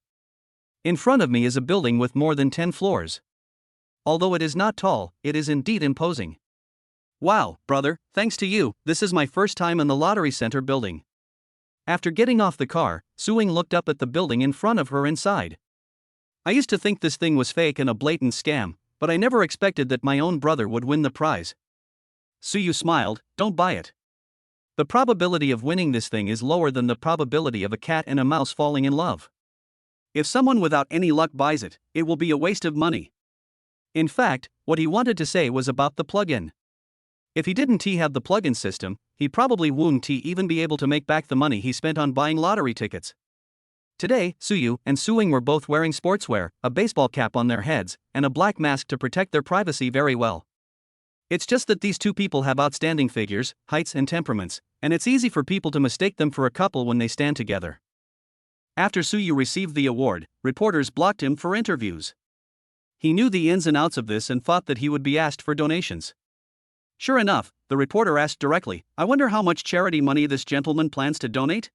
In front of me is a building with more than 10 floors. Although it is not tall, it is indeed imposing. Wow, brother, thanks to you, this is my first time in the lottery center building. After getting off the car, Suing looked up at the building in front of her inside. I used to think this thing was fake and a blatant scam, but I never expected that my own brother would win the prize. Suyu smiled, don't buy it. The probability of winning this thing is lower than the probability of a cat and a mouse falling in love. If someone without any luck buys it, it will be a waste of money. In fact, what he wanted to say was about the plug-in. If he didn't have the plug-in system, he probably wouldn't even be able to make back the money he spent on buying lottery tickets. Today, Suyu and Suing were both wearing sportswear, a baseball cap on their heads, and a black mask to protect their privacy very well. It's just that these two people have outstanding figures, heights and temperaments, and it's easy for people to mistake them for a couple when they stand together. After Suyu received the award, reporters blocked him for interviews. He knew the ins and outs of this and thought that he would be asked for donations. Sure enough, the reporter asked directly, I wonder how much charity money this gentleman plans to donate?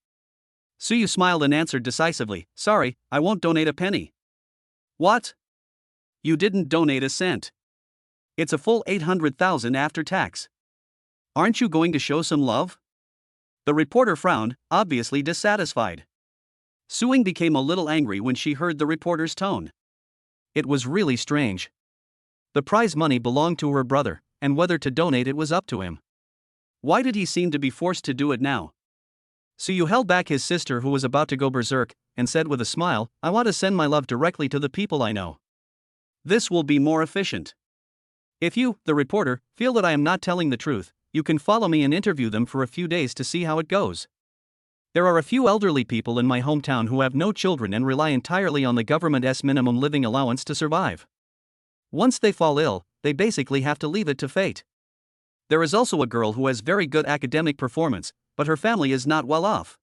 Suyu smiled and answered decisively, sorry, I won't donate a penny. What? You didn't donate a cent. It's a full 800,000 after tax. Aren't you going to show some love? The reporter frowned, obviously dissatisfied. Suing became a little angry when she heard the reporter's tone. It was really strange. The prize money belonged to her brother, and whether to donate it was up to him. Why did he seem to be forced to do it now? Suyu held back his sister who was about to go berserk, and said with a smile, I want to send my love directly to the people I know. This will be more efficient. If you, the reporter, feel that I am not telling the truth, you can follow me and interview them for a few days to see how it goes. There are a few elderly people in my hometown who have no children and rely entirely on the government's minimum living allowance to survive. Once they fall ill, they basically have to leave it to fate. There is also a girl who has very good academic performance, but her family is not well off.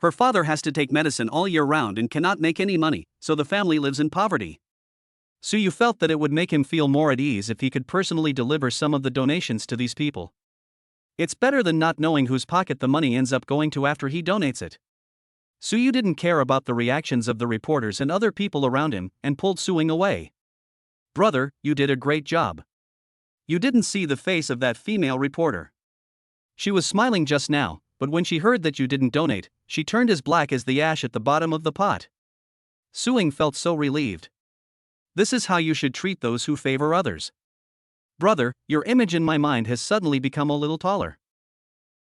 Her father has to take medicine all year round and cannot make any money, so the family lives in poverty. Suyu felt that it would make him feel more at ease if he could personally deliver some of the donations to these people. It's better than not knowing whose pocket the money ends up going to after he donates it. Suyu didn't care about the reactions of the reporters and other people around him and pulled Suing away. Brother, you did a great job. You didn't see the face of that female reporter. She was smiling just now, but when she heard that you didn't donate, she turned as black as the ash at the bottom of the pot. Suing felt so relieved. This is how you should treat those who favor others. Brother, your image in my mind has suddenly become a little taller.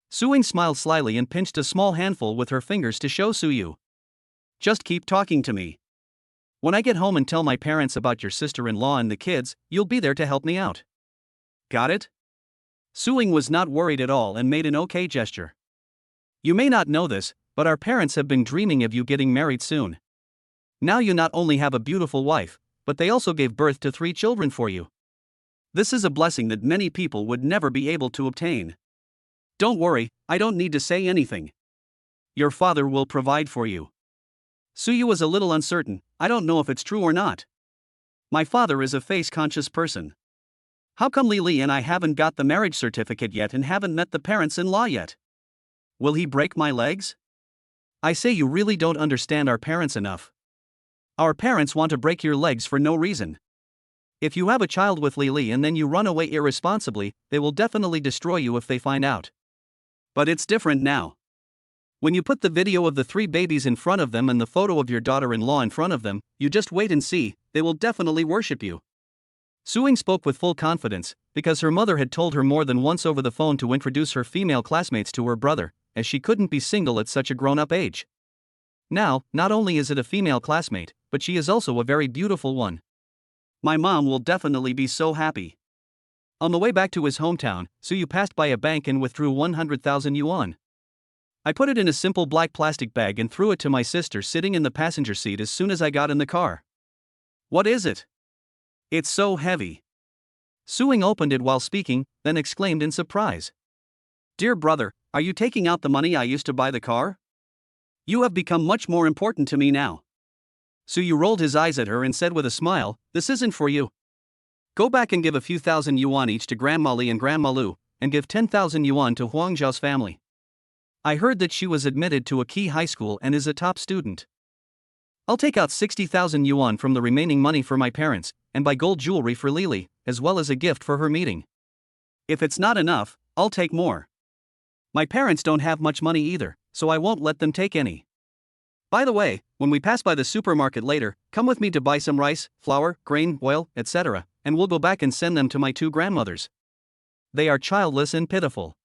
Suing smiled slyly and pinched a small handful with her fingers to show Suyu. Just keep talking to me. When I get home and tell my parents about your sister-in-law and the kids, you'll be there to help me out. Got it? Suing was not worried at all and made an okay gesture. You may not know this, but our parents have been dreaming of you getting married soon. Now you not only have a beautiful wife, but they also gave birth to 3 children for you. This is a blessing that many people would never be able to obtain. Don't worry, I don't need to say anything. Your father will provide for you. Suyu was a little uncertain, I don't know if it's true or not. My father is a face-conscious person. How come Li and I haven't got the marriage certificate yet and haven't met the parents-in-law yet? Will he break my legs? I say you really don't understand our parents enough. Our parents want to break your legs for no reason. If you have a child with Li and then you run away irresponsibly, they will definitely destroy you if they find out. But it's different now. When you put the video of the 3 babies in front of them and the photo of your daughter-in-law in front of them, you just wait and see, they will definitely worship you. Suing spoke with full confidence, because her mother had told her more than once over the phone to introduce her female classmates to her brother, as she couldn't be single at such a grown-up age. Now, not only is it a female classmate, but she is also a very beautiful one. My mom will definitely be so happy. On the way back to his hometown, Suyu passed by a bank and withdrew 100,000 yuan. I put it in a simple black plastic bag and threw it to my sister sitting in the passenger seat as soon as I got in the car. What is it? It's so heavy. Suing opened it while speaking, then exclaimed in surprise. Dear brother, are you taking out the money I used to buy the car? You have become much more important to me now. Suyu rolled his eyes at her and said with a smile, this isn't for you. Go back and give a few thousand yuan each to Grandma Li and Grandma Lu, and give 10,000 yuan to Huang Zhao's family. I heard that she was admitted to a key high school and is a top student. I'll take out 60,000 yuan from the remaining money for my parents, and buy gold jewelry for Lili, as well as a gift for her meeting. If it's not enough, I'll take more. My parents don't have much money either, so I won't let them take any. By the way, when we pass by the supermarket later, come with me to buy some rice, flour, grain, oil, etc., and we'll go back and send them to my 2 grandmothers. They are childless and pitiful.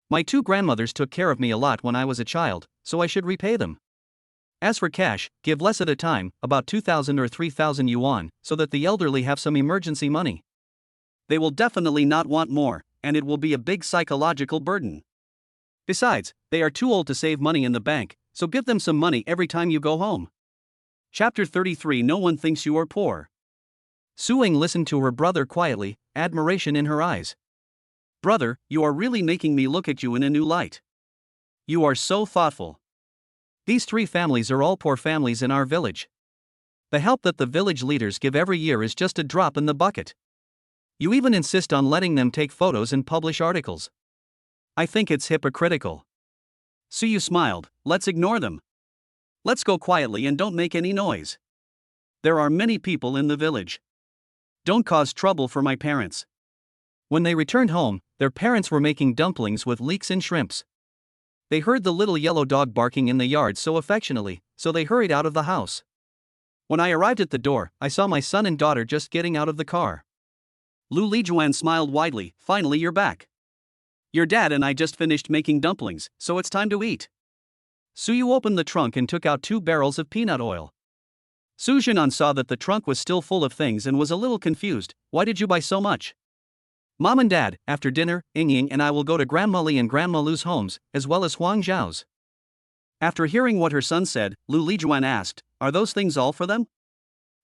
My 2 grandmothers took care of me a lot when I was a child, so I should repay them. As for cash, give less at a time, about 2,000 or 3,000 yuan, so that the elderly have some emergency money. They will definitely not want more, and it will be a big psychological burden. Besides, they are too old to save money in the bank, so give them some money every time you go home. Chapter 33 No one thinks you are poor. Suing listened to her brother quietly, admiration in her eyes. Brother, you are really making me look at you in a new light. You are so thoughtful. These 3 families are all poor families in our village. The help that the village leaders give every year is just a drop in the bucket. You even insist on letting them take photos and publish articles. I think it's hypocritical. Suyu smiled, let's ignore them. Let's go quietly and don't make any noise. There are many people in the village. Don't cause trouble for my parents. When they returned home, their parents were making dumplings with leeks and shrimps. They heard the little yellow dog barking in the yard so affectionately, so they hurried out of the house. When I arrived at the door, I saw my son and daughter just getting out of the car. Luo Li smiled widely, finally you're back. Your dad and I just finished making dumplings, so it's time to eat. Suyu opened the trunk and took out 2 barrels of peanut oil. Su Jinan saw that the trunk was still full of things and was a little confused. Why did you buy so much? Mom and Dad, after dinner, Ying and I will go to Grandma Li and Grandma Lu's homes, as well as Huang Zhao's. After hearing what her son said, Luo Li asked, are those things all for them?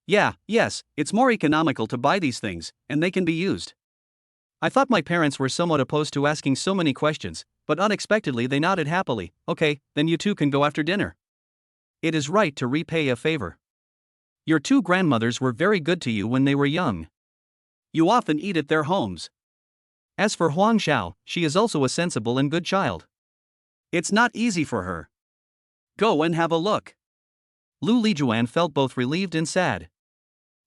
Yes, it's more economical to buy these things, and they can be used. I thought my parents were somewhat opposed to asking so many questions, but unexpectedly they nodded happily. Okay, then you 2 can go after dinner. It is right to repay a favor. Your 2 grandmothers were very good to you when they were young. You often eat at their homes. As for Huang Zhao, she is also a sensible and good child. It's not easy for her. Go and have a look. Luo Li felt both relieved and sad.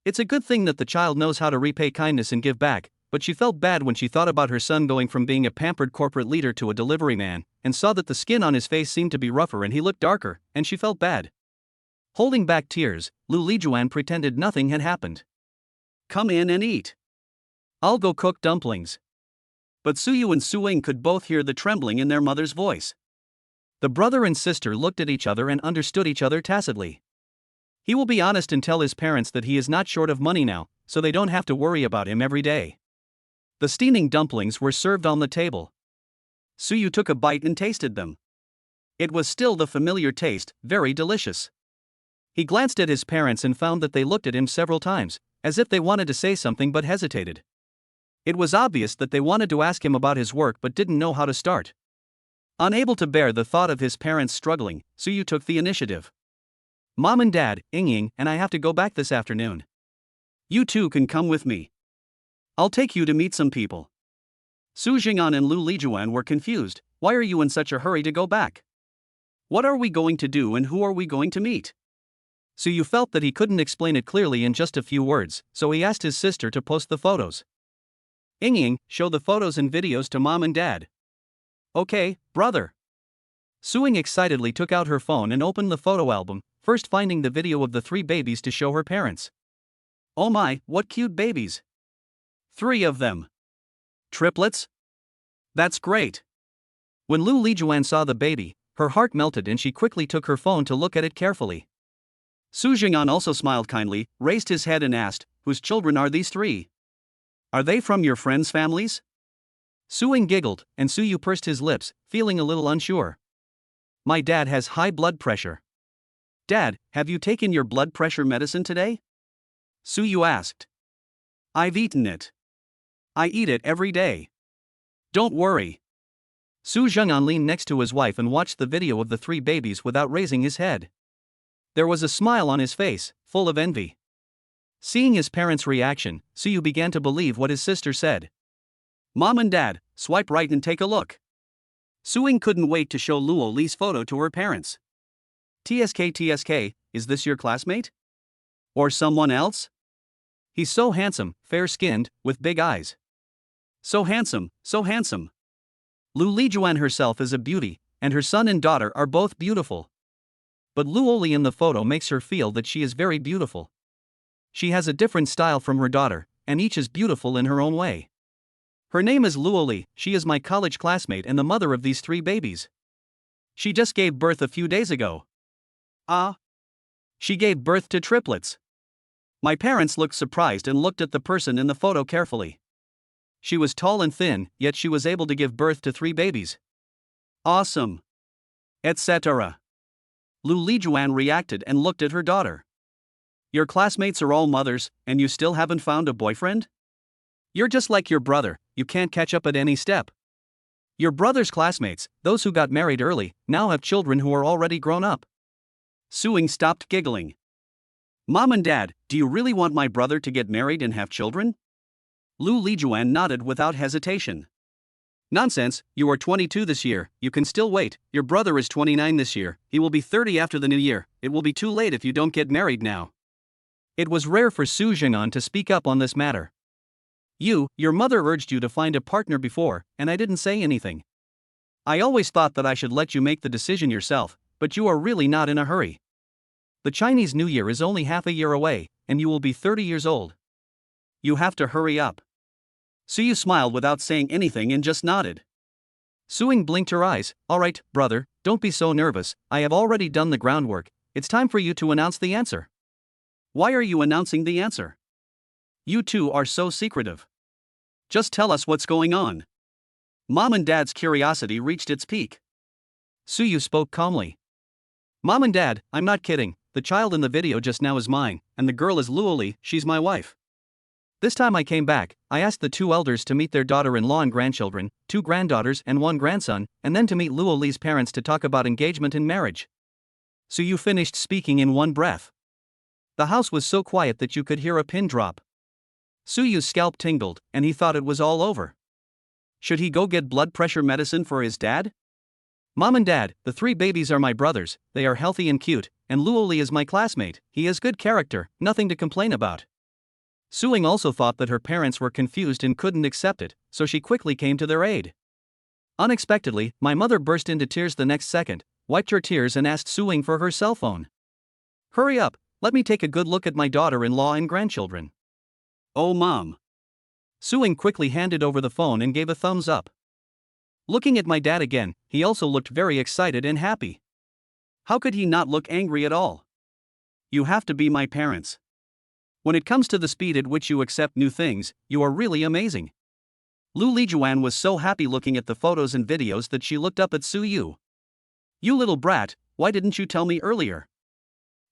It's a good thing that the child knows how to repay kindness and give back, but she felt bad when she thought about her son going from being a pampered corporate leader to a delivery man, and saw that the skin on his face seemed to be rougher and he looked darker, and she felt bad. Holding back tears, Luo Li pretended nothing had happened. Come in and eat. I'll go cook dumplings. But Suyu and Suing could both hear the trembling in their mother's voice. The brother and sister looked at each other and understood each other tacitly. He will be honest and tell his parents that he is not short of money now, so they don't have to worry about him every day. The steaming dumplings were served on the table. Suyu took a bite and tasted them. It was still the familiar taste, very delicious. He glanced at his parents and found that they looked at him several times, as if they wanted to say something but hesitated. It was obvious that they wanted to ask him about his work but didn't know how to start. Unable to bear the thought of his parents struggling, Suyu took the initiative. Mom and Dad, Ying and I have to go back this afternoon. You 2 can come with me. I'll take you to meet some people. Su Jing'an and Luo Li were confused. Why are you in such a hurry to go back? What are we going to do and who are we going to meet? Suyu felt that he couldn't explain it clearly in just a few words, so he asked his sister to post the photos. Ying, show the photos and videos to Mom and Dad. Okay, brother. Suing excitedly took out her phone and opened the photo album, first finding the video of the 3 babies to show her parents. Oh my, what cute babies. 3 of them. Triplets? That's great. When Luo Li saw the baby, her heart melted and she quickly took her phone to look at it carefully. Su Jing'an also smiled kindly, raised his head and asked, whose children are these 3? Are they from your friends' families? Suing giggled, and Suyu pursed his lips, feeling a little unsure. My dad has high blood pressure. Dad, have you taken your blood pressure medicine today? Suyu asked. I've eaten it. I eat it every day. Don't worry. Su Zheng'an leaned next to his wife and watched the video of the three babies without raising his head. There was a smile on his face, full of envy. Seeing his parents' reaction, Suyu began to believe what his sister said. Mom and Dad, swipe right and take a look. Suing couldn't wait to show Luo Li's photo to her parents. TSK, is this your classmate? Or someone else? He's so handsome, fair-skinned, with big eyes. So handsome, so handsome. Lu Lijuan herself is a beauty, and her son and daughter are both beautiful. But Luo Li in the photo makes her feel that she is very beautiful. She has a different style from her daughter, and each is beautiful in her own way. Her name is Luo Li, she is my college classmate and the mother of these three babies. She just gave birth a few days ago. She gave birth to triplets. My parents looked surprised and looked at the person in the photo carefully. She was tall and thin, yet she was able to give birth to three babies. Awesome. Etc. Lu Lijuan reacted and looked at her daughter. Your classmates are all mothers, and you still haven't found a boyfriend? You're just like your brother, you can't catch up at any step. Your brother's classmates, those who got married early, now have children who are already grown up. Suing stopped giggling. Mom and Dad, do you really want my brother to get married and have children? Lu Lijuan nodded without hesitation. Nonsense, you are 22 this year, you can still wait, your brother is 29 this year, he will be 30 after the new year, it will be too late if you don't get married now. It was rare for Su Zheng'an to speak up on this matter. Your mother urged you to find a partner before, and I didn't say anything. I always thought that I should let you make the decision yourself, but you are really not in a hurry. The Chinese New Year is only half a year away, and you will be 30 years old. You have to hurry up. Suyu smiled without saying anything and just nodded. Suing blinked her eyes. Alright, brother, don't be so nervous, I have already done the groundwork, it's time for you to announce the answer. Why are you announcing the answer? You two are so secretive. Just tell us what's going on. Mom and Dad's curiosity reached its peak. Suyu spoke calmly. Mom and Dad, I'm not kidding, the child in the video just now is mine, and the girl is Luo Li, she's my wife. This time I came back, I asked the two elders to meet their daughter-in-law and grandchildren, 2 granddaughters and 1 grandson, and then to meet Luo Li's parents to talk about engagement and marriage. Suyu finished speaking in one breath. The house was so quiet that you could hear a pin drop. Suyu's scalp tingled, and he thought it was all over. Should he go get blood pressure medicine for his dad? Mom and Dad, the 3 babies are my brothers, they are healthy and cute, and Luo Li is my classmate, he has good character, nothing to complain about. Suing also thought that her parents were confused and couldn't accept it, so she quickly came to their aid. Unexpectedly, my mother burst into tears the next second, wiped her tears and asked Suing for her cell phone. Hurry up, let me take a good look at my daughter-in-law and grandchildren. Oh Mom. Suing quickly handed over the phone and gave a thumbs up. Looking at my dad again, he also looked very excited and happy. How could he not look angry at all? You have to be my parents. When it comes to the speed at which you accept new things, you are really amazing. Lu Lijuan was so happy looking at the photos and videos that she looked up at Suyu. You little brat, why didn't you tell me earlier?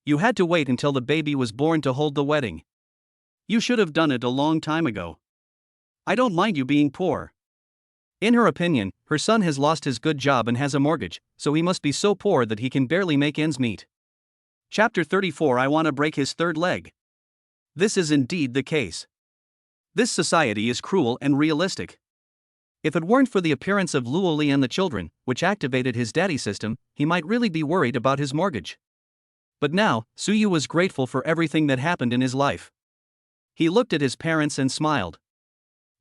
You had to wait until the baby was born to hold the wedding. You should have done it a long time ago. I don't mind you being poor. In her opinion, her son has lost his good job and has a mortgage, so he must be so poor that he can barely make ends meet. Chapter 34 I want to break his third leg. This is indeed the case. This society is cruel and realistic. If it weren't for the appearance of Luo Li and the children, which activated his daddy system, he might really be worried about his mortgage. But now, Suyu was grateful for everything that happened in his life. He looked at his parents and smiled.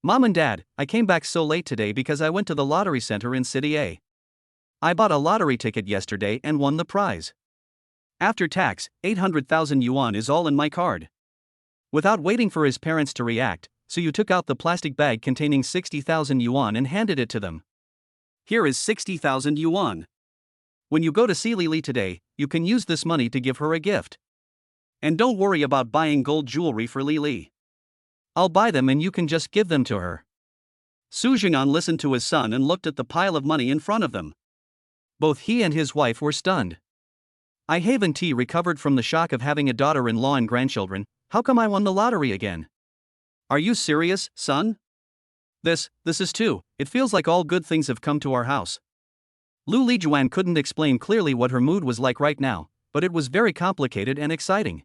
Mom and Dad, I came back so late today because I went to the lottery center in City A. I bought a lottery ticket yesterday and won the prize. After tax, 800,000 yuan is all in my card. Without waiting for his parents to react, Suyu took out the plastic bag containing 60,000 yuan and handed it to them. Here is 60,000 yuan. When you go to see Lili today, you can use this money to give her a gift. And don't worry about buying gold jewelry for Lili. I'll buy them and you can just give them to her. Su Jing'an listened to his son and looked at the pile of money in front of them. Both he and his wife were stunned. I haven't recovered from the shock of having a daughter-in-law and grandchildren. How come I won the lottery again? Are you serious, son? This is too. It feels like all good things have come to our house. Luo Li couldn't explain clearly what her mood was like right now, but it was very complicated and exciting.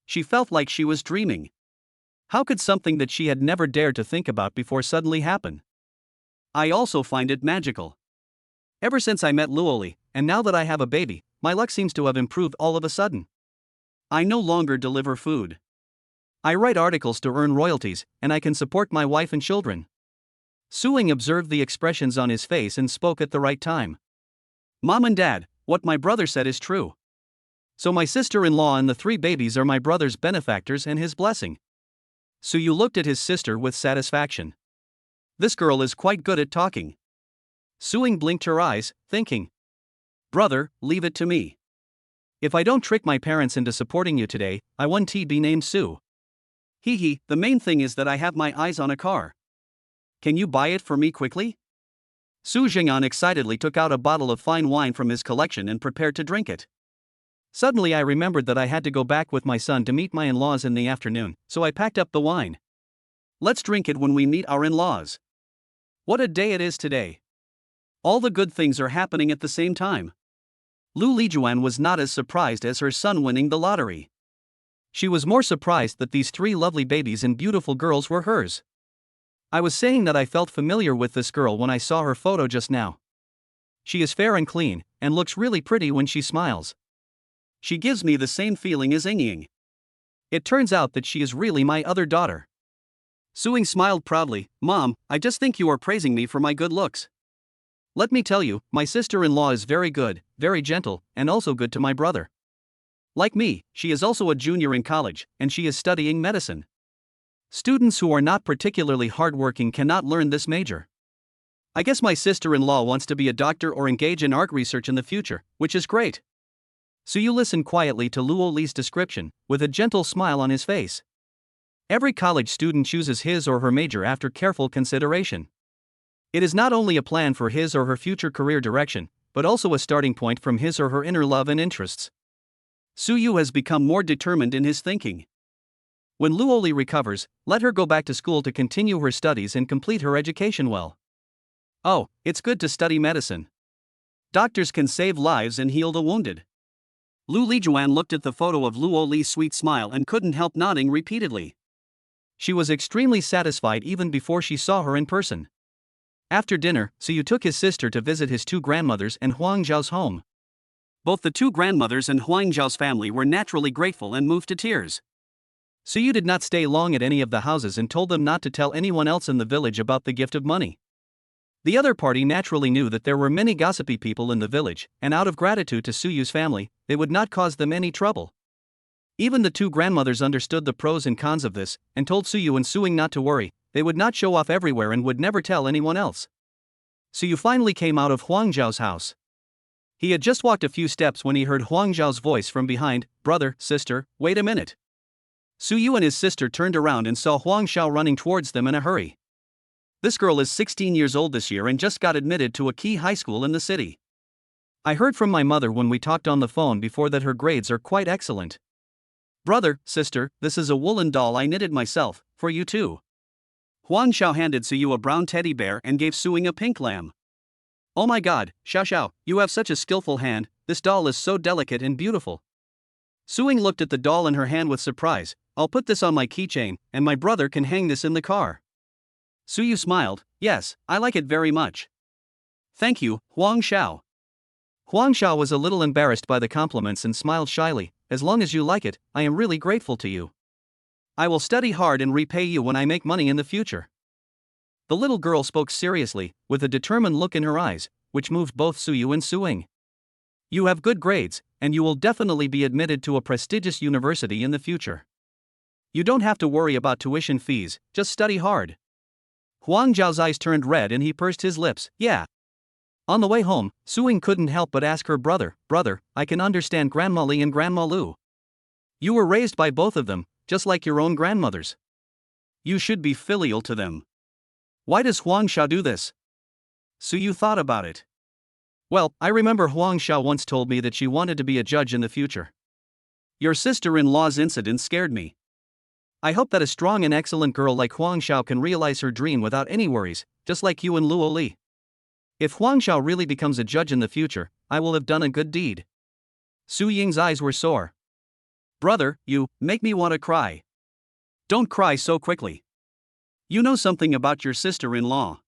She felt like she was dreaming. How could something that she had never dared to think about before suddenly happen? I also find it magical. Ever since I met Luo Li, and now that I have a baby, my luck seems to have improved all of a sudden. I no longer deliver food. I write articles to earn royalties, and I can support my wife and children. Suing observed the expressions on his face and spoke at the right time. Mom and Dad, what my brother said is true. So my sister-in-law and the 3 babies are my brother's benefactors and his blessing. Suyu looked at his sister with satisfaction. This girl is quite good at talking. Suing blinked her eyes, thinking. Brother, leave it to me. If I don't trick my parents into supporting you today, I won't be named Su. Hee, the main thing is that I have my eyes on a car. Can you buy it for me quickly? Su Jing'an excitedly took out a bottle of fine wine from his collection and prepared to drink it. Suddenly I remembered that I had to go back with my son to meet my in-laws in the afternoon, so I packed up the wine. Let's drink it when we meet our in-laws. What a day it is today. All the good things are happening at the same time. Luo Li was not as surprised as her son winning the lottery. She was more surprised that these 3 lovely babies and beautiful girls were hers. I was saying that I felt familiar with this girl when I saw her photo just now. She is fair and clean, and looks really pretty when she smiles. She gives me the same feeling as Ying. It turns out that she is really my other daughter. Suing smiled proudly. Mom, I just think you are praising me for my good looks. Let me tell you, my sister-in-law is very good, very gentle, and also good to my brother. Like me, she is also a junior in college, and she is studying medicine. Students who are not particularly hardworking cannot learn this major. I guess my sister-in-law wants to be a doctor or engage in art research in the future, which is great. So you listen quietly to Luo Li's description, with a gentle smile on his face. Every college student chooses his or her major after careful consideration. It is not only a plan for his or her future career direction, but also a starting point from his or her inner love and interests. Suyu has become more determined in his thinking. When Luo Li recovers, let her go back to school to continue her studies and complete her education well. Oh, it's good to study medicine. Doctors can save lives and heal the wounded. Luo Li looked at the photo of Luo Li's sweet smile and couldn't help nodding repeatedly. She was extremely satisfied even before she saw her in person. After dinner, Suyu took his sister to visit his 2 grandmothers and Huang Zhao's home. Both the 2 grandmothers and Huang Zhao's family were naturally grateful and moved to tears. Suyu did not stay long at any of the houses and told them not to tell anyone else in the village about the gift of money. The other party naturally knew that there were many gossipy people in the village, and out of gratitude to Suyu's family, they would not cause them any trouble. Even the 2 grandmothers understood the pros and cons of this, and told Suyu and Suing not to worry, they would not show off everywhere and would never tell anyone else. Suyu finally came out of Huang Zhao's house. He had just walked a few steps when he heard Huang Zhao's voice from behind. Brother, sister, wait a minute. Suyu and his sister turned around and saw Huang Zhao running towards them in a hurry. This girl is 16 years old this year and just got admitted to a key high school in the city. I heard from my mother when we talked on the phone before that her grades are quite excellent. Brother, sister, this is a woolen doll I knitted myself, for you too. Huang Xiao handed Suyu a brown teddy bear and gave Suing a pink lamb. Oh my god, Xiao, you have such a skillful hand, this doll is so delicate and beautiful. Suing looked at the doll in her hand with surprise. I'll put this on my keychain, and my brother can hang this in the car. Suyu smiled. Yes, I like it very much. Thank you, Huang Xiao. Huang Xiao was a little embarrassed by the compliments and smiled shyly. As long as you like it, I am really grateful to you. I will study hard and repay you when I make money in the future. The little girl spoke seriously, with a determined look in her eyes, which moved both Suyu and Suing. You have good grades, and you will definitely be admitted to a prestigious university in the future. You don't have to worry about tuition fees, just study hard. Huang Zhao's eyes turned red and he pursed his lips. Yeah. On the way home, Suing couldn't help but ask her brother, I can understand Grandma Li and Grandma Lu. You were raised by both of them, just like your own grandmothers. You should be filial to them. Why does Huang Xiao do this? So you thought about it. Well, I remember Huang Xiao once told me that she wanted to be a judge in the future. Your sister-in-law's incident scared me. I hope that a strong and excellent girl like Huang Xiao can realize her dream without any worries, just like you and Luo Li. If Huang Xiao really becomes a judge in the future, I will have done a good deed. Su Ying's eyes were sore. Brother, you make me want to cry. Don't cry so quickly. You know something about your sister-in-law.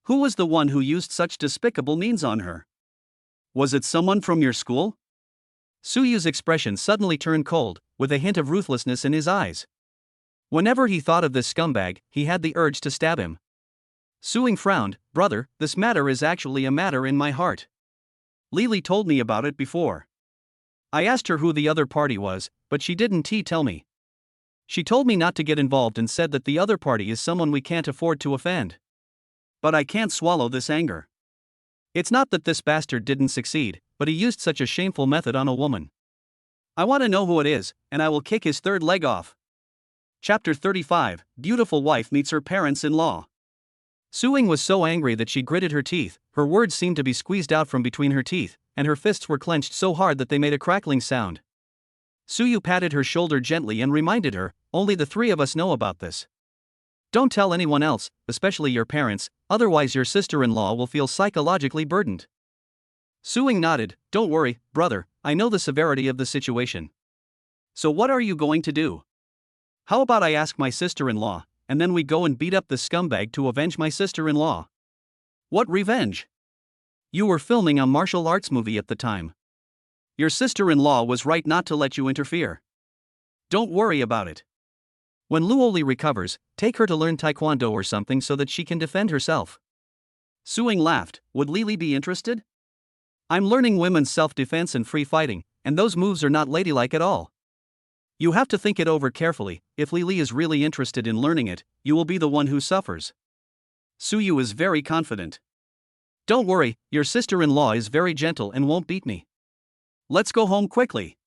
Who was the one who used such despicable means on her? Was it someone from your school? Su Yu's expression suddenly turned cold, with a hint of ruthlessness in his eyes. Whenever he thought of this scumbag, he had the urge to stab him. Su Ying frowned. Brother, this matter is actually a matter in my heart. Li told me about it before. I asked her who the other party was, but she didn't tell me. She told me not to get involved and said that the other party is someone we can't afford to offend. But I can't swallow this anger. It's not that this bastard didn't succeed, but he used such a shameful method on a woman. I want to know who it is, and I will kick his third leg off. Chapter 35, Beautiful Wife Meets Her Parents-in-Law. Su Ying was so angry that she gritted her teeth, her words seemed to be squeezed out from between her teeth, and her fists were clenched so hard that they made a crackling sound. Su Yu patted her shoulder gently and reminded her, only the three of us know about this. Don't tell anyone else, especially your parents, otherwise your sister-in-law will feel psychologically burdened. Su Ying nodded. Don't worry, brother, I know the severity of the situation. So what are you going to do? How about I ask my sister-in-law, and then we go and beat up the scumbag to avenge my sister-in-law? What revenge? You were filming a martial arts movie at the time. Your sister-in-law was right not to let you interfere. Don't worry about it. When Luo Li recovers, take her to learn taekwondo or something so that she can defend herself. Su Ying laughed. Would Li be interested? I'm learning women's self-defense and free fighting, and those moves are not ladylike at all. You have to think it over carefully. If Li is really interested in learning it, you will be the one who suffers. Su Yu is very confident. Don't worry, your sister-in-law is very gentle and won't beat me. Let's go home quickly.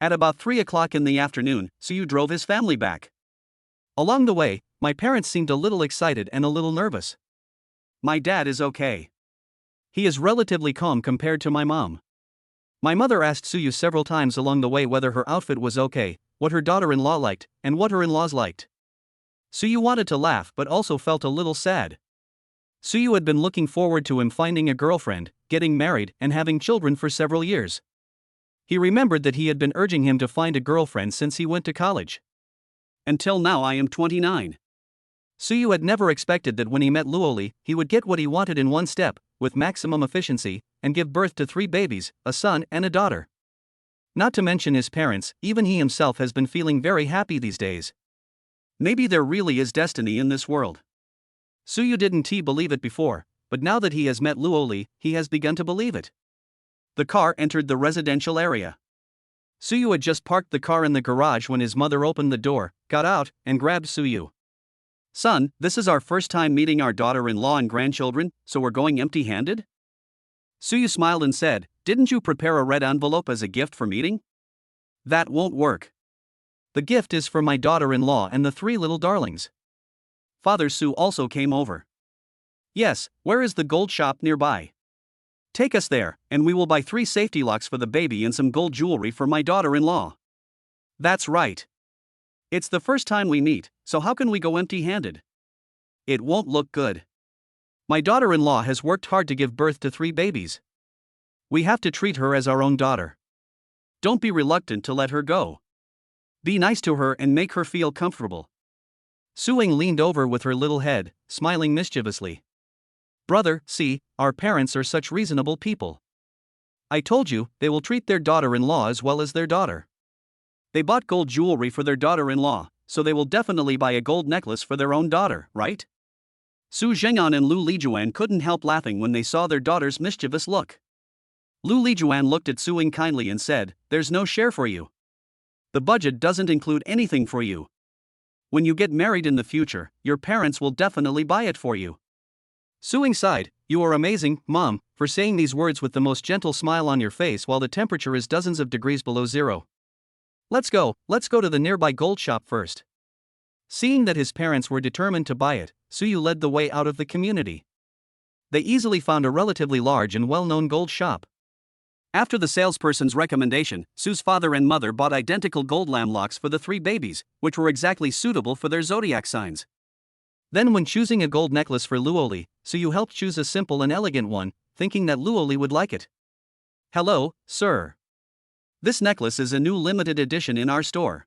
At about 3 o'clock in the afternoon, Su Yu drove his family back. Along the way, my parents seemed a little excited and a little nervous. My dad is okay. He is relatively calm compared to my mom. My mother asked Su Yu several times along the way whether her outfit was okay, what her daughter-in-law liked, and what her in-laws liked. Su Yu wanted to laugh but also felt a little sad. Su Yu had been looking forward to him finding a girlfriend, getting married, and having children for several years. He remembered that he had been urging him to find a girlfriend since he went to college. Until now I am 29. Su Yu had never expected that when he met Luo Li, he would get what he wanted in one step, with maximum efficiency, and give birth to 3 babies, a son and a daughter. Not to mention his parents, even he himself has been feeling very happy these days. Maybe there really is destiny in this world. Su Yu didn't believe it before, but now that he has met Luo Li, he has begun to believe it. The car entered the residential area. Su Yu had just parked the car in the garage when his mother opened the door, got out, and grabbed Su Yu. Son, this is our first time meeting our daughter-in-law and grandchildren, so we're going empty-handed? Su Yu smiled and said, didn't you prepare a red envelope as a gift for meeting? That won't work. The gift is for my daughter-in-law and the 3 little darlings. Father Su also came over. Yes, where is the gold shop nearby? Take us there, and we will buy 3 safety locks for the baby and some gold jewelry for my daughter-in-law. That's right. It's the first time we meet, so how can we go empty-handed? It won't look good. My daughter-in-law has worked hard to give birth to 3 babies. We have to treat her as our own daughter. Don't be reluctant to let her go. Be nice to her and make her feel comfortable. Su Ying leaned over with her little head, smiling mischievously. Brother, see, our parents are such reasonable people. I told you, they will treat their daughter-in-law as well as their daughter. They bought gold jewelry for their daughter-in-law, so they will definitely buy a gold necklace for their own daughter, right? Su Zheng'an and Lu Lijuan couldn't help laughing when they saw their daughter's mischievous look. Lu Lijuan looked at Su Ying kindly and said, there's no share for you. The budget doesn't include anything for you. When you get married in the future, your parents will definitely buy it for you. Su Ying sighed, you are amazing, Mom, for saying these words with the most gentle smile on your face while the temperature is dozens of degrees below zero. Let's go to the nearby gold shop first. Seeing that his parents were determined to buy it, Suyu led the way out of the community. They easily found a relatively large and well-known gold shop. After the salesperson's recommendation, Su's father and mother bought identical gold lamb locks for the 3 babies, which were exactly suitable for their zodiac signs. Then when choosing a gold necklace for Luo Li, Suyu helped choose a simple and elegant one, thinking that Luo Li would like it. Hello, sir. This necklace is a new limited edition in our store.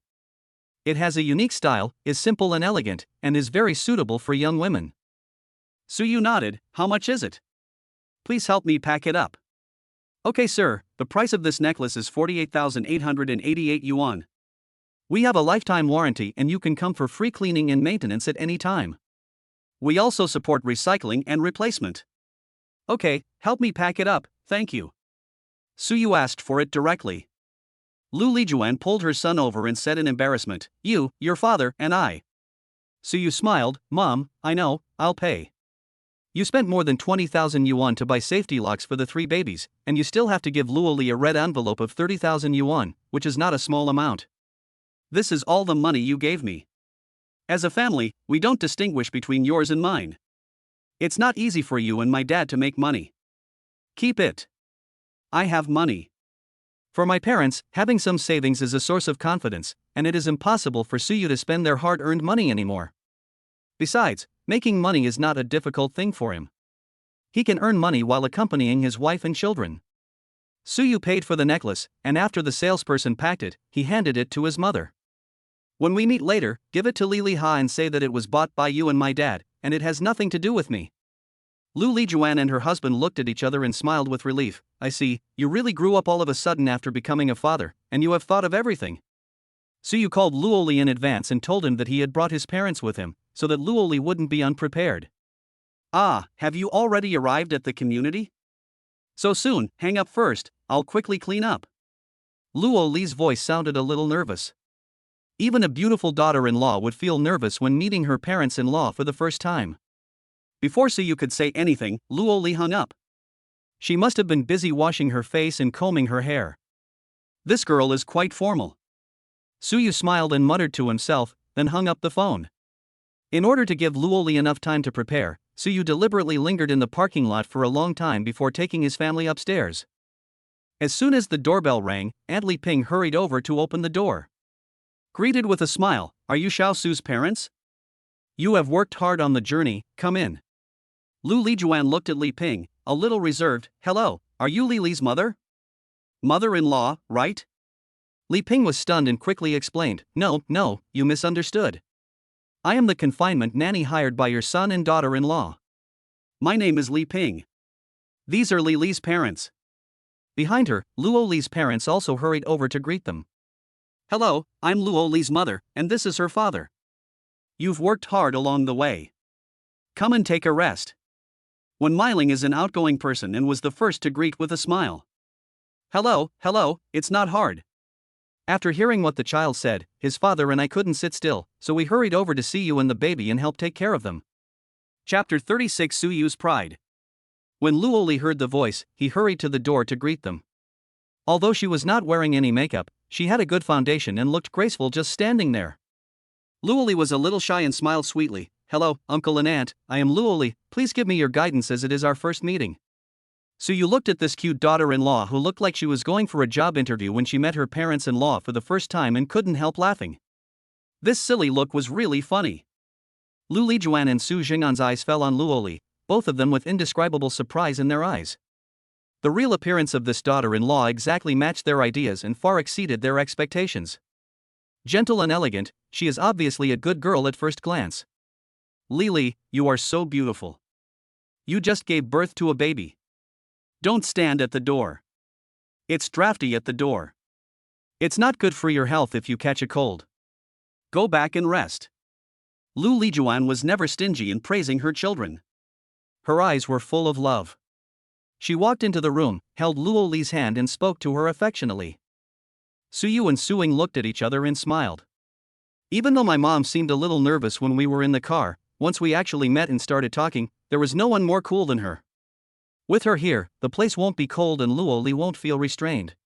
It has a unique style, is simple and elegant, and is very suitable for young women. Suyu nodded. How much is it? Please help me pack it up. Okay, sir, the price of this necklace is 48,888 yuan. We have a lifetime warranty and you can come for free cleaning and maintenance at any time. We also support recycling and replacement. Okay, help me pack it up, thank you. Suyu asked for it directly. Luo Li pulled her son over and said in embarrassment, You, your father, and I. Suyu smiled, Mom, I know, I'll pay. You spent more than 20,000 yuan to buy safety locks for the 3 babies, and you still have to give Luo Li a red envelope of 30,000 yuan, which is not a small amount. This is all the money you gave me. As a family, we don't distinguish between yours and mine. It's not easy for you and my dad to make money. Keep it. I have money. For my parents, having some savings is a source of confidence, and it is impossible for Suyu to spend their hard-earned money anymore. Besides, making money is not a difficult thing for him. He can earn money while accompanying his wife and children. Suyu paid for the necklace, and after the salesperson packed it, he handed it to his mother. When we meet later, give it to Li Ha and say that it was bought by you and my dad, and it has nothing to do with me. Luo Li and her husband looked at each other and smiled with relief. I see, you really grew up all of a sudden after becoming a father, and you have thought of everything. Suyu called Luo Li in advance and told him that he had brought his parents with him, so that Luo Li wouldn't be unprepared. Ah, have you already arrived at the community? So soon, hang up first, I'll quickly clean up. Luo Li's voice sounded a little nervous. Even a beautiful daughter-in-law would feel nervous when meeting her parents-in-law for the first time. Before Suyu could say anything, Luo Li hung up. She must have been busy washing her face and combing her hair. This girl is quite formal. Suyu smiled and muttered to himself, then hung up the phone. In order to give Luo Li enough time to prepare, Suyu deliberately lingered in the parking lot for a long time before taking his family upstairs. As soon as the doorbell rang, Aunt Li Ping hurried over to open the door. Greeted with a smile, Are you Xiao Su's parents? You have worked hard on the journey, come in. Luo Li looked at Li Ping, a little reserved. Hello, are you Li Li's mother? Mother-in-law, right? Li Ping was stunned and quickly explained, No, you misunderstood. I am the confinement nanny hired by your son and daughter-in-law. My name is Li Ping. These are Li Li's parents. Behind her, Luo Li's parents also hurried over to greet them. Hello, I'm Luo Li's mother, and this is her father. You've worked hard along the way. Come and take a rest. Wen Meiling is an outgoing person and was the first to greet with a smile. Hello, it's not hard. After hearing what the child said, his father and I couldn't sit still, so we hurried over to see you and the baby and help take care of them. Chapter 36 Suyu's Pride. When Luo Li heard the voice, he hurried to the door to greet them. Although she was not wearing any makeup, she had a good foundation and looked graceful just standing there. Luo Li was a little shy and smiled sweetly. Hello, uncle and aunt, I am Luo Li, please give me your guidance as it is our first meeting. Suyu looked at this cute daughter-in-law who looked like she was going for a job interview when she met her parents-in-law for the first time and couldn't help laughing. This silly look was really funny. Luo Li and Su Jing'an's eyes fell on Luo Li, both of them with indescribable surprise in their eyes. The real appearance of this daughter-in-law exactly matched their ideas and far exceeded their expectations. Gentle and elegant, she is obviously a good girl at first glance. Li, you are so beautiful. You just gave birth to a baby. Don't stand at the door. It's drafty at the door. It's not good for your health if you catch a cold. Go back and rest. Luo Li was never stingy in praising her children. Her eyes were full of love. She walked into the room, held Luo Li's hand and spoke to her affectionately. Suyu and Suing looked at each other and smiled. Even though my mom seemed a little nervous when we were in the car, once we actually met and started talking, there was no one more cool than her. With her here, the place won't be cold and Luo Li won't feel restrained.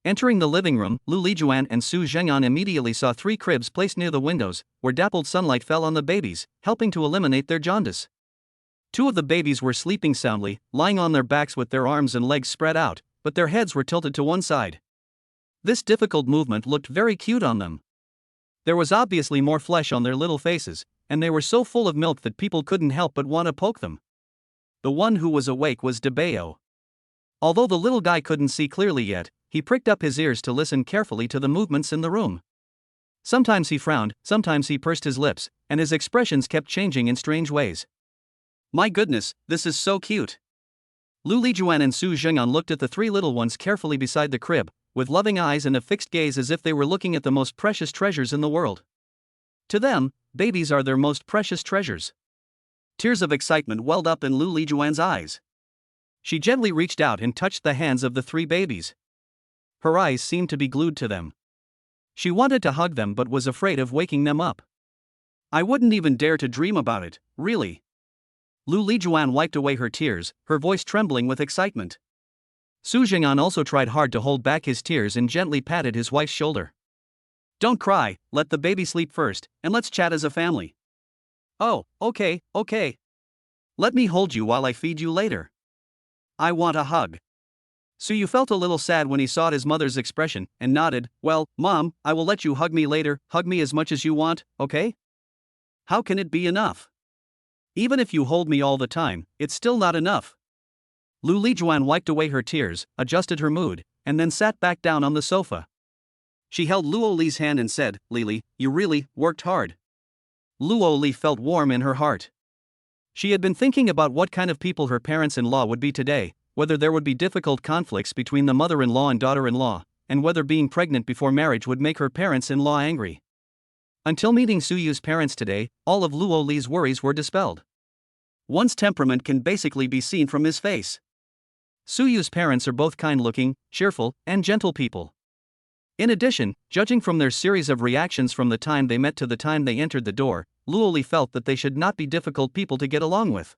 Entering the living room, Lu Lijuan and Su Zheng'an immediately saw 3 cribs placed near the windows, where dappled sunlight fell on the babies, helping to eliminate their jaundice. 2 of the babies were sleeping soundly, lying on their backs with their arms and legs spread out, but their heads were tilted to one side. This difficult movement looked very cute on them. There was obviously more flesh on their little faces, and they were so full of milk that people couldn't help but want to poke them. The one who was awake was Debeo. Although the little guy couldn't see clearly yet, he pricked up his ears to listen carefully to the movements in the room. Sometimes he frowned, sometimes he pursed his lips, and his expressions kept changing in strange ways. My goodness, this is so cute. Lu Lijuan and Su Zheng'an looked at the 3 little ones carefully beside the crib, with loving eyes and a fixed gaze as if they were looking at the most precious treasures in the world. To them, babies are their most precious treasures. Tears of excitement welled up in Lu Lijuan's eyes. She gently reached out and touched the hands of the 3 babies. Her eyes seemed to be glued to them. She wanted to hug them but was afraid of waking them up. I wouldn't even dare to dream about it, really. Lu Lijuan wiped away her tears, her voice trembling with excitement. Su Zheng'an also tried hard to hold back his tears and gently patted his wife's shoulder. Don't cry, let the baby sleep first, and let's chat as a family. Oh, okay. Let me hold you while I feed you later. I want a hug. Suyu felt a little sad when he saw his mother's expression, and nodded. Well, Mom, I will let you hug me later, hug me as much as you want, okay? How can it be enough? Even if you hold me all the time, it's still not enough. Lu Lijuan wiped away her tears, adjusted her mood, and then sat back down on the sofa. She held Luo Li's hand and said, Lili, you really worked hard. Luo Li felt warm in her heart. She had been thinking about what kind of people her parents-in-law would be today, whether there would be difficult conflicts between the mother-in-law and daughter-in-law, and whether being pregnant before marriage would make her parents-in-law angry. Until meeting Suyu's parents today, all of Luo Li's worries were dispelled. One's temperament can basically be seen from his face. Suyu's parents are both kind-looking, cheerful, and gentle people. In addition, judging from their series of reactions from the time they met to the time they entered the door, Luo Li felt that they should not be difficult people to get along with.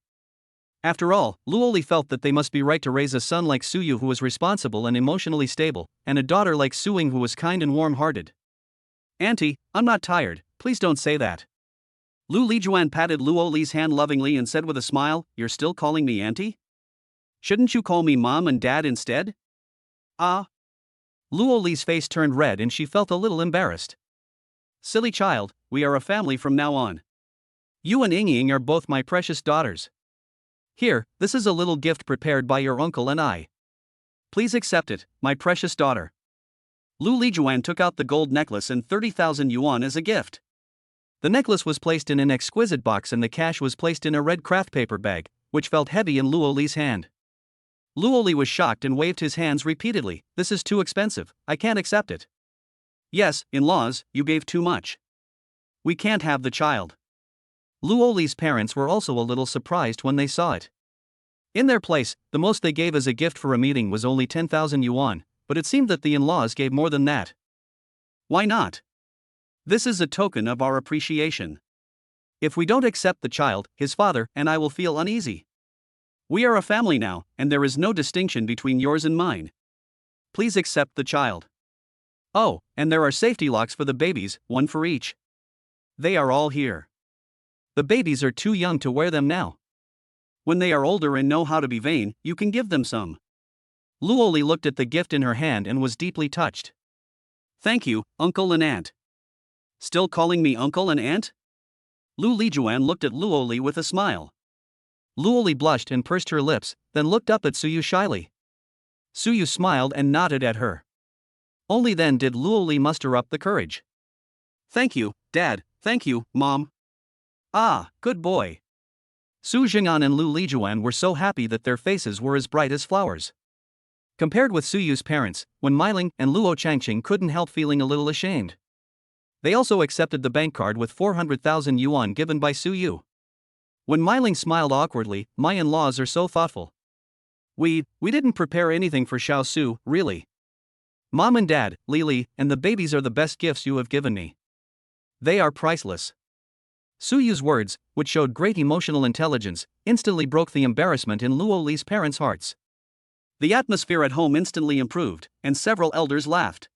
After all, Luo Li felt that they must be right to raise a son like Suyu who was responsible and emotionally stable, and a daughter like Suying who was kind and warm-hearted. Auntie, I'm not tired, please don't say that. Lu Lijuan patted Luo Li's hand lovingly and said with a smile, You're still calling me auntie? Shouldn't you call me mom and dad instead? Luo Li's face turned red and she felt a little embarrassed. Silly child, we are a family from now on. You and Ying are both my precious daughters. Here, this is a little gift prepared by your uncle and I. Please accept it, my precious daughter. Lu Lijuan took out the gold necklace and 30,000 yuan as a gift. The necklace was placed in an exquisite box and the cash was placed in a red craft paper bag, which felt heavy in Luo Li's hand. Luo Li was shocked and waved his hands repeatedly. This is too expensive, I can't accept it. Yes, in-laws, you gave too much. We can't have the child. Luo Li's parents were also a little surprised when they saw it. In their place, the most they gave as a gift for a meeting was only 10,000 yuan, but it seemed that the in-laws gave more than that. Why not? This is a token of our appreciation. If we don't accept the child, his father and I will feel uneasy. We are a family now, and there is no distinction between yours and mine. Please accept the child. Oh, and there are safety locks for the babies, one for each. They are all here. The babies are too young to wear them now. When they are older and know how to be vain, you can give them some. Luo Li looked at the gift in her hand and was deeply touched. Thank you, uncle and aunt. Still calling me uncle and aunt? Lu Lijuan looked at Luo Li with a smile. Luo Li blushed and pursed her lips, then looked up at Suyu shyly. Suyu smiled and nodded at her. Only then did Luo Li muster up the courage. Thank you, Dad, thank you, Mom. Ah, good boy. Su Jing'an and Lu Lijuan were so happy that their faces were as bright as flowers. Compared with Suyu's parents, when Meiling and Luo Changqing couldn't help feeling a little ashamed. They also accepted the bank card with 400,000 yuan given by Suyu. When Meiling smiled awkwardly, my in-laws are so thoughtful. We didn't prepare anything for Xiao Su, really. Mom and Dad, Lili, and the babies are the best gifts you have given me. They are priceless. Suyu's words, which showed great emotional intelligence, instantly broke the embarrassment in Luo Li's parents' hearts. The atmosphere at home instantly improved, and several elders laughed.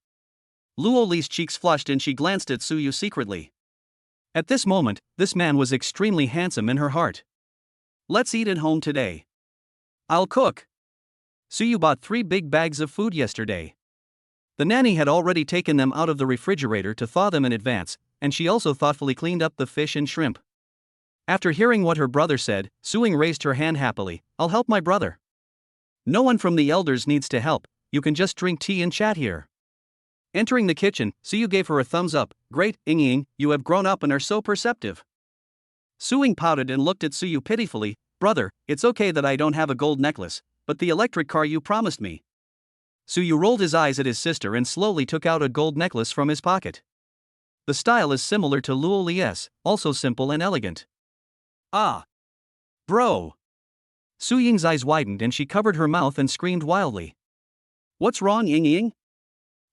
Luo Li's cheeks flushed and she glanced at Suyu secretly. At this moment, this man was extremely handsome in her heart. Let's eat at home today. I'll cook. Suyu bought 3 big bags of food yesterday. The nanny had already taken them out of the refrigerator to thaw them in advance, and she also thoughtfully cleaned up the fish and shrimp. After hearing what her brother said, Suing raised her hand happily. I'll help my brother. No one from the elders needs to help, you can just drink tea and chat here. Entering the kitchen, Suyu gave her a thumbs up. Great, Ying, you have grown up and are so perceptive. Suing pouted and looked at Suyu pitifully. Brother, it's okay that I don't have a gold necklace, but the electric car you promised me. Suyu rolled his eyes at his sister and slowly took out a gold necklace from his pocket. The style is similar to Luo Li's, also simple and elegant. Ah! Bro! Su Ying's eyes widened and she covered her mouth and screamed wildly. What's wrong, Ying?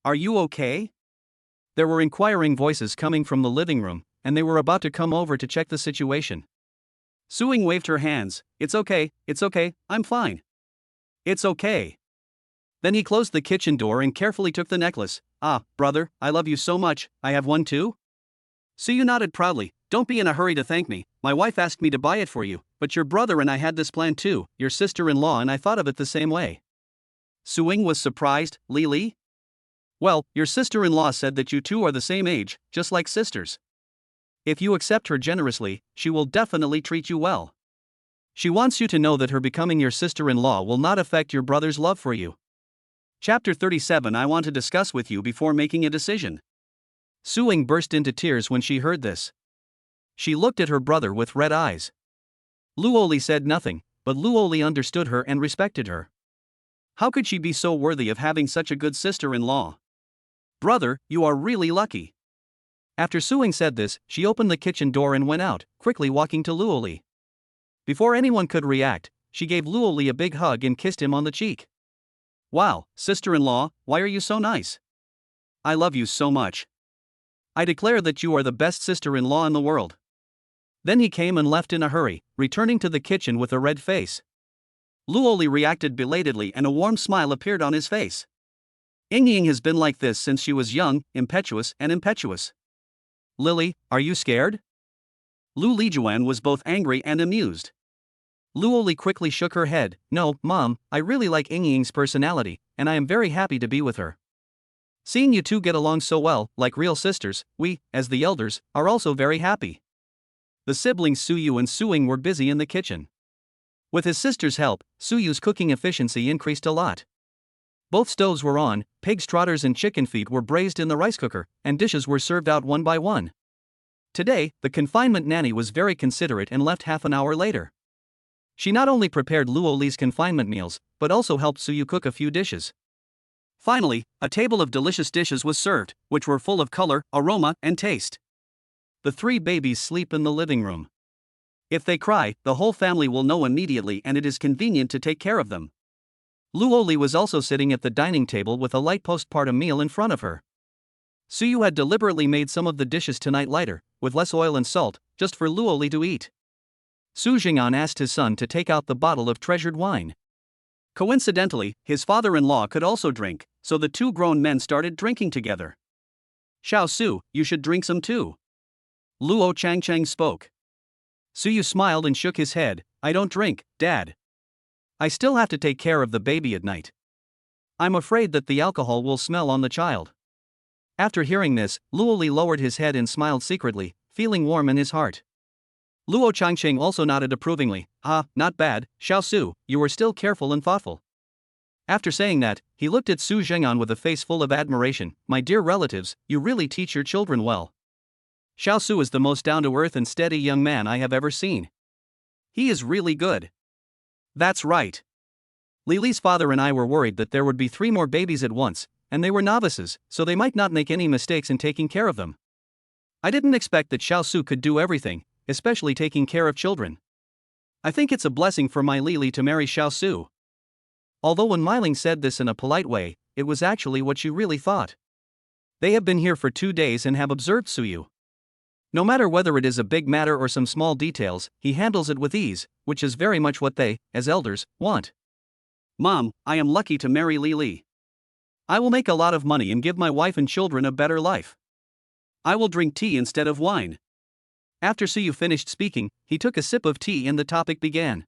Are you okay? There were inquiring voices coming from the living room, and they were about to come over to check the situation. Su Ying waved her hands. It's okay, I'm fine. It's okay. Then he closed the kitchen door and carefully took the necklace. Ah, brother, I love you so much, I have one too? Suyu nodded proudly. Don't be in a hurry to thank me, my wife asked me to buy it for you, but your brother and I had this plan too, your sister-in-law and I thought of it the same way. Suing was surprised. Li? Well, your sister-in-law said that you two are the same age, just like sisters. If you accept her generously, she will definitely treat you well. She wants you to know that her becoming your sister-in-law will not affect your brother's love for you. Chapter 37 I want to discuss with you before making a decision. Suing burst into tears when she heard this. She looked at her brother with red eyes. Luo Li said nothing, but Luo Li understood her and respected her. How could she be so worthy of having such a good sister-in-law? Brother, you are really lucky. After Suing said this, she opened the kitchen door and went out, quickly walking to Luo Li. Before anyone could react, she gave Luo Li a big hug and kissed him on the cheek. Wow, sister-in-law, why are you so nice? I love you so much. I declare that you are the best sister-in-law in the world. Then he came and left in a hurry, returning to the kitchen with a red face. Luo Li reacted belatedly and a warm smile appeared on his face. Ying has been like this since she was young, impetuous. Lily, are you scared? Lu Lijuan was both angry and amused. Luo Li quickly shook her head. No, Mom, I really like Ying's personality, and I am very happy to be with her. Seeing you two get along so well, like real sisters, we, as the elders, are also very happy. The siblings Suyu and Suing were busy in the kitchen. With his sister's help, Suyu's cooking efficiency increased a lot. Both stoves were on, pig's trotters and chicken feet were braised in the rice cooker, and dishes were served out one by one. Today, the confinement nanny was very considerate and left half an hour later. She not only prepared Luo Li's confinement meals, but also helped Suyu cook a few dishes. Finally, a table of delicious dishes was served, which were full of color, aroma, and taste. The 3 babies sleep in the living room. If they cry, the whole family will know immediately and it is convenient to take care of them. Luo Li was also sitting at the dining table with a light postpartum meal in front of her. Suyu had deliberately made some of the dishes tonight lighter, with less oil and salt, just for Luo Li to eat. Su Jing'an asked his son to take out the bottle of treasured wine. Coincidentally, his father-in-law could also drink, so the 2 grown men started drinking together. Xiao Su, you should drink some too. Luo Changcheng spoke. Suyu smiled and shook his head. I don't drink, Dad. I still have to take care of the baby at night. I'm afraid that the alcohol will smell on the child. After hearing this, Luo Li lowered his head and smiled secretly, feeling warm in his heart. Luo Changcheng also nodded approvingly. Ah, not bad, Xiao Su, you were still careful and thoughtful. After saying that, he looked at Su Zheng'an with a face full of admiration. My dear relatives, you really teach your children well. Xiao Su is the most down-to-earth and steady young man I have ever seen. He is really good. That's right. Li's father and I were worried that there would be 3 more babies at once, and they were novices, so they might not make any mistakes in taking care of them. I didn't expect that Xiao Su could do everything, especially taking care of children. I think it's a blessing for my Li to marry Xiao Su. Although when Meiling said this in a polite way, it was actually what she really thought. They have been here for 2 days and have observed Suyu. No matter whether it is a big matter or some small details, he handles it with ease, which is very much what they, as elders, want. Mom, I am lucky to marry Li Li. I will make a lot of money and give my wife and children a better life. I will drink tea instead of wine. After Suyu finished speaking, he took a sip of tea and the topic began.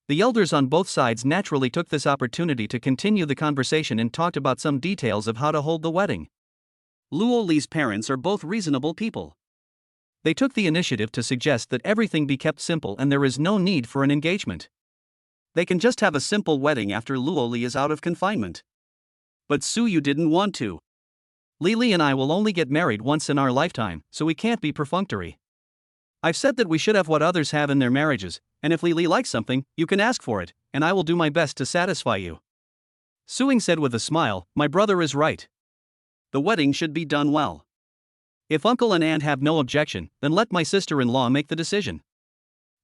The elders on both sides naturally took this opportunity to continue the conversation and talked about some details of how to hold the wedding. Luo Li's parents are both reasonable people. They took the initiative to suggest that everything be kept simple and there is no need for an engagement. They can just have a simple wedding after Luo Li is out of confinement. But Suyu didn't want to. Li Li and I will only get married once in our lifetime, so we can't be perfunctory. I've said that we should have what others have in their marriages, and if Li Li likes something, you can ask for it, and I will do my best to satisfy you. Suing said with a smile, my brother is right. The wedding should be done well. If uncle and aunt have no objection, then let my sister-in-law make the decision.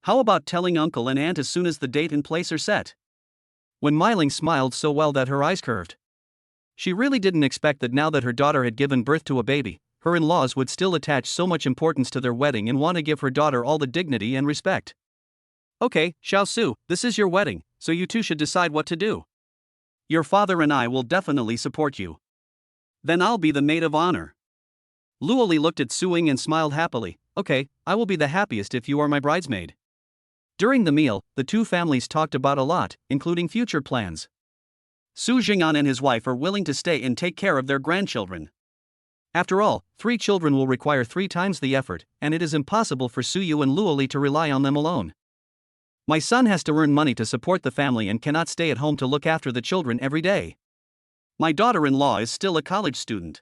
How about telling uncle and aunt as soon as the date and place are set? When Meiling smiled so well that her eyes curved. She really didn't expect that now that her daughter had given birth to a baby, her in-laws would still attach so much importance to their wedding and want to give her daughter all the dignity and respect. Okay, Xiao Su, this is your wedding, so you two should decide what to do. Your father and I will definitely support you. Then I'll be the maid of honor. Luo Li looked at Suing and smiled happily. Okay, I will be the happiest if you are my bridesmaid. During the meal, the two families talked about a lot, including future plans. Su Jing'an and his wife are willing to stay and take care of their grandchildren. After all, 3 children will require 3 times the effort, and it is impossible for Suyu and Luo Li to rely on them alone. My son has to earn money to support the family and cannot stay at home to look after the children every day. My daughter-in-law is still a college student.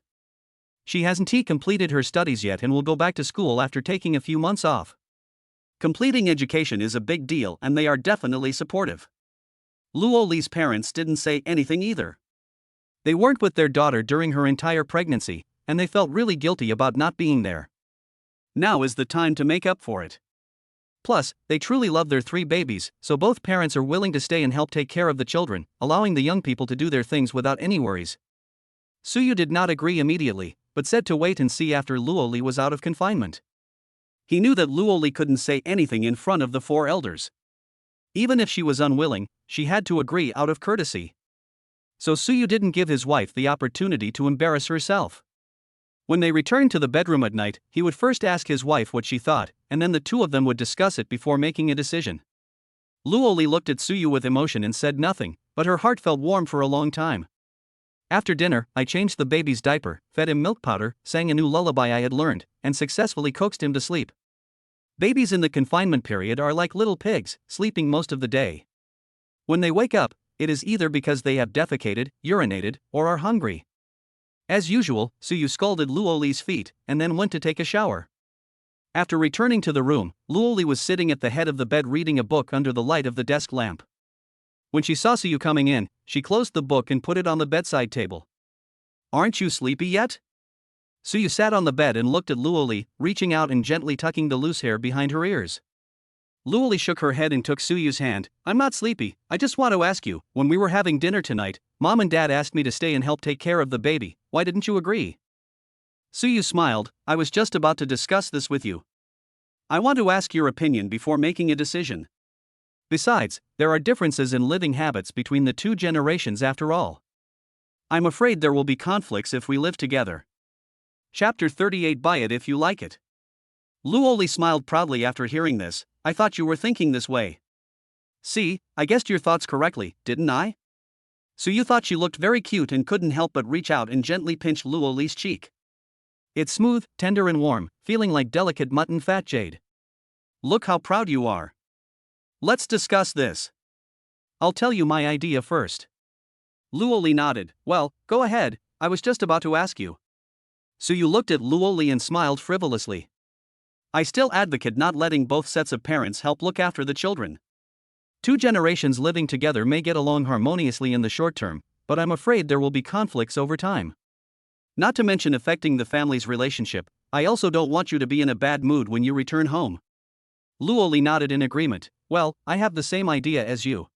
She hasn't completed her studies yet and will go back to school after taking a few months off. Completing education is a big deal and they are definitely supportive. Luo Li's parents didn't say anything either. They weren't with their daughter during her entire pregnancy, and they felt really guilty about not being there. Now is the time to make up for it. Plus, they truly love their 3 babies, so both parents are willing to stay and help take care of the children, allowing the young people to do their things without any worries. Suyu did not agree immediately, but said to wait and see after Luo Li was out of confinement. He knew that Luo Li couldn't say anything in front of the 4 elders. Even if she was unwilling, she had to agree out of courtesy. So Suyu didn't give his wife the opportunity to embarrass herself. When they returned to the bedroom at night, he would first ask his wife what she thought, and then the two of them would discuss it before making a decision. Luo Li looked at Suyu with emotion and said nothing, but her heart felt warm for a long time. After dinner, I changed the baby's diaper, fed him milk powder, sang a new lullaby I had learned, and successfully coaxed him to sleep. Babies in the confinement period are like little pigs, sleeping most of the day. When they wake up, it is either because they have defecated, urinated, or are hungry. As usual, Suyu scalded Luo Li's feet, and then went to take a shower. After returning to the room, Luo Li was sitting at the head of the bed reading a book under the light of the desk lamp. When she saw Suyu coming in, she closed the book and put it on the bedside table. Aren't you sleepy yet? Suyu sat on the bed and looked at Luo Li, reaching out and gently tucking the loose hair behind her ears. Luo Li shook her head and took Suyu's hand. I'm not sleepy, I just want to ask you, when we were having dinner tonight, Mom and Dad asked me to stay and help take care of the baby, why didn't you agree? Suyu smiled, I was just about to discuss this with you. I want to ask your opinion before making a decision. Besides, there are differences in living habits between the 2 generations after all. I'm afraid there will be conflicts if we live together. Chapter 38 Buy it if you like it. Luo Li smiled proudly after hearing this. I thought you were thinking this way. See, I guessed your thoughts correctly, didn't I? Suyu thought she looked very cute and couldn't help but reach out and gently pinch Luo Li's cheek. It's smooth, tender and warm, feeling like delicate mutton fat jade. Look how proud you are. Let's discuss this. I'll tell you my idea first. Luo Li nodded. Well, go ahead, I was just about to ask you. Suyu looked at Luo Li and smiled frivolously. I still advocate not letting both sets of parents help look after the children. 2 generations living together may get along harmoniously in the short term, but I'm afraid there will be conflicts over time. Not to mention affecting the family's relationship, I also don't want you to be in a bad mood when you return home. Luo Li nodded in agreement. Well, I have the same idea as you.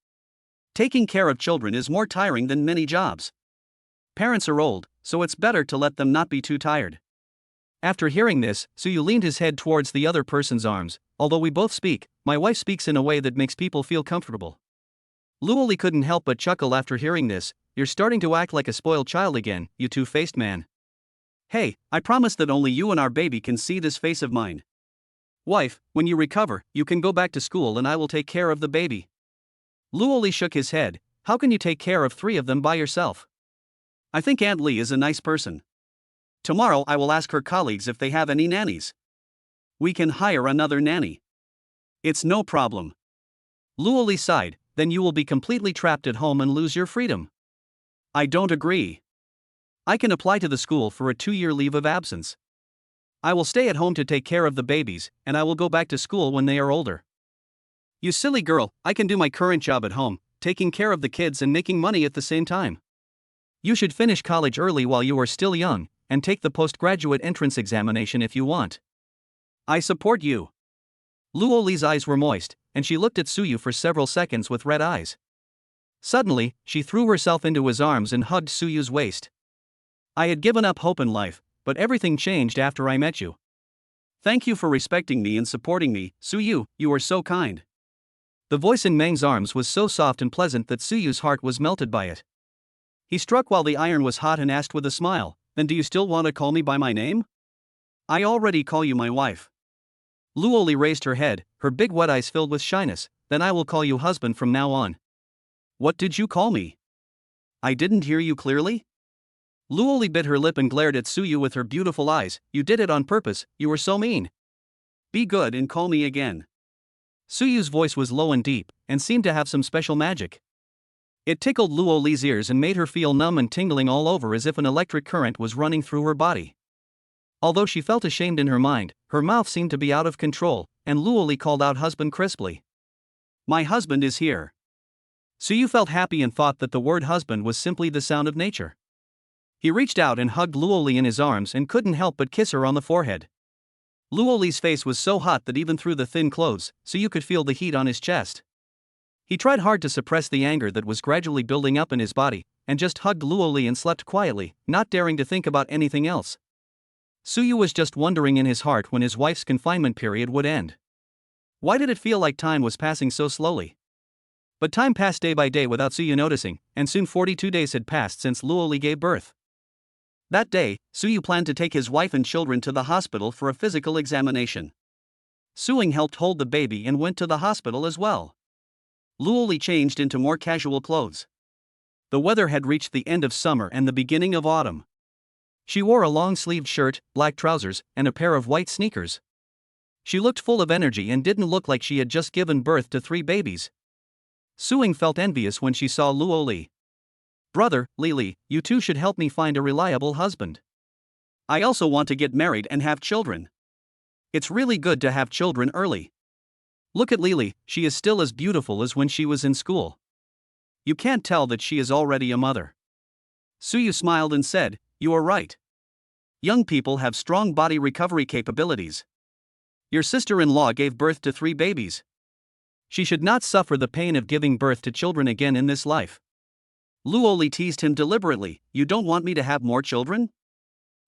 Taking care of children is more tiring than many jobs. Parents are old, so it's better to let them not be too tired. After hearing this, Suyu leaned his head towards the other person's arms. Although we both speak, my wife speaks in a way that makes people feel comfortable. Luo Li couldn't help but chuckle after hearing this. You're starting to act like a spoiled child again, you two-faced man. Hey, I promise that only you and our baby can see this face of mine. Wife, when you recover, you can go back to school and I will take care of the baby. Luo Li shook his head. How can you take care of 3 of them by yourself? I think Aunt Li is a nice person. Tomorrow I will ask her colleagues if they have any nannies. We can hire another nanny. It's no problem. Luo Li sighed. Then you will be completely trapped at home and lose your freedom. I don't agree. I can apply to the school for a 2-year leave of absence. I will stay at home to take care of the babies, and I will go back to school when they are older. You silly girl, I can do my current job at home, taking care of the kids and making money at the same time. You should finish college early while you are still young, and take the postgraduate entrance examination if you want. I support you. Luo Li's eyes were moist, and she looked at Suyu for several seconds with red eyes. Suddenly, she threw herself into his arms and hugged Suyu's waist. I had given up hope in life, but everything changed after I met you. Thank you for respecting me and supporting me, Suyu, you are so kind. The voice in Meng's arms was so soft and pleasant that Suyu's heart was melted by it. He struck while the iron was hot and asked with a smile, Then do you still want to call me by my name? I already call you my wife. Luo Li raised her head, her big wet eyes filled with shyness. Then I will call you husband from now on. What did you call me? I didn't hear you clearly? Luo Li bit her lip and glared at Suyu with her beautiful eyes. You did it on purpose, you were so mean. Be good and call me again. Suyu's voice was low and deep, and seemed to have some special magic. It tickled Luo Li's ears and made her feel numb and tingling all over as if an electric current was running through her body. Although she felt ashamed in her mind, her mouth seemed to be out of control, and Luo Li called out husband crisply. My husband is here. Suyu felt happy and thought that the word husband was simply the sound of nature. He reached out and hugged Luo Li in his arms and couldn't help but kiss her on the forehead. Luo Li's face was so hot that even through the thin clothes, Suyu could feel the heat on his chest. He tried hard to suppress the anger that was gradually building up in his body, and just hugged Luo Li and slept quietly, not daring to think about anything else. Suyu was just wondering in his heart when his wife's confinement period would end. Why did it feel like time was passing so slowly? But time passed day by day without Suyu noticing, and soon 42 days had passed since Luo Li gave birth. That day, Suyu planned to take his wife and children to the hospital for a physical examination. Suing helped hold the baby and went to the hospital as well. Luo Li changed into more casual clothes. The weather had reached the end of summer and the beginning of autumn. She wore a long-sleeved shirt, black trousers, and a pair of white sneakers. She looked full of energy and didn't look like she had just given birth to 3 babies. Suing felt envious when she saw Luo Li. Brother, Li, you two should help me find a reliable husband. I also want to get married and have children. It's really good to have children early. Look at Li, she is still as beautiful as when she was in school. You can't tell that she is already a mother. Suyu smiled and said, You are right. Young people have strong body recovery capabilities. Your sister-in-law gave birth to 3 babies. She should not suffer the pain of giving birth to children again in this life. Luo Li teased him deliberately, You don't want me to have more children?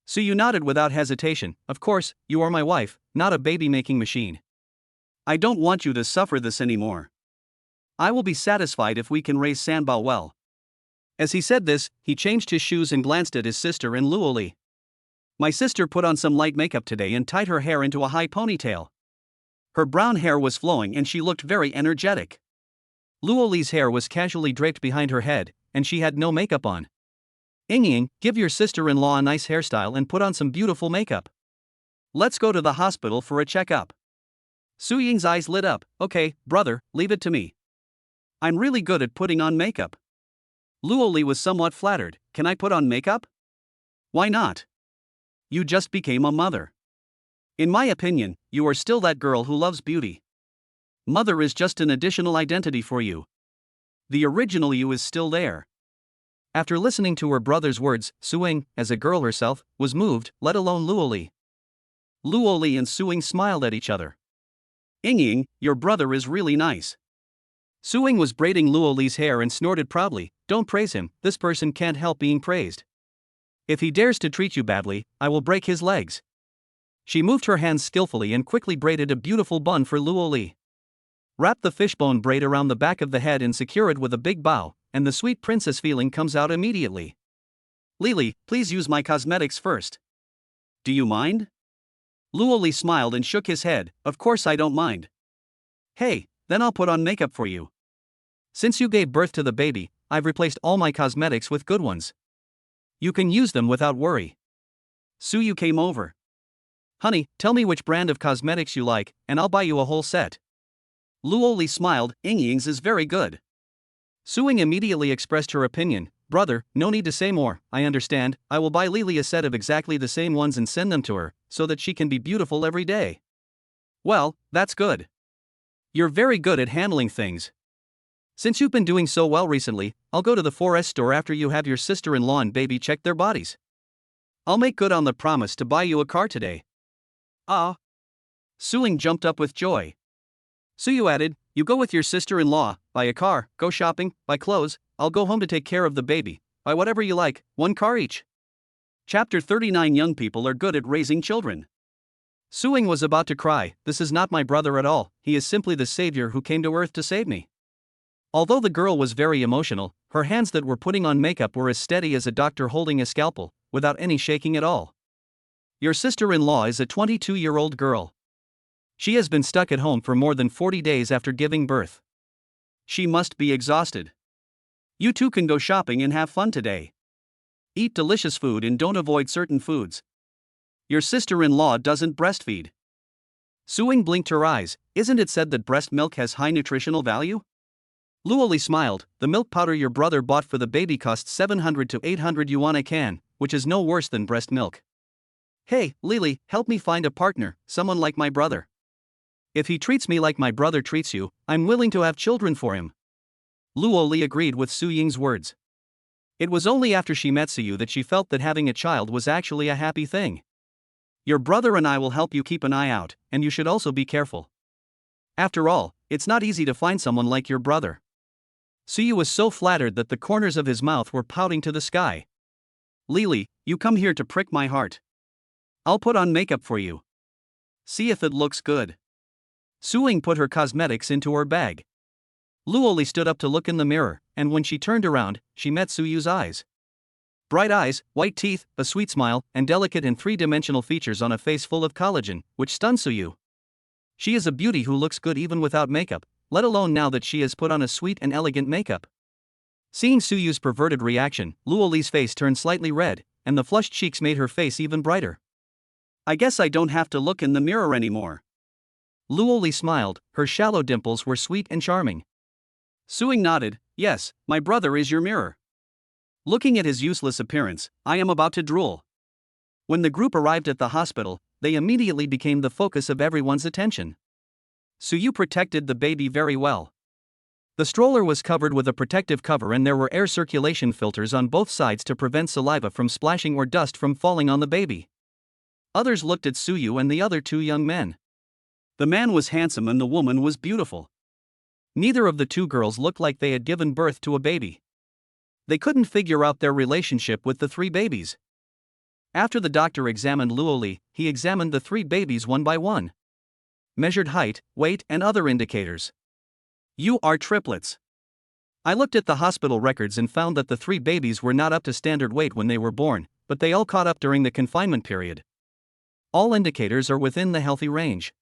Suyu nodded without hesitation, Of course, you are my wife, not a baby-making machine. I don't want you to suffer this anymore. I will be satisfied if we can raise Sanbao well. As he said this, he changed his shoes and glanced at his sister and Luo Li. My sister put on some light makeup today and tied her hair into a high ponytail. Her brown hair was flowing and she looked very energetic. Luo Li's hair was casually draped behind her head, and she had no makeup on. Ying, give your sister-in-law a nice hairstyle and put on some beautiful makeup. Let's go to the hospital for a checkup. Su Ying's eyes lit up. Okay, brother, leave it to me. I'm really good at putting on makeup. Luo Li was somewhat flattered. Can I put on makeup? Why not? You just became a mother. In my opinion, you are still that girl who loves beauty. Mother is just an additional identity for you. The original you is still there. After listening to her brother's words, Suing, as a girl herself, was moved, let alone Luo Li. Luo Li and Suing smiled at each other. Ying, your brother is really nice. Suing was braiding Luo Li's hair and snorted proudly, Don't praise him, this person can't help being praised. If he dares to treat you badly, I will break his legs. She moved her hands skillfully and quickly braided a beautiful bun for Luo Li. Wrap the fishbone braid around the back of the head and secure it with a big bow, and the sweet princess feeling comes out immediately. Lily, please use my cosmetics first. Do you mind? Luo Li smiled and shook his head. Of course I don't mind. Hey, then I'll put on makeup for you. Since you gave birth to the baby, I've replaced all my cosmetics with good ones. You can use them without worry. Suyu came over. Honey, tell me which brand of cosmetics you like, and I'll buy you a whole set. Luo Li smiled. Ying's is very good. Suing immediately expressed her opinion. Brother, no need to say more, I understand. I will buy Lily a set of exactly the same ones and send them to her, so that she can be beautiful every day. Well, that's good. You're very good at handling things. Since you've been doing so well recently, I'll go to the forest store after you have your sister-in-law and baby check their bodies. I'll make good on the promise to buy you a car today. Ah. Suing jumped up with joy. Suyu added, you go with your sister-in-law, buy a car, go shopping, buy clothes, I'll go home to take care of the baby, buy whatever you like, one car each. Chapter 39. Young people are good at raising children. Suing was about to cry. This is not my brother at all, he is simply the savior who came to earth to save me. Although the girl was very emotional, her hands that were putting on makeup were as steady as a doctor holding a scalpel, without any shaking at all. Your sister-in-law is a 22-year-old girl. She has been stuck at home for more than 40 days after giving birth. She must be exhausted. You two can go shopping and have fun today. Eat delicious food and don't avoid certain foods. Your sister-in-law doesn't breastfeed. Suing blinked her eyes. Isn't it said that breast milk has high nutritional value? Luo Li smiled. The milk powder your brother bought for the baby costs 700 to 800 yuan a can, which is no worse than breast milk. Hey, Lily, help me find a partner, someone like my brother. If he treats me like my brother treats you, I'm willing to have children for him. Luo Li agreed with Su Ying's words. It was only after she met Suyu that she felt that having a child was actually a happy thing. Your brother and I will help you keep an eye out, and you should also be careful. After all, it's not easy to find someone like your brother. Suyu was so flattered that the corners of his mouth were pouting to the sky. Lily, you come here to prick my heart. I'll put on makeup for you. See if it looks good. Suing put her cosmetics into her bag. Luo Li stood up to look in the mirror, and when she turned around, she met Suyu's eyes. Bright eyes, white teeth, a sweet smile, and delicate and three-dimensional features on a face full of collagen, which stunned Suyu. She is a beauty who looks good even without makeup, let alone now that she has put on a sweet and elegant makeup. Seeing Suyu's perverted reaction, Luo Li's face turned slightly red, and the flushed cheeks made her face even brighter. I guess I don't have to look in the mirror anymore. Luo Li smiled, her shallow dimples were sweet and charming. Suing nodded. Yes, my brother is your mirror. Looking at his useless appearance, I am about to drool. When the group arrived at the hospital, they immediately became the focus of everyone's attention. Suyu protected the baby very well. The stroller was covered with a protective cover and there were air circulation filters on both sides to prevent saliva from splashing or dust from falling on the baby. Others looked at Suyu and the other two young men. The man was handsome and the woman was beautiful. Neither of the two girls looked like they had given birth to a baby. They couldn't figure out their relationship with the three babies. After the doctor examined Luo Li, he examined the three babies one by one. Measured height, weight, and other indicators. You are triplets. I looked at the hospital records and found that the three babies were not up to standard weight when they were born, but they all caught up during the confinement period. All indicators are within the healthy range.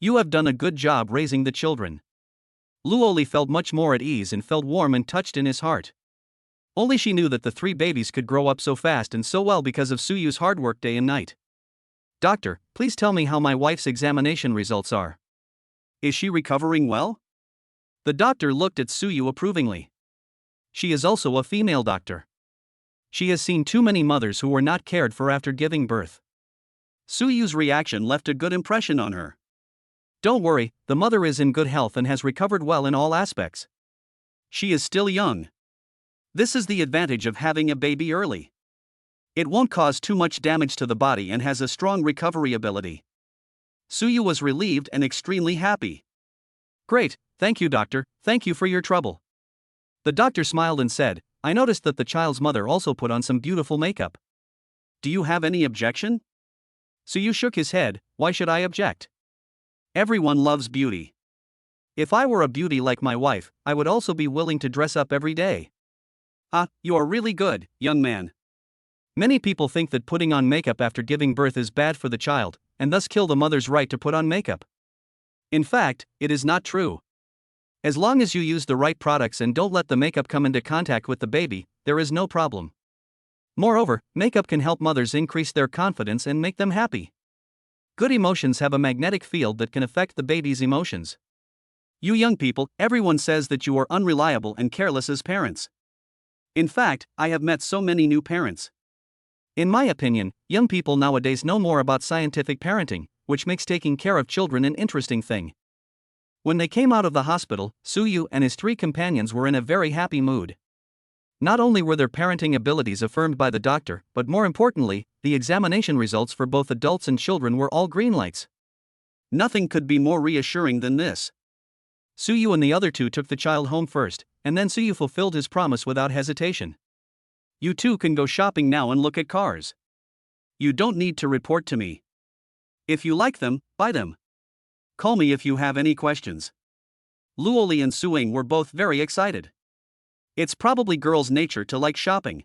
You have done a good job raising the children. Luo Li felt much more at ease and felt warm and touched in his heart. Only she knew that the three babies could grow up so fast and so well because of Suyu's hard work day and night. Doctor, please tell me how my wife's examination results are. Is she recovering well? The doctor looked at Suyu approvingly. She is also a female doctor. She has seen too many mothers who were not cared for after giving birth. Suyu's reaction left a good impression on her. Don't worry, the mother is in good health and has recovered well in all aspects. She is still young. This is the advantage of having a baby early. It won't cause too much damage to the body and has a strong recovery ability. Suyu was relieved and extremely happy. Great, thank you doctor, thank you for your trouble. The doctor smiled and said, I noticed that the child's mother also put on some beautiful makeup. Do you have any objection? Suyu shook his head, why should I object? Everyone loves beauty. If I were a beauty like my wife, I would also be willing to dress up every day. Ah, you are really good, young man. Many people think that putting on makeup after giving birth is bad for the child, and thus kill the mother's right to put on makeup. In fact, it is not true. As long as you use the right products and don't let the makeup come into contact with the baby, there is no problem. Moreover, makeup can help mothers increase their confidence and make them happy. Good emotions have a magnetic field that can affect the baby's emotions. You young people, everyone says that you are unreliable and careless as parents. In fact, I have met so many new parents. In my opinion, young people nowadays know more about scientific parenting, which makes taking care of children an interesting thing. When they came out of the hospital, Suyu and his 3 companions were in a very happy mood. Not only were their parenting abilities affirmed by the doctor, but more importantly, the examination results for both adults and children were all green lights. Nothing could be more reassuring than this. Suyu and the other 2 took the child home first, and then Suyu fulfilled his promise without hesitation. You 2 can go shopping now and look at cars. You don't need to report to me. If you like them, buy them. Call me if you have any questions. Luo Li and Suing were both very excited. It's probably girls' nature to like shopping.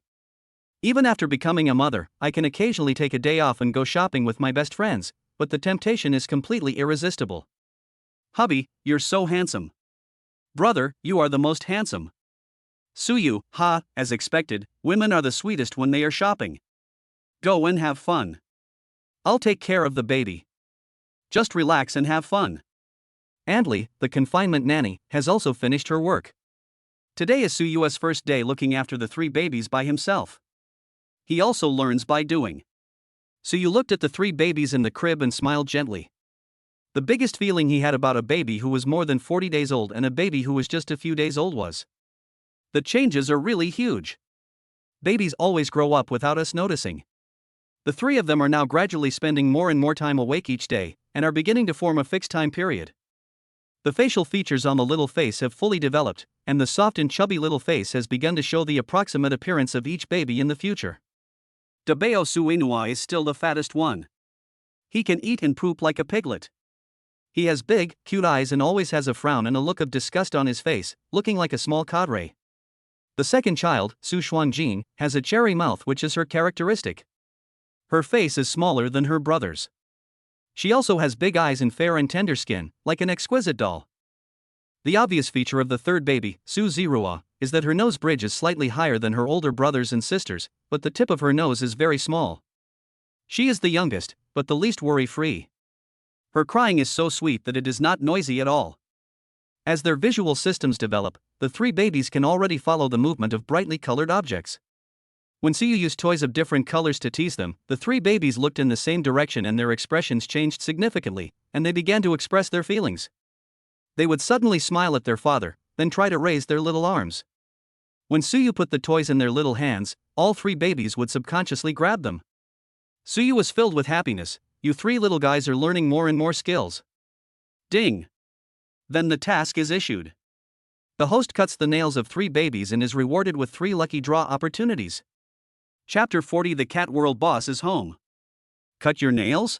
Even after becoming a mother, I can occasionally take a day off and go shopping with my best friends, but the temptation is completely irresistible. Hubby, you're so handsome. Brother, you are the most handsome. Suyu, ha, as expected, women are the sweetest when they are shopping. Go and have fun. I'll take care of the baby. Just relax and have fun. Andli, the confinement nanny, has also finished her work. Today is Suyu's first day looking after the 3 babies by himself. He also learns by doing. Suyu looked at the 3 babies in the crib and smiled gently. The biggest feeling he had about a baby who was more than 40 days old and a baby who was just a few days old was. The changes are really huge. Babies always grow up without us noticing. The 3 of them are now gradually spending more and more time awake each day, and are beginning to form a fixed time period. The facial features on the little face have fully developed, and the soft and chubby little face has begun to show the approximate appearance of each baby in the future. Dabeo Suinua is still the fattest one. He can eat and poop like a piglet. He has big, cute eyes and always has a frown and a look of disgust on his face, looking like a small cadre. The second child, Su Xuanjing, has a cherry mouth which is her characteristic. Her face is smaller than her brother's. She also has big eyes and fair and tender skin, like an exquisite doll. The obvious feature of the third baby, Su Zirua, is that her nose bridge is slightly higher than her older brothers and sisters, but the tip of her nose is very small. She is the youngest, but the least worry-free. Her crying is so sweet that it is not noisy at all. As their visual systems develop, the 3 babies can already follow the movement of brightly colored objects. When Suyu used toys of different colors to tease them, the 3 babies looked in the same direction and their expressions changed significantly, and they began to express their feelings. They would suddenly smile at their father, then try to raise their little arms. When Suyu put the toys in their little hands, all 3 babies would subconsciously grab them. Suyu was filled with happiness. You 3 little guys are learning more and more skills. Ding! Then the task is issued. The host cuts the nails of 3 babies and is rewarded with 3 lucky draw opportunities. Chapter 40 The Cat World Boss is home. Cut your nails?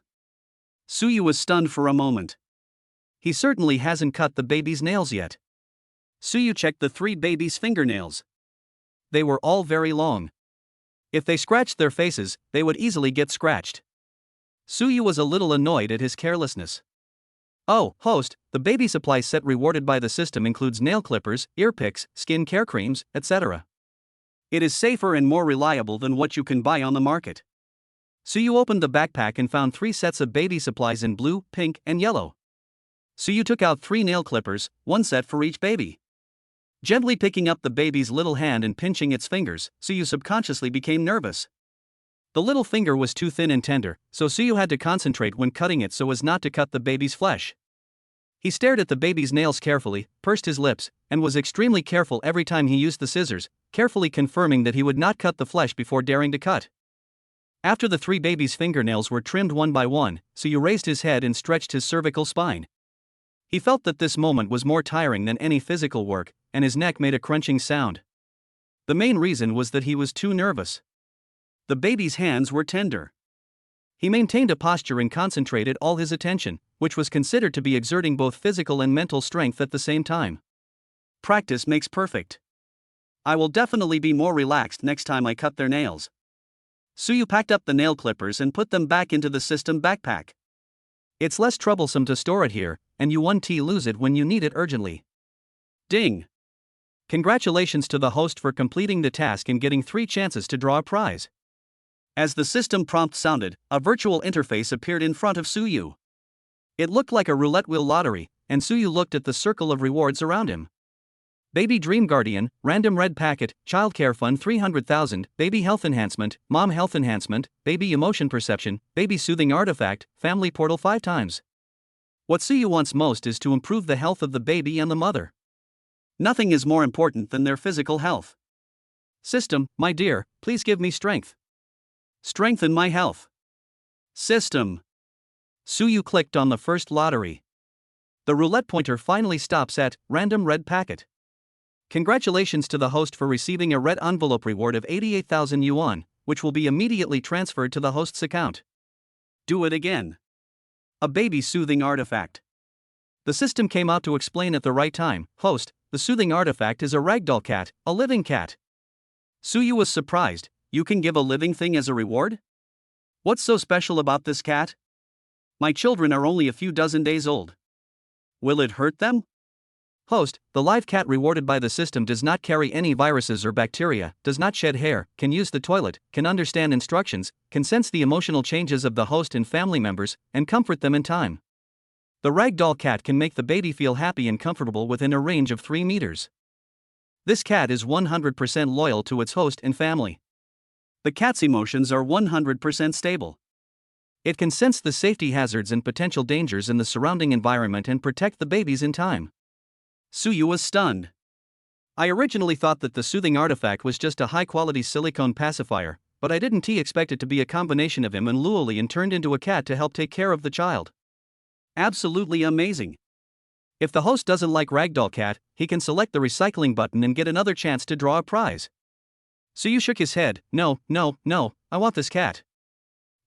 Suyu was stunned for a moment. He certainly hasn't cut the baby's nails yet. Suyu checked the 3 babies' fingernails. They were all very long. If they scratched their faces, they would easily get scratched. Suyu was a little annoyed at his carelessness. Oh, host, the baby supply set rewarded by the system includes nail clippers, ear picks, skin care creams, etc. It is safer and more reliable than what you can buy on the market. Suyu opened the backpack and found 3 sets of baby supplies in blue, pink, and yellow. Suyu took out 3 nail clippers, 1 set for each baby. Gently picking up the baby's little hand and pinching its fingers, Suyu subconsciously became nervous. The little finger was too thin and tender, so Suyu had to concentrate when cutting it so as not to cut the baby's flesh. He stared at the baby's nails carefully, pursed his lips, and was extremely careful every time he used the scissors, carefully confirming that he would not cut the flesh before daring to cut. After the 3 babies' fingernails were trimmed one by one, Suyu raised his head and stretched his cervical spine. He felt that this moment was more tiring than any physical work, and his neck made a crunching sound. The main reason was that he was too nervous. The baby's hands were tender. He maintained a posture and concentrated all his attention, which was considered to be exerting both physical and mental strength at the same time. Practice makes perfect. I will definitely be more relaxed next time I cut their nails. Suyu packed up the nail clippers and put them back into the system backpack. It's less troublesome to store it here, and you won't lose it when you need it urgently. Ding! Congratulations to the host for completing the task and getting 3 chances to draw a prize. As the system prompt sounded, a virtual interface appeared in front of Suyu. It looked like a roulette wheel lottery, and Suyu looked at the circle of rewards around him. Baby Dream Guardian, Random Red Packet, Childcare Fund 300,000, Baby Health Enhancement, Mom Health Enhancement, Baby Emotion Perception, Baby Soothing Artifact, Family Portal 5 times. What Suyu wants most is to improve the health of the baby and the mother. Nothing is more important than their physical health. System, my dear, please give me strength. Strengthen my health. System. Suyu clicked on the first lottery. The roulette pointer finally stops at Random Red Packet. Congratulations to the host for receiving a red envelope reward of 88,000 yuan, which will be immediately transferred to the host's account. Do it again. A baby soothing artifact. The system came out to explain at the right time. Host, the soothing artifact is a ragdoll cat, a living cat. Suyu was surprised. You can give a living thing as a reward? What's so special about this cat? My children are only a few dozen days old. Will it hurt them? Host, the live cat rewarded by the system does not carry any viruses or bacteria, does not shed hair, can use the toilet, can understand instructions, can sense the emotional changes of the host and family members, and comfort them in time. The ragdoll cat can make the baby feel happy and comfortable within a range of 3 meters. This cat is 100% loyal to its host and family. The cat's emotions are 100% stable. It can sense the safety hazards and potential dangers in the surrounding environment and protect the babies in time. Suyu was stunned. I originally thought that the soothing artifact was just a high-quality silicone pacifier, but I didn't expect it to be a combination of him and Luo Li and turned into a cat to help take care of the child. Absolutely amazing. If the host doesn't like Ragdoll Cat, he can select the recycling button and get another chance to draw a prize. Suyu shook his head. No, I want this cat.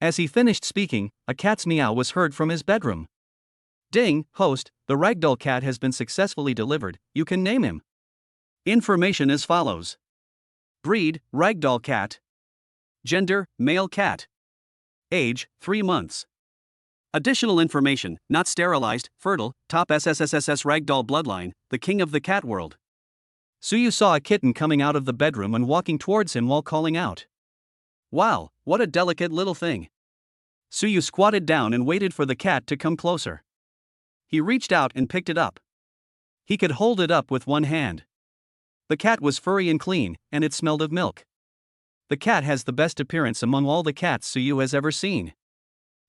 As he finished speaking, a cat's meow was heard from his bedroom. Ding, host, the Ragdoll Cat has been successfully delivered, you can name him. Information as follows. Breed, Ragdoll Cat. Gender, male cat. Age, 3 months. Additional information, not sterilized, fertile, top SSSSS Ragdoll bloodline, the king of the cat world. Suyu saw a kitten coming out of the bedroom and walking towards him while calling out. Wow, what a delicate little thing. Suyu squatted down and waited for the cat to come closer. He reached out and picked it up. He could hold it up with one hand. The cat was furry and clean, and it smelled of milk. The cat has the best appearance among all the cats Suyu has ever seen.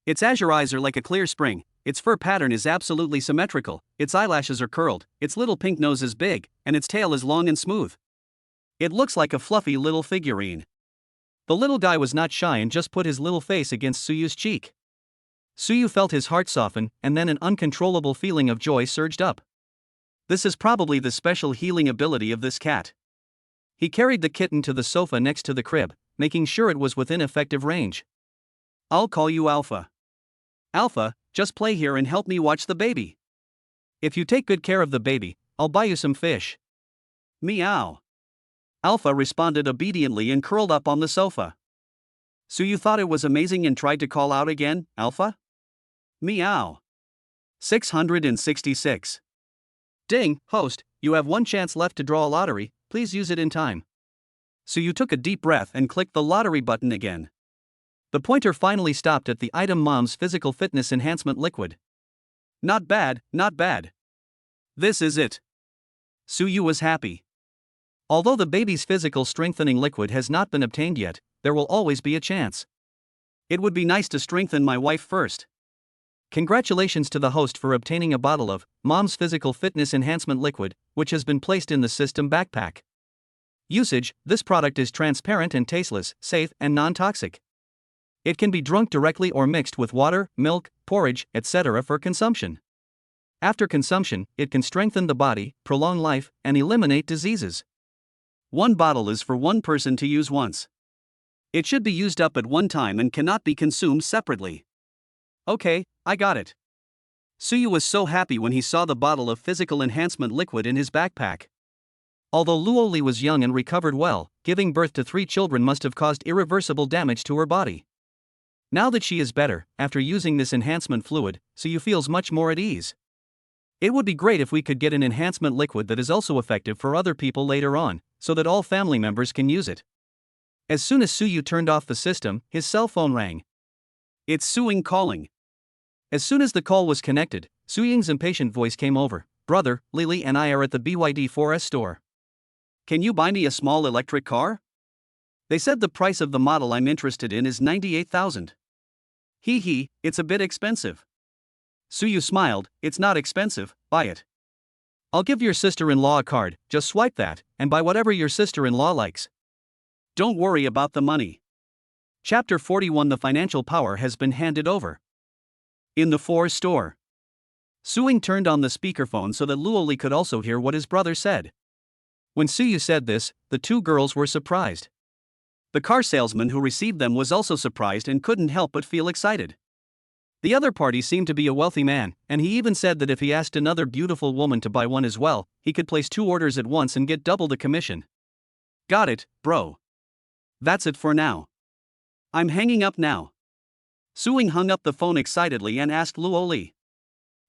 Its azure eyes are like a clear spring, its fur pattern is absolutely symmetrical, its eyelashes are curled, its little pink nose is big, and its tail is long and smooth. It looks like a fluffy little figurine. The little guy was not shy and just put his little face against Suyu's cheek. Suyu felt his heart soften, and then an uncontrollable feeling of joy surged up. This is probably the special healing ability of this cat. He carried the kitten to the sofa next to the crib, making sure it was within effective range. I'll call you Alpha. Alpha, just play here and help me watch the baby. If you take good care of the baby, I'll buy you some fish. Meow. Alpha responded obediently and curled up on the sofa. Suyu thought it was amazing and tried to call out again, Alpha? Meow. 666. Ding, host, you have 1 chance left to draw a lottery, please use it in time. Suyu took a deep breath and clicked the lottery button again. The pointer finally stopped at the item Mom's Physical Fitness Enhancement Liquid. Not bad, not bad. This is it. Suyu was happy. Although the baby's physical strengthening liquid has not been obtained yet, there will always be a chance. It would be nice to strengthen my wife first. Congratulations to the host for obtaining a bottle of Mom's Physical Fitness Enhancement Liquid, which has been placed in the system backpack. Usage: this product is transparent and tasteless, safe and non-toxic. It can be drunk directly or mixed with water, milk, porridge, etc. for consumption. After consumption, it can strengthen the body, prolong life, and eliminate diseases. 1 bottle is for 1 person to use once. It should be used up at one time and cannot be consumed separately. Okay, I got it. Suyu was so happy when he saw the bottle of physical enhancement liquid in his backpack. Although Luo Li was young and recovered well, giving birth to 3 children must have caused irreversible damage to her body. Now that she is better, after using this enhancement fluid, Suyu feels much more at ease. It would be great if we could get an enhancement liquid that is also effective for other people later on, so that all family members can use it. As soon as Suyu turned off the system, his cell phone rang. It's Suying calling. As soon as the call was connected, Suying's impatient voice came over. Brother, Lily and I are at the BYD 4S store. Can you buy me a small electric car? They said the price of the model I'm interested in is 98,000. Hee, it's a bit expensive. Suyu smiled. It's not expensive, buy it. I'll give your sister-in-law a card, just swipe that, and buy whatever your sister-in-law likes. Don't worry about the money. Chapter 41. The financial power has been handed over. In the 4 store. Suying turned on the speakerphone so that Luo Li could also hear what his brother said. When Suyu said this, the 2 girls were surprised. The car salesman who received them was also surprised and couldn't help but feel excited. The other party seemed to be a wealthy man, and he even said that if he asked another beautiful woman to buy one as well, he could place 2 orders at once and get double the commission. Got it, bro. That's it for now. I'm hanging up now. Suying hung up the phone excitedly and asked Luo Li.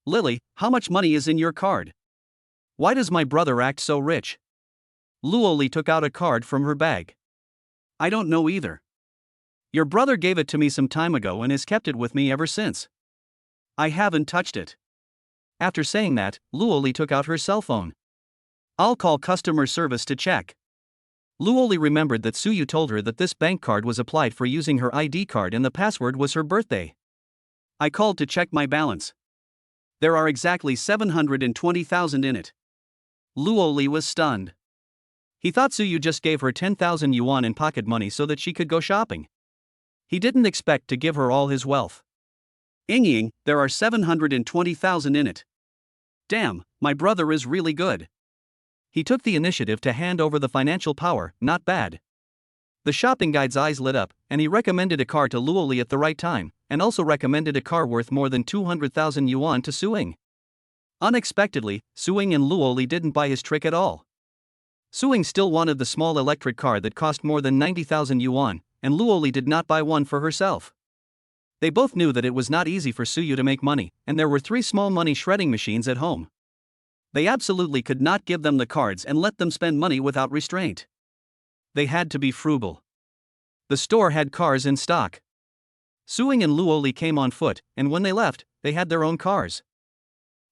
Lily, how much money is in your card? Why does my brother act so rich? Luo Li took out a card from her bag. I don't know either. Your brother gave it to me some time ago and has kept it with me ever since. I haven't touched it. After saying that, Luo Li took out her cell phone. I'll call customer service to check. Luo Li remembered that Suyu told her that this bank card was applied for using her ID card and the password was her birthday. I called to check my balance. There are exactly 720,000 in it. Luo Li was stunned. He thought Suyu just gave her 10,000 yuan in pocket money so that she could go shopping. He didn't expect to give her all his wealth. Ying, there are 720,000 in it. Damn, my brother is really good. He took the initiative to hand over the financial power, not bad. The shopping guide's eyes lit up, and he recommended a car to Luo Li at the right time, and also recommended a car worth more than 200,000 yuan to Suying. Unexpectedly, Suying and Luo Li didn't buy his trick at all. Suying still wanted the small electric car that cost more than 90,000 yuan, and Luo Li did not buy one for herself. They both knew that it was not easy for Suyu to make money, and there were 3 small money shredding machines at home. They absolutely could not give them the cards and let them spend money without restraint. They had to be frugal. The store had cars in stock. Suying and Luo Li came on foot, and when they left, they had their own cars.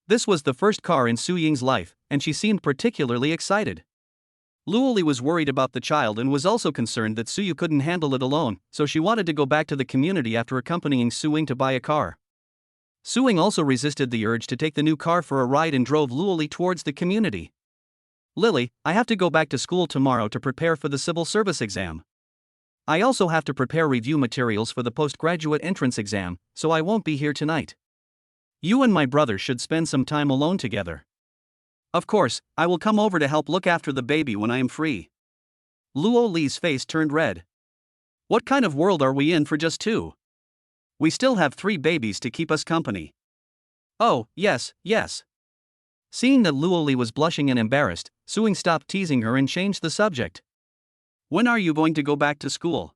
This was the first car in Suying's life, and she seemed particularly excited. Luo Li was worried about the child and was also concerned that Suyu couldn't handle it alone, so she wanted to go back to the community after accompanying Suying to buy a car. Suying also resisted the urge to take the new car for a ride and drove Luo Li towards the community. Lily, I have to go back to school tomorrow to prepare for the civil service exam. I also have to prepare review materials for the postgraduate entrance exam, so I won't be here tonight. You and my brother should spend some time alone together. Of course, I will come over to help look after the baby when I am free. Luo Li's face turned red. What kind of world are we in for just 2? We still have 3 babies to keep us company. Oh, yes. Seeing that Luo Li was blushing and embarrassed, Suying stopped teasing her and changed the subject. When are you going to go back to school?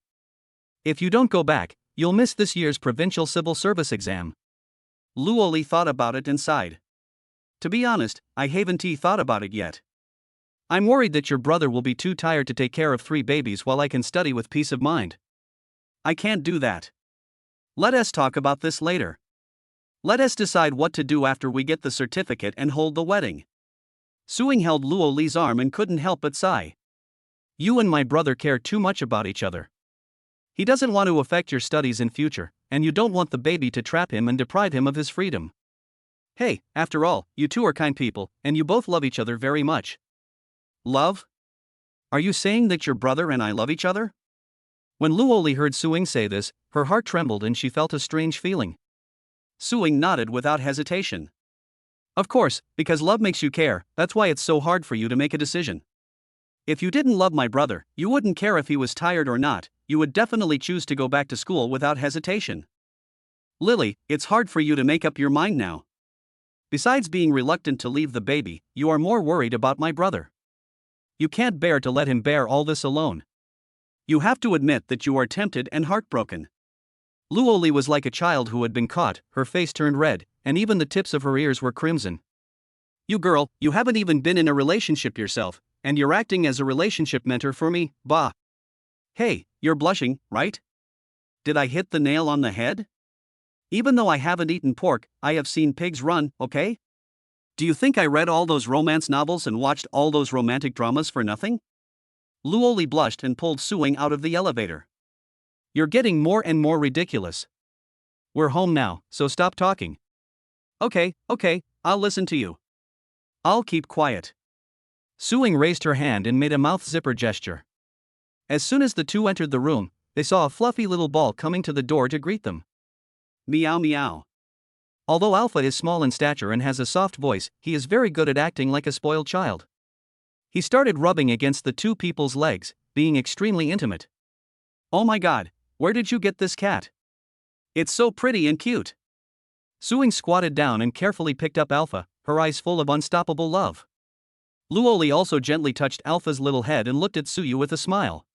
If you don't go back, you'll miss this year's provincial civil service exam. Luo Li thought about it and sighed. To be honest, I haven't thought about it yet. I'm worried that your brother will be too tired to take care of 3 babies while I can study with peace of mind. I can't do that. Let us talk about this later. Let us decide what to do after we get the certificate and hold the wedding. Suying held Luo Li's arm and couldn't help but sigh. You and my brother care too much about each other. He doesn't want to affect your studies in future, and you don't want the baby to trap him and deprive him of his freedom. Hey, after all, you 2 are kind people, and you both love each other very much. Love? Are you saying that your brother and I love each other? When Luo Li heard Suying say this, her heart trembled and she felt a strange feeling. Suying nodded without hesitation. Of course, because love makes you care, that's why it's so hard for you to make a decision. If you didn't love my brother, you wouldn't care if he was tired or not, you would definitely choose to go back to school without hesitation. Lily, it's hard for you to make up your mind now. Besides being reluctant to leave the baby, you are more worried about my brother. You can't bear to let him bear all this alone. You have to admit that you are tempted and heartbroken. Luo Li was like a child who had been caught, her face turned red, and even the tips of her ears were crimson. You girl, you haven't even been in a relationship yourself, and you're acting as a relationship mentor for me, bah. Hey, you're blushing, right? Did I hit the nail on the head? Even though I haven't eaten pork, I have seen pigs run, okay? Do you think I read all those romance novels and watched all those romantic dramas for nothing? Luo Li blushed and pulled Suing out of the elevator. You're getting more and more ridiculous. We're home now, so stop talking. Okay, I'll listen to you. I'll keep quiet. Suing raised her hand and made a mouth zipper gesture. As soon as the two entered the room, they saw a fluffy little ball coming to the door to greet them. Meow meow. Although Alpha is small in stature and has a soft voice, he is very good at acting like a spoiled child. He started rubbing against the two people's legs, being extremely intimate. Oh my god, where did you get this cat? It's so pretty and cute. Suing squatted down and carefully picked up Alpha, her eyes full of unstoppable love. Luo Li also gently touched Alpha's little head and looked at Suyu with a smile.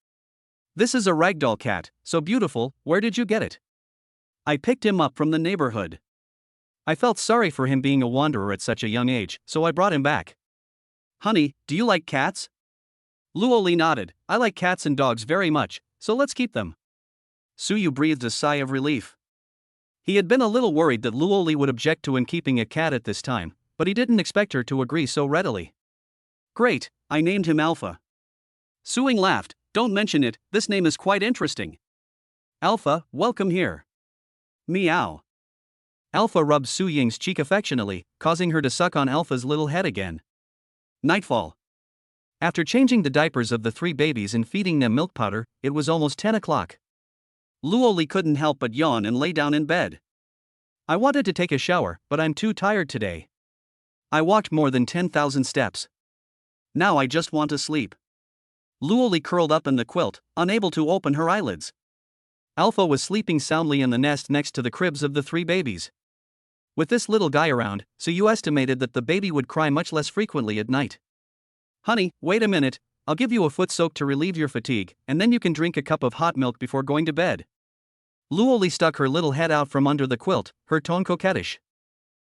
This is a ragdoll cat, so beautiful, where did you get it? I picked him up from the neighborhood. I felt sorry for him being a wanderer at such a young age, so I brought him back. Honey, do you like cats? Luo Li nodded. I like cats and dogs very much, so let's keep them. Suyu breathed a sigh of relief. He had been a little worried that Luo Li would object to him keeping a cat at this time, but he didn't expect her to agree so readily. Great, I named him Alpha. Suing laughed. Don't mention it, this name is quite interesting. Alpha, welcome here. Meow. Alpha rubbed Su Ying's cheek affectionately, causing her to suck on Alpha's little head again. Nightfall. After changing the diapers of the three babies and feeding them milk powder, it was almost 10 o'clock. Luo Li couldn't help but yawn and lay down in bed. I wanted to take a shower, but I'm too tired today. I walked more than 10,000 steps. Now I just want to sleep. Luo Li curled up in the quilt, unable to open her eyelids. Alpha was sleeping soundly in the nest next to the cribs of the three babies. With this little guy around, so you estimated that the baby would cry much less frequently at night. Honey, wait a minute, I'll give you a foot soak to relieve your fatigue, and then you can drink a cup of hot milk before going to bed. Luo Li stuck her little head out from under the quilt, her tone coquettish.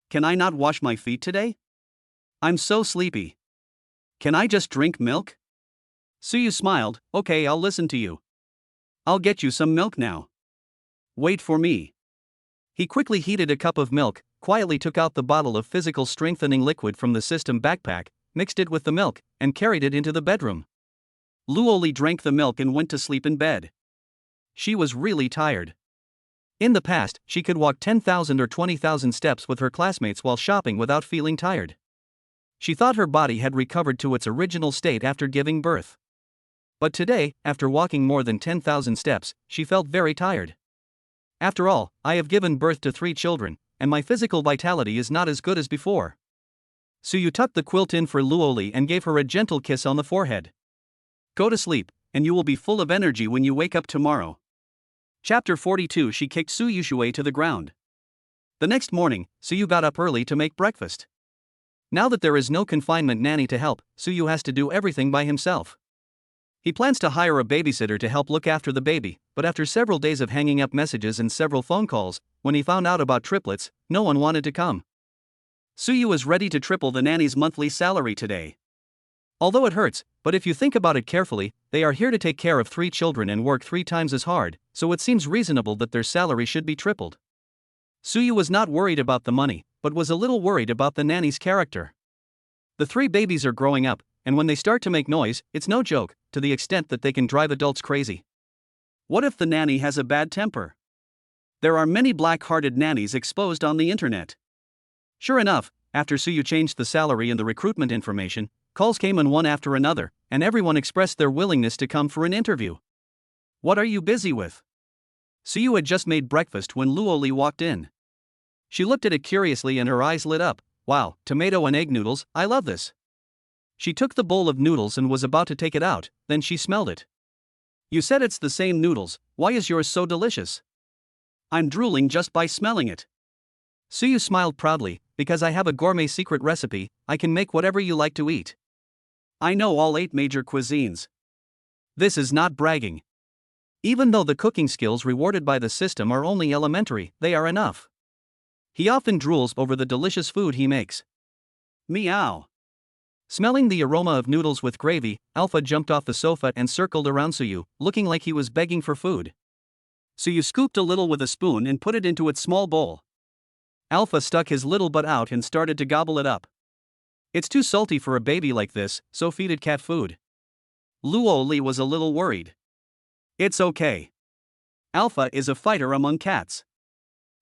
Can I not wash my feet today? I'm so sleepy. Can I just drink milk? Suyu smiled. Okay, I'll listen to you. I'll get you some milk now. Wait for me. He quickly heated a cup of milk, quietly took out the bottle of physical strengthening liquid from the system backpack, mixed it with the milk, and carried it into the bedroom. Luo Li drank the milk and went to sleep in bed. She was really tired. In the past, she could walk 10,000 or 20,000 steps with her classmates while shopping without feeling tired. She thought her body had recovered to its original state after giving birth. But today, after walking more than 10,000 steps, she felt very tired. After all, I have given birth to 3 children, and my physical vitality is not as good as before. Suyu tucked the quilt in for Luo Li and gave her a gentle kiss on the forehead. Go to sleep, and you will be full of energy when you wake up tomorrow. Chapter 42. She kicked Su Yuxue to the ground. The next morning, Suyu got up early to make breakfast. Now that there is no confinement nanny to help, Suyu has to do everything by himself. He plans to hire a babysitter to help look after the baby, but after several days of hanging up messages and several phone calls, when he found out about triplets, no one wanted to come. Suyu is ready to triple the nanny's monthly salary today. Although it hurts, but if you think about it carefully, they are here to take care of 3 children and work 3 times as hard, so it seems reasonable that their salary should be tripled. Suyu was not worried about the money, but was a little worried about the nanny's character. The 3 babies are growing up, and when they start to make noise, it's no joke, to the extent that they can drive adults crazy. What if the nanny has a bad temper? There are many black-hearted nannies exposed on the internet. Sure enough, after Suyu changed the salary and the recruitment information, calls came in one after another, and everyone expressed their willingness to come for an interview. What are you busy with? Suyu had just made breakfast when Luo Li walked in. She looked at it curiously and her eyes lit up. Wow, tomato and egg noodles, I love this. She took the bowl of noodles and was about to take it out, then she smelled it. You said it's the same noodles, why is yours so delicious? I'm drooling just by smelling it. Suyu smiled proudly, because I have a gourmet secret recipe, I can make whatever you like to eat. I know all 8 major cuisines. This is not bragging. Even though the cooking skills rewarded by the system are only elementary, they are enough. He often drools over the delicious food he makes. Meow. Smelling the aroma of noodles with gravy, Alpha jumped off the sofa and circled around Suyu, looking like he was begging for food. Suyu scooped a little with a spoon and put it into its small bowl. Alpha stuck his little butt out and started to gobble it up. It's too salty for a baby like this, so feed it cat food. Luo Li was a little worried. It's okay. Alpha is a fighter among cats.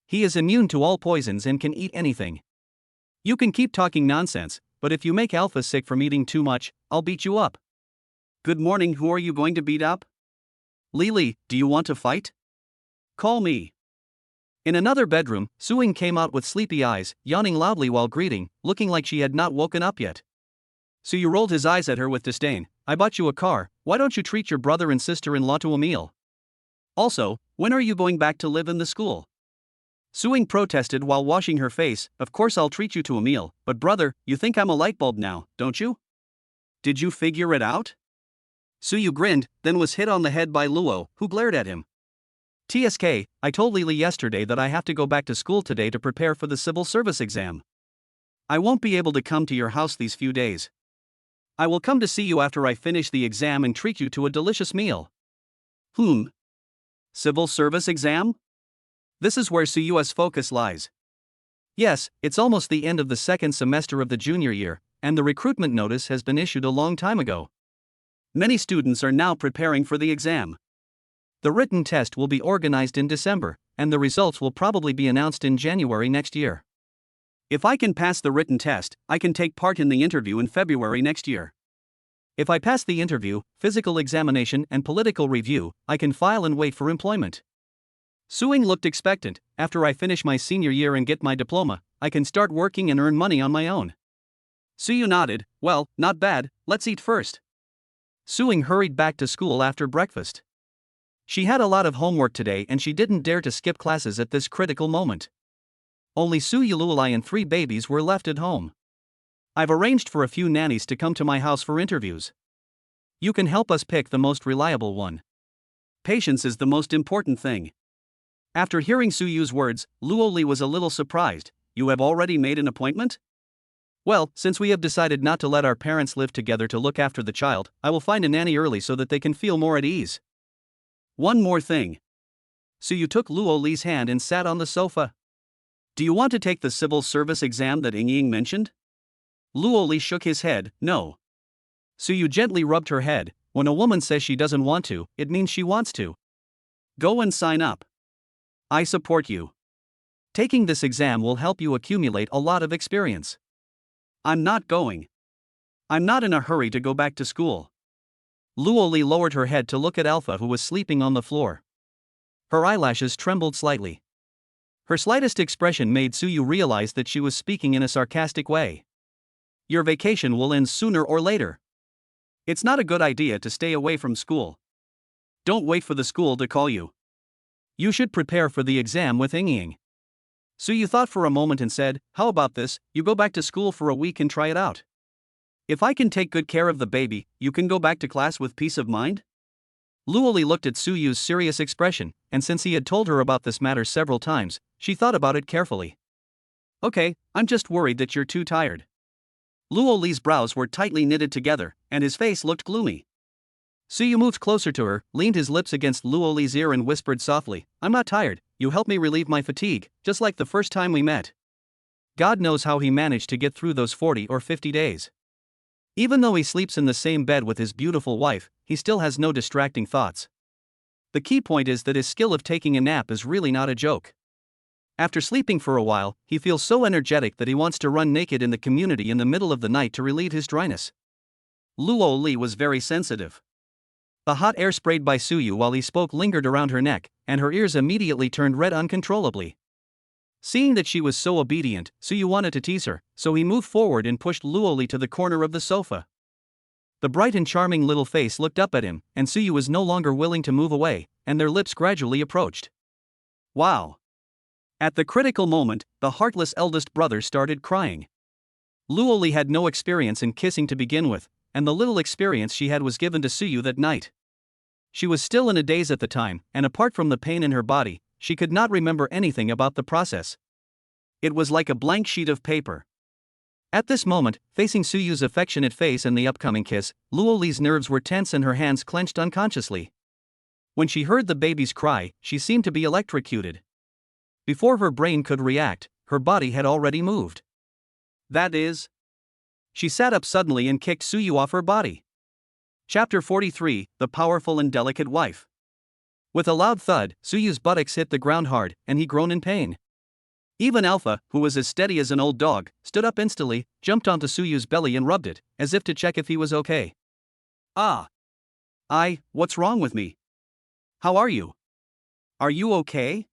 He is immune to all poisons and can eat anything. You can keep talking nonsense, but if you make Alpha sick from eating too much, I'll beat you up. Good morning, who are you going to beat up? Li, do you want to fight? Call me. In another bedroom, Suing came out with sleepy eyes, yawning loudly while greeting, looking like she had not woken up yet. Suyu rolled his eyes at her with disdain. I bought you a car, why don't you treat your brother and sister-in-law to a meal? Also, when are you going back to live in the school? Suing protested while washing her face. Of course I'll treat you to a meal, but brother, you think I'm a light bulb now, don't you? Did you figure it out? Suyu grinned, then was hit on the head by Luo, who glared at him. TSK, I told Lily yesterday that I have to go back to school today to prepare for the civil service exam. I won't be able to come to your house these few days. I will come to see you after I finish the exam and treat you to a delicious meal. Civil service exam? This is where Suyu's focus lies. Yes, it's almost the end of the second semester of the junior year, and the recruitment notice has been issued a long time ago. Many students are now preparing for the exam. The written test will be organized in December, and the results will probably be announced in January next year. If I can pass the written test, I can take part in the interview in February next year. If I pass the interview, physical examination and political review, I can file and wait for employment. Suing looked expectant. After I finish my senior year and get my diploma, I can start working and earn money on my own. Suyu nodded. Well, not bad, let's eat first. Suing hurried back to school after breakfast. She had a lot of homework today and she didn't dare to skip classes at this critical moment. Only Suyu, Luo Li and 3 babies were left at home. I've arranged for a few nannies to come to my house for interviews. You can help us pick the most reliable one. Patience is the most important thing. After hearing Suyu's words, Luo Li was a little surprised. You have already made an appointment? Well, since we have decided not to let our parents live together to look after the child, I will find a nanny early so that they can feel more at ease. One more thing. Suyu took Luo Li's hand and sat on the sofa. Do you want to take the civil service exam that Ying mentioned? Luo Li shook his head, no. Suyu gently rubbed her head. When a woman says she doesn't want to, it means she wants to. Go and sign up. I support you. Taking this exam will help you accumulate a lot of experience. I'm not going. I'm not in a hurry to go back to school. Luo Li lowered her head to look at Alpha, who was sleeping on the floor. Her eyelashes trembled slightly. Her slightest expression made Suyu realize that she was speaking in a sarcastic way. Your vacation will end sooner or later. It's not a good idea to stay away from school. Don't wait for the school to call you. You should prepare for the exam with Ying. Suyu thought for a moment and said, how about this, you go back to school for a week and try it out. If I can take good care of the baby, you can go back to class with peace of mind? Luo Li looked at Suyu's serious expression, and since he had told her about this matter several times, she thought about it carefully. Okay, I'm just worried that you're too tired. Luo Li's brows were tightly knitted together, and his face looked gloomy. Suyu moved closer to her, leaned his lips against Luo Li's ear and whispered softly, I'm not tired, you help me relieve my fatigue, just like the first time we met. God knows how he managed to get through those 40 or 50 days. Even though he sleeps in the same bed with his beautiful wife, he still has no distracting thoughts. The key point is that his skill of taking a nap is really not a joke. After sleeping for a while, he feels so energetic that he wants to run naked in the community in the middle of the night to relieve his dryness. Luo Li was very sensitive. The hot air sprayed by Suyu while he spoke lingered around her neck, and her ears immediately turned red uncontrollably. Seeing that she was so obedient, Suyu wanted to tease her, so he moved forward and pushed Luo Li to the corner of the sofa. The bright and charming little face looked up at him, and Suyu was no longer willing to move away, and their lips gradually approached. Wow! At the critical moment, the heartless eldest brother started crying. Luo Li had no experience in kissing to begin with, and the little experience she had was given to Suyu that night. She was still in a daze at the time, and apart from the pain in her body, she could not remember anything about the process. It was like a blank sheet of paper. At this moment, facing Suyu's affectionate face and the upcoming kiss, Luo Li's nerves were tense and her hands clenched unconsciously. When she heard the baby's cry, she seemed to be electrocuted. Before her brain could react, her body had already moved. That is. She sat up suddenly and kicked Suyu off her body. Chapter 43, The Powerful and Delicate Wife. With a loud thud, Suyu's buttocks hit the ground hard, and he groaned in pain. Even Alpha, who was as steady as an old dog, stood up instantly, jumped onto Suyu's belly and rubbed it, as if to check if he was okay. Ah. What's wrong with me? How are you? Are you okay?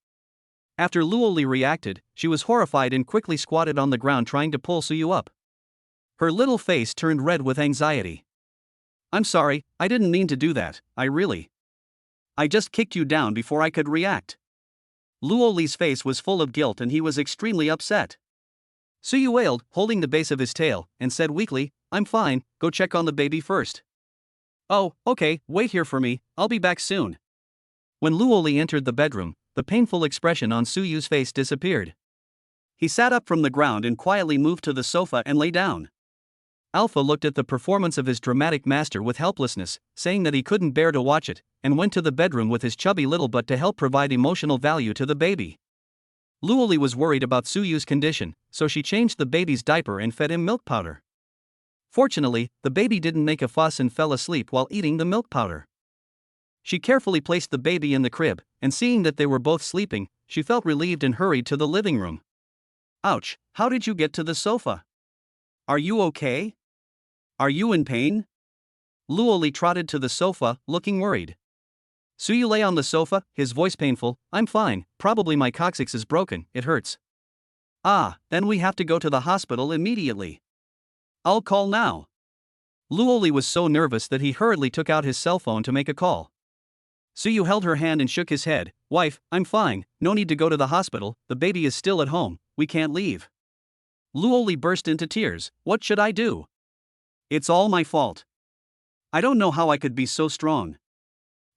After Luo Li reacted, she was horrified and quickly squatted on the ground trying to pull Suyu up. Her little face turned red with anxiety. I'm sorry, I didn't mean to do that, I just kicked you down before I could react. Luo Li's face was full of guilt and he was extremely upset. Suyu wailed, holding the base of his tail, and said weakly, I'm fine, go check on the baby first. Oh, okay, wait here for me, I'll be back soon. When Luo Li entered the bedroom, the painful expression on Suyu's face disappeared. He sat up from the ground and quietly moved to the sofa and lay down. Alpha looked at the performance of his dramatic master with helplessness, saying that he couldn't bear to watch it, and went to the bedroom with his chubby little butt to help provide emotional value to the baby. Luo Li was worried about Suyu's condition, so she changed the baby's diaper and fed him milk powder. Fortunately, the baby didn't make a fuss and fell asleep while eating the milk powder. She carefully placed the baby in the crib, and seeing that they were both sleeping, she felt relieved and hurried to the living room. Ouch, how did you get to the sofa? Are you okay? Are you in pain? Luo Li trotted to the sofa, looking worried. Suyu lay on the sofa, his voice painful, I'm fine, probably my coccyx is broken, it hurts. Ah, then we have to go to the hospital immediately. I'll call now. Luo Li was so nervous that he hurriedly took out his cell phone to make a call. Suyu held her hand and shook his head, Wife, I'm fine, no need to go to the hospital, the baby is still at home, we can't leave. Luo Li burst into tears, what should I do? It's all my fault. I don't know how I could be so strong.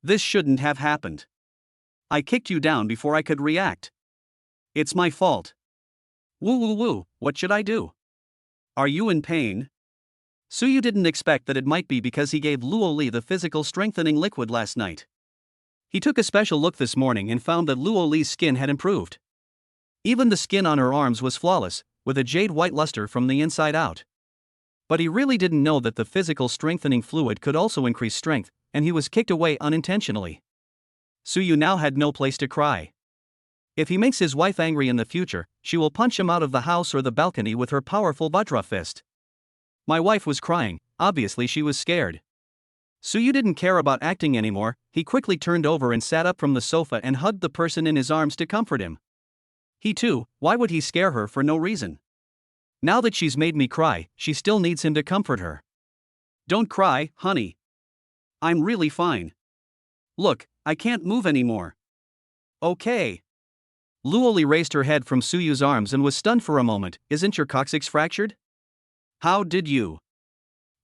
This shouldn't have happened. I kicked you down before I could react. It's my fault. Woo, what should I do? Are you in pain? Suyu didn't expect that it might be because he gave Luo Li the physical strengthening liquid last night. He took a special look this morning and found that Luo Li's skin had improved. Even the skin on her arms was flawless, with a jade white luster from the inside out. But he really didn't know that the physical strengthening fluid could also increase strength, and he was kicked away unintentionally. Suyu now had no place to cry. If he makes his wife angry in the future, she will punch him out of the house or the balcony with her powerful Vajra fist. My wife was crying, obviously she was scared. Suyu didn't care about acting anymore, he quickly turned over and sat up from the sofa and hugged the person in his arms to comfort him. He too, why would he scare her for no reason? Now that she's made me cry, she still needs him to comfort her. Don't cry, honey. I'm really fine. Look, I can't move anymore. Okay. Luo Li raised her head from Suyu's arms and was stunned for a moment, isn't your coccyx fractured? How did you?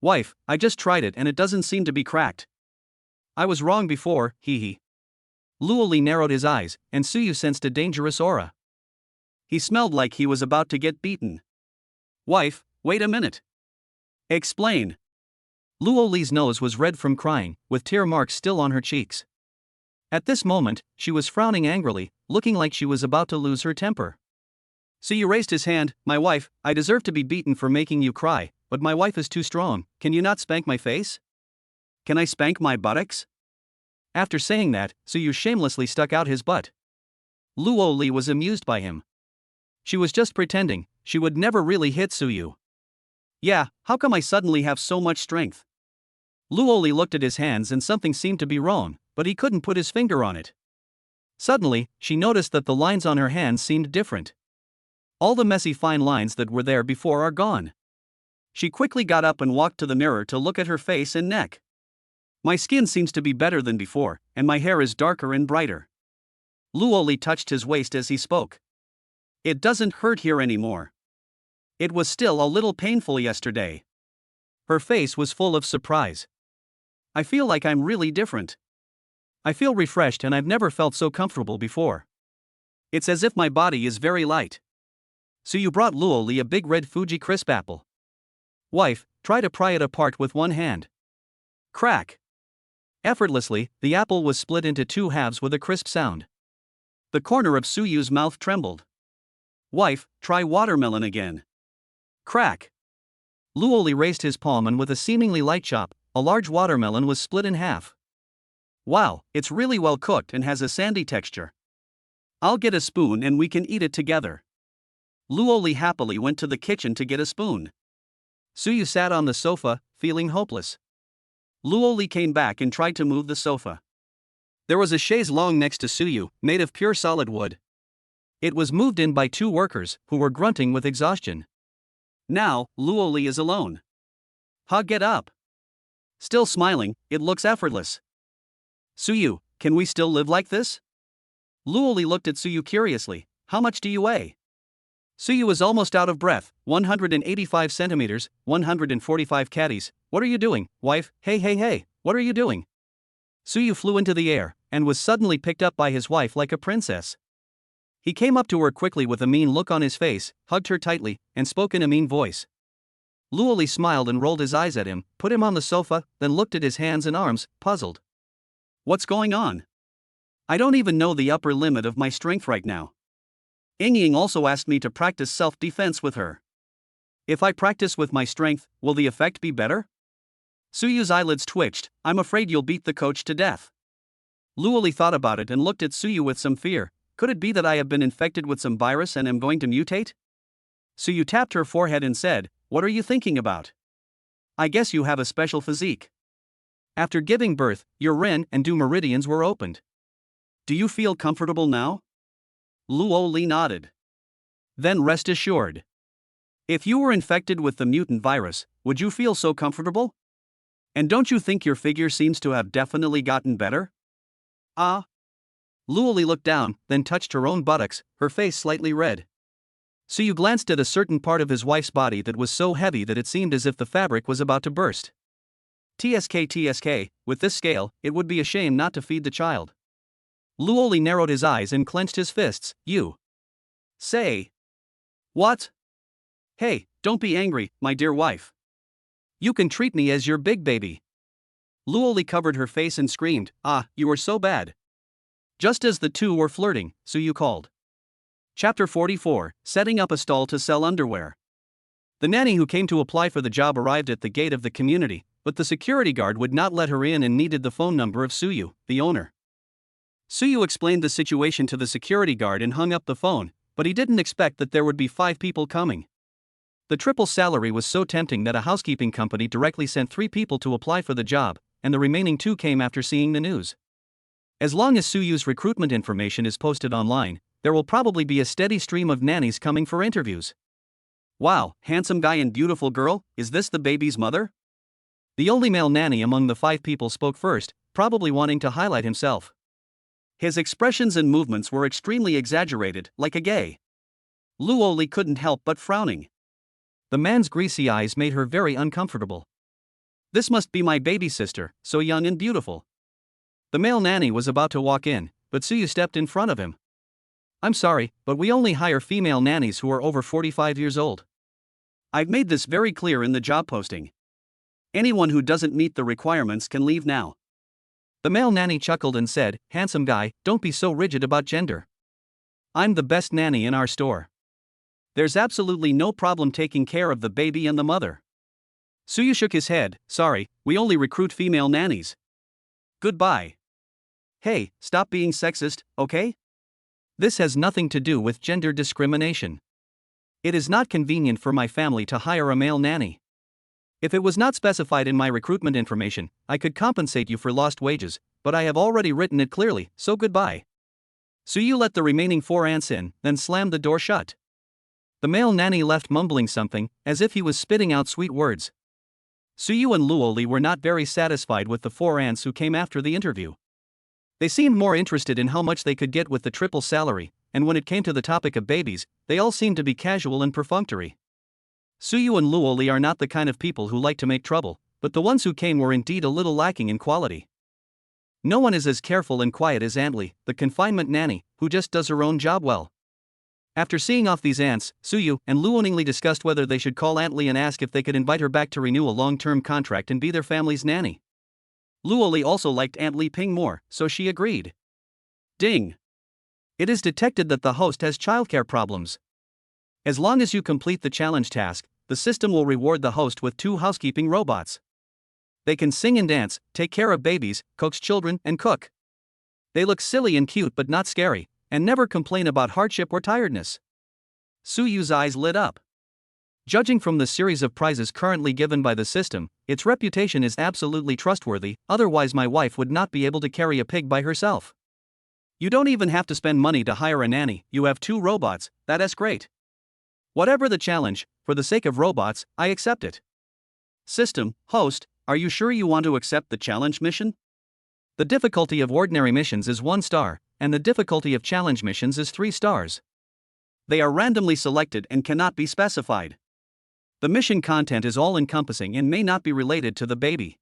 Wife, I just tried it and it doesn't seem to be cracked. I was wrong before, hee. Luo Li narrowed his eyes, and Suyu sensed a dangerous aura. He smelled like he was about to get beaten. Wife, wait a minute. Explain. Luo Li's nose was red from crying, with tear marks still on her cheeks. At this moment, she was frowning angrily, looking like she was about to lose her temper. Suyu raised his hand, My wife, I deserve to be beaten for making you cry, but my wife is too strong, can you not spank my face? Can I spank my buttocks? After saying that, Suyu shamelessly stuck out his butt. Luo Li was amused by him. She was just pretending, she would never really hit Suyu. Yeah, how come I suddenly have so much strength? Luo Li looked at his hands and something seemed to be wrong, but he couldn't put his finger on it. Suddenly, she noticed that the lines on her hands seemed different. All the messy fine lines that were there before are gone. She quickly got up and walked to the mirror to look at her face and neck. My skin seems to be better than before, and my hair is darker and brighter. Luo Li touched his waist as he spoke. It doesn't hurt here anymore. It was still a little painful yesterday. Her face was full of surprise. I feel like I'm really different. I feel refreshed and I've never felt so comfortable before. It's as if my body is very light. So you brought Luo Li a big red Fuji crisp apple. Wife, try to pry it apart with one hand. Crack. Effortlessly, the apple was split into two halves with a crisp sound. The corner of Suyu's mouth trembled. Wife, try watermelon again. Crack. Luo Li raised his palm and with a seemingly light chop, a large watermelon was split in half. Wow, it's really well cooked and has a sandy texture. I'll get a spoon and we can eat it together. Luo Li happily went to the kitchen to get a spoon. Suyu sat on the sofa, feeling hopeless. Luo Li came back and tried to move the sofa. There was a chaise longue next to Suyu, made of pure solid wood. It was moved in by two workers, who were grunting with exhaustion. Now, Luo Li is alone. Get up. Still smiling, it looks effortless. Suyu, can we still live like this? Luo Li looked at Suyu curiously. How much do you weigh? Suyu was almost out of breath. 185 centimeters, 145 caddies. What are you doing, wife? Hey, what are you doing? Suyu flew into the air, and was suddenly picked up by his wife like a princess. He came up to her quickly with a mean look on his face, hugged her tightly, and spoke in a mean voice. Luo Li smiled and rolled his eyes at him, put him on the sofa, then looked at his hands and arms, puzzled. What's going on? I don't even know the upper limit of my strength right now. Ying also asked me to practice self-defense with her. If I practice with my strength, will the effect be better? Suyu's eyelids twitched. I'm afraid you'll beat the coach to death. Luo Li thought about it and looked at Suyu with some fear. Could it be that I have been infected with some virus and am going to mutate? Suyu tapped her forehead and said, What are you thinking about? I guess you have a special physique. After giving birth, your Ren and Du meridians were opened. Do you feel comfortable now? Luo Li nodded. Then rest assured. If you were infected with the mutant virus, would you feel so comfortable? And don't you think your figure seems to have definitely gotten better? Luo Li looked down, then touched her own buttocks, her face slightly red. Suyu glanced at a certain part of his wife's body that was so heavy that it seemed as if the fabric was about to burst. TSK, with this scale, it would be a shame not to feed the child. Luo Li narrowed his eyes and clenched his fists. You say. What? Hey, don't be angry, my dear wife. You can treat me as your big baby. Luo Li covered her face and screamed, you are so bad. Just as the two were flirting, Suyu called. Chapter 44, Setting up a stall to sell underwear. The nanny who came to apply for the job arrived at the gate of the community, but the security guard would not let her in and needed the phone number of Suyu, the owner. Suyu explained the situation to the security guard and hung up the phone, but he didn't expect that there would be 5 people coming. The triple salary was so tempting that a housekeeping company directly sent 3 people to apply for the job, and the remaining 2 came after seeing the news. As long as Suyu's recruitment information is posted online, there will probably be a steady stream of nannies coming for interviews. Wow, handsome guy and beautiful girl, is this the baby's mother? The only male nanny among the 5 people spoke first, probably wanting to highlight himself. His expressions and movements were extremely exaggerated, like a gay. Luo Li couldn't help but frowning. The man's greasy eyes made her very uncomfortable. This must be my baby sister, so young and beautiful. The male nanny was about to walk in, but Suyu stepped in front of him. I'm sorry, but we only hire female nannies who are over 45 years old. I've made this very clear in the job posting. Anyone who doesn't meet the requirements can leave now. The male nanny chuckled and said, Handsome guy, don't be so rigid about gender. I'm the best nanny in our store. There's absolutely no problem taking care of the baby and the mother. Suyu shook his head, sorry, we only recruit female nannies. Goodbye. Hey, stop being sexist, okay? This has nothing to do with gender discrimination. It is not convenient for my family to hire a male nanny. If it was not specified in my recruitment information, I could compensate you for lost wages, but I have already written it clearly, so goodbye. Suyu let the remaining 4 ants in, then slammed the door shut. The male nanny left mumbling something, as if he was spitting out sweet words. Suyu and Luo Li were not very satisfied with the 4 ants who came after the interview. They seemed more interested in how much they could get with the triple salary, and when it came to the topic of babies, they all seemed to be casual and perfunctory. Suyu and Luo Li are not the kind of people who like to make trouble, but the ones who came were indeed a little lacking in quality. No one is as careful and quiet as Aunt Li, the confinement nanny, who just does her own job well. After seeing off these aunts, Suyu and Luo Li discussed whether they should call Aunt Li and ask if they could invite her back to renew a long-term contract and be their family's nanny. Luo Li also liked Aunt Li Ping more, so she agreed. Ding! It is detected that the host has childcare problems. As long as you complete the challenge task, the system will reward the host with 2 housekeeping robots. They can sing and dance, take care of babies, coax children, and cook. They look silly and cute but not scary, and never complain about hardship or tiredness. Suyu's eyes lit up. Judging from the series of prizes currently given by the system, its reputation is absolutely trustworthy, otherwise my wife would not be able to carry a pig by herself. You don't even have to spend money to hire a nanny, you have 2 robots, that's great. Whatever the challenge, for the sake of robots, I accept it. System, host, are you sure you want to accept the challenge mission? The difficulty of ordinary missions is 1 star, and the difficulty of challenge missions is 3 stars. They are randomly selected and cannot be specified. The mission content is all-encompassing and may not be related to the baby.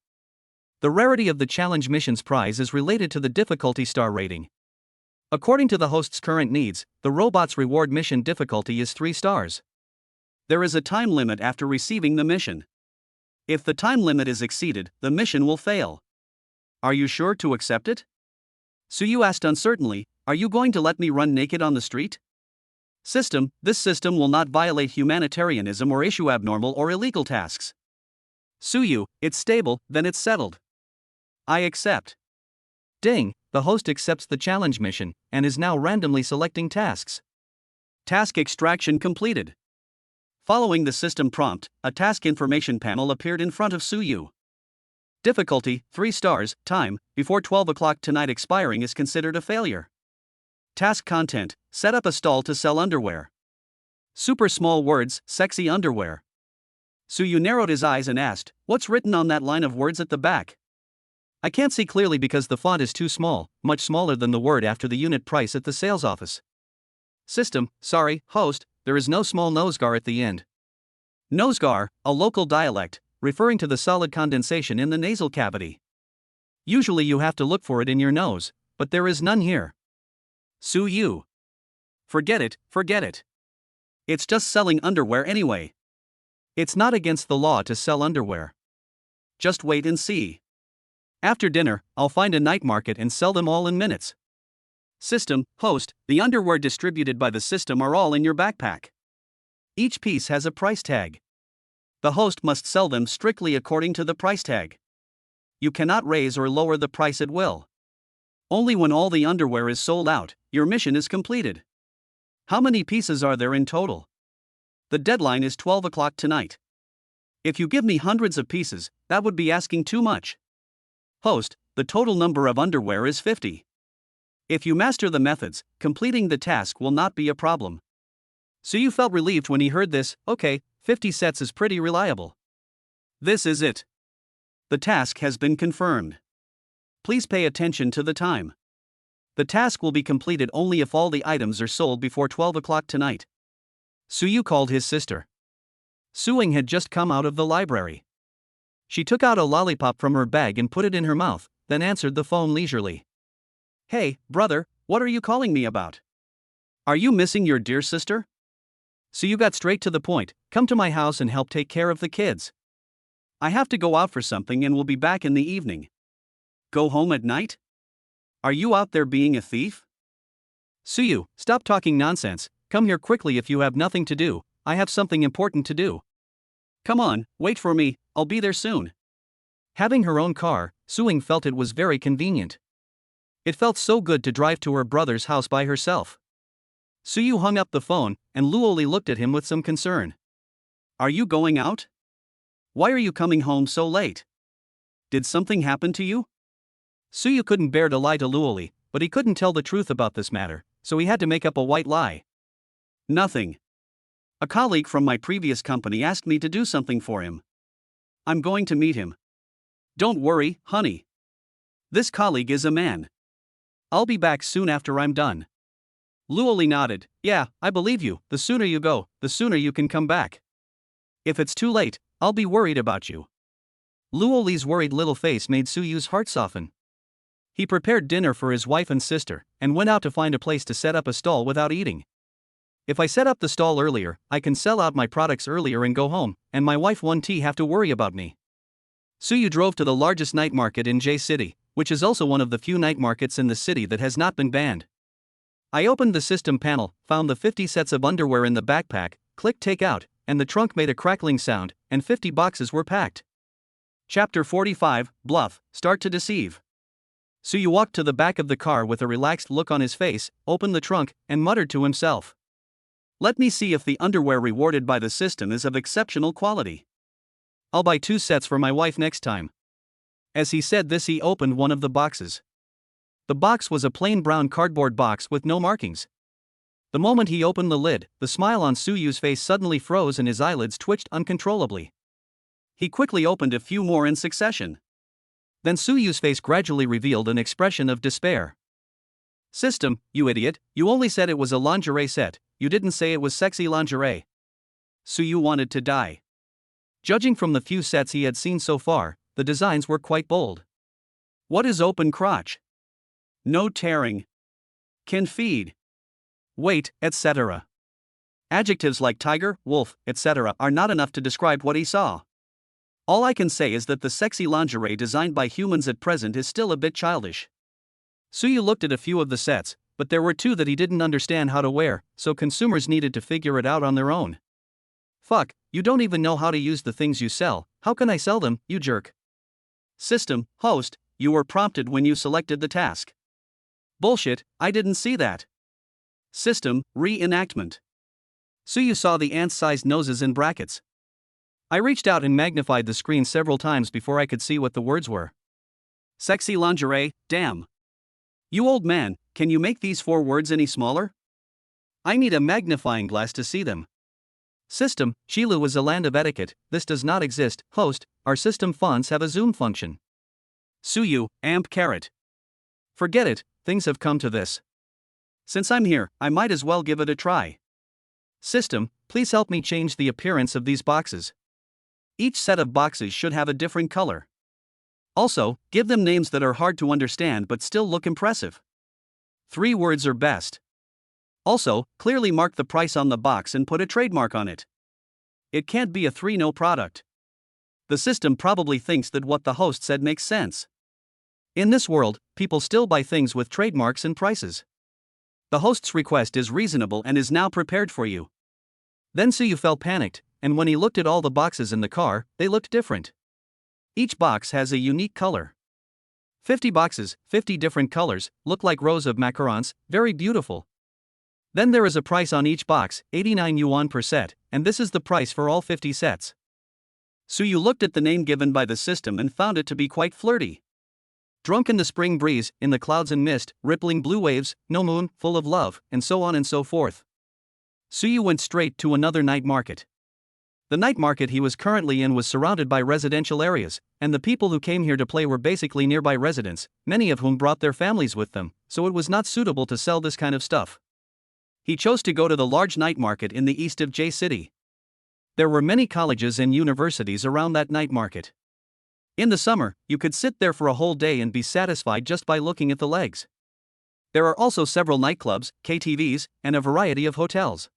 The rarity of the challenge mission's prize is related to the difficulty star rating. According to the host's current needs, the robot's reward mission difficulty is 3 stars. There is a time limit after receiving the mission. If the time limit is exceeded, the mission will fail. Are you sure to accept it? Suyu asked uncertainly, are you going to let me run naked on the street? System, this system will not violate humanitarianism or issue abnormal or illegal tasks. Suyu, it's stable, then it's settled. I accept. Ding, the host accepts the challenge mission, and is now randomly selecting tasks. Task extraction completed. Following the system prompt, a task information panel appeared in front of Suyu. Difficulty, 3 stars, time, before 12 o'clock tonight expiring is considered a failure. Task content, set up a stall to sell underwear. Super small words, sexy underwear. Suyu narrowed his eyes and asked, what's written on that line of words at the back? I can't see clearly because the font is too small, much smaller than the word after the unit price at the sales office. System, sorry, host, there is no small nosegar at the end. Nosegar, a local dialect, referring to the solid condensation in the nasal cavity. Usually you have to look for it in your nose, but there is none here. Suyu. Forget it, forget it. It's just selling underwear anyway. It's not against the law to sell underwear. Just wait and see. After dinner, I'll find a night market and sell them all in minutes. System, host, the underwear distributed by the system are all in your backpack. Each piece has a price tag. The host must sell them strictly according to the price tag. You cannot raise or lower the price at will. Only when all the underwear is sold out, your mission is completed. How many pieces are there in total? The deadline is 12 o'clock tonight. If you give me hundreds of pieces, that would be asking too much. Host, the total number of underwear is 50. If you master the methods, completing the task will not be a problem. Suyu felt relieved when he heard this. Okay, 50 sets is pretty reliable. This is it. The task has been confirmed. Please pay attention to the time. The task will be completed only if all the items are sold before 12 o'clock tonight. Suyu called his sister. Suing had just come out of the library. She took out a lollipop from her bag and put it in her mouth, then answered the phone leisurely. Hey, brother, what are you calling me about? Are you missing your dear sister? Suyu got straight to the point. Come to my house and help take care of the kids. I have to go out for something and will be back in the evening. Go home at night? Are you out there being a thief? Suyu, stop talking nonsense. Come here quickly if you have nothing to do. I have something important to do. Come on, wait for me, I'll be there soon. Having her own car, Suing felt it was very convenient. It felt so good to drive to her brother's house by herself. Suyu hung up the phone, and Luo Li looked at him with some concern. Are you going out? Why are you coming home so late? Did something happen to you? Suyu couldn't bear to lie to Luo Li, but he couldn't tell the truth about this matter, so he had to make up a white lie. Nothing. A colleague from my previous company asked me to do something for him. I'm going to meet him. Don't worry, honey. This colleague is a man. I'll be back soon after I'm done. Luo Li nodded. Yeah, I believe you. The sooner you go, the sooner you can come back. If it's too late, I'll be worried about you. Luo Li's worried little face made Suyu's heart soften. He prepared dinner for his wife and sister, and went out to find a place to set up a stall without eating. If I set up the stall earlier, I can sell out my products earlier and go home, and my wife won't have to worry about me. Suyu drove to the largest night market in J City, which is also one of the few night markets in the city that has not been banned. I opened the system panel, found the 50 sets of underwear in the backpack, clicked take out, and the trunk made a crackling sound, and 50 boxes were packed. Chapter 45, Bluff, Start to Deceive. Suyu walked to the back of the car with a relaxed look on his face, opened the trunk, and muttered to himself. Let me see if the underwear rewarded by the system is of exceptional quality. I'll buy 2 sets for my wife next time. As he said this, he opened one of the boxes. The box was a plain brown cardboard box with no markings. The moment he opened the lid, the smile on Suyu's face suddenly froze and his eyelids twitched uncontrollably. He quickly opened a few more in succession. Then Suyu's face gradually revealed an expression of despair. System, you idiot, you only said it was a lingerie set, you didn't say it was sexy lingerie. Suyu wanted to die. Judging from the few sets he had seen so far, the designs were quite bold. What is open crotch? No tearing. Can feed. Weight, etc. Adjectives like tiger, wolf, etc. are not enough to describe what he saw. All I can say is that the sexy lingerie designed by humans at present is still a bit childish. Suyu looked at a few of the sets, but there were 2 that he didn't understand how to wear, so consumers needed to figure it out on their own. Fuck, you don't even know how to use the things you sell, how can I sell them, you jerk? System, host, you were prompted when you selected the task. Bullshit, I didn't see that. System, reenactment. Suyu saw the ant-sized noses in brackets. I reached out and magnified the screen several times before I could see what the words were. Sexy lingerie, damn. You old man, can you make these 4 words any smaller? I need a magnifying glass to see them. System, Shilu is a land of etiquette, this does not exist. Host, our system fonts have a zoom function. Suyu, amp carrot. Forget it, things have come to this. Since I'm here, I might as well give it a try. System, please help me change the appearance of these boxes. Each set of boxes should have a different color. Also, give them names that are hard to understand but still look impressive. 3 words are best. Also, clearly mark the price on the box and put a trademark on it. It can't be a 3-no product. The system probably thinks that what the host said makes sense. In this world, people still buy things with trademarks and prices. The host's request is reasonable and is now prepared for you. Then Suyu felt panicked, and when he looked at all the boxes in the car, they looked different. Each box has a unique color. 50 boxes, 50 different colors, look like rows of macarons, very beautiful. Then there is a price on each box, 89 yuan per set, and this is the price for all 50 sets. Suyu looked at the name given by the system and found it to be quite flirty. Drunk in the spring breeze, in the clouds and mist, rippling blue waves, no moon, full of love, and so on and so forth. Suyu went straight to another night market. The night market he was currently in was surrounded by residential areas, and the people who came here to play were basically nearby residents, many of whom brought their families with them, so it was not suitable to sell this kind of stuff. He chose to go to the large night market in the east of J City. There were many colleges and universities around that night market. In the summer, you could sit there for a whole day and be satisfied just by looking at the legs. There are also several nightclubs, KTVs, and a variety of hotels.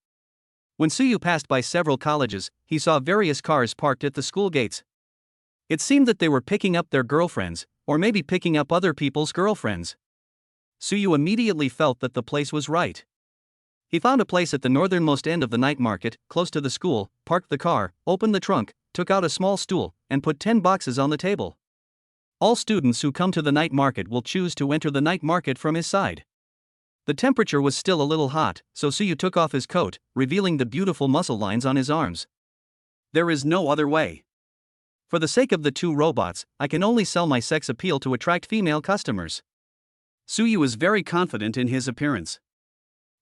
When Suyu passed by several colleges, he saw various cars parked at the school gates. It seemed that they were picking up their girlfriends, or maybe picking up other people's girlfriends. Suyu immediately felt that the place was right. He found a place at the northernmost end of the night market, close to the school, parked the car, opened the trunk, took out a small stool, and put 10 boxes on the table. All students who come to the night market will choose to enter the night market from his side. The temperature was still a little hot, so Suyu took off his coat, revealing the beautiful muscle lines on his arms. There is no other way. For the sake of the 2 robots, I can only sell my sex appeal to attract female customers. Suyu is very confident in his appearance.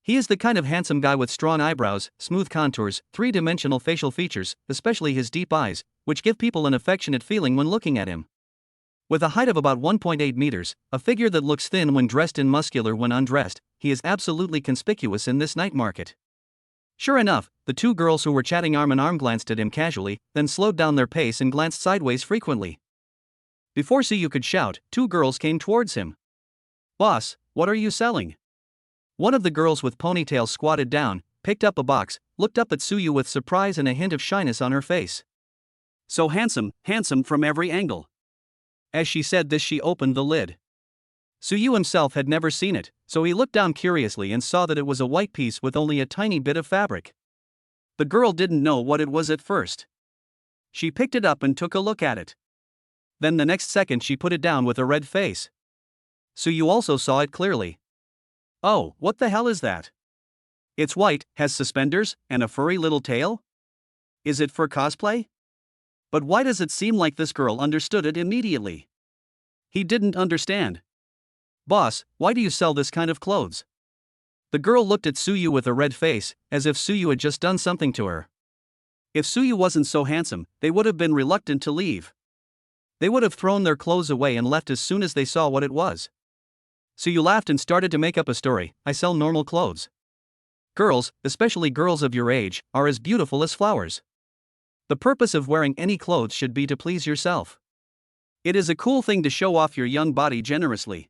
He is the kind of handsome guy with strong eyebrows, smooth contours, 3-dimensional facial features, especially his deep eyes, which give people an affectionate feeling when looking at him. With a height of about 1.8 meters, a figure that looks thin when dressed and muscular when undressed, he is absolutely conspicuous in this night market. Sure enough, the two girls who were chatting arm in arm glanced at him casually, then slowed down their pace and glanced sideways frequently. Before Suyu could shout, two girls came towards him. "Boss, what are you selling?" One of the girls with ponytails squatted down, picked up a box, looked up at Suyu with surprise and a hint of shyness on her face. "So handsome, handsome from every angle." As she said this, she opened the lid. Suyu himself had never seen it, so he looked down curiously and saw that it was a white piece with only a tiny bit of fabric. The girl didn't know what it was at first. She picked it up and took a look at it. Then the next second she put it down with a red face. Suyu also saw it clearly. "Oh, what the hell is that? It's white, has suspenders, and a furry little tail? Is it for cosplay?" But why does it seem like this girl understood it immediately? He didn't understand. "Boss, why do you sell this kind of clothes?" The girl looked at Suyu with a red face, as if Suyu had just done something to her. If Suyu wasn't so handsome, they would have been reluctant to leave. They would have thrown their clothes away and left as soon as they saw what it was. Suyu laughed and started to make up a story. "I sell normal clothes. Girls, especially girls of your age, are as beautiful as flowers. The purpose of wearing any clothes should be to please yourself. It is a cool thing to show off your young body generously."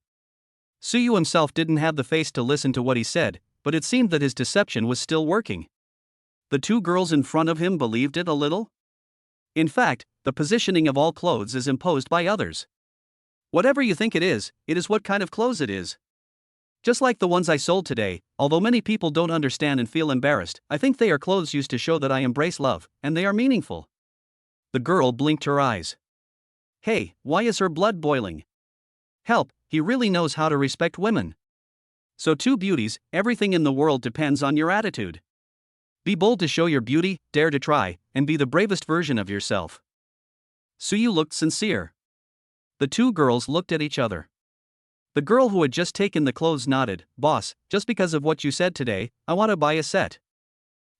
Suyu himself didn't have the face to listen to what he said, but it seemed that his deception was still working. The two girls in front of him believed it a little. In fact, the positioning of all clothes is imposed by others. Whatever you think it is what kind of clothes it is. Just like the ones I sold today, although many people don't understand and feel embarrassed, I think they are clothes used to show that I embrace love, and they are meaningful. The girl blinked her eyes. Hey, why is her blood boiling? Help, he really knows how to respect women. So two beauties, everything in the world depends on your attitude. Be bold to show your beauty, dare to try, and be the bravest version of yourself. Suyu looked sincere. The two girls looked at each other. The girl who had just taken the clothes nodded. "Boss, just because of what you said today, I want to buy a set."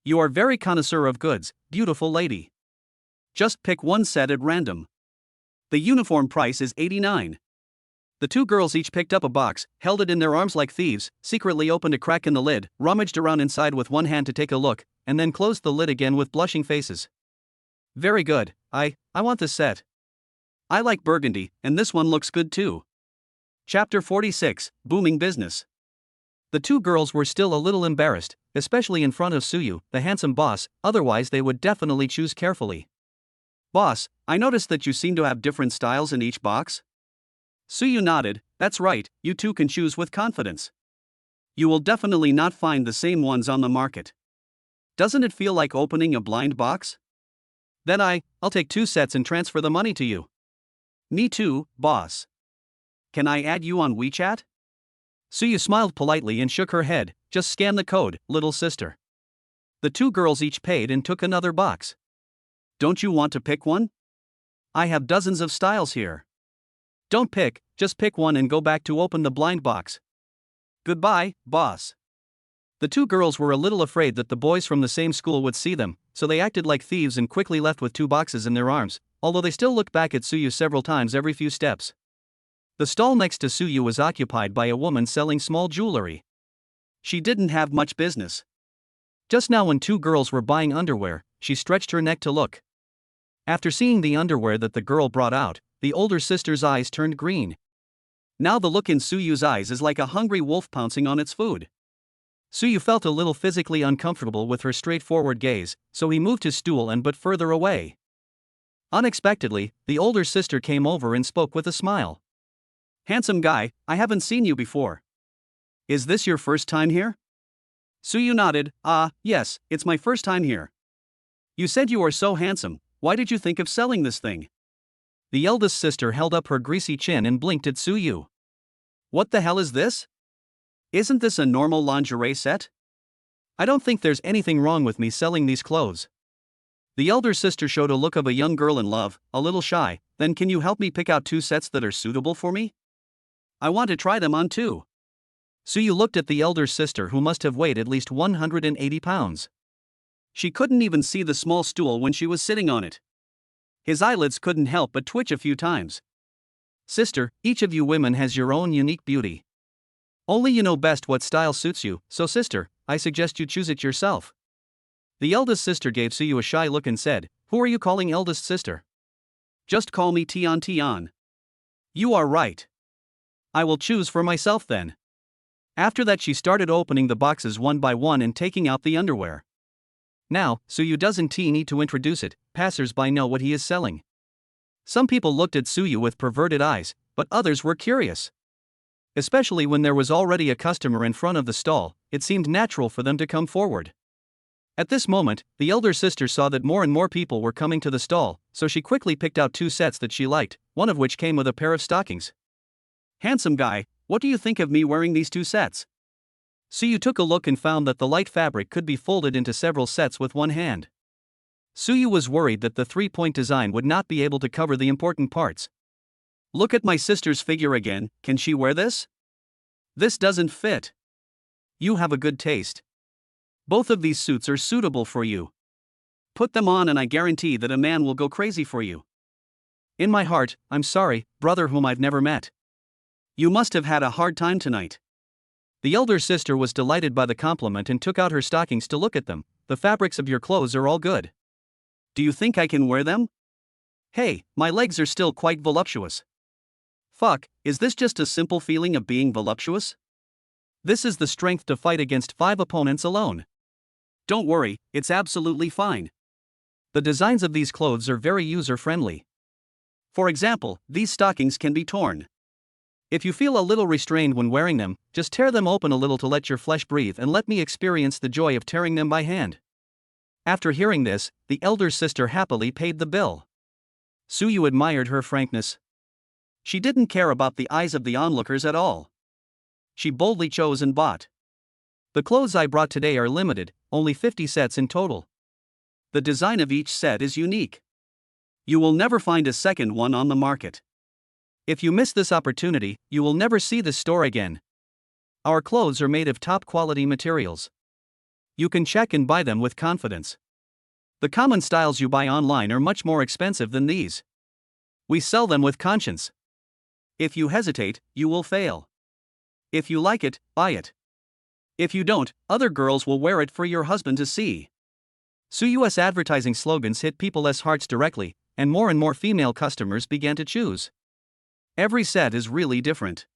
"You are very connoisseur of goods, beautiful lady. Just pick one set at random. The uniform price is 89. The two girls each picked up a box, held it in their arms like thieves, secretly opened a crack in the lid, rummaged around inside with one hand to take a look, and then closed the lid again with blushing faces. "Very good, I want this set. I like burgundy, and this one looks good too." Chapter 46, Booming Business. The two girls were still a little embarrassed, especially in front of Suyu, the handsome boss, otherwise they would definitely choose carefully. "Boss, I noticed that you seem to have different styles in each box." Suyu nodded. "That's right, you two can choose with confidence. You will definitely not find the same ones on the market. Doesn't it feel like opening a blind box? Then I'll take 2 sets and transfer the money to you." "Me too, boss. Can I add you on WeChat?" Suyu smiled politely and shook her head. "Just scan the code, little sister." The two girls each paid and took another box. "Don't you want to pick one? I have dozens of styles here." "Don't pick, just pick one and go back to open the blind box." "Goodbye, boss." The two girls were a little afraid that the boys from the same school would see them, so they acted like thieves and quickly left with 2 boxes in their arms, although they still looked back at Suyu several times every few steps. The stall next to Suyu was occupied by a woman selling small jewelry. She didn't have much business. Just now, when two girls were buying underwear, she stretched her neck to look. After seeing the underwear that the girl brought out, the older sister's eyes turned green. Now the look in Suyu's eyes is like a hungry wolf pouncing on its food. Suyu felt a little physically uncomfortable with her straightforward gaze, so he moved his stool and but further away. Unexpectedly, the older sister came over and spoke with a smile. "Handsome guy, I haven't seen you before. Is this your first time here?" Suyu nodded. Yes, it's my first time here." "You said you are so handsome, why did you think of selling this thing?" The eldest sister held up her greasy chin and blinked at Suyu. "What the hell is this? Isn't this a normal lingerie set? I don't think there's anything wrong with me selling these clothes." The elder sister showed a look of a young girl in love, a little shy. "Then can you help me pick out 2 sets that are suitable for me? I want to try them on too." Suyu looked at the elder sister, who must have weighed at least 180 pounds. She couldn't even see the small stool when she was sitting on it. His eyelids couldn't help but twitch a few times. "Sister, each of you women has your own unique beauty. Only you know best what style suits you, so sister, I suggest you choose it yourself. The eldest sister gave Suyu a shy look and said, "Who are you calling eldest sister? Just call me Tian Tian." "You are right. I will choose for myself then." After that she started opening the boxes one by one and taking out the underwear. Now, Suyu doesn't need to introduce it, passers-by know what he is selling. Some people looked at Suyu with perverted eyes, but others were curious. Especially when there was already a customer in front of the stall, it seemed natural for them to come forward. At this moment, the elder sister saw that more and more people were coming to the stall, so she quickly picked out 2 sets that she liked, one of which came with a pair of stockings. "Handsome guy, what do you think of me wearing these 2 sets?" Suyu took a look and found that the light fabric could be folded into several sets with one hand. Suyu was worried that the 3-point design would not be able to cover the important parts. "Look at my sister's figure again, can she wear this? This doesn't fit. You have a good taste. Both of these suits are suitable for you. Put them on and I guarantee that a man will go crazy for you." In my heart, I'm sorry, brother whom I've never met. You must have had a hard time tonight. The elder sister was delighted by the compliment and took out her stockings to look at them. "The fabrics of your clothes are all good. Do you think I can wear them? Hey, my legs are still quite voluptuous." Fuck, is this just a simple feeling of being voluptuous? This is the strength to fight against 5 opponents alone. Don't worry, it's absolutely fine. The designs of these clothes are very user-friendly. For example, these stockings can be torn. If you feel a little restrained when wearing them, just tear them open a little to let your flesh breathe and let me experience the joy of tearing them by hand. After hearing this, the elder sister happily paid the bill. Suyu admired her frankness. She didn't care about the eyes of the onlookers at all. She boldly chose and bought. "The clothes I brought today are limited, only 50 sets in total. The design of each set is unique. You will never find a second one on the market. If you miss this opportunity, you will never see this store again. Our clothes are made of top quality materials. You can check and buy them with confidence. The common styles you buy online are much more expensive than these. We sell them with conscience. If you hesitate, you will fail. If you like it, buy it. If you don't, other girls will wear it for your husband to see." Suyu's advertising slogans hit people's hearts directly, and more female customers began to choose. Every set is really different.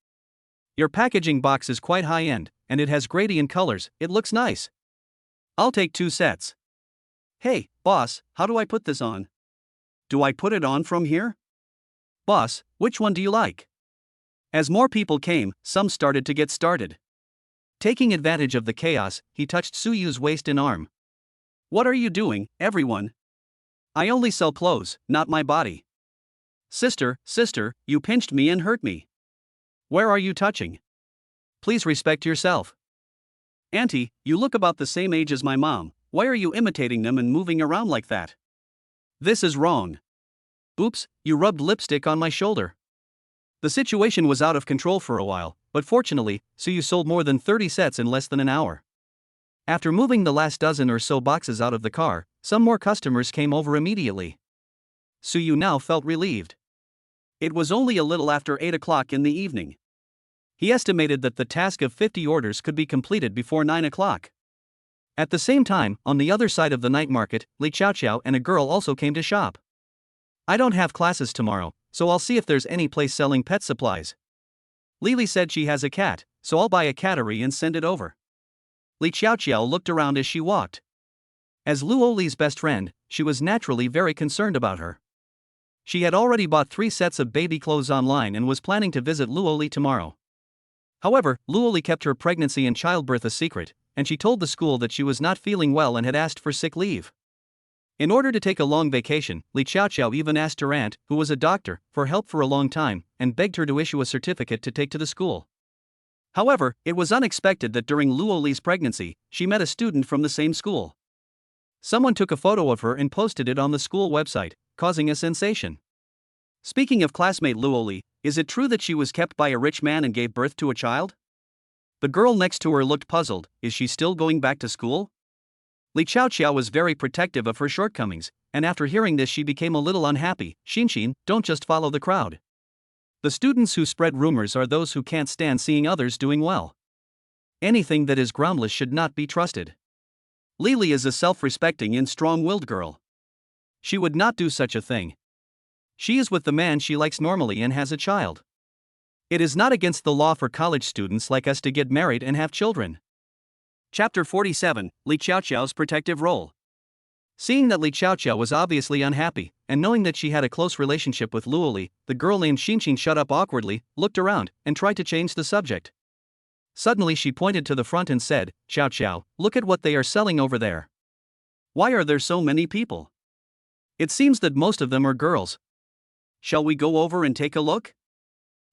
Your packaging box is quite high-end, and it has gradient colors, it looks nice. I'll take 2 sets. Hey, boss, how do I put this on? Do I put it on from here? Boss, which one do you like? As more people came, some started to get started. Taking advantage of the chaos, he touched Suyu's waist and arm. "What are you doing, everyone? I only sell clothes, not my body. Sister, you pinched me and hurt me. Where are you touching? Please respect yourself. Auntie, you look about the same age as my mom, why are you imitating them and moving around like that? This is wrong. Oops, you rubbed lipstick on my shoulder." The situation was out of control for a while, but fortunately, Suyu sold more than 30 sets in less than an hour. After moving the last dozen or so boxes out of the car, some more customers came over immediately. Suyu now felt relieved. It was only a little after 8 o'clock in the evening. He estimated that the task of 50 orders could be completed before 9 o'clock. At the same time, on the other side of the night market, Li Qiao and a girl also came to shop. "I don't have classes tomorrow, so I'll see if there's any place selling pet supplies. Lily said she has a cat, so I'll buy a cattery and send it over." Li Qiao looked around as she walked. As Luo Li's best friend, she was naturally very concerned about her. She had already bought 3 sets of baby clothes online and was planning to visit Luo Li tomorrow. However, Luo Li kept her pregnancy and childbirth a secret, and she told the school that she was not feeling well and had asked for sick leave. In order to take a long vacation, Li Qiao even asked her aunt, who was a doctor, for help for a long time, and begged her to issue a certificate to take to the school. However, it was unexpected that during Luo Li's pregnancy, she met a student from the same school. Someone took a photo of her and posted it on the school website, causing a sensation. Speaking of classmate Luo Li, is it true that she was kept by a rich man and gave birth to a child? The girl next to her looked puzzled. Is she still going back to school? Li Qiao was very protective of her shortcomings, and after hearing this she became a little unhappy. Xin, don't just follow the crowd. The students who spread rumors are those who can't stand seeing others doing well. Anything that is groundless should not be trusted. Li is a self-respecting and strong-willed girl. She would not do such a thing. She is with the man she likes normally and has a child. It is not against the law for college students like us to get married and have children. Chapter 47, Li Xiaoxiao's protective role. Seeing that Li Xiaoxiao was obviously unhappy, and knowing that she had a close relationship with Luo Li, the girl named Xinxin shut up awkwardly, looked around, and tried to change the subject. Suddenly she pointed to the front and said, "Xiaoxiao, look at what they are selling over there. Why are there so many people? It seems that most of them are girls. Shall we go over and take a look?"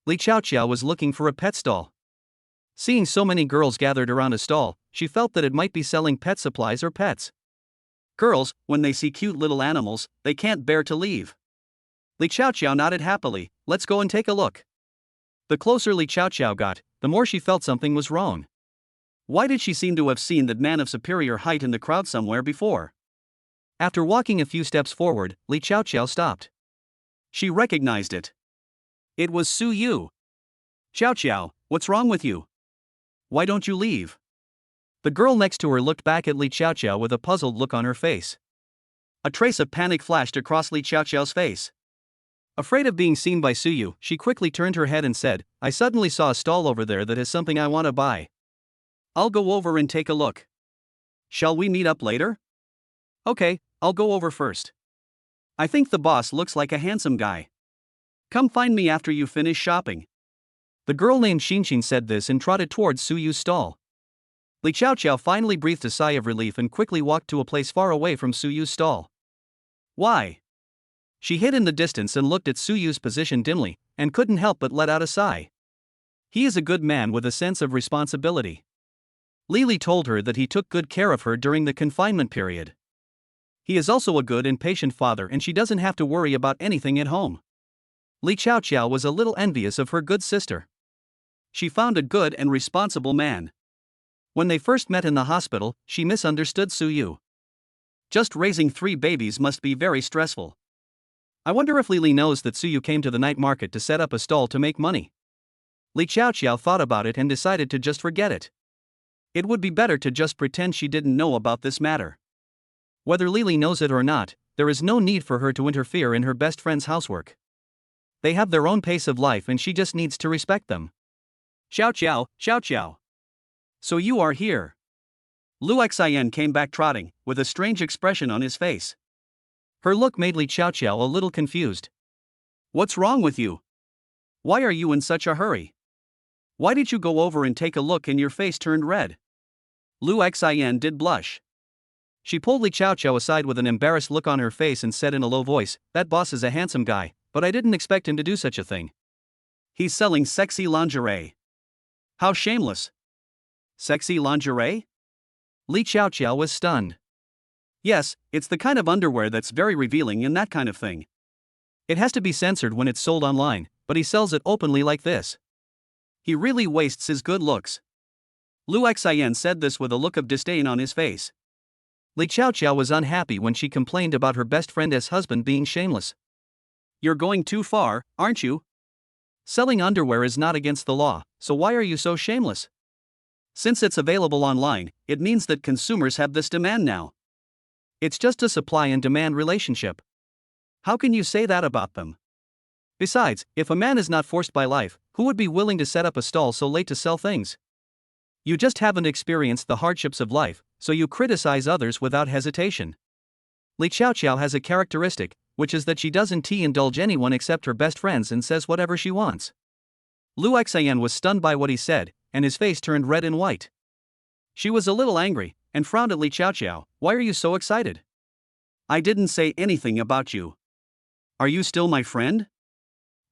Li Xiaoxiao was looking for a pet stall. Seeing so many girls gathered around a stall, she felt that it might be selling pet supplies or pets. Girls, when they see cute little animals, they can't bear to leave. Li Xiaoxiao nodded happily. "Let's go and take a look." The closer Li Xiaoxiao got, the more she felt something was wrong. Why did she seem to have seen that man of superior height in the crowd somewhere before? After walking a few steps forward, Li Xiaoxiao stopped. She recognized it. It was Su Yu. "Xiaoxiao, what's wrong with you? Why don't you leave?" The girl next to her looked back at Li Xiaoxiao with a puzzled look on her face. A trace of panic flashed across Li Xiaoxiao's face. Afraid of being seen by Su Yu, she quickly turned her head and said, "I suddenly saw a stall over there that has something I want to buy. I'll go over and take a look. Shall we meet up later?" "Okay, I'll go over first. I think the boss looks like a handsome guy. Come find me after you finish shopping." The girl named Xinxin said this and trotted towards Su Yu's stall. Li Xiaoxiao finally breathed a sigh of relief and quickly walked to a place far away from Su Yu's stall. "Why?" She hid in the distance and looked at Su Yu's position dimly, and couldn't help but let out a sigh. He is a good man with a sense of responsibility. Li told her that he took good care of her during the confinement period. He is also a good and patient father, and she doesn't have to worry about anything at home. Li Xiaoxiao was a little envious of her good sister. She found a good and responsible man. When they first met in the hospital, she misunderstood Su Yu. Just raising 3 babies must be very stressful. I wonder if Li knows that Su Yu came to the night market to set up a stall to make money. Li Xiaoxiao thought about it and decided to just forget it. It would be better to just pretend she didn't know about this matter. Whether Li knows it or not, there is no need for her to interfere in her best friend's housework. They have their own pace of life and she just needs to respect them. "Xiaoxiao, Xiaoxiao. So you are here." Luo Li came back trotting, with a strange expression on his face. Her look made Li Xiaoxiao a little confused. "What's wrong with you? Why are you in such a hurry? Why did you go over and take a look and your face turned red?" Luo Li did blush. She pulled Li Xiaoxiao aside with an embarrassed look on her face and said in a low voice, "That boss is a handsome guy, but I didn't expect him to do such a thing. He's selling sexy lingerie. How shameless." "Sexy lingerie?" Li Xiaoxiao was stunned. "Yes, it's the kind of underwear that's very revealing and that kind of thing. It has to be censored when it's sold online, but he sells it openly like this. He really wastes his good looks." Luo Li said this with a look of disdain on his face. Li Xiaoxiao was unhappy when she complained about her best friend's husband being shameless. "You're going too far, aren't you? Selling underwear is not against the law, so why are you so shameless? Since it's available online, it means that consumers have this demand now. It's just a supply and demand relationship. How can you say that about them? Besides, if a man is not forced by life, who would be willing to set up a stall so late to sell things? You just haven't experienced the hardships of life, so you criticize others without hesitation." Li Xiaoxiao has a characteristic, which is that she doesn't indulge anyone except her best friends and says whatever she wants. Luo Li was stunned by what he said, and his face turned red and white. She was a little angry, and frowned at Li Xiaoxiao. "Why are you so excited? I didn't say anything about you. Are you still my friend?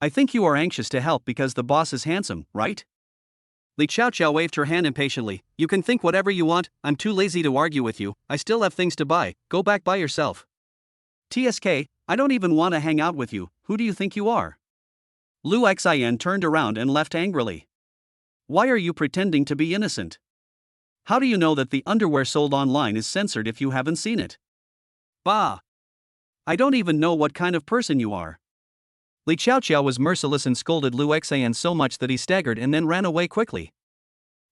I think you are anxious to help because the boss is handsome, right?" Li Xiaoxiao waved her hand impatiently. "You can think whatever you want, I'm too lazy to argue with you, I still have things to buy, go back by yourself. TSK, I don't even want to hang out with you, who do you think you are?" Luo Li turned around and left angrily. "Why are you pretending to be innocent? How do you know that the underwear sold online is censored if you haven't seen it? Bah! I don't even know what kind of person you are." Li Xiaoxiao was merciless and scolded Luo Li so much that he staggered and then ran away quickly.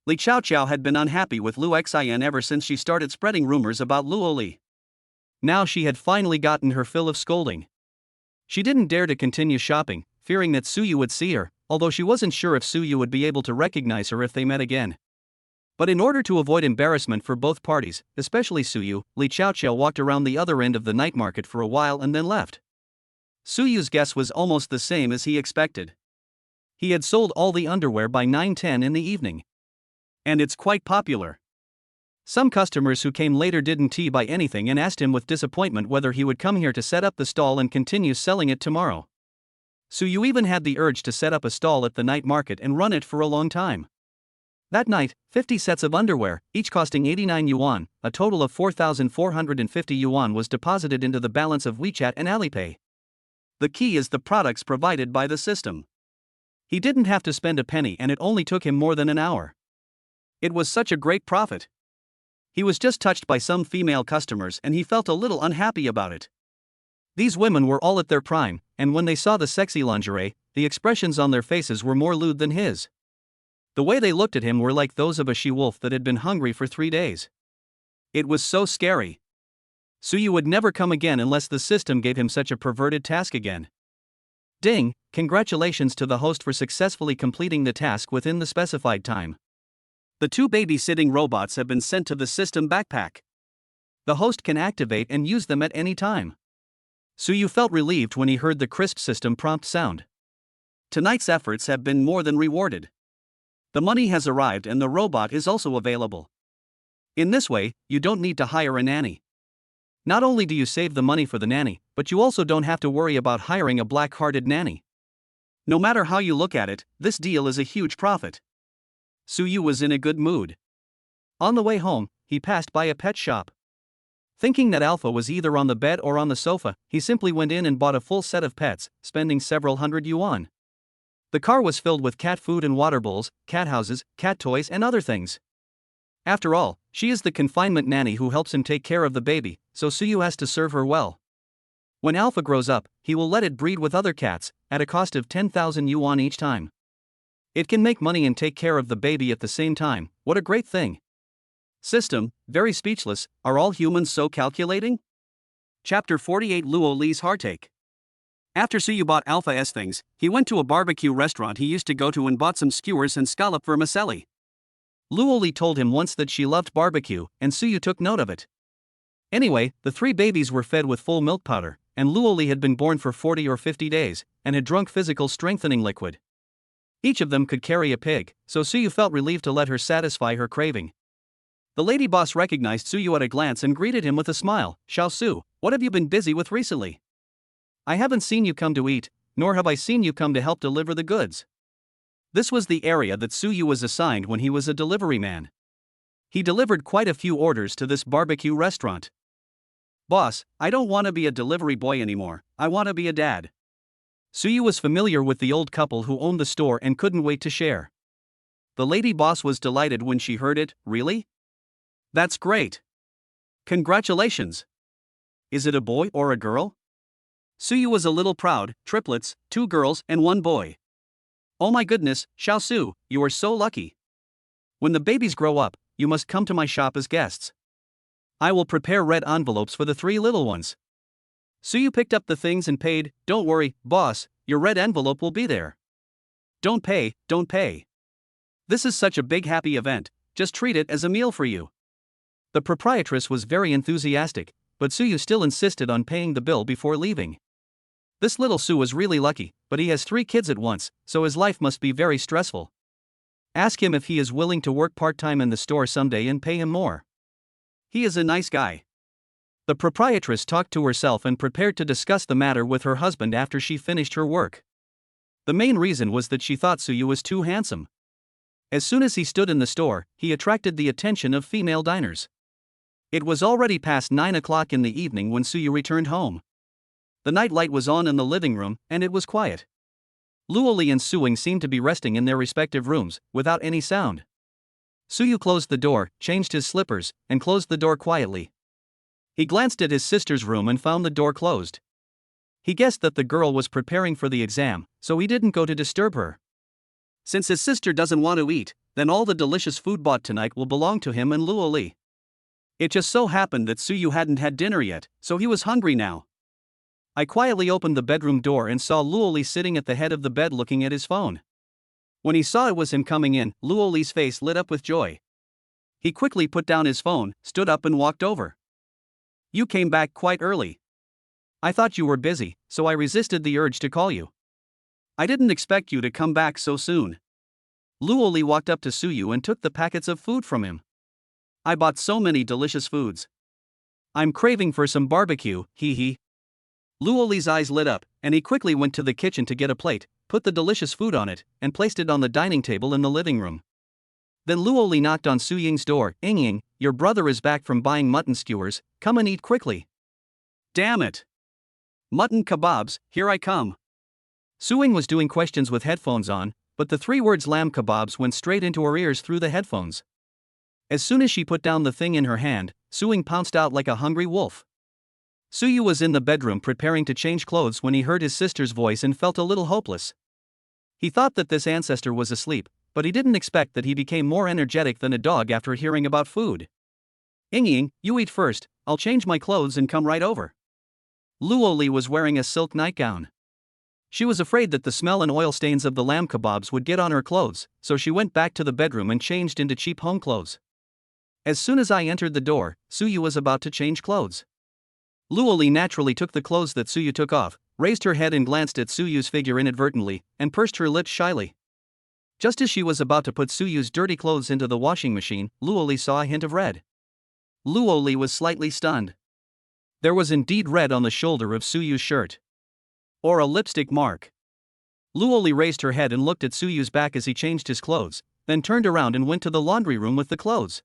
Li Chaoqiao had been unhappy with Luo Xin ever since she started spreading rumors about Luo Li. Now she had finally gotten her fill of scolding. She didn't dare to continue shopping, fearing that Suyu would see her, although she wasn't sure if Suyu would be able to recognize her if they met again. But in order to avoid embarrassment for both parties, especially Suyu, Li Chaoqiao walked around the other end of the night market for a while and then left. Suyu's guess was almost the same as he expected. He had sold all the underwear by 9:10 in the evening. And it's quite popular. Some customers who came later didn't buy anything and asked him with disappointment whether he would come here to set up the stall and continue selling it tomorrow. Suyu even had the urge to set up a stall at the night market and run it for a long time. That night, 50 sets of underwear, each costing 89 yuan, a total of 4,450 yuan, was deposited into the balance of WeChat and Alipay. The key is the products provided by the system. He didn't have to spend a penny and it only took him more than an hour. It was such a great profit. He was just touched by some female customers and he felt a little unhappy about it. These women were all at their prime, and when they saw the sexy lingerie, the expressions on their faces were more lewd than his. The way they looked at him were like those of a she-wolf that had been hungry for 3 days. It was so scary. Suyu would never come again unless the system gave him such a perverted task again. Ding! Congratulations to the host for successfully completing the task within the specified time. The 2 babysitting robots have been sent to the system backpack. The host can activate and use them at any time. Suyu felt relieved when he heard the crisp system prompt sound. Tonight's efforts have been more than rewarded. The money has arrived and the robot is also available. In this way, you don't need to hire a nanny. Not only do you save the money for the nanny, but you also don't have to worry about hiring a black-hearted nanny. No matter how you look at it, this deal is a huge profit. Suyu was in a good mood. On the way home, he passed by a pet shop. Thinking that Alpha was either on the bed or on the sofa, he simply went in and bought a full set of pets, spending several hundred yuan. The car was filled with cat food and water bowls, cat houses, cat toys, and other things. After all, she is the confinement nanny who helps him take care of the baby, so Suyu has to serve her well. When Alpha grows up, he will let it breed with other cats, at a cost of 10,000 yuan each time. It can make money and take care of the baby at the same time. What a great thing. System, very speechless. Are all humans so calculating? Chapter 48, Luo Li's heartache. After Suyu bought Alpha's things, he went to a barbecue restaurant he used to go to and bought some skewers and scallop vermicelli. Luo Li told him once that she loved barbecue, and Suyu took note of it. Anyway, the 3 babies were fed with full milk powder, and Luo Li had been born for 40 or 50 days, and had drunk physical strengthening liquid. Each of them could carry a pig, so Suyu felt relieved to let her satisfy her craving. The lady boss recognized Suyu at a glance and greeted him with a smile. "Xiao Su, what have you been busy with recently? I haven't seen you come to eat, nor have I seen you come to help deliver the goods." This was the area that Suyu was assigned when he was a delivery man. He delivered quite a few orders to this barbecue restaurant. "Boss, I don't want to be a delivery boy anymore, I want to be a dad." Suyu was familiar with the old couple who owned the store and couldn't wait to share. The lady boss was delighted when she heard it. "Really? That's great. Congratulations. Is it a boy or a girl?" Suyu was a little proud. "Triplets, 2 girls and 1 boy. Oh my goodness, Xiao Su, you are so lucky. When the babies grow up, you must come to my shop as guests. I will prepare red envelopes for the 3 little ones." Suyu picked up the things and paid. "Don't worry, boss, your red envelope will be there. Don't pay, don't pay. This is such a big happy event, just treat it as a meal for you." The proprietress was very enthusiastic, but Suyu still insisted on paying the bill before leaving. This little Su is really lucky, but he has 3 kids at once, so his life must be very stressful. Ask him if he is willing to work part-time in the store someday and pay him more. He is a nice guy. The proprietress talked to herself and prepared to discuss the matter with her husband after she finished her work. The main reason was that she thought Suyu was too handsome. As soon as he stood in the store, he attracted the attention of female diners. It was already past 9 o'clock in the evening when Suyu returned home. The night light was on in the living room, and it was quiet. Luo Li and Suing seemed to be resting in their respective rooms, without any sound. Suyu closed the door, changed his slippers, and closed the door quietly. He glanced at his sister's room and found the door closed. He guessed that the girl was preparing for the exam, so he didn't go to disturb her. Since his sister doesn't want to eat, then all the delicious food bought tonight will belong to him and Luo Li. It just so happened that Suyu hadn't had dinner yet, so he was hungry now. I quietly opened the bedroom door and saw Luo Li sitting at the head of the bed looking at his phone. When he saw it was him coming in, Luo Li's face lit up with joy. He quickly put down his phone, stood up and walked over. You came back quite early. I thought you were busy, so I resisted the urge to call you. I didn't expect you to come back so soon. Luo Li walked up to Suyu and took the packets of food from him. I bought so many delicious foods. I'm craving for some barbecue, hee hee. Luo Li's eyes lit up, and he quickly went to the kitchen to get a plate, put the delicious food on it, and placed it on the dining table in the living room. Then Luo Li knocked on Su Ying's door. Ying, your brother is back from buying mutton skewers, come and eat quickly. Damn it. Mutton kebabs, here I come. Su Ying was doing questions with headphones on, but the 3 words lamb kebabs went straight into her ears through the headphones. As soon as she put down the thing in her hand, Su Ying pounced out like a hungry wolf. Suyu was in the bedroom preparing to change clothes when he heard his sister's voice and felt a little hopeless. He thought that this ancestor was asleep, but he didn't expect that he became more energetic than a dog after hearing about food. Ying, you eat first, I'll change my clothes and come right over. Luo Li was wearing a silk nightgown. She was afraid that the smell and oil stains of the lamb kebabs would get on her clothes, so she went back to the bedroom and changed into cheap home clothes. As soon as I entered the door, Suyu was about to change clothes. Luo Li naturally took the clothes that Suyu took off, raised her head and glanced at Suyu's figure inadvertently, and pursed her lips shyly. Just as she was about to put Suyu's dirty clothes into the washing machine, Luo Li saw a hint of red. Luo Li was slightly stunned. There was indeed red on the shoulder of Suyu's shirt. Or a lipstick mark. Luo Li raised her head and looked at Suyu's back as he changed his clothes, then turned around and went to the laundry room with the clothes.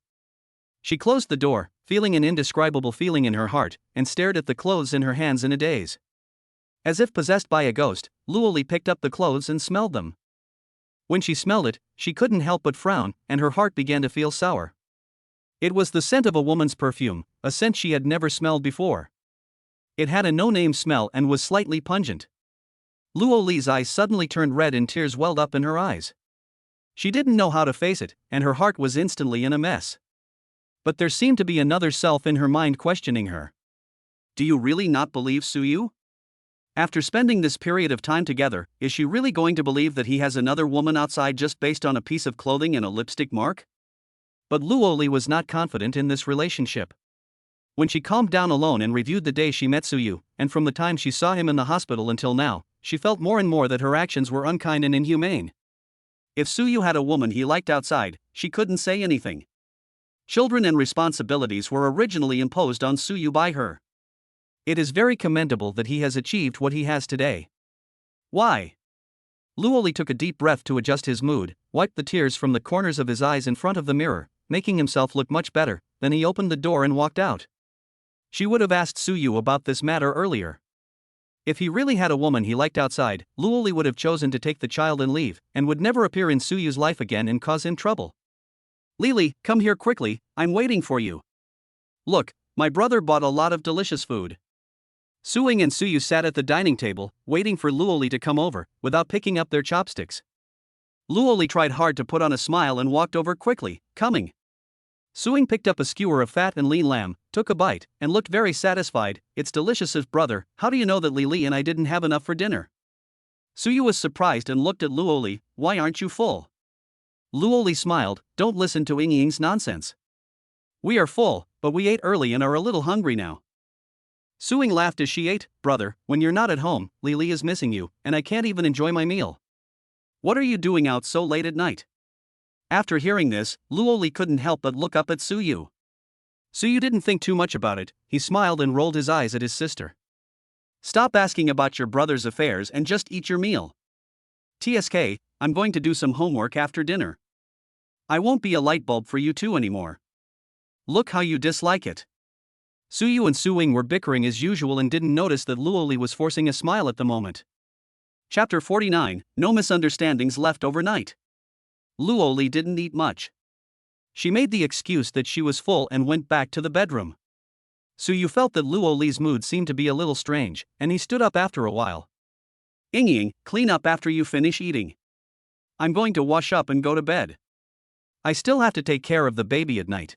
She closed the door, feeling an indescribable feeling in her heart, and stared at the clothes in her hands in a daze. As if possessed by a ghost, Luo Li picked up the clothes and smelled them. When she smelled it, she couldn't help but frown, and her heart began to feel sour. It was the scent of a woman's perfume, a scent she had never smelled before. It had a no-name smell and was slightly pungent. Luo Li's eyes suddenly turned red and tears welled up in her eyes. She didn't know how to face it, and her heart was instantly in a mess. But there seemed to be another self in her mind questioning her. Do you really not believe Suyu? After spending this period of time together, is she really going to believe that he has another woman outside just based on a piece of clothing and a lipstick mark? But Luo Li was not confident in this relationship. When she calmed down alone and reviewed the day she met Suyu, and from the time she saw him in the hospital until now, she felt more and more that her actions were unkind and inhumane. If Suyu had a woman he liked outside, she couldn't say anything. Children and responsibilities were originally imposed on Suyu by her. It is very commendable that he has achieved what he has today. Why? Luo Li took a deep breath to adjust his mood, wiped the tears from the corners of his eyes in front of the mirror, making himself look much better, then he opened the door and walked out. She would have asked Suyu about this matter earlier. If he really had a woman he liked outside, Luo Li would have chosen to take the child and leave, and would never appear in Suyu's life again and cause him trouble. Lili, come here quickly, I'm waiting for you. Look, my brother bought a lot of delicious food. Su Ying and Suyu sat at the dining table, waiting for Luo Li to come over, without picking up their chopsticks. Luo Li tried hard to put on a smile and walked over quickly, coming. Su Ying picked up a skewer of fat and lean lamb, took a bite, and looked very satisfied. It's delicious, brother, how do you know that Lili and I didn't have enough for dinner? Suyu was surprised and looked at Luo Li. Why aren't you full? Luo Li smiled. Don't listen to Ying's nonsense. We are full, but we ate early and are a little hungry now. Su Ying laughed as she ate. Brother, when you're not at home, Lili is missing you, and I can't even enjoy my meal. What are you doing out so late at night? After hearing this, Luo Li couldn't help but look up at Suyu. Suyu didn't think too much about it, he smiled and rolled his eyes at his sister. Stop asking about your brother's affairs and just eat your meal. TSK, I'm going to do some homework after dinner. I won't be a light bulb for you two anymore. Look how you dislike it. Suyu and Su Ying were bickering as usual and didn't notice that Luo Li was forcing a smile at the moment. Chapter 49, No Misunderstandings Left Overnight. Luo Li didn't eat much. She made the excuse that she was full and went back to the bedroom. Suyu felt that Luo Li's mood seemed to be a little strange, and he stood up after a while. Ying, clean up after you finish eating. I'm going to wash up and go to bed. I still have to take care of the baby at night.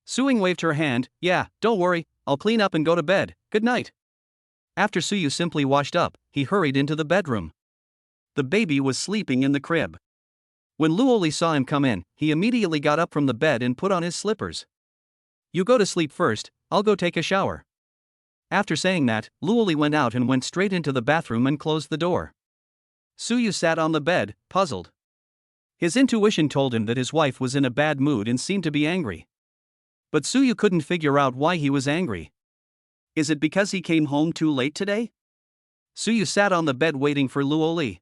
Soo-young waved her hand. Yeah, don't worry, I'll clean up and go to bed, good night. After Soo-young simply washed up, he hurried into the bedroom. The baby was sleeping in the crib. When Luo Li saw him come in, he immediately got up from the bed and put on his slippers. You go to sleep first, I'll go take a shower. After saying that, Luo Li went out and went straight into the bathroom and closed the door. Soo-young sat on the bed, puzzled. His intuition told him that his wife was in a bad mood and seemed to be angry. But Soo-young couldn't figure out why he was angry. Is it because he came home too late today? Soo-young sat on the bed waiting for Luo Li.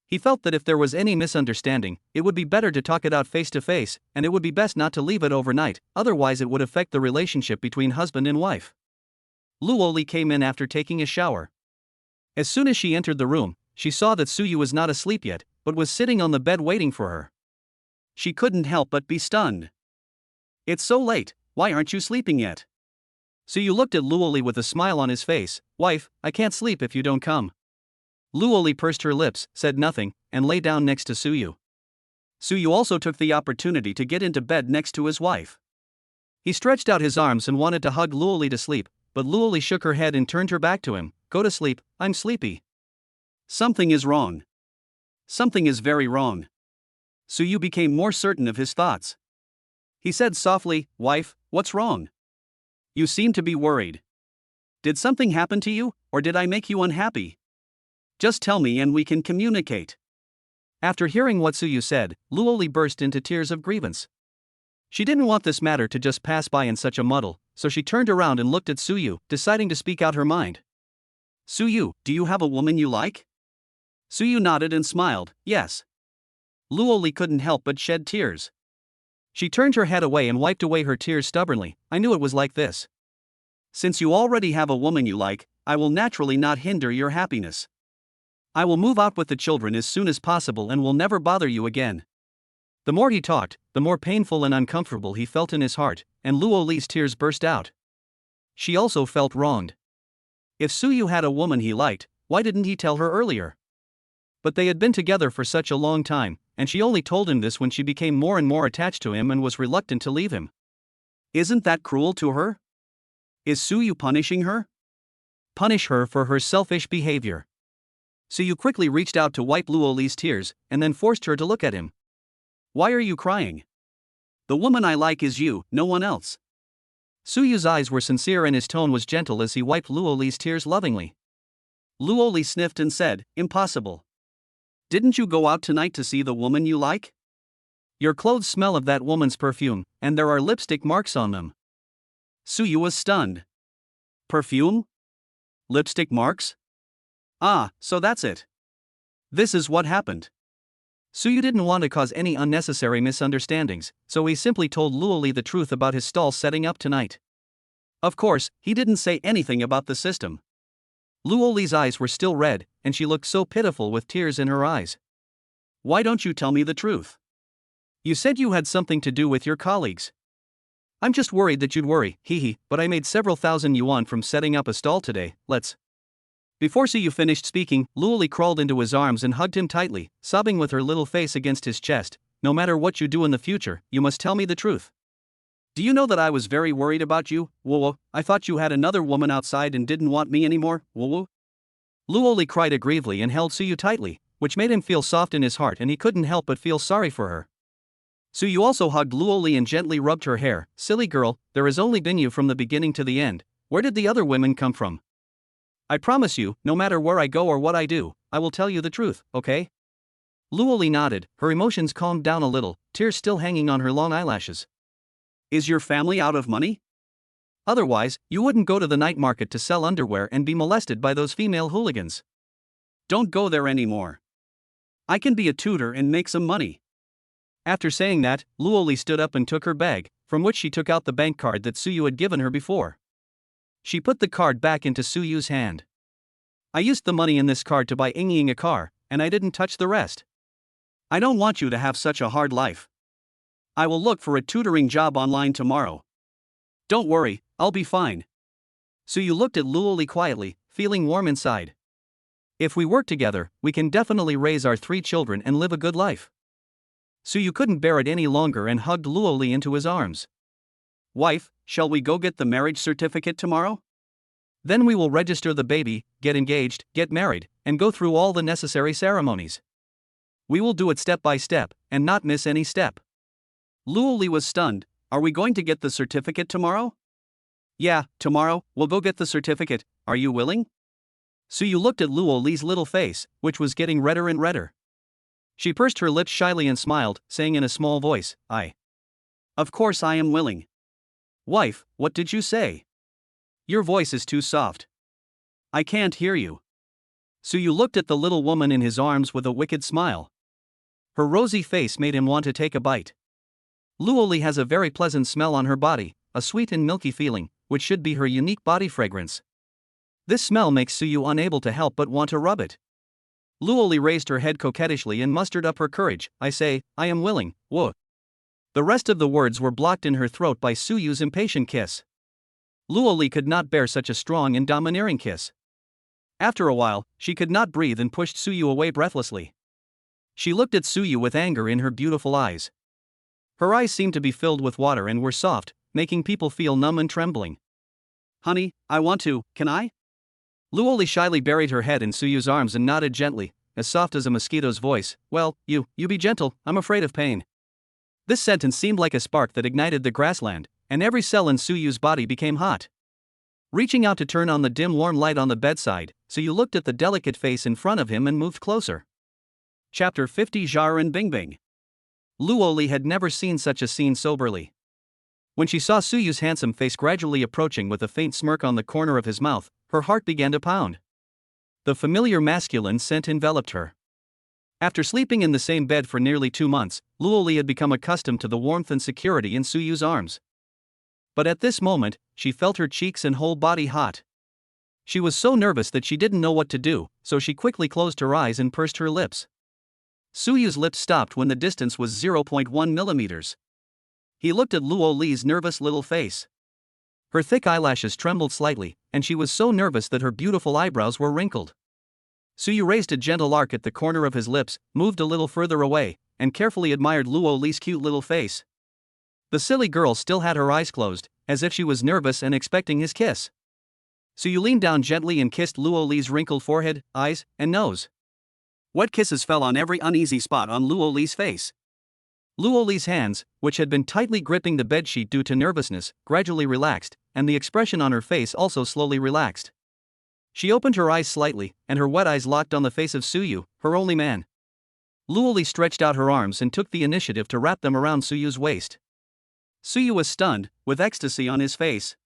He felt that if there was any misunderstanding, it would be better to talk it out face to face, and it would be best not to leave it overnight, otherwise it would affect the relationship between husband and wife. Luo Li came in after taking a shower. As soon as she entered the room, she saw that Soo-young was not asleep yet, but was sitting on the bed waiting for her. She couldn't help but be stunned. It's so late, why aren't you sleeping yet? Soo-young looked at Luo Li with a smile on his face. Wife, I can't sleep if you don't come. Luo Li pursed her lips, said nothing, and lay down next to Soo-young. Soo-young also took the opportunity to get into bed next to his wife. He stretched out his arms and wanted to hug Luo Li to sleep, but Luo Li shook her head and turned her back to him. Go to sleep, I'm sleepy. Something is wrong. Something is very wrong. Soo-young became more certain of his thoughts. He said softly, Wife, what's wrong? You seem to be worried. Did something happen to you, or did I make you unhappy? Just tell me and we can communicate. After hearing what Soo-young said, Luo Li burst into tears of grievance. She didn't want this matter to just pass by in such a muddle, so she turned around and looked at Soo-young, deciding to speak out her mind. Soo-young, do you have a woman you like? Soo-young nodded and smiled, yes. Luo Li couldn't help but shed tears. She turned her head away and wiped away her tears stubbornly. I knew it was like this. Since you already have a woman you like, I will naturally not hinder your happiness. I will move out with the children as soon as possible and will never bother you again. The more he talked, the more painful and uncomfortable he felt in his heart, and Luo Li's tears burst out. She also felt wronged. If Soo-young had a woman he liked, why didn't he tell her earlier? But they had been together for such a long time, and she only told him this when she became more and more attached to him and was reluctant to leave him. Isn't that cruel to her? Is Soo-young punishing her? Punish her for her selfish behavior. Soo-young quickly reached out to wipe Luo Li's tears, and then forced her to look at him. Why are you crying? The woman I like is you, no one else. Soo-young's eyes were sincere and his tone was gentle as he wiped Luo Li's tears lovingly. Luo Li sniffed and said, Impossible. Didn't you go out tonight to see the woman you like? Your clothes smell of that woman's perfume, and there are lipstick marks on them. Soo-young was stunned. Perfume? Lipstick marks? Ah, so that's it. This is what happened. Soo-young didn't want to cause any unnecessary misunderstandings, so he simply told Luo Li the truth about his stall setting up tonight. Of course, he didn't say anything about the system. Luo Li's eyes were still red, and she looked so pitiful with tears in her eyes. Why don't you tell me the truth? You said you had something to do with your colleagues. I'm just worried that you'd worry, but I made several thousand yuan from setting up a stall today, let's. Before Soo-young finished speaking, Luo Li crawled into his arms and hugged him tightly, sobbing with her little face against his chest. No matter what you do in the future, you must tell me the truth. Do you know that I was very worried about you, Luo? I thought you had another woman outside and didn't want me anymore, Luo? Luo Li cried aggrievedly and held Soo-young tightly, which made him feel soft in his heart and he couldn't help but feel sorry for her. Soo-young also hugged Luo Li and gently rubbed her hair. Silly girl, there has only been you from the beginning to the end. Where did the other women come from? I promise you, no matter where I go or what I do, I will tell you the truth, okay? Luo Li nodded, her emotions calmed down a little, tears still hanging on her long eyelashes. Is your family out of money? Otherwise, you wouldn't go to the night market to sell underwear and be molested by those female hooligans. Don't go there anymore. I can be a tutor and make some money. After saying that, Luo Li stood up and took her bag, from which she took out the bank card that Soo-young had given her before. She put the card back into Soo-young's hand. I used the money in this card to buy Ying a car, and I didn't touch the rest. I don't want you to have such a hard life. I will look for a tutoring job online tomorrow. Don't worry, I'll be fine. Soo-young looked at Luo Li quietly, feeling warm inside. If we work together, we can definitely raise our 3 children and live a good life. Suyu couldn't bear it any longer and hugged Luo Li into his arms. Wife, shall we go get the marriage certificate tomorrow? Then we will register the baby, get engaged, get married, and go through all the necessary ceremonies. We will do it step by step, and not miss any step. Luo Li was stunned. Are we going to get the certificate tomorrow? Yeah, tomorrow, we'll go get the certificate. Are you willing? Suyu looked at Luo Li's little face, which was getting redder and redder. She pursed her lips shyly and smiled, saying in a small voice, Of course I am willing. Wife, what did you say? Your voice is too soft. I can't hear you. Suyu looked at the little woman in his arms with a wicked smile. Her rosy face made him want to take a bite. Luo Li has a very pleasant smell on her body, a sweet and milky feeling, which should be her unique body fragrance. This smell makes Suyu unable to help but want to rub it. Luo Li raised her head coquettishly and mustered up her courage. I say, I am willing, whoa. The rest of the words were blocked in her throat by Suyu's impatient kiss. Luo Li could not bear such a strong and domineering kiss. After a while, she could not breathe and pushed Suyu away breathlessly. She looked at Suyu with anger in her beautiful eyes. Her eyes seemed to be filled with water and were soft, making people feel numb and trembling. Honey, I want to, can I? Luo Li shyly buried her head in Suyu's arms and nodded gently, as soft as a mosquito's voice. Well, you be gentle, I'm afraid of pain. This sentence seemed like a spark that ignited the grassland, and every cell in Suyu's body became hot. Reaching out to turn on the dim warm light on the bedside, Suyu looked at the delicate face in front of him and moved closer. Chapter 50 Jar and Bingbing. Luo Li had never seen such a scene soberly. When she saw Suyu's handsome face gradually approaching with a faint smirk on the corner of his mouth, her heart began to pound. The familiar masculine scent enveloped her. After sleeping in the same bed for nearly 2 months, Luo Li had become accustomed to the warmth and security in Suyu's arms. But at this moment, she felt her cheeks and whole body hot. She was so nervous that she didn't know what to do, so she quickly closed her eyes and pursed her lips. Suyu's lips stopped when the distance was 0.1 millimeters. He looked at Luo Li's nervous little face. Her thick eyelashes trembled slightly, and she was so nervous that her beautiful eyebrows were wrinkled. Suyu raised a gentle arc at the corner of his lips, moved a little further away, and carefully admired Luo Li's cute little face. The silly girl still had her eyes closed, as if she was nervous and expecting his kiss. Suyu leaned down gently and kissed Luo Li's wrinkled forehead, eyes, and nose. Wet kisses fell on every uneasy spot on Luo Li's face. Luo Li's hands, which had been tightly gripping the bedsheet due to nervousness, gradually relaxed, and the expression on her face also slowly relaxed. She opened her eyes slightly, and her wet eyes locked on the face of Suyu, her only man. Luo Li stretched out her arms and took the initiative to wrap them around Suyu's waist. Suyu was stunned, with ecstasy on his face.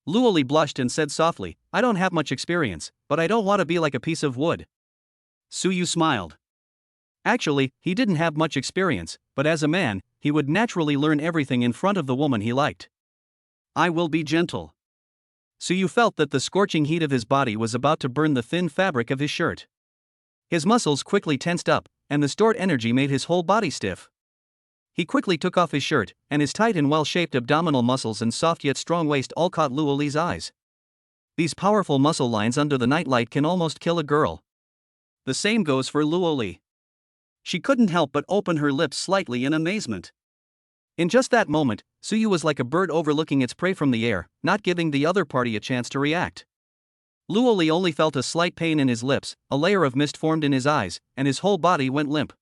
Luo Li blushed and said softly, I don't have much experience, but I don't want to be like a piece of wood. Suyu smiled. Actually, he didn't have much experience, but as a man, he would naturally learn everything in front of the woman he liked. I will be gentle. Suyu felt that the scorching heat of his body was about to burn the thin fabric of his shirt. His muscles quickly tensed up, and the stored energy made his whole body stiff. He quickly took off his shirt, and his tight and well-shaped abdominal muscles and soft yet strong waist all caught Luo Li's eyes. These powerful muscle lines under the nightlight can almost kill a girl. The same goes for Luo Li. She couldn't help but open her lips slightly in amazement. In just that moment, Suyu was like a bird overlooking its prey from the air, not giving the other party a chance to react. Luo Li only felt a slight pain in his lips, a layer of mist formed in his eyes, and his whole body went limp.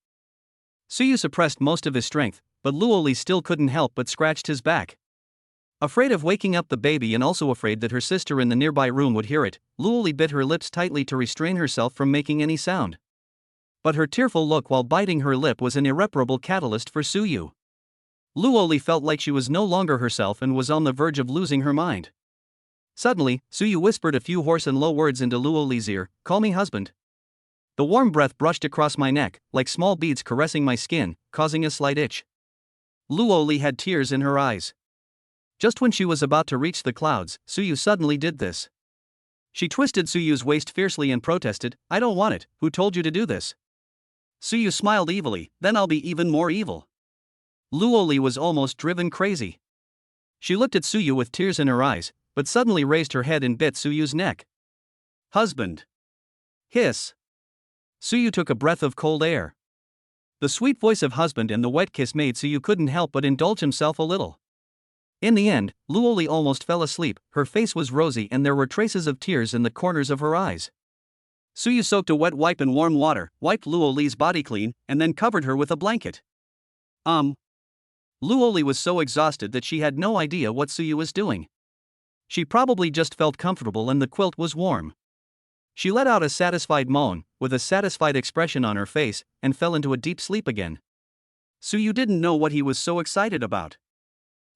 Suyu suppressed most of his strength, but Luo Li still couldn't help but scratched his back. Afraid of waking up the baby and also afraid that her sister in the nearby room would hear it, Luo Li bit her lips tightly to restrain herself from making any sound. But her tearful look while biting her lip was an irreparable catalyst for Suyu. Luo Li felt like she was no longer herself and was on the verge of losing her mind. Suddenly, Suyu whispered a few hoarse and low words into Luo Li's ear, "Call me husband." The warm breath brushed across my neck, like small beads caressing my skin, causing a slight itch. Luo Li had tears in her eyes. Just when she was about to reach the clouds, Suyu suddenly did this. She twisted Suyu's waist fiercely and protested, "I don't want it, who told you to do this?" Suyu smiled evilly, "Then I'll be even more evil." Luo Li was almost driven crazy. She looked at Suyu with tears in her eyes, but suddenly raised her head and bit Suyu's neck. "Husband." Hiss. Suyu took a breath of cold air. The sweet voice of husband and the wet kiss made Suyu couldn't help but indulge himself a little. In the end, Luo Li almost fell asleep. Her face was rosy and there were traces of tears in the corners of her eyes. Suyu soaked a wet wipe in warm water, wiped Luo Li's body clean, and then covered her with a blanket. Luo Li was so exhausted that she had no idea what Suyu was doing. She probably just felt comfortable and the quilt was warm. She let out a satisfied moan, with a satisfied expression on her face, and fell into a deep sleep again. Suyu didn't know what he was so excited about.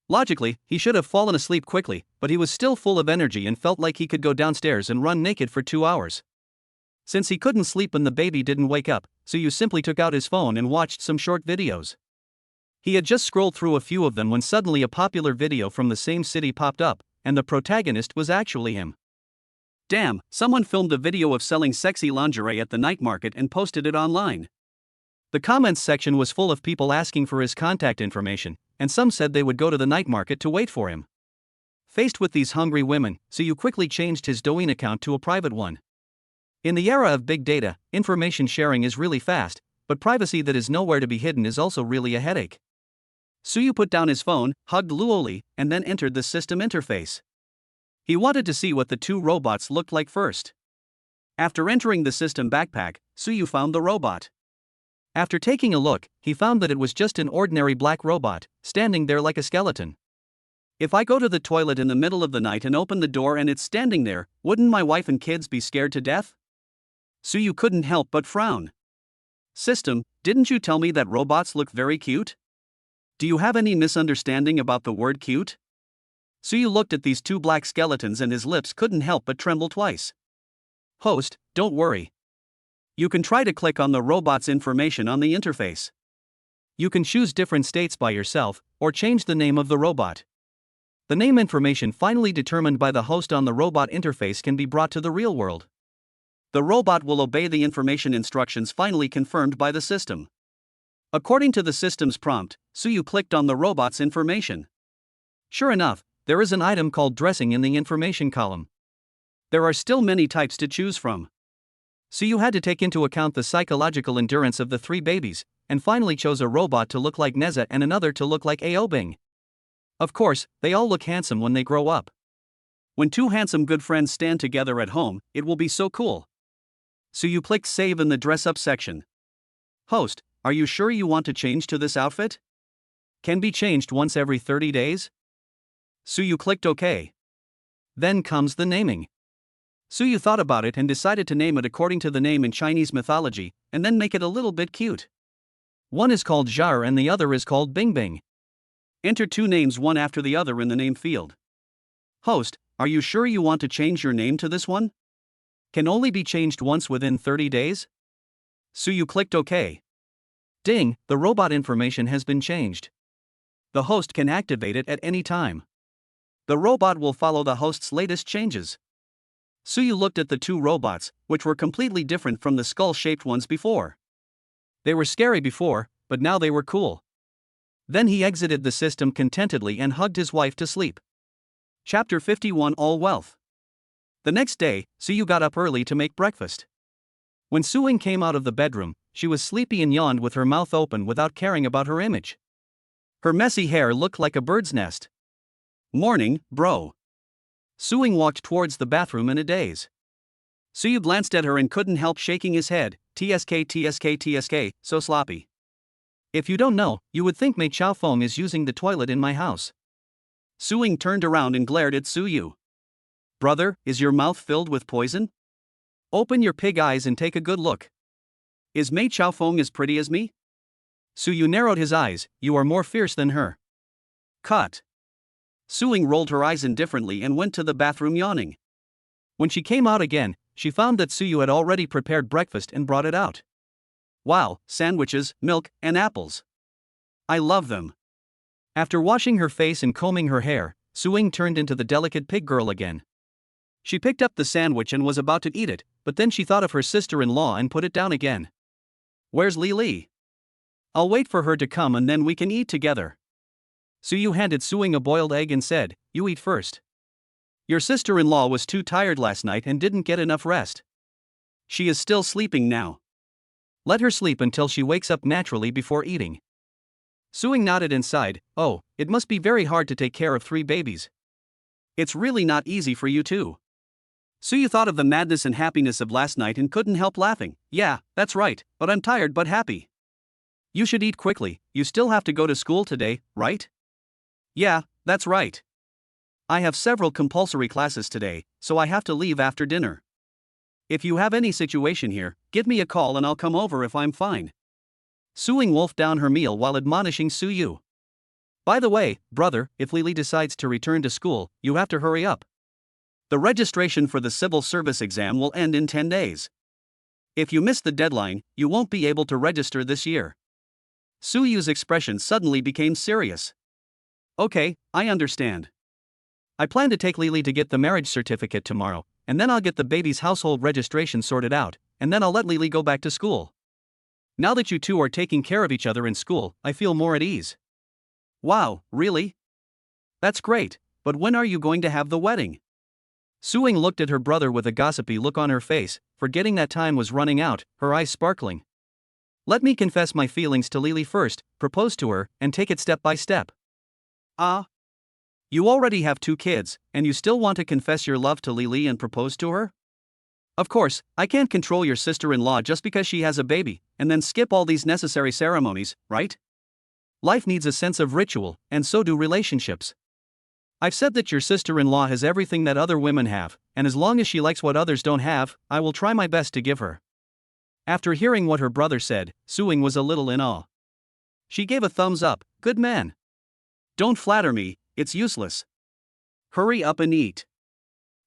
Logically, he should have fallen asleep quickly, but he was still full of energy and felt like he could go downstairs and run naked for 2 hours. Since he couldn't sleep and the baby didn't wake up, Suyu simply took out his phone and watched some short videos. He had just scrolled through a few of them when suddenly a popular video from the same city popped up, and the protagonist was actually him. Damn, someone filmed a video of selling sexy lingerie at the night market and posted it online. The comments section was full of people asking for his contact information, and some said they would go to the night market to wait for him. Faced with these hungry women, Suyu quickly changed his Douyin account to a private one. In the era of big data, information sharing is really fast, but privacy that is nowhere to be hidden is also really a headache. Suyu put down his phone, hugged Luo Li, and then entered the system interface. He wanted to see what the two robots looked like first. After entering the system backpack, Suyu found the robot. After taking a look, he found that it was just an ordinary black robot, standing there like a skeleton. If I go to the toilet in the middle of the night and open the door and it's standing there, wouldn't my wife and kids be scared to death? Suyu couldn't help but frown. System, didn't you tell me that robots look very cute? Do you have any misunderstanding about the word cute? Suyu looked at these two black skeletons and his lips couldn't help but tremble twice. Host, don't worry. You can try to click on the robot's information on the interface. You can choose different states by yourself, or change the name of the robot. The name information finally determined by the host on the robot interface can be brought to the real world. The robot will obey the information instructions finally confirmed by the system. According to the system's prompt, Suyu clicked on the robot's information. Sure enough, there is an item called dressing in the information column. There are still many types to choose from. Suyu had to take into account the psychological endurance of the three babies, and finally chose a robot to look like Neza and another to look like Aobing. Of course, they all look handsome when they grow up. When two handsome good friends stand together at home, it will be so cool. Suyu clicked save in the dress up section. Host, are you sure you want to change to this outfit? Can be changed once every 30 days? Suyu clicked OK. Then comes the naming. Suyu thought about it and decided to name it according to the name in Chinese mythology, and then make it a little bit cute. One is called Zhar and the other is called Bingbing. Enter two names one after the other in the name field. Host, are you sure you want to change your name to this one? Can only be changed once within 30 days? Suyu clicked OK. Ding, the robot information has been changed. The host can activate it at any time. The robot will follow the host's latest changes. Suyu looked at the two robots, which were completely different from the skull-shaped ones before. They were scary before, but now they were cool. Then he exited the system contentedly and hugged his wife to sleep. Chapter 51 All Wealth. The next day, Suyu got up early to make breakfast. When Suing came out of the bedroom, she was sleepy and yawned with her mouth open without caring about her image. Her messy hair looked like a bird's nest. Morning, bro. Suing walked towards the bathroom in a daze. Suyu glanced at her and couldn't help shaking his head. TSK, so sloppy. If you don't know, you would think Mei Chaofeng is using the toilet in my house. Suing turned around and glared at Suyu. Brother, is your mouth filled with poison? Open your pig eyes and take a good look. Is Mei Chaofeng as pretty as me? Suyu narrowed his eyes. You are more fierce than her. Cut. Suing rolled her eyes indifferently and went to the bathroom yawning. When she came out again, she found that Suyu had already prepared breakfast and brought it out. Wow, sandwiches, milk, and apples. I love them. After washing her face and combing her hair, Suing turned into the delicate pig girl again. She picked up the sandwich and was about to eat it, but then she thought of her sister-in-law and put it down again. Where's Li Li? I'll wait for her to come and then we can eat together. Suyu handed Suing a boiled egg and said, You eat first. Your sister-in-law was too tired last night and didn't get enough rest. She is still sleeping now. Let her sleep until she wakes up naturally before eating. Suing nodded and sighed. Oh, it must be very hard to take care of 3 babies. It's really not easy for you too. Suyu thought of the madness and happiness of last night and couldn't help laughing. Yeah, that's right, but I'm tired but happy. You should eat quickly, you still have to go to school today, right? Yeah, that's right. I have several compulsory classes today, so I have to leave after dinner. If you have any situation here, give me a call and I'll come over if I'm fine. Suing wolfed down her meal while admonishing Suyu. By the way, brother, if Lili decides to return to school, you have to hurry up. The registration for the civil service exam will end in 10 days. If you miss the deadline, you won't be able to register this year. Suyu's expression suddenly became serious. Okay, I understand. I plan to take Lili to get the marriage certificate tomorrow, and then I'll get the baby's household registration sorted out, and then I'll let Lili go back to school. Now that you two are taking care of each other in school, I feel more at ease. Wow, really? That's great, but when are you going to have the wedding? Suing looked at her brother with a gossipy look on her face, forgetting that time was running out, her eyes sparkling. Let me confess my feelings to Lili first, propose to her, and take it step by step. Ah? You already have 2 kids, and you still want to confess your love to Lili and propose to her? Of course, I can't control your sister-in-law just because she has a baby, and then skip all these necessary ceremonies, right? Life needs a sense of ritual, and so do relationships. I've said that your sister-in-law has everything that other women have, and as long as she likes what others don't have, I will try my best to give her. After hearing what her brother said, Suing was a little in awe. She gave a thumbs up. Good man. Don't flatter me, it's useless. Hurry up and eat.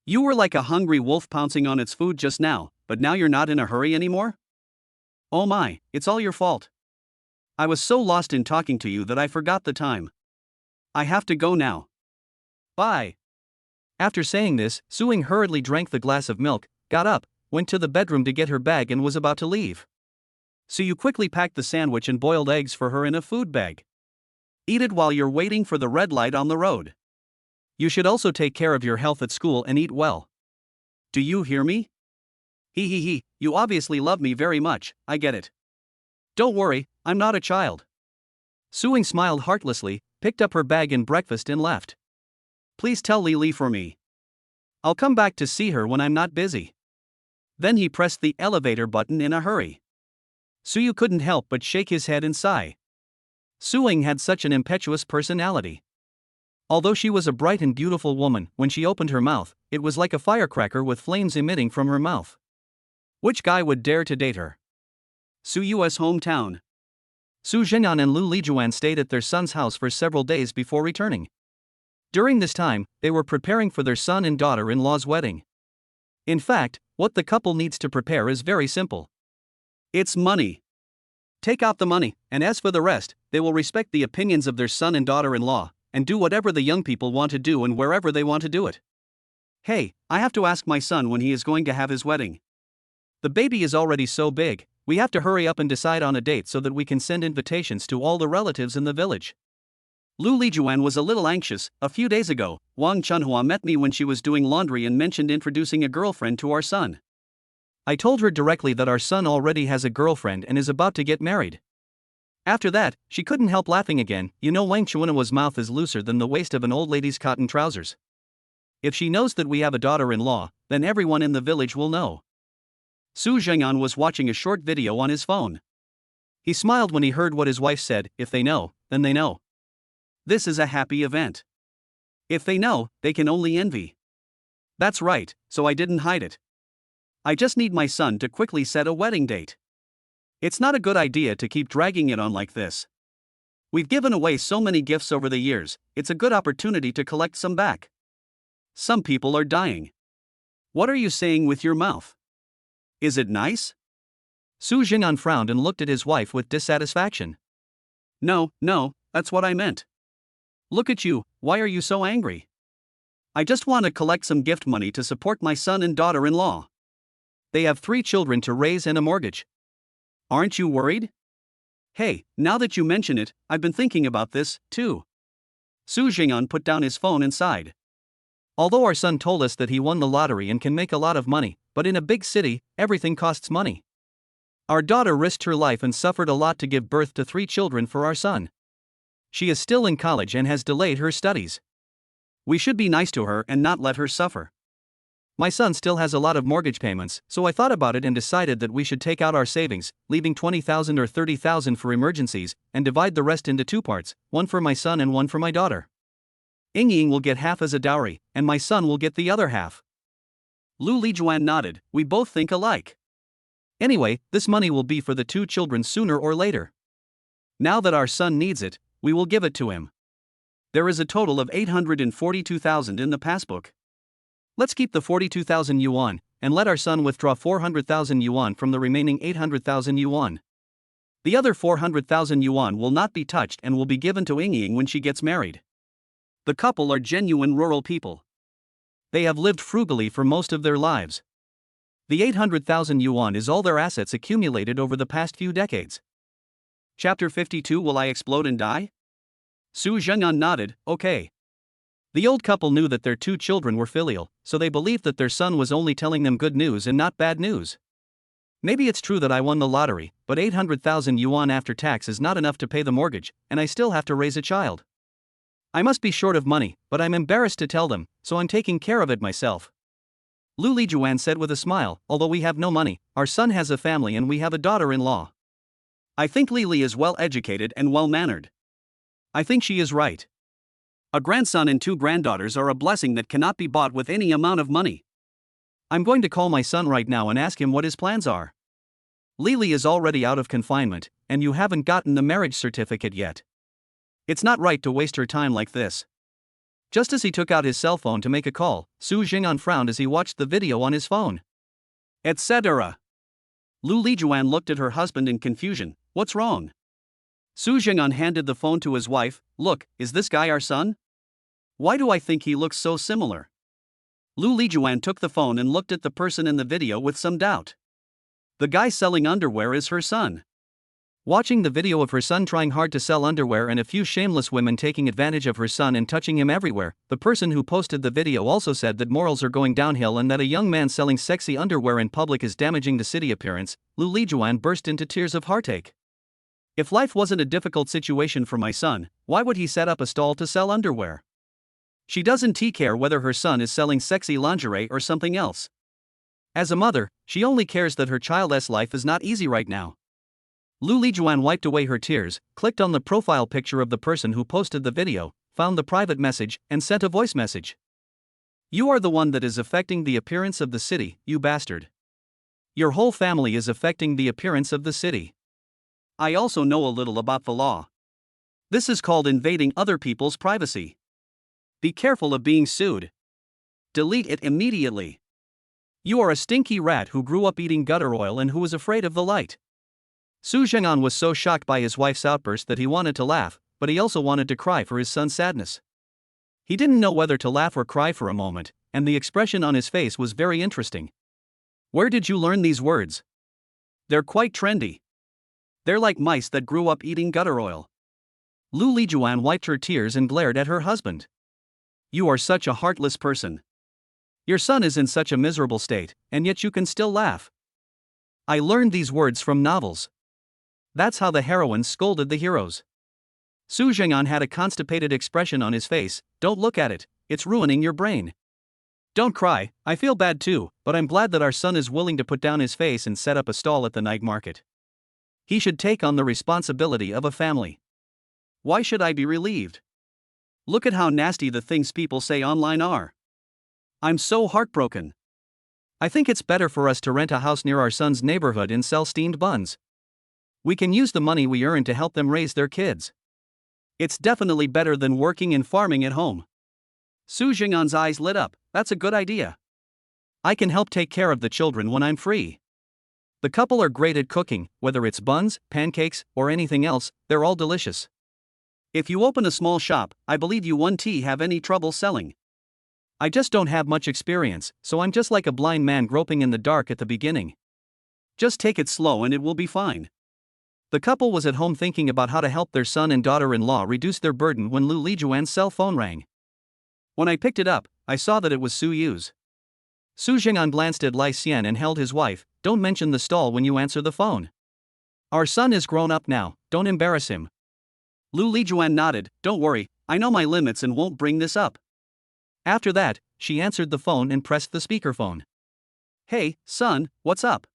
You were like a hungry wolf pouncing on its food just now, but now you're not in a hurry anymore? Oh my, it's all your fault. I was so lost in talking to you that I forgot the time. I have to go now. Bye. After saying this, Suing hurriedly drank the glass of milk, got up, went to the bedroom to get her bag and was about to leave. So you quickly packed the sandwich and boiled eggs for her in a food bag. Eat it while you're waiting for the red light on the road. You should also take care of your health at school and eat well. Do you hear me? He, you obviously love me very much, I get it. Don't worry, I'm not a child. Suing smiled heartlessly, picked up her bag and breakfast and left. Please tell Lili for me. I'll come back to see her when I'm not busy. Then he pressed the elevator button in a hurry. Suyu couldn't help but shake his head and sigh. Suing had such an impetuous personality. Although she was a bright and beautiful woman, when she opened her mouth, it was like a firecracker with flames emitting from her mouth. Which guy would dare to date her? Suyu's hometown. Su Zhenyan and Lu Lijuan stayed at their son's house for several days before returning. During this time, they were preparing for their son and daughter-in-law's wedding. In fact, what the couple needs to prepare is very simple. It's money. Take out the money, and as for the rest, they will respect the opinions of their son and daughter-in-law, and do whatever the young people want to do and wherever they want to do it. Hey, I have to ask my son when he is going to have his wedding. The baby is already so big, we have to hurry up and decide on a date so that we can send invitations to all the relatives in the village. Lu Lijuan was a little anxious. A few days ago, Wang Chunhua met me when she was doing laundry and mentioned introducing a girlfriend to our son. I told her directly that our son already has a girlfriend and is about to get married. After that, she couldn't help laughing again. You know, Wang Chunhua's mouth is looser than the waist of an old lady's cotton trousers. If she knows that we have a daughter-in-law, then everyone in the village will know. Su Zhengyan was watching a short video on his phone. He smiled when he heard what his wife said. If they know, then they know. This is a happy event. If they know, they can only envy. That's right, so I didn't hide it. I just need my son to quickly set a wedding date. It's not a good idea to keep dragging it on like this. We've given away so many gifts over the years, it's a good opportunity to collect some back. Some people are dying. What are you saying with your mouth? Is it nice? Su Jing'an frowned and looked at his wife with dissatisfaction. No, that's what I meant. Look at you, why are you so angry? I just want to collect some gift money to support my son and daughter-in-law. They have 3 children to raise and a mortgage. Aren't you worried? Hey, now that you mention it, I've been thinking about this, too. Su Jing'an put down his phone and sighed. Although our son told us that he won the lottery and can make a lot of money, but in a big city, everything costs money. Our daughter risked her life and suffered a lot to give birth to 3 children for our son. She is still in college and has delayed her studies. We should be nice to her and not let her suffer. My son still has a lot of mortgage payments, so I thought about it and decided that we should take out our savings, leaving 20,000 or 30,000 for emergencies, and divide the rest into 2 parts, one for my son and one for my daughter. Ying will get half as a dowry, and my son will get the other half. Luo Li nodded. We both think alike. Anyway, this money will be for the 2 children sooner or later. Now that our son needs it, we will give it to him. There is a total of 842,000 in the passbook. Let's keep the 42,000 yuan, and let our son withdraw 400,000 yuan from the remaining 800,000 yuan. The other 400,000 yuan will not be touched and will be given to Ying when she gets married. The couple are genuine rural people. They have lived frugally for most of their lives. The 800,000 yuan is all their assets accumulated over the past few decades. Chapter 52. Will I explode and die? Su Zheng'an nodded. Okay. The old couple knew that their 2 children were filial, so they believed that their son was only telling them good news and not bad news. Maybe it's true that I won the lottery, but 800,000 yuan after tax is not enough to pay the mortgage, and I still have to raise a child. I must be short of money, but I'm embarrassed to tell them, so I'm taking care of it myself. Luo Li said with a smile, although we have no money, our son has a family and we have a daughter-in-law. I think Li is well educated and well-mannered. I think she is right. A grandson and 2 granddaughters are a blessing that cannot be bought with any amount of money. I'm going to call my son right now and ask him what his plans are. Li is already out of confinement, and you haven't gotten the marriage certificate yet. It's not right to waste her time like this. Just as he took out his cell phone to make a call, Su Zheng'an frowned as he watched the video on his phone. Etc. Luo Li looked at her husband in confusion. What's wrong? Su Zheng'an handed the phone to his wife. Look, is this guy our son? Why do I think he looks so similar? Luo Li took the phone and looked at the person in the video with some doubt. The guy selling underwear is her son. Watching the video of her son trying hard to sell underwear and a few shameless women taking advantage of her son and touching him everywhere, the person who posted the video also said that morals are going downhill and that a young man selling sexy underwear in public is damaging the city appearance. Luo Li burst into tears of heartache. If life wasn't a difficult situation for my son, why would he set up a stall to sell underwear? She doesn't care whether her son is selling sexy lingerie or something else. As a mother, she only cares that her child's life is not easy right now. Luo Li wiped away her tears, clicked on the profile picture of the person who posted the video, found the private message, and sent a voice message. You are the one that is affecting the appearance of the city, you bastard. Your whole family is affecting the appearance of the city. I also know a little about the law. This is called invading other people's privacy. Be careful of being sued. Delete it immediately. You are a stinky rat who grew up eating gutter oil and who is afraid of the light. Su Zheng'an was so shocked by his wife's outburst that he wanted to laugh, but he also wanted to cry for his son's sadness. He didn't know whether to laugh or cry for a moment, and the expression on his face was very interesting. Where did you learn these words? They're quite trendy. They're like mice that grew up eating gutter oil. Luo Li wiped her tears and glared at her husband. You are such a heartless person. Your son is in such a miserable state, and yet you can still laugh. I learned these words from novels. That's how the heroines scolded the heroes. Su Zheng'an had a constipated expression on his face. Don't look at it, it's ruining your brain. Don't cry, I feel bad too, but I'm glad that our son is willing to put down his face and set up a stall at the night market. He should take on the responsibility of a family. Why should I be relieved? Look at how nasty the things people say online are. I'm so heartbroken. I think it's better for us to rent a house near our son's neighborhood and sell steamed buns. We can use the money we earn to help them raise their kids. It's definitely better than working and farming at home. Su Zheng'an's eyes lit up. That's a good idea. I can help take care of the children when I'm free. The couple are great at cooking, whether it's buns, pancakes, or anything else, they're all delicious. If you open a small shop, I believe you won't have any trouble selling. I just don't have much experience, so I'm just like a blind man groping in the dark at the beginning. Just take it slow and it will be fine. The couple was at home thinking about how to help their son and daughter-in-law reduce their burden when Luo Li's cell phone rang. When I picked it up, I saw that it was Su Yu's. Su Zheng'an glanced at Lai Xian and held his wife. Don't mention the stall when you answer the phone. Our son is grown up now, don't embarrass him. Luo Li nodded. Don't worry, I know my limits and won't bring this up. After that, she answered the phone and pressed the speakerphone. Hey, son, what's up?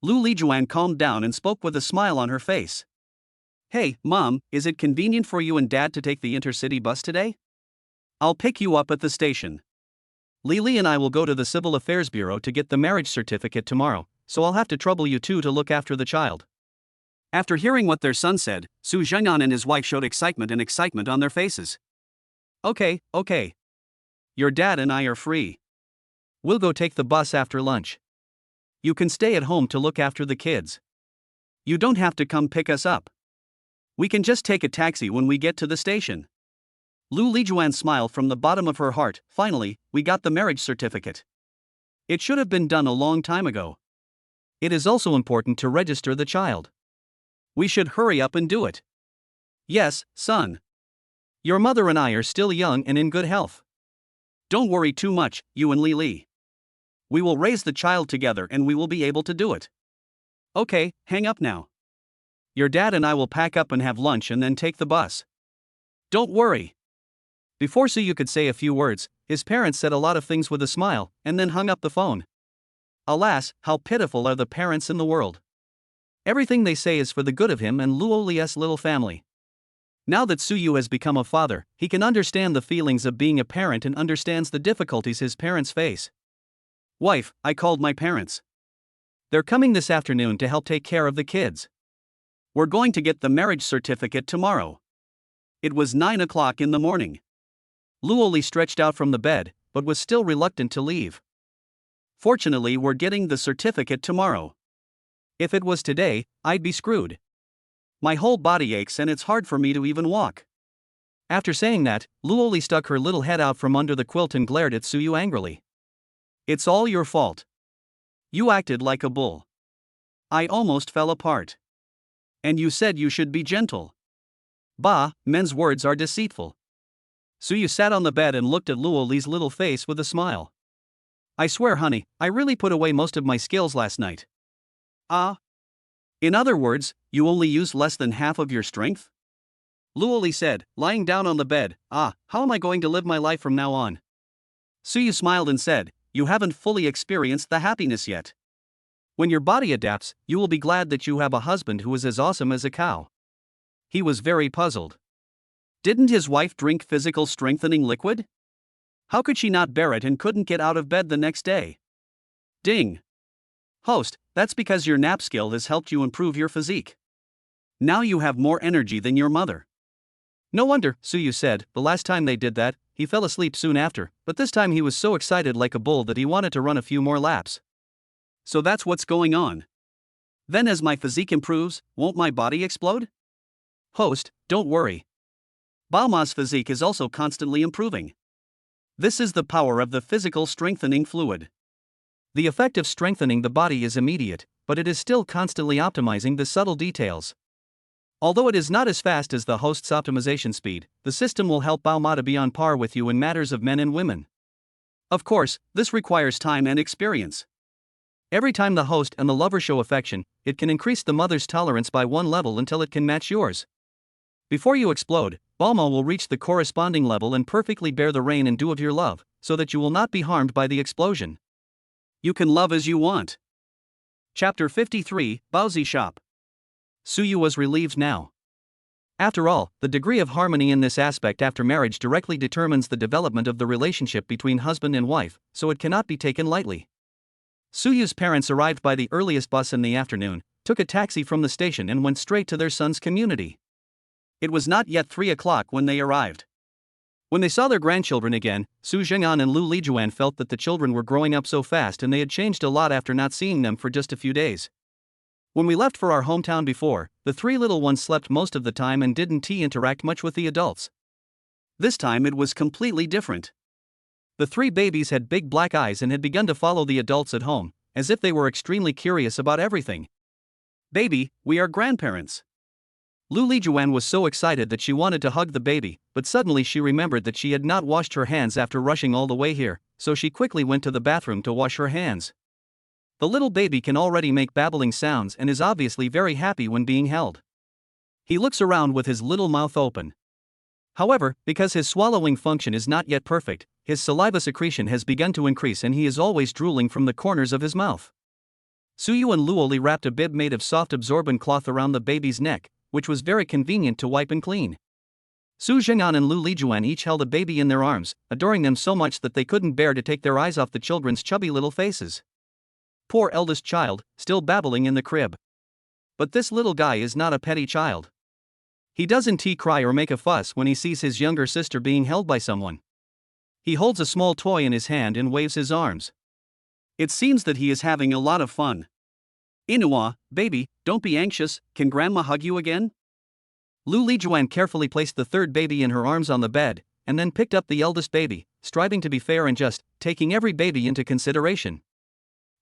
Luo Li calmed down and spoke with a smile on her face. Hey, Mom, is it convenient for you and Dad to take the intercity bus today? I'll pick you up at the station. Li and I will go to the Civil Affairs Bureau to get the marriage certificate tomorrow, so I'll have to trouble you two to look after the child. After hearing what their son said, Su Zheng'an and his wife showed excitement on their faces. Okay. Your dad and I are free. We'll go take the bus after lunch. You can stay at home to look after the kids. You don't have to come pick us up. We can just take a taxi when we get to the station. Luo Li smiled from the bottom of her heart. Finally, we got the marriage certificate. It should have been done a long time ago. It is also important to register the child. We should hurry up and do it. Yes, son. Your mother and I are still young and in good health. Don't worry too much, you and Li. We will raise the child together and we will be able to do it. Okay, hang up now. Your dad and I will pack up and have lunch and then take the bus. Don't worry. Before Suyu could say a few words, his parents said a lot of things with a smile, and then hung up the phone. Alas, how pitiful are the parents in the world. Everything they say is for the good of him and Luo Li's little family. Now that Suyu has become a father, he can understand the feelings of being a parent and understands the difficulties his parents face. Wife, I called my parents. They're coming this afternoon to help take care of the kids. We're going to get the marriage certificate tomorrow. It was 9 o'clock in the morning. Luo Li stretched out from the bed, but was still reluctant to leave. Fortunately, we're getting the certificate tomorrow. If it was today, I'd be screwed. My whole body aches and it's hard for me to even walk. After saying that, Luo Li stuck her little head out from under the quilt and glared at Suyu angrily. It's all your fault. You acted like a bull. I almost fell apart. And you said you should be gentle. Bah, men's words are deceitful. Suyu sat on the bed and looked at Luo Li's little face with a smile. I swear, honey, I really put away most of my skills last night. Ah? In other words, you only used less than half of your strength? Luo Li said, lying down on the bed. How am I going to live my life from now on? Suyu smiled and said, you haven't fully experienced the happiness yet. When your body adapts, you will be glad that you have a husband who is as awesome as a cow. He was very puzzled. Didn't his wife drink physical strengthening liquid? How could she not bear it and couldn't get out of bed the next day? Ding. Host, that's because your nap skill has helped you improve your physique. Now you have more energy than your mother. No wonder, Suyu said, the last time they did that, he fell asleep soon after, but this time he was so excited like a bull that he wanted to run a few more laps. So that's what's going on. Then as my physique improves, won't my body explode? Host, don't worry. Baoma's physique is also constantly improving. This is the power of the physical strengthening fluid. The effect of strengthening the body is immediate, but it is still constantly optimizing the subtle details. Although it is not as fast as the host's optimization speed, the system will help Baoma to be on par with you in matters of men and women. Of course, this requires time and experience. Every time the host and the lover show affection, it can increase the mother's tolerance by one level until it can match yours. Before you explode, Baoma will reach the corresponding level and perfectly bear the rain and dew of your love, so that you will not be harmed by the explosion. You can love as you want. Chapter 53, Baozi Shop. Suyu was relieved now. After all, the degree of harmony in this aspect after marriage directly determines the development of the relationship between husband and wife, so it cannot be taken lightly. Suyu's parents arrived by the earliest bus in the afternoon, took a taxi from the station and went straight to their son's community. It was not yet 3 o'clock when they arrived. When they saw their grandchildren again, Su Zheng'an and Luo Li felt that the children were growing up so fast and they had changed a lot after not seeing them for just a few days. When we left for our hometown before, the 3 little ones slept most of the time and didn't interact much with the adults. This time it was completely different. The 3 babies had big black eyes and had begun to follow the adults at home, as if they were extremely curious about everything. Baby, we are grandparents. Luo Li was so excited that she wanted to hug the baby, but suddenly she remembered that she had not washed her hands after rushing all the way here, so she quickly went to the bathroom to wash her hands. The little baby can already make babbling sounds and is obviously very happy when being held. He looks around with his little mouth open. However, because his swallowing function is not yet perfect, his saliva secretion has begun to increase and he is always drooling from the corners of his mouth. Suyu and Luo Li wrapped a bib made of soft absorbent cloth around the baby's neck, which was very convenient to wipe and clean. Su Jing'an and Lu Lijuan each held a baby in their arms, adoring them so much that they couldn't bear to take their eyes off the children's chubby little faces. Poor eldest child, still babbling in the crib. But this little guy is not a petty child. He doesn't cry or make a fuss when he sees his younger sister being held by someone. He holds a small toy in his hand and waves his arms. It seems that he is having a lot of fun. Inua, baby, don't be anxious, can grandma hug you again? Lu Lijuan carefully placed the third baby in her arms on the bed, and then picked up the eldest baby, striving to be fair and just, taking every baby into consideration.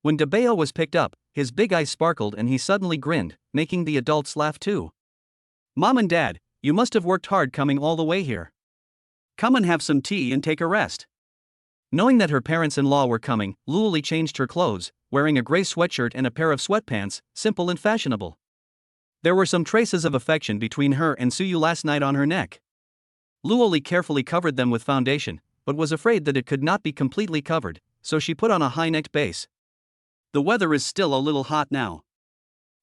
When Debeo was picked up, his big eyes sparkled and he suddenly grinned, making the adults laugh too. Mom and Dad, you must have worked hard coming all the way here. Come and have some tea and take a rest. Knowing that her parents-in-law were coming, Luo Li changed her clothes, wearing a gray sweatshirt and a pair of sweatpants, simple and fashionable. There were some traces of affection between her and Suyu last night on her neck. Luo Li carefully covered them with foundation, but was afraid that it could not be completely covered, so she put on a high-necked base. The weather is still a little hot now.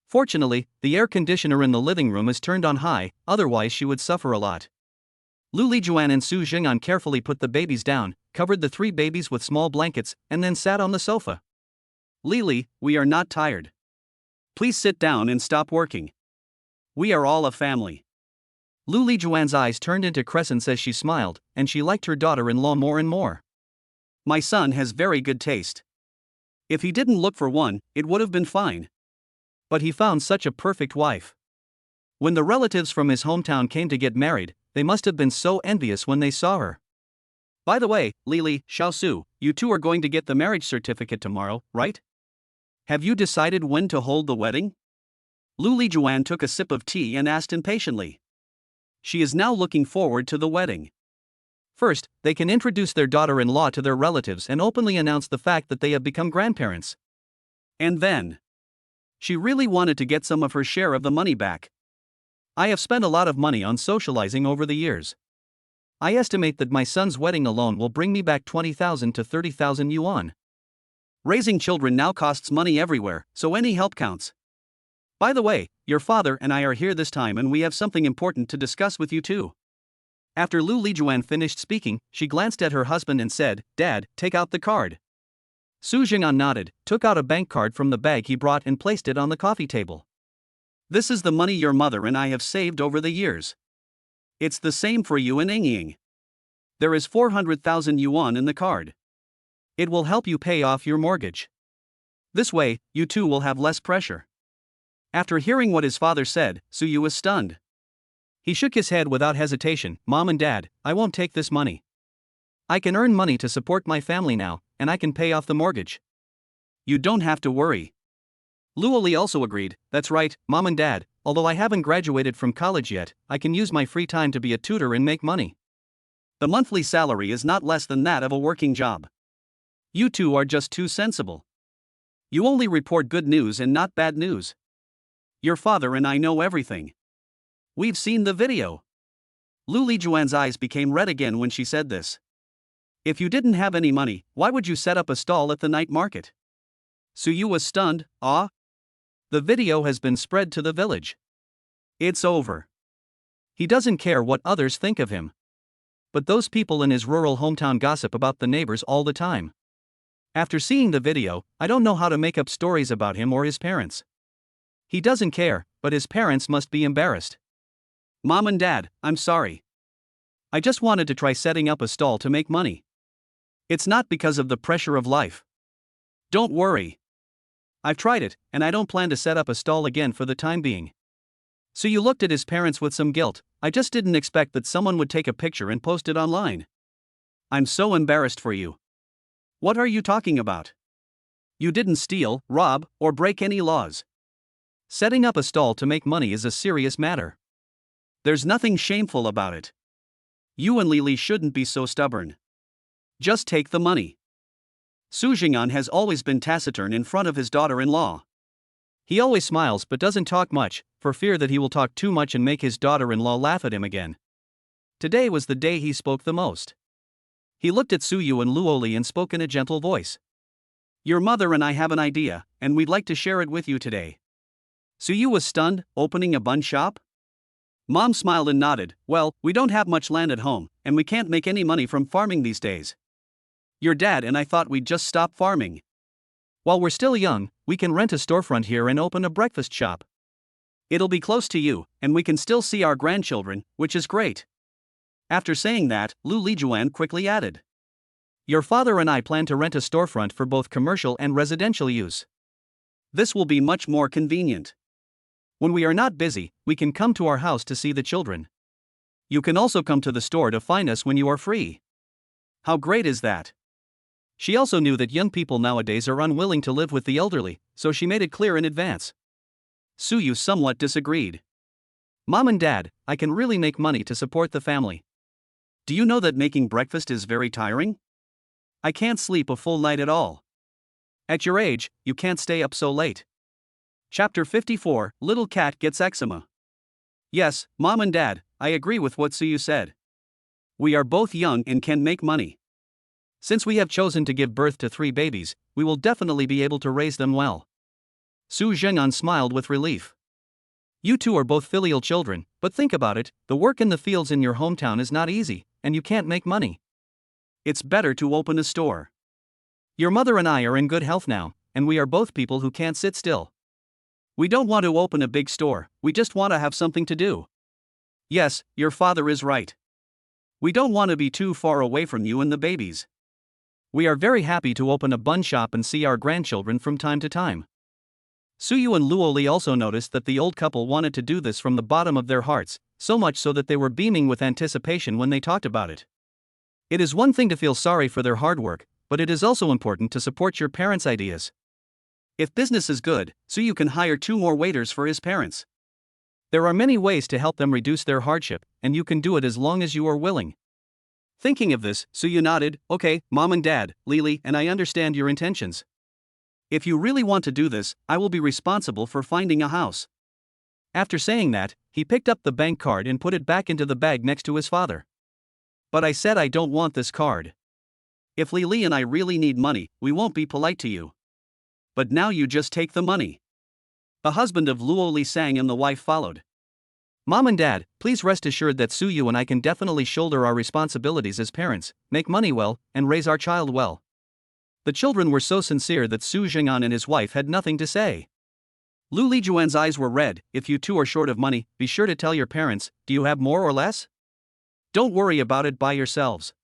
Fortunately, the air conditioner in the living room is turned on high, otherwise she would suffer a lot. Lu Lijuan and Su Jing'an carefully put the babies down, covered the three babies with small blankets, and then sat on the sofa. Lili, we are not tired. Please sit down and stop working. We are all a family. Lu Lijuan's eyes turned into crescents as she smiled, and she liked her daughter-in-law more and more. My son has very good taste. If he didn't look for one, it would have been fine. But he found such a perfect wife. When the relatives from his hometown came to get married, they must have been so envious when they saw her. By the way, Lili, Xiaosu, you two are going to get the marriage certificate tomorrow, right? Have you decided when to hold the wedding? Lu Lijuan took a sip of tea and asked impatiently. She is now looking forward to the wedding. First, they can introduce their daughter-in-law to their relatives and openly announce the fact that they have become grandparents. And then, she really wanted to get some of her share of the money back. I have spent a lot of money on socializing over the years. I estimate that my son's wedding alone will bring me back 20,000 to 30,000 yuan. Raising children now costs money everywhere, so any help counts. By the way, your father and I are here this time and we have something important to discuss with you too. After Lu Lijuan finished speaking, she glanced at her husband and said, Dad, take out the card. Su Jing'an nodded, took out a bank card from the bag he brought and placed it on the coffee table. This is the money your mother and I have saved over the years. It's the same for you and Ying. There is 400,000 yuan in the card. It will help you pay off your mortgage. This way, you two will have less pressure. After hearing what his father said, Suyu was stunned. He shook his head without hesitation. Mom and Dad, I won't take this money. I can earn money to support my family now, and I can pay off the mortgage. You don't have to worry. Luo Li also agreed, that's right, Mom and Dad, although I haven't graduated from college yet, I can use my free time to be a tutor and make money. The monthly salary is not less than that of a working job. You two are just too sensible. You only report good news and not bad news. Your father and I know everything. We've seen the video. Lu Lijuan's eyes became red again when she said this. If you didn't have any money, why would you set up a stall at the night market? Suyu was stunned. Ah? The video has been spread to the village. It's over. He doesn't care what others think of him. But those people in his rural hometown gossip about the neighbors all the time. After seeing the video, I don't know how to make up stories about him or his parents. He doesn't care, but his parents must be embarrassed. Mom and Dad, I'm sorry. I just wanted to try setting up a stall to make money. It's not because of the pressure of life. Don't worry. I've tried it, and I don't plan to set up a stall again for the time being. So you looked at his parents with some guilt. I just didn't expect that someone would take a picture and post it online. I'm so embarrassed for you. What are you talking about? You didn't steal, rob, or break any laws. Setting up a stall to make money is a serious matter. There's nothing shameful about it. You and Lili shouldn't be so stubborn. Just take the money. Su Jing'an has always been taciturn in front of his daughter-in-law. He always smiles but doesn't talk much, for fear that he will talk too much and make his daughter-in-law laugh at him again. Today was the day he spoke the most. He looked at Su Yu and Luo Li and spoke in a gentle voice. Your mother and I have an idea, and we'd like to share it with you today. Su Yu was stunned, opening a bun shop? Mom smiled and nodded. Well, we don't have much land at home, and we can't make any money from farming these days. Your dad and I thought we'd just stop farming. While we're still young, we can rent a storefront here and open a breakfast shop. It'll be close to you, and we can still see our grandchildren, which is great. After saying that, Lu Lijuan quickly added. Your father and I plan to rent a storefront for both commercial and residential use. This will be much more convenient. When we are not busy, we can come to our house to see the children. You can also come to the store to find us when you are free. How great is that? She also knew that young people nowadays are unwilling to live with the elderly, so she made it clear in advance. Su Yu somewhat disagreed. Mom and Dad, I can really make money to support the family. Do you know that making breakfast is very tiring? I can't sleep a full night at all. At your age, you can't stay up so late. Chapter 54, Little Cat Gets Eczema. Yes, Mom and Dad, I agree with what Su Yu said. We are both young and can make money. Since we have chosen to give birth to 3 babies, we will definitely be able to raise them well. Su Jing'an smiled with relief. You two are both filial children, but think about it, the work in the fields in your hometown is not easy, and you can't make money. It's better to open a store. Your mother and I are in good health now, and we are both people who can't sit still. We don't want to open a big store, we just want to have something to do. Yes, your father is right. We don't want to be too far away from you and the babies. We are very happy to open a bun shop and see our grandchildren from time to time. Su Yu and Luo Li also noticed that the old couple wanted to do this from the bottom of their hearts, so much so that they were beaming with anticipation when they talked about it. It is one thing to feel sorry for their hard work, but it is also important to support your parents' ideas. If business is good, Su Yu can hire 2 more waiters for his parents. There are many ways to help them reduce their hardship, and you can do it as long as you are willing. Thinking of this, Su Yu nodded. Okay, Mom and Dad, Lili, and I understand your intentions. If you really want to do this, I will be responsible for finding a house. After saying that, he picked up the bank card and put it back into the bag next to his father. But I said I don't want this card. If Lili and I really need money, we won't be polite to you. But now you just take the money. The husband of Luo Li sang and the wife followed. Mom and Dad, please rest assured that Su Yu and I can definitely shoulder our responsibilities as parents, make money well, and raise our child well. The children were so sincere that Su Jing'an and his wife had nothing to say. Lu Lijuan's eyes were red. If you two are short of money, be sure to tell your parents. Do you have more or less? Don't worry about it by yourselves.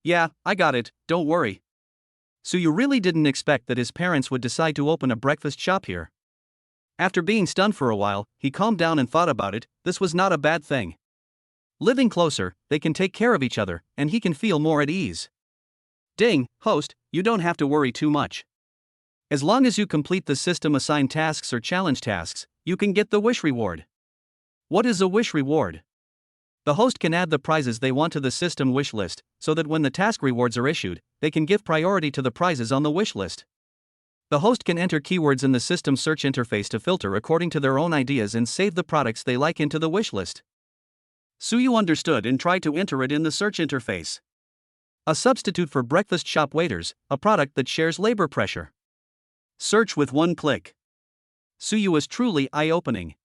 Yeah, I got it, don't worry. Su Yu really didn't expect that his parents would decide to open a breakfast shop here. After being stunned for a while, he calmed down and thought about it. This was not a bad thing. Living closer, they can take care of each other, and he can feel more at ease. Ding, host, you don't have to worry too much. As long as you complete the system-assigned tasks or challenge tasks, you can get the wish reward. What is a wish reward? The host can add the prizes they want to the system wish list, so that when the task rewards are issued, they can give priority to the prizes on the wish list. The host can enter keywords in the system search interface to filter according to their own ideas and save the products they like into the wish list. Su Yu understood and tried to enter it in the search interface. A substitute for breakfast shop waiters, a product that shares labor pressure. Search with 1 click. Su Yu is truly eye-opening.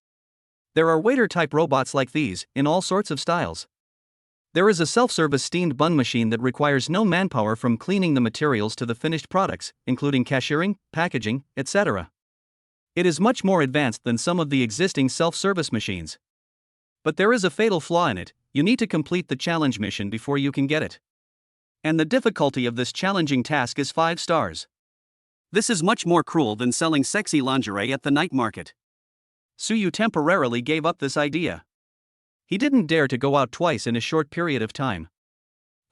There are waiter-type robots like these, in all sorts of styles. There is a self-service steamed bun machine that requires no manpower from cleaning the materials to the finished products, including cashiering, packaging, etc. It is much more advanced than some of the existing self-service machines. But there is a fatal flaw in it: you need to complete the challenge mission before you can get it. And the difficulty of this challenging task is 5 stars. This is much more cruel than selling sexy lingerie at the night market. Su Yu temporarily gave up this idea. He didn't dare to go out twice in a short period of time.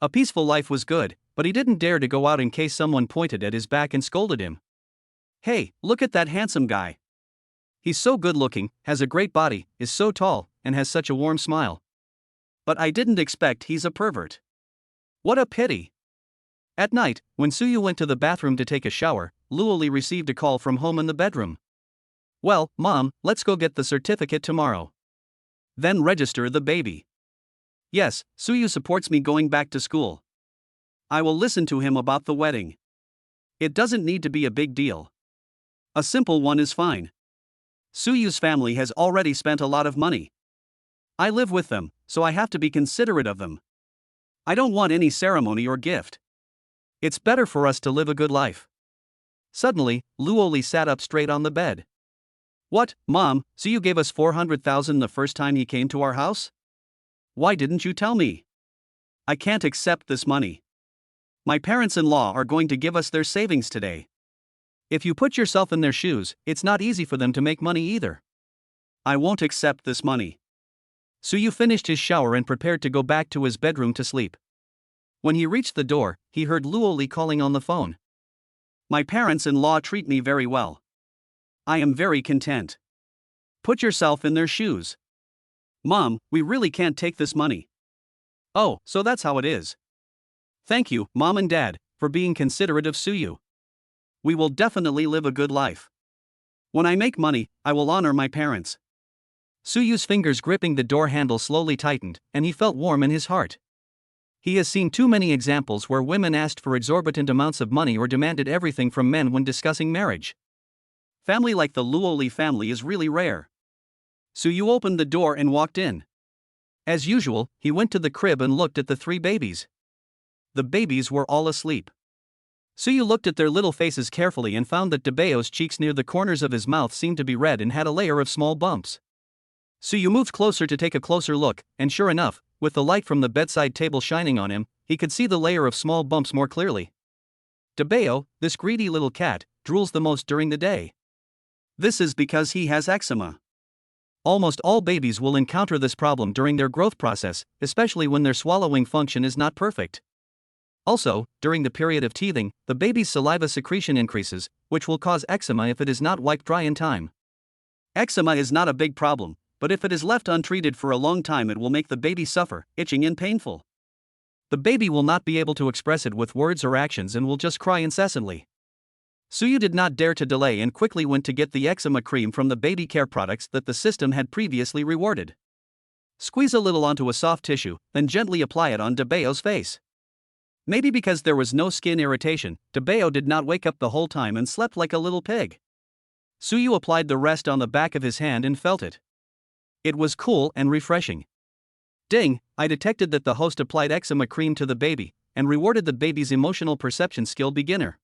A peaceful life was good, but he didn't dare to go out in case someone pointed at his back and scolded him. Hey, look at that handsome guy. He's so good looking, has a great body, is so tall, and has such a warm smile. But I didn't expect he's a pervert. What a pity. At night, when Suyu went to the bathroom to take a shower, Luo Li received a call from home in the bedroom. Well, Mom, let's go get the certificate tomorrow. Then register the baby. Yes, Suyu supports me going back to school. I will listen to him about the wedding. It doesn't need to be a big deal. A simple one is fine. Suyu's family has already spent a lot of money. I live with them, so I have to be considerate of them. I don't want any ceremony or gift. It's better for us to live a good life. Suddenly, Luo Li sat up straight on the bed. What, Mom, so you gave us 400,000 the first time he came to our house? Why didn't you tell me? I can't accept this money. My parents-in-law are going to give us their savings today. If you put yourself in their shoes, it's not easy for them to make money either. I won't accept this money. Suyu finished his shower and prepared to go back to his bedroom to sleep. When he reached the door, he heard Luo Li calling on the phone. My parents-in-law treat me very well. I am very content. Put yourself in their shoes. Mom, we really can't take this money. Oh, so that's how it is. Thank you, Mom and Dad, for being considerate of Suyu. We will definitely live a good life. When I make money, I will honor my parents. Suyu's fingers gripping the door handle slowly tightened, and he felt warm in his heart. He has seen too many examples where women asked for exorbitant amounts of money or demanded everything from men when discussing marriage. Family like the Luo Li family is really rare. Suyu opened the door and walked in. As usual, he went to the crib and looked at the 3 babies. The babies were all asleep. Suyu looked at their little faces carefully and found that Debeo's cheeks near the corners of his mouth seemed to be red and had a layer of small bumps. Suyu moved closer to take a closer look, and sure enough, with the light from the bedside table shining on him, he could see the layer of small bumps more clearly. Debeo, this greedy little cat, drools the most during the day. This is because he has eczema. Almost all babies will encounter this problem during their growth process, especially when their swallowing function is not perfect. Also, during the period of teething, the baby's saliva secretion increases, which will cause eczema if it is not wiped dry in time. Eczema is not a big problem, but if it is left untreated for a long time, it will make the baby suffer, itching and painful. The baby will not be able to express it with words or actions and will just cry incessantly. Suyu did not dare to delay and quickly went to get the eczema cream from the baby care products that the system had previously rewarded. Squeeze a little onto a soft tissue, then gently apply it on Debeo's face. Maybe because there was no skin irritation, Debeo did not wake up the whole time and slept like a little pig. Suyu applied the rest on the back of his hand and felt it. It was cool and refreshing. Ding, I detected that the host applied eczema cream to the baby, and rewarded the baby's emotional perception skill beginner.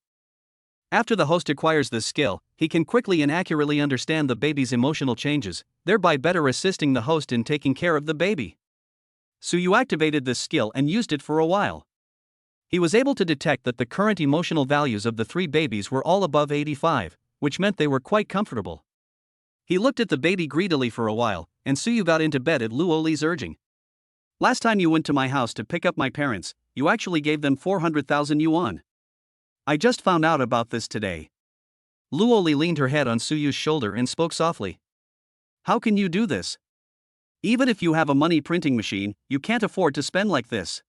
After the host acquires this skill, he can quickly and accurately understand the baby's emotional changes, thereby better assisting the host in taking care of the baby. Suyu activated this skill and used it for a while. He was able to detect that the current emotional values of the 3 babies were all above 85, which meant they were quite comfortable. He looked at the baby greedily for a while, and Suyu got into bed at Luo Li's urging. Last time you went to my house to pick up my parents, you actually gave them 400,000 yuan. I just found out about this today. Luo Li leaned her head on Suyu's shoulder and spoke softly. How can you do this? Even if you have a money printing machine, you can't afford to spend like this.